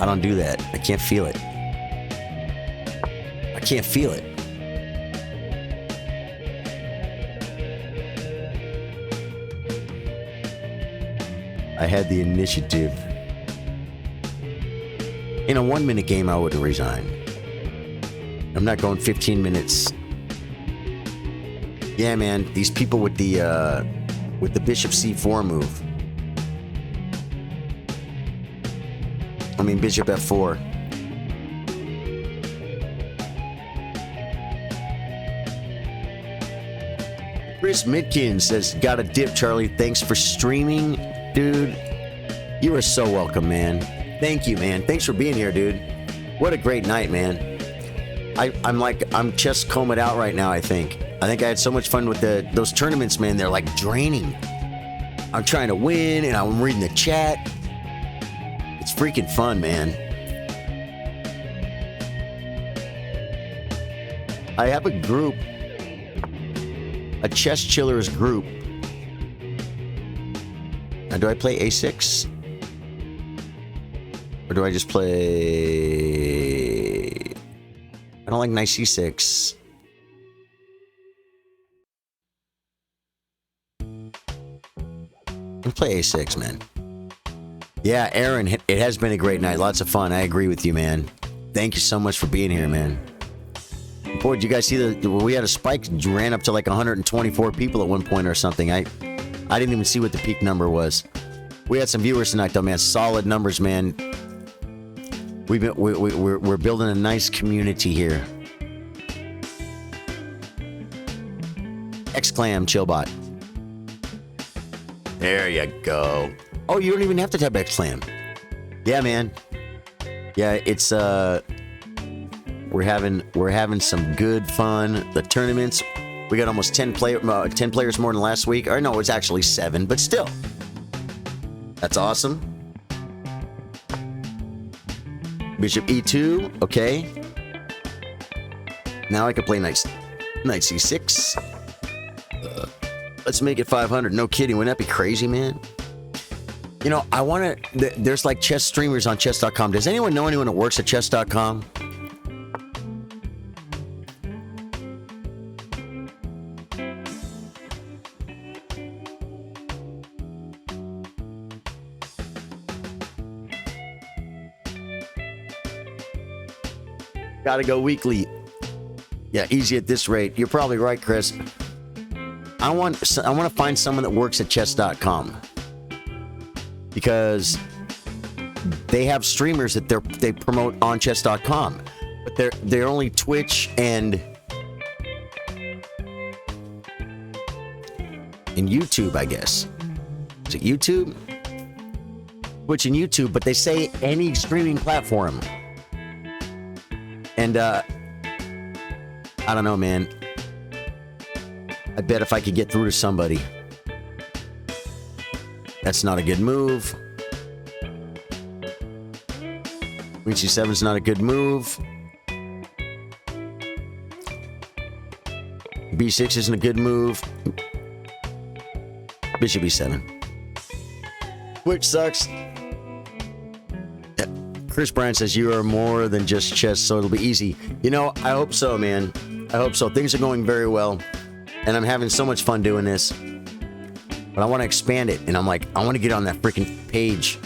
I don't do that. I can't feel it. I can't feel it. I had the initiative. In a 1 minute game, I wouldn't resign. I'm not going 15 minutes. Yeah, man, these people with the bishop c4 move. I mean, bishop f4. Chris Midkin says, "Got a dip, Charlie. Thanks for streaming, dude. You are so welcome, man. Thank you, man. Thanks for being here, dude. What a great night, man. I'm just combing out right now. I think I had so much fun with those tournaments, man. They're like draining. I'm trying to win, and I'm reading the chat. It's freaking fun, man. I have a group, a chess chillers group. Now, do I play A6? Or do I just play... I don't like knight C6. I'll play A6, man. Yeah, Aaron, it has been a great night. Lots of fun. I agree with you, man. Thank you so much for being here, man. Boy, did you guys see we had a spike, ran up to like 124 people at one point or something. I didn't even see what the peak number was. We had some viewers tonight, though, man. Solid numbers, man. We're building a nice community here. Xclam Chillbot. There you go. Oh, you don't even have to type Xclam. Yeah, man. Yeah, it's we're having some good fun. The tournaments, we got almost 10 players more than last week. Or no, it's actually 7, but still. That's awesome. Bishop E2, okay. Now I can play knight C6. Let's make it 500. No kidding. Wouldn't that be crazy, man? You know, I want to... There's like chess streamers on chess.com. Does anyone know anyone that works at chess.com? Gotta go weekly. Yeah, easy at this rate. You're probably right, Chris. I want to find someone that works at chess.com because they have streamers that they promote on chess.com, but they're only Twitch and YouTube, I guess. Is it YouTube? Twitch and YouTube, but they say any streaming platform. And I don't know, man. I bet if I could get through to somebody. That's not a good move. Queen C7 is not a good move. B6 isn't a good move. Bishop E7. Which sucks. Chris Bryan says you are more than just chess, so it'll be easy. You know, I hope so, man. I hope so. Things are going very well. And I'm having so much fun doing this. But I want to expand it. And I'm like, I want to get on that freaking page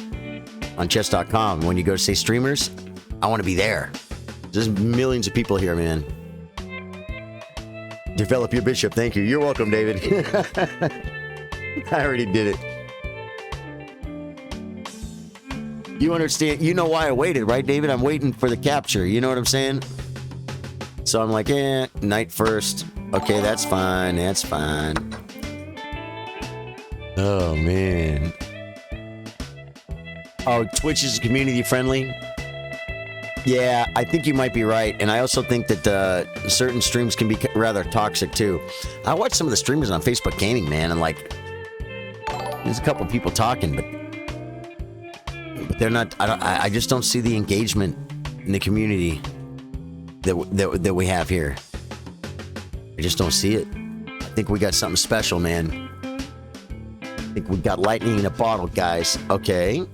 on chess.com. When you go to say streamers, I want to be there. There's millions of people here, man. Develop your bishop. Thank you. You're welcome, David. I already did it. You understand? You know why I waited, right, David? I'm waiting for the capture. You know what I'm saying? So I'm like, knight first. Okay, that's fine. That's fine. Oh, man. Oh, Twitch is community friendly? Yeah, I think you might be right. And I also think that certain streams can be rather toxic, too. I watch some of the streamers on Facebook Gaming, man, and like, there's a couple people talking, but they're not. I just don't see the engagement in the community that we have here. I just don't see it. I think we got something special, man. I think we got lightning in a bottle, guys. Okay.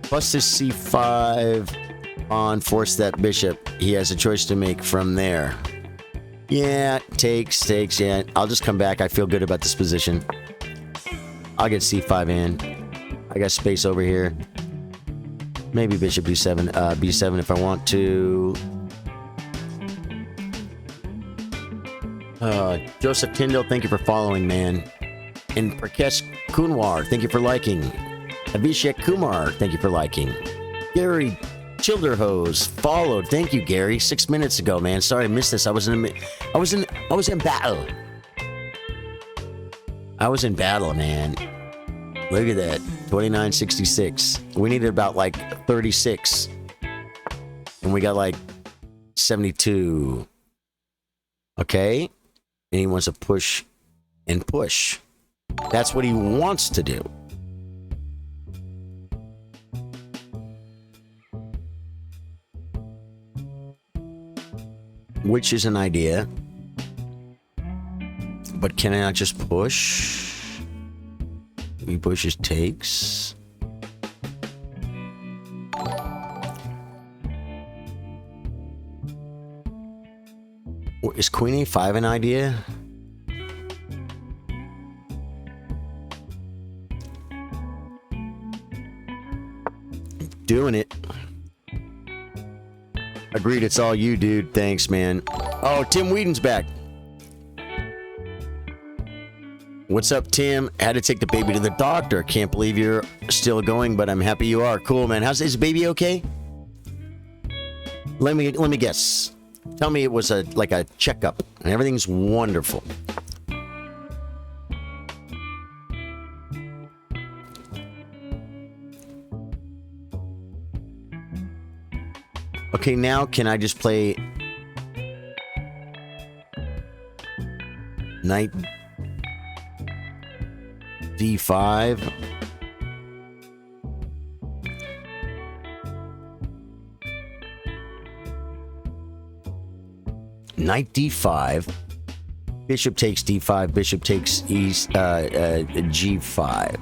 Plus this C5 on, force that bishop. He has a choice to make from there. Yeah, takes, yeah. I'll just come back. I feel good about this position. I'll get C5 in. I got space over here. Maybe bishop B7, B7 if I want to. Joseph Tyndall, thank you for following, man. And Prakash Kunwar, thank you for liking. Abhishek Kumar, thank you for liking. Gary Childerhose followed. Thank you, Gary. 6 minutes ago, man. Sorry I missed this. I was in battle. I was in battle, man. Look at that. 2966. We needed about like 36. And we got like 72. Okay. And he wants to push and push. That's what he wants to do. Which is an idea. But can I not just push? He pushes, takes. Is Queen A5 an idea? Doing it. Agreed, it's all you, dude. Thanks, man. Oh, Tim Whedon's back. What's up, Tim? Had to take the baby to the doctor. Can't believe you're still going, but I'm happy you are. Cool, man. How's the baby? Okay? Let me guess. Tell me it was like a checkup and everything's wonderful. Okay, now can I just play knight d5? Knight d5. Bishop takes d5. Bishop takes g5.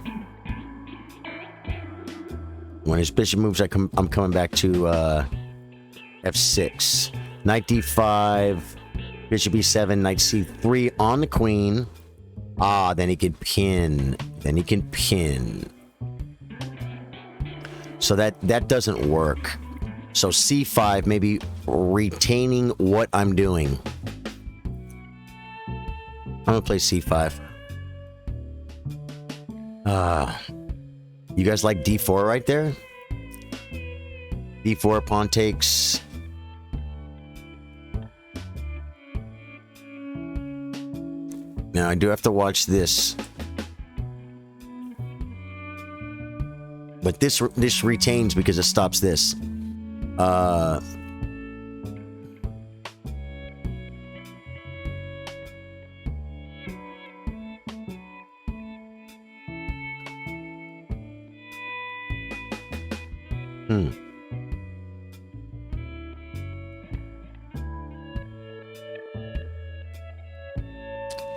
When his bishop moves, I'm coming back to f6. Knight d5. Bishop e7. Knight c3 on the queen. Ah, then he can pin. Then he can pin. So that doesn't work. So c5, maybe retaining what I'm doing. I'm gonna play c5. You guys like d4 right there? d4, pawn takes. Now I do have to watch this. But this retains because it stops this.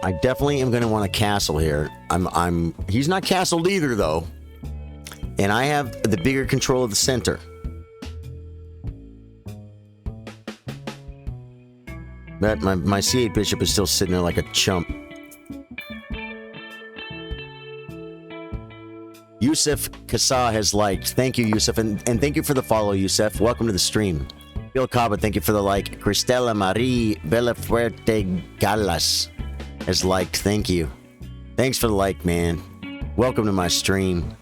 I definitely am going to want a castle here. He's not castled either though. And I have the bigger control of the center. But my c8 bishop is still sitting there like a chump. Yusuf Kasa has liked. Thank you, Yusuf. And thank you for the follow, Yusuf. Welcome to the stream. Bill Caba, thank you for the like. Cristela Marie Bellafuerte Galas has liked. Thank you. Thanks for the like, man. Welcome to my stream.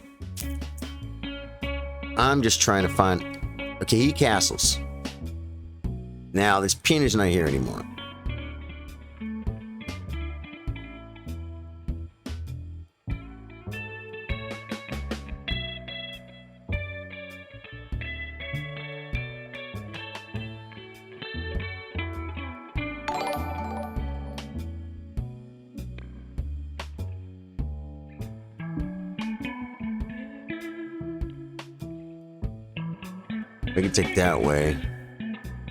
I'm just trying to find... Okay, he castles. Now, this pin is not here anymore. I can take that way.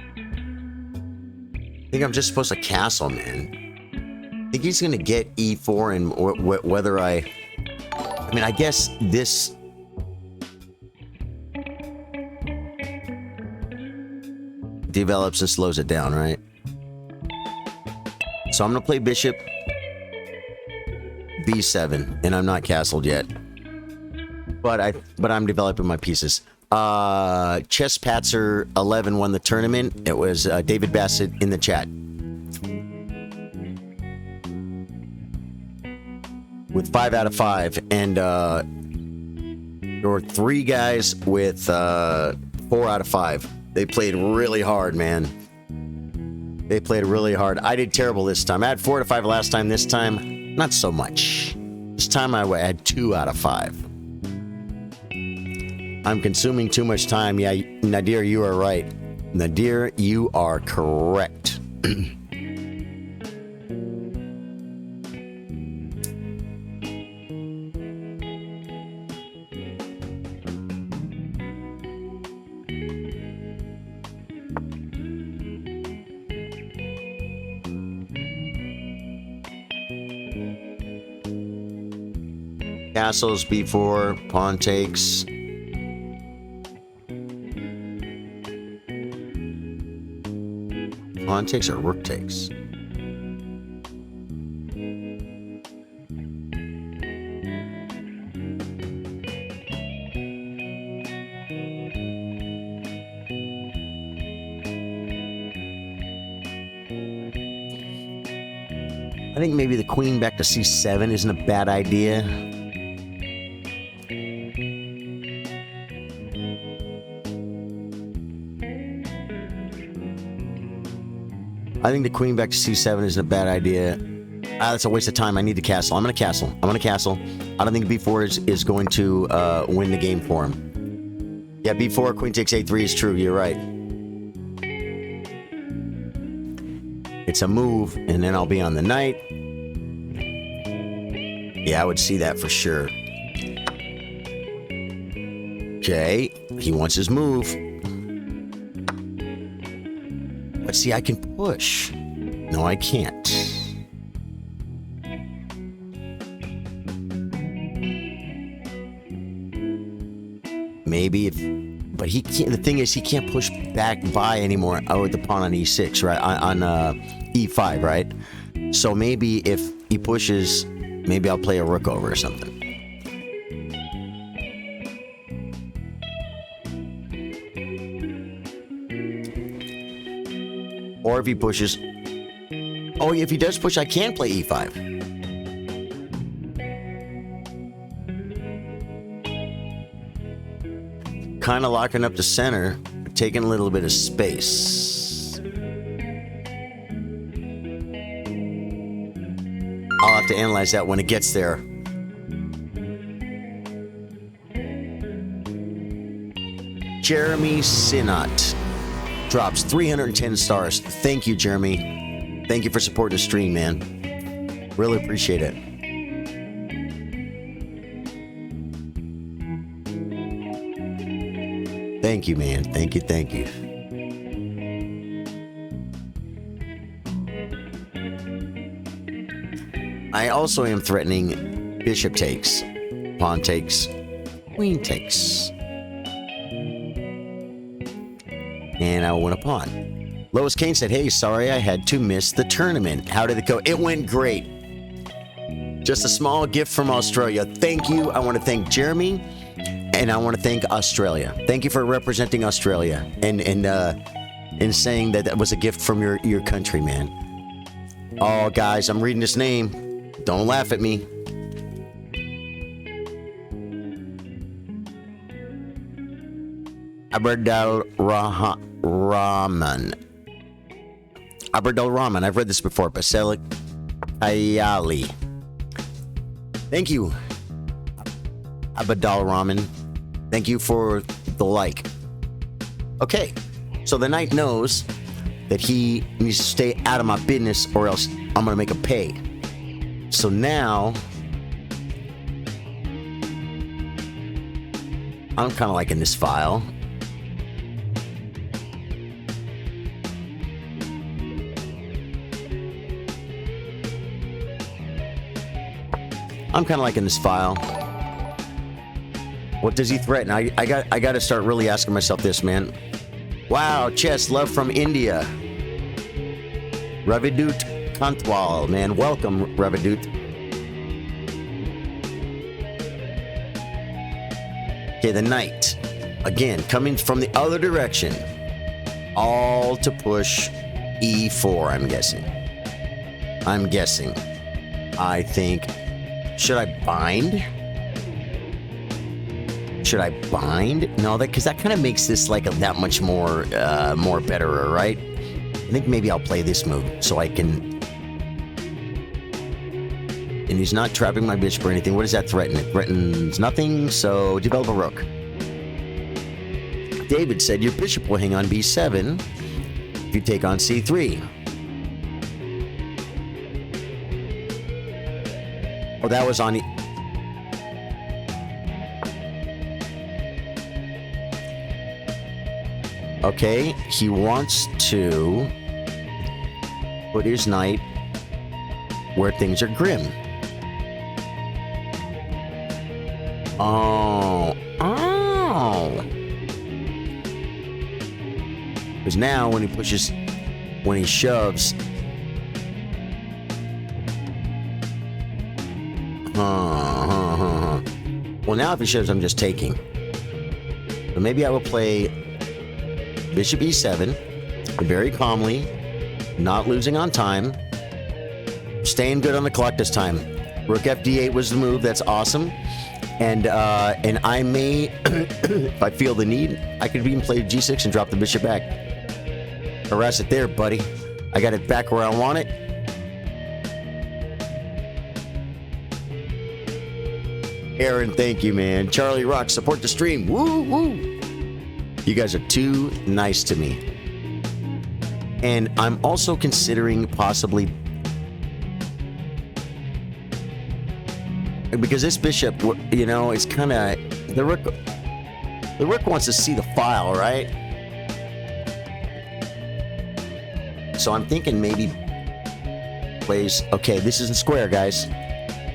I think I'm just supposed to castle, man. I think he's gonna get e4 and whether I mean, I guess this... develops and slows it down, right? So I'm gonna play bishop b7, and I'm not castled yet. But I'm developing my pieces. Chess Patzer 11 won the tournament. It was David Bassett in the chat with 5 out of 5, and there were 3 guys with 4 out of 5. They played really hard, man. They played really hard. I did terrible this time. I had 4 out of 5 last time. This time, not so much. This time I had 2 out of 5. I'm consuming too much time. Yeah, Nadir, you are right. Nadir, you are correct. Castles b4, pawn takes. Pawn takes or rook takes? I think maybe the queen back to c7 isn't a bad idea. I think the queen back to c7 isn't a bad idea. That's a waste of time. I need to castle. I'm going to castle. I don't think b4 is going to win the game for him. Yeah, b4, queen takes a3 is true. You're right. It's a move, and then I'll be on the knight. Yeah, I would see that for sure. Okay, he wants his move. But see, I can push. No, I can't. Maybe if... But he can't. The thing is, he can't push back by anymore. Oh, with the pawn on e6, right? On e5, right? So maybe if he pushes, maybe I'll play a rook over or something. Or if he pushes... Oh, if he does push, I can play e5. Kind of locking up the center, taking a little bit of space. I'll have to analyze that when it gets there. Jeremy Sinot drops 310 stars. Thank you, Jeremy. Thank you for supporting the stream, man. Really appreciate it. Thank you, man. Thank you, thank you. I also am threatening bishop takes, pawn takes, queen takes. And I will win a pawn. Lois Kane said, hey, sorry I had to miss the tournament. How did it go? It went great. Just a small gift from Australia. Thank you. I want to thank Jeremy. And I want to thank Australia. Thank you for representing Australia and saying that that was a gift from your country, man. Oh, guys, I'm reading this name. Don't laugh at me. Aberdal Rahman. Aberdal Rahman. I've read this before. Baselik Ayali. Thank you, Aberdal Rahman. Thank you for the like. Okay, so the knight knows that he needs to stay out of my business or else I'm going to make him pay. So now, I'm kind of liking this file. What does he threaten? I got to start really asking myself this, man. Wow, chess, love from India. Ravidut Kantwal, man. Welcome, Ravidut. Okay, the knight. Again, coming from the other direction. All to push e4, I'm guessing. I think... Should I bind? No, because that kind of makes this like that much more better, right? I think maybe I'll play this move so I can... And he's not trapping my bishop or anything. What does that threaten? It threatens nothing, so develop a rook. David said your bishop will hang on b7 if you take on c3. Oh, that was on... Okay, he wants to put his knight where things are grim. Oh. Because now when he shoves... Well, now if he shoves, I'm just taking. So maybe I will play bishop e7, very calmly, not losing on time. staying good on the clock this time. Rook FD8 was the move. That's awesome. And I may, if I feel the need, I could even play G6 and drop the bishop back. Harass it there, buddy. I got it back where I want it. Aaron, thank you, man. Charlie Rock, support the stream. Woo, woo. You guys are too nice to me. And I'm also considering possibly, because this bishop, you know, it's kind of, the rook wants to see the file, right? So I'm thinking maybe plays, okay, this is a square, guys.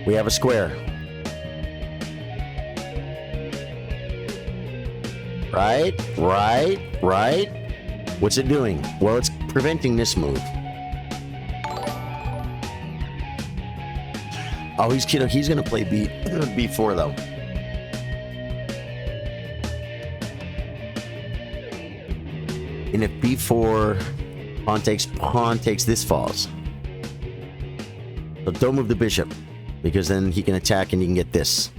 We have a square. Right. What's it doing? Well, it's preventing this move. Oh, he's gonna play B4 though. And if B4 pawn takes, this falls. So don't move the bishop, because then he can attack and you can get this.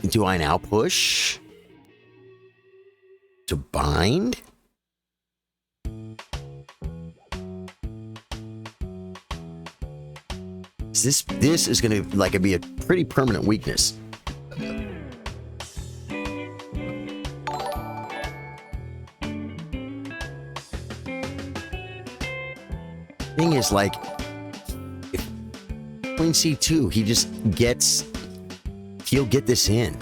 Do I now push to bind? This is gonna be a pretty permanent weakness. Thing is, like, if Queen C2, he just gets, he'll get this in.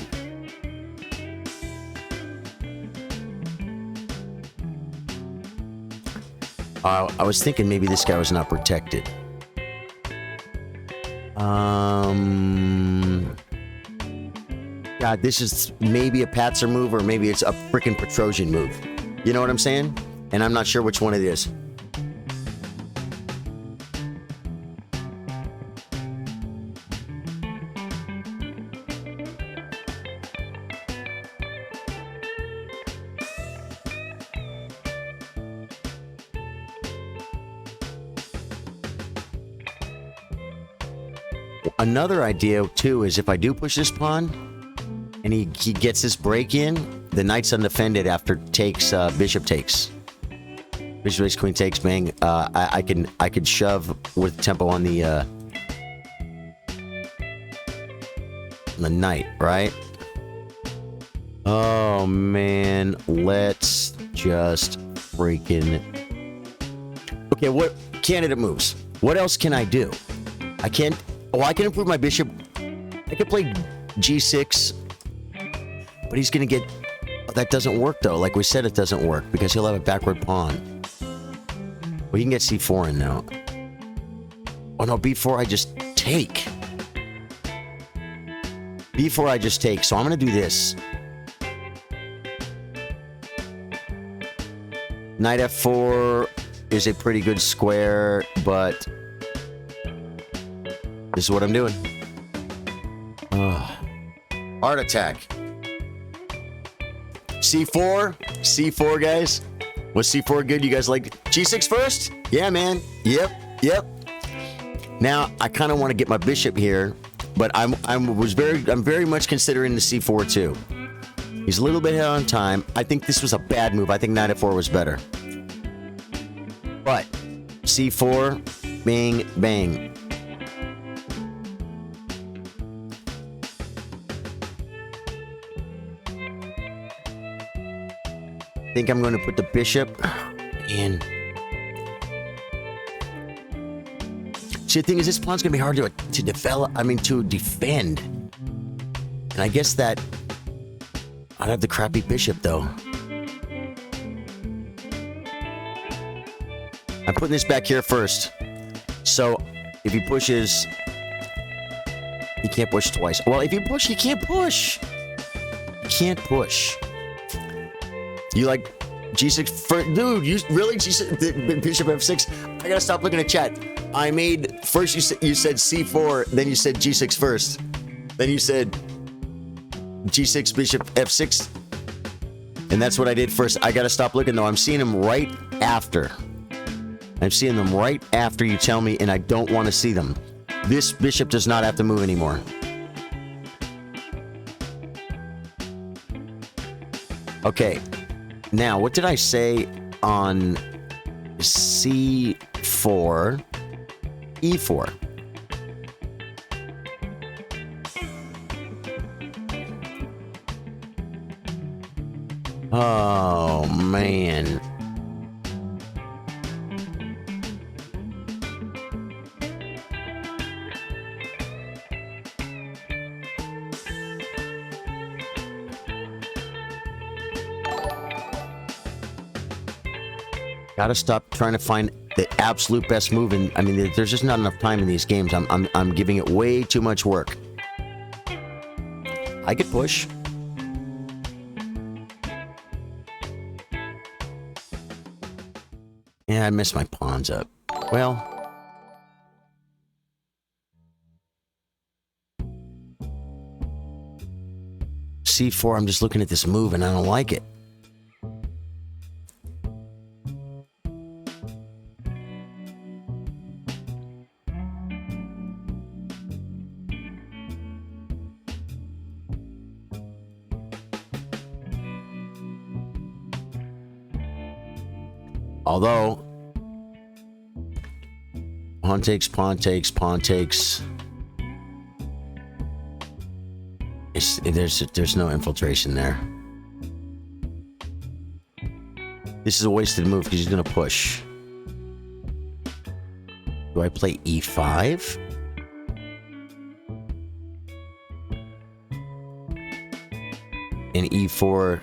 I was thinking maybe this guy was not protected. God, this is maybe a Patzer move, or maybe it's a freaking Petrosian move. You know what I'm saying? And I'm not sure which one it is. Another idea too is if I do push this pawn and he gets this break in, the knight's undefended after takes, bishop takes. Bishop takes, queen takes, bang. I could shove with tempo on the knight, right? Oh man, let's just freaking. Okay, what candidate moves? What else can I do? I can't. Oh, I can improve my bishop. I can play G6, but he's gonna get. Oh, that doesn't work though. Like we said, it doesn't work because he'll have a backward pawn. Well, you can get C4 in now. Oh no, B4 I just take. B4 I just take. So I'm gonna do this. Knight F4 is a pretty good square, but this is what I'm doing. Heart attack. C4, guys. Was C4 good? You guys like G6 first? Yeah, man. Yep. Now I kind of want to get my bishop here, but I'm very much considering the C4 too. He's a little bit ahead on time. I think this was a bad move. I think Knight F4 was better. But C4, bang, bang. I think I'm going to put the bishop in. See, the thing is, this pawn's going to be hard to develop, to defend. And I guess that I'd have the crappy bishop, though. I'm putting this back here first. So, if he pushes, he can't push twice. Well, if you push, he can't push. He can't push. You like G6 for, dude, you really G6, bishop F6? I gotta stop looking at chat. I made, first you said C4, then you said G6 first. Then you said G6, bishop F6. And that's what I did first. I gotta stop looking though. I'm seeing him right after. I'm seeing them right after you tell me, and I don't want to see them. This bishop does not have to move anymore. Okay. Now, what did I say on C4, E4? Oh, man. Gotta stop trying to find the absolute best move, and I mean, there's just not enough time in these games. I'm giving it way too much work. I could push. Yeah, I messed my pawns up. Well, C4, I'm just looking at this move and I don't like it. Although, pawn takes, pawn takes, pawn takes. There's no infiltration there. This is a wasted move because he's going to push. Do I play E5? And E4...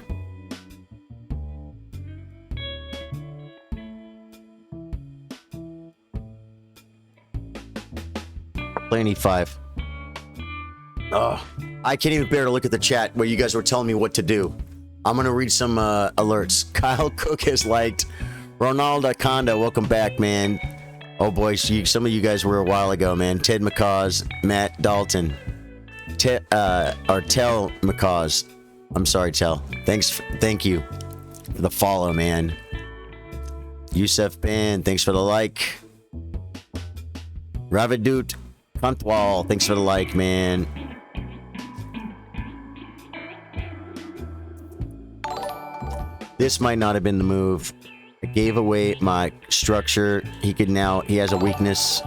Playing E5. Oh, I can't even bear to look at the chat where you guys were telling me what to do. I'm going to read some alerts. Kyle Cook has liked. Ronaldo Conda, welcome back, man. Oh, boy, some of you guys were a while ago, man. Ted McCaws, Matt Dalton. Tell McCaws. I'm sorry, Tell. Thank you for the follow, man. Yusuf Ben, thanks for the like. Ravidut Kuntwal, thanks for the like, man. This might not have been the move. I gave away my structure. He has a weakness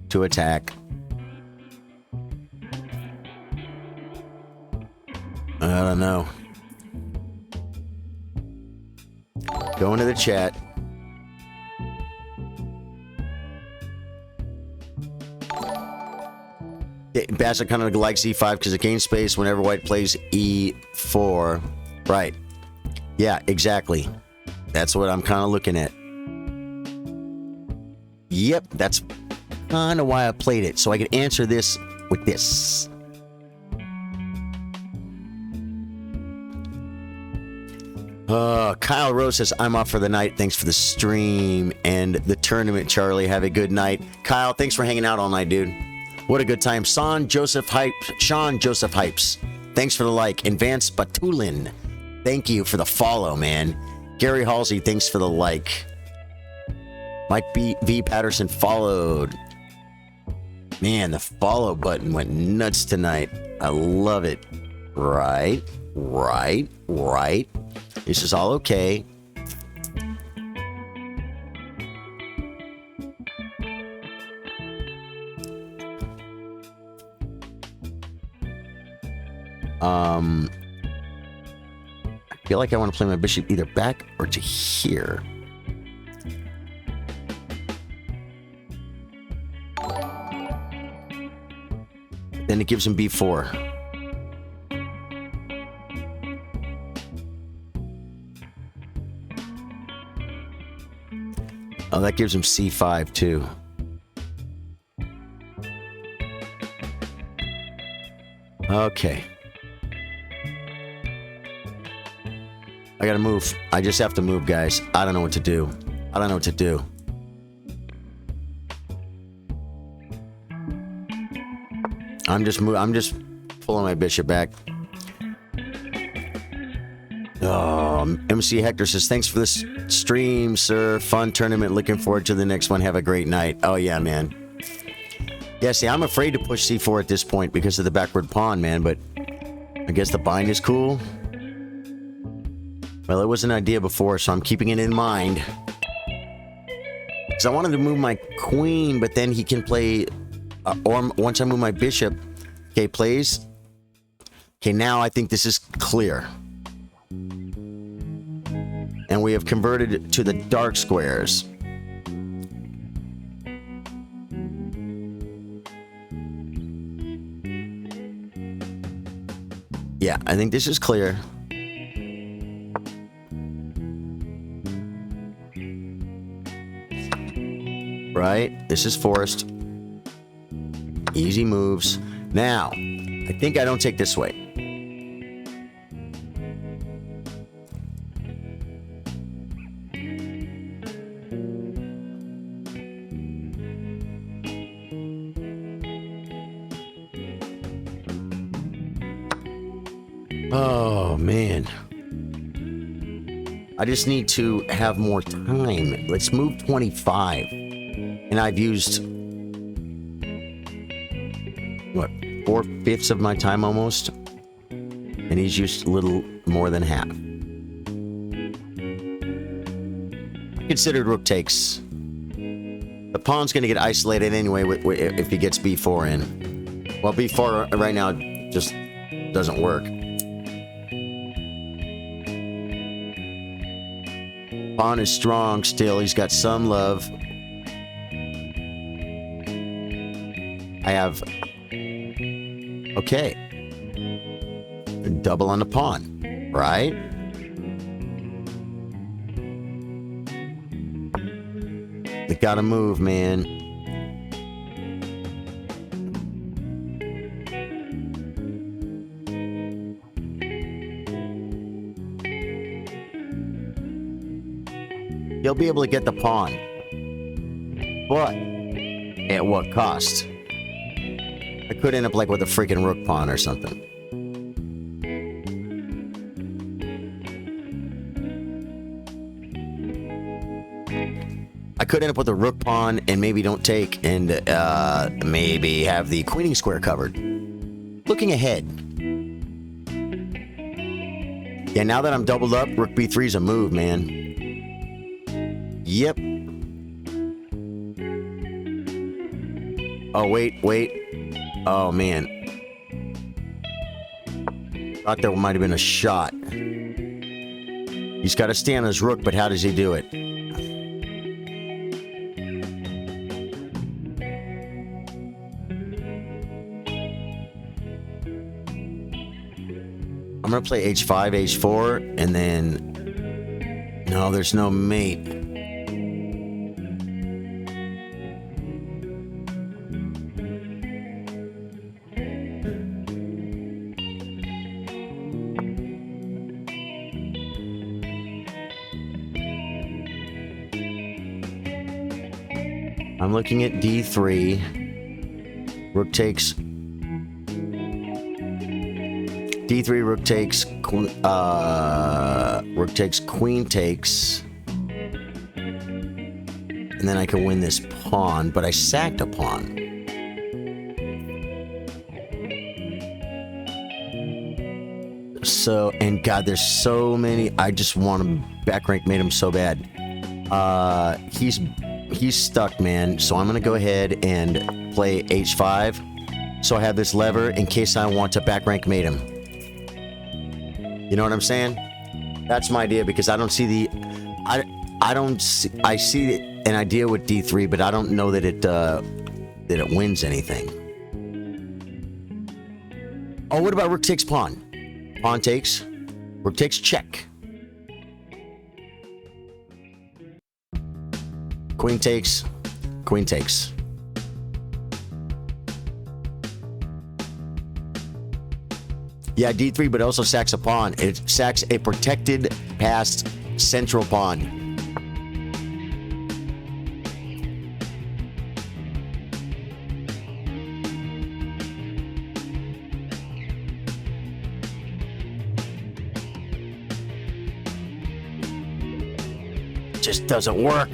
to attack. I don't know. Go into the chat. Bassett kind of likes E5 because it gains space whenever white plays E4. Right. Yeah, exactly. That's what I'm kind of looking at. Yep, that's kind of why I played it. So I could answer this with this. Kyle Rose says, I'm off for the night. Thanks for the stream and the tournament, Charlie. Have a good night. Kyle, thanks for hanging out all night, dude. What a good time. Sean Joseph Hypes. Thanks for the like. And Vance Batulin, thank you for the follow, man. Gary Halsey, thanks for the like. Mike V. Patterson followed. Man, the follow button went nuts tonight. I love it. Right. This is all okay. I feel like I want to play my bishop either back or to here. Then it gives him b4. Oh, that gives him c5 too. Okay. I gotta move. I just have to move, guys. I don't know what to do. I'm just pulling my bishop back. Oh. Oh, MC Hector says, thanks for this stream, sir. Fun tournament. Looking forward to the next one. Have a great night. Oh, yeah, man. Yeah, see, I'm afraid to push C4 at this point because of the backward pawn, man, but I guess the bind is cool. Well, it was an idea before, so I'm keeping it in mind. Because I wanted to move my queen, but then he can play... or once I move my bishop, okay, plays. Okay, now I think this is clear. And we have converted to the dark squares. Yeah, I think this is clear. Right? This is forced. Easy moves. Now, I think I don't take this way. Oh, man. I just need to have more time. Let's move 25. And I've used... what, 4/5 of my time almost? And he's used a little more than half. I considered rook takes. The pawn's going to get isolated anyway if he gets b4 in. Well, b4 right now just doesn't work. Pawn is strong still. He's got some love. I have... okay. Double on the pawn, right? They gotta move, man. He'll be able to get the pawn. But at what cost? I could end up like with a freaking rook pawn or something. I could end up with a rook pawn and maybe don't take and maybe have the queening square covered. Looking ahead. Yeah, now that I'm doubled up, rook b3 is a move, man. Yep. Oh, wait. Oh, man. Thought there might have been a shot. He's got to stay on his rook, but how does he do it? I'm going to play h5, h4, and then... no, there's no mate. I'm looking at d3. Rook takes... d3, rook takes, rook takes, queen takes. And then I can win this pawn, but I sacked a pawn. So, and God, there's so many. I just want him back rank, made him so bad. He's stuck, man. So I'm gonna go ahead and play h5. So I have this lever in case I want to back rank mate him. You know what I'm saying? That's my idea, because I don't see the... I see an idea with d3, but I don't know that it wins anything. Oh, what about rook takes pawn? Pawn takes. Rook takes check. Queen takes. Queen takes. Yeah, d3, but it also sacks a pawn. It sacks a protected passed central pawn. just doesn't work.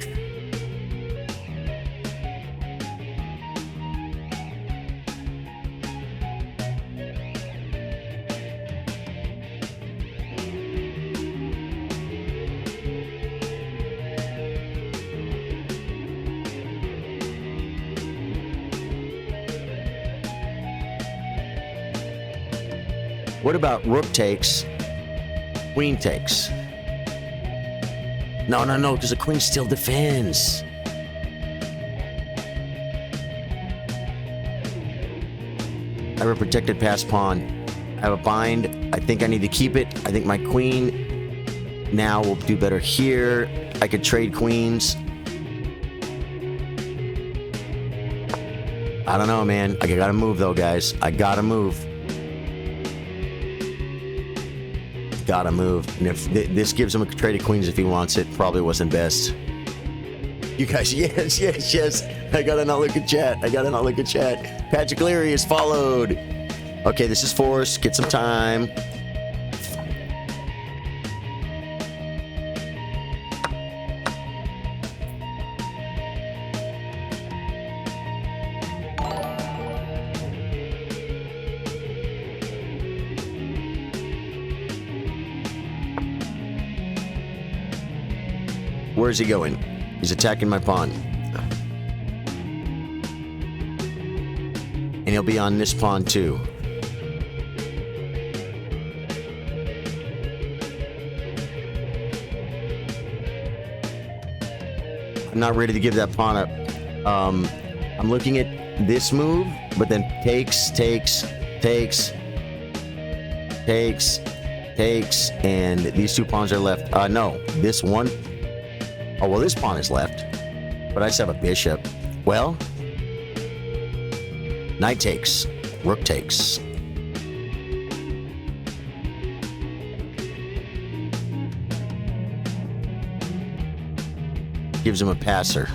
What about rook takes, queen takes? No, because the queen still defends. I have a protected pass pawn. I have a bind. I think I need to keep it. I think my queen now will do better here. I could trade queens. I don't know, man. I gotta move though, guys. I gotta move. Gotta move. And if this gives him a trade of queens if he wants it, probably wasn't best. You guys, yes. I gotta not look at chat. Patrick Leary is followed. Okay, this is forced. Get some time. Where's he going? He's attacking my pawn. And he'll be on this pawn too. I'm not ready to give that pawn up. I'm looking at this move, but then takes, and these two pawns are left. No, this one. Oh, well, this pawn is left, but I just have a bishop. Well, knight takes, rook takes. Gives him a passer.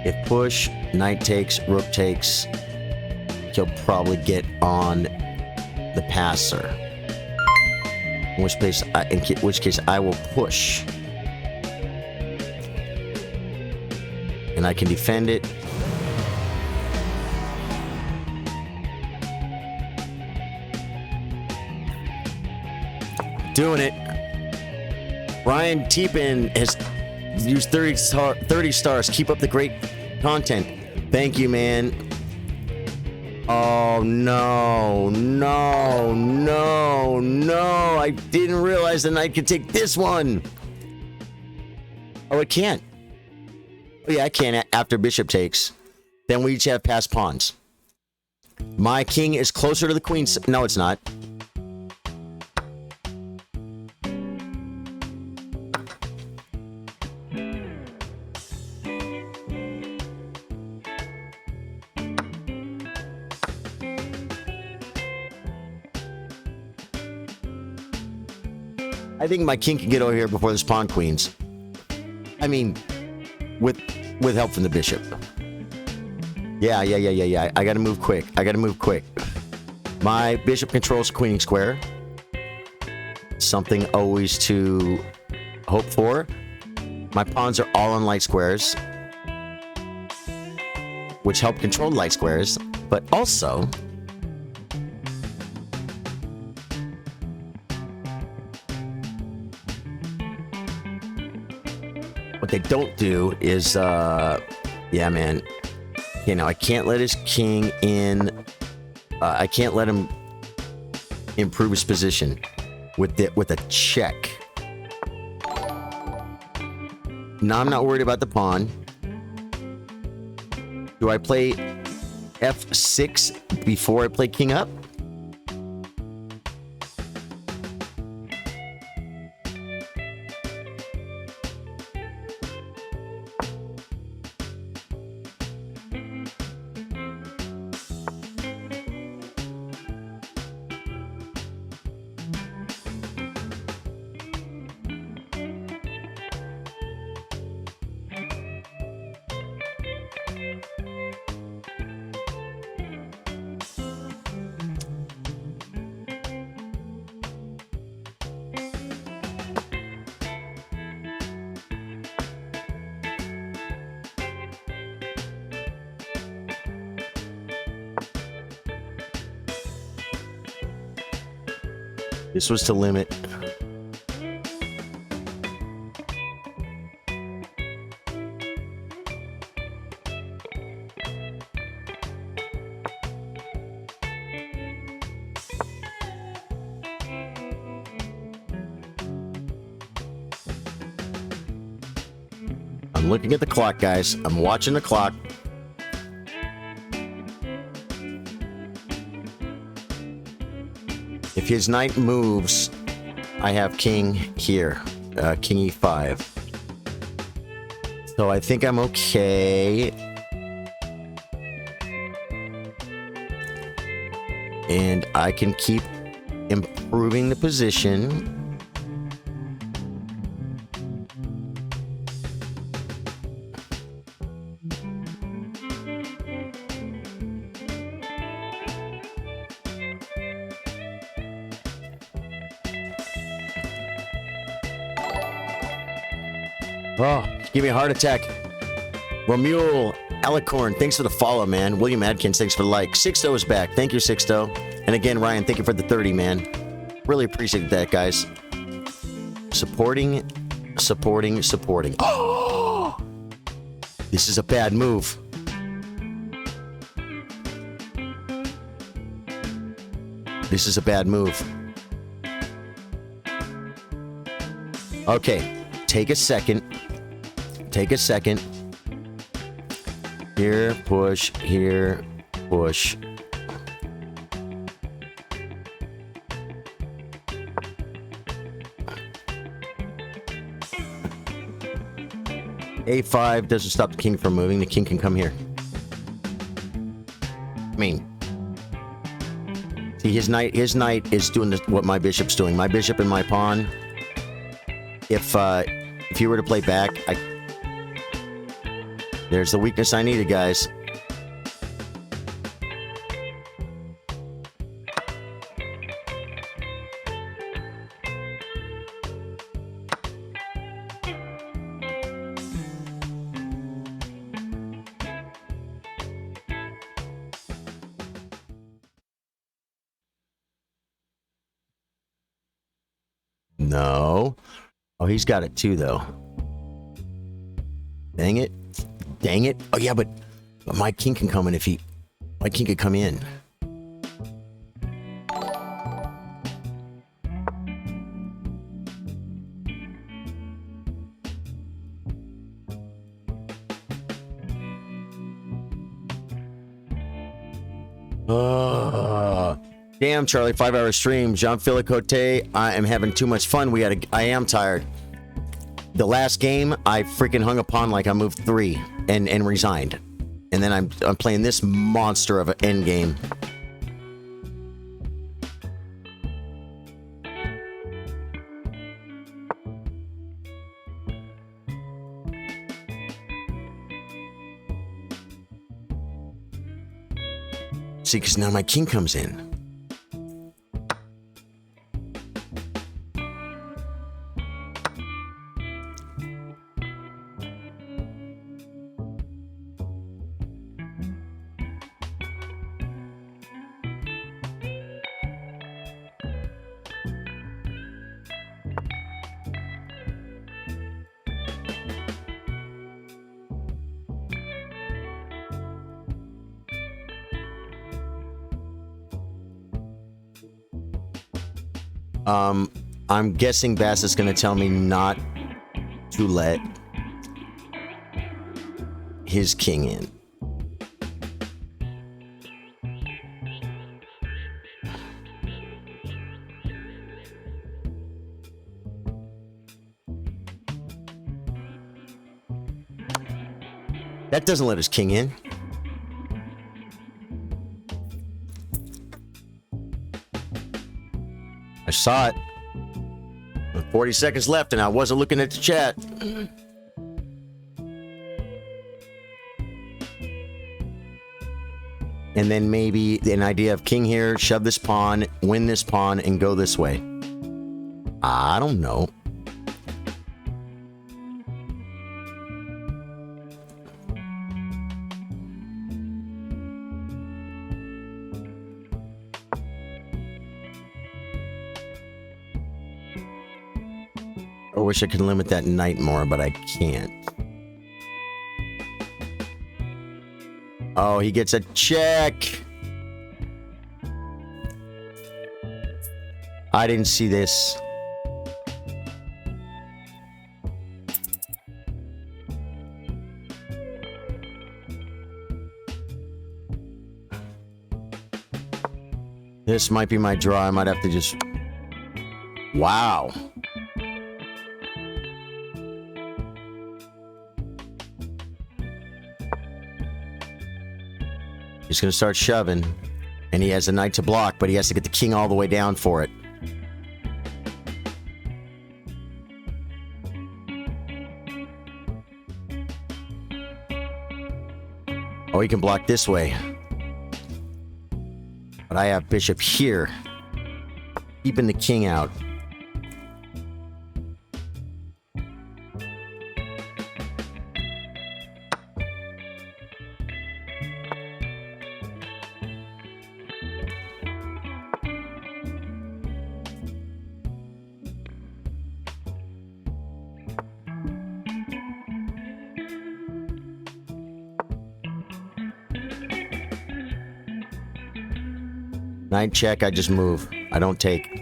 If push, knight takes, rook takes, he'll probably get on the passer. In which case I will push. And I can defend it. Doing it. Ryan Teepin has used 30 stars. Keep up the great content. Thank you, man. Oh, no. I didn't realize the knight could take this one. Oh, it can't. Oh, yeah, I can after bishop takes. Then we each have passed pawns. My king is closer to the queen. No, it's not. I think my king can get over here before this pawn queens. I mean, with help from the bishop. Yeah. I gotta move quick. My bishop controls queening square. Something always to hope for. My pawns are all on light squares, which help control light squares, but also what they don't do is, yeah, man. You know, I can't let his king in. I can't let him improve his position with a check. Now I'm not worried about the pawn. Do I play f6 before I play king up? This was to limit. I'm looking at the clock, guys. I'm watching the clock. If his knight moves, I have king here. King e5. So I think I'm okay. And I can keep improving the position. Oh, give me a heart attack. Romuald Alicorn, thanks for the follow, man. William Adkins, thanks for the like. Sixto is back. Thank you, Sixto. And again, Ryan, thank you for the 30, man. Really appreciate that, guys. Supporting. Oh! This is a bad move. This is a bad move. Okay, take a second. Take a second. Here, push. Here, push. A5 doesn't stop the king from moving. The king can come here. I mean, see, his knight is doing what my bishop's doing. My bishop and my pawn. If you were to play back, there's the weakness I needed, guys. No. Oh, he's got it too, though. Dang it. Dang it. Oh, yeah, but my king can come in if he... My king could come in. Damn, Charlie, 5-hour stream. Jean-Philippe Cote, I am having too much fun. I am tired. The last game, I freaking hung a pawn like I moved 3 and resigned. And then I'm playing this monster of an endgame. See, because now my king comes in. I'm guessing Bass is going to tell me not to let his king in. That doesn't let his king in. I saw it. With 40 seconds left and I wasn't looking at the chat. And then maybe an idea of king here, shove this pawn, win this pawn, and go this way. I don't know. I wish I could limit that knight more, but I can't. Oh, he gets a check. I didn't see this. This might be my draw. I might have to just... Wow. He's going to start shoving. And he has a knight to block, but he has to get the king all the way down for it. Oh, he can block this way. But I have bishop here, keeping the king out. Knight check, I just move. I don't take.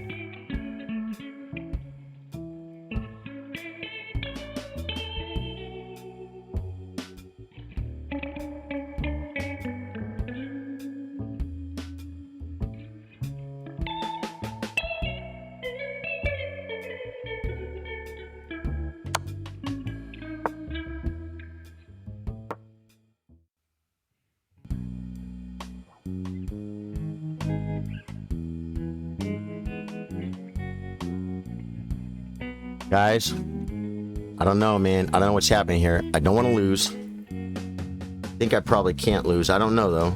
Guys, I don't know, man. I don't know what's happening here. I don't want to lose. I think I probably can't lose. I don't know, though.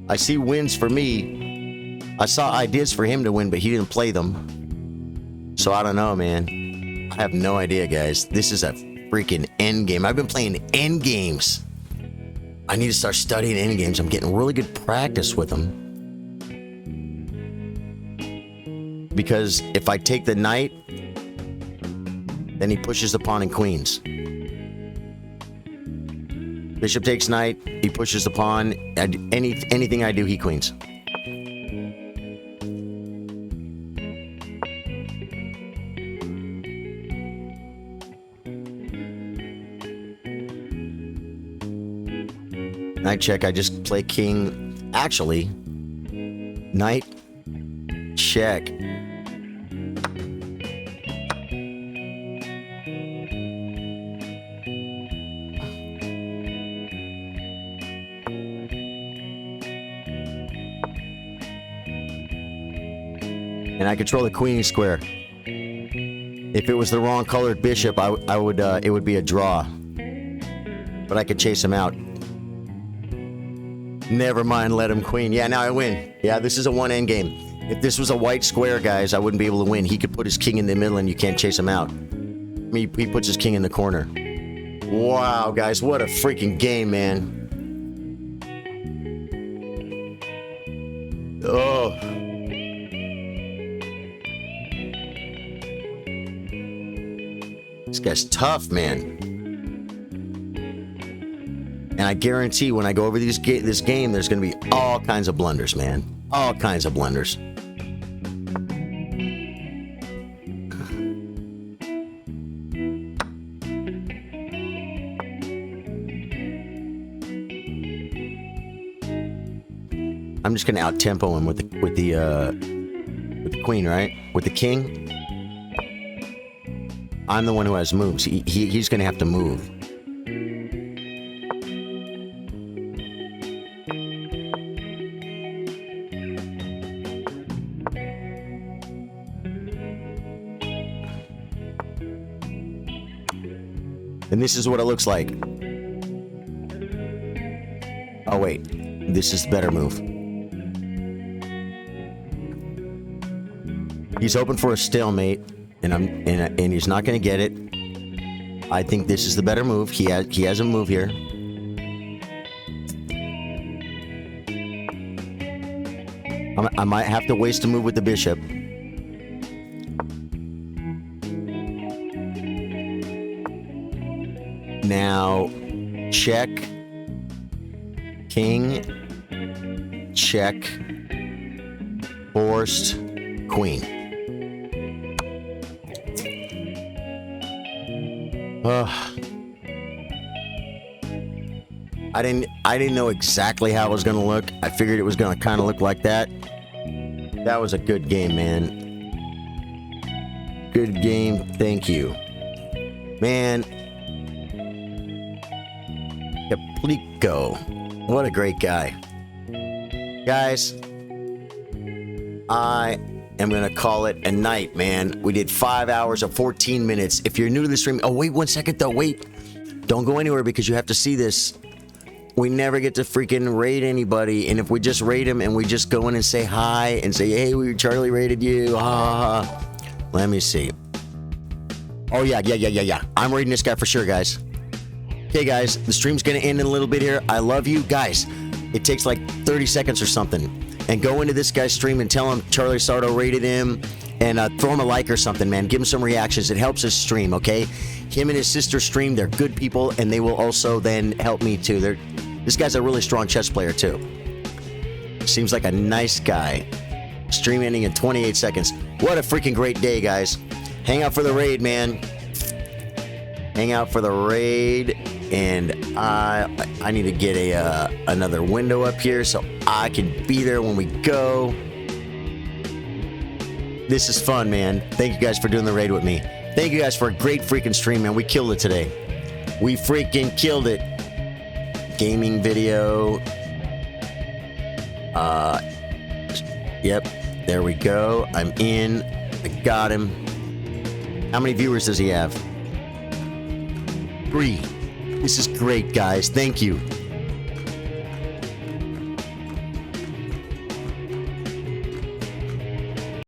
I see wins for me. I saw ideas for him to win, but he didn't play them. So I don't know, man. I have no idea, guys. This is a freaking end game. I've been playing end games. I need to start studying end games. I'm getting really good practice with them. Because if I take the knight, then he pushes the pawn and queens. Bishop takes knight, he pushes the pawn. Anything I do, he queens. Knight check, I just play king. Actually, knight check. And I control the queen square. If it was the wrong colored bishop, I would it would be a draw. But I could chase him out. Never mind, let him queen. Yeah, now I win. Yeah, this is a one end game. If this was a white square, guys, I wouldn't be able to win. He could put his king in the middle and you can't chase him out. I mean, he puts his king in the corner. Wow, guys, what a freaking game, man. Oh. This guy's tough, man. And I guarantee when I go over this game, there's going to be all kinds of blunders, man. All kinds of blunders. I'm just going to out-tempo him with the queen, right? With the king. I'm the one who has moves. He's going to have to move. And this is what it looks like. Oh, wait. This is the better move. He's open for a stalemate. And he's not going to get it. I think this is the better move. He has a move here. I might have to waste a move with the bishop. Now, check. King. Check. Forced. Queen. I didn't know exactly how it was gonna look. I figured it was gonna kind of look like that. That was a good game, man. Good game. Thank you, man. Caplico. What a great guy. Guys, I am going to call it a night, man. We did 5 hours of 14 minutes. If you're new to the stream... Oh, wait 1 second, though. Wait. Don't go anywhere because you have to see this. We never get to freaking raid anybody. And if we just raid them and we just go in and say hi and say, hey, Charlie raided you. Ha. Let me see. Oh, yeah. I'm raiding this guy for sure, guys. Okay, guys. The stream's going to end in a little bit here. I love you. Guys, it takes like 30 seconds or something. And go into this guy's stream and tell him Charlie Sardo rated him. And throw him a like or something, man. Give him some reactions. It helps his stream, okay? Him and his sister stream. They're good people. And they will also then help me, too. This guy's a really strong chess player, too. Seems like a nice guy. Stream ending in 28 seconds. What a freaking great day, guys. Hang out for the raid, man. Hang out for the raid. And I need to get another window up here so I can be there when we go. This is fun, man. Thank you guys for doing the raid with me. Thank you guys for a great freaking stream, man. We killed it today. We freaking killed it. Gaming video. Yep. There we go. I'm in. I got him. How many viewers does he have? 3. This is great, guys. Thank you.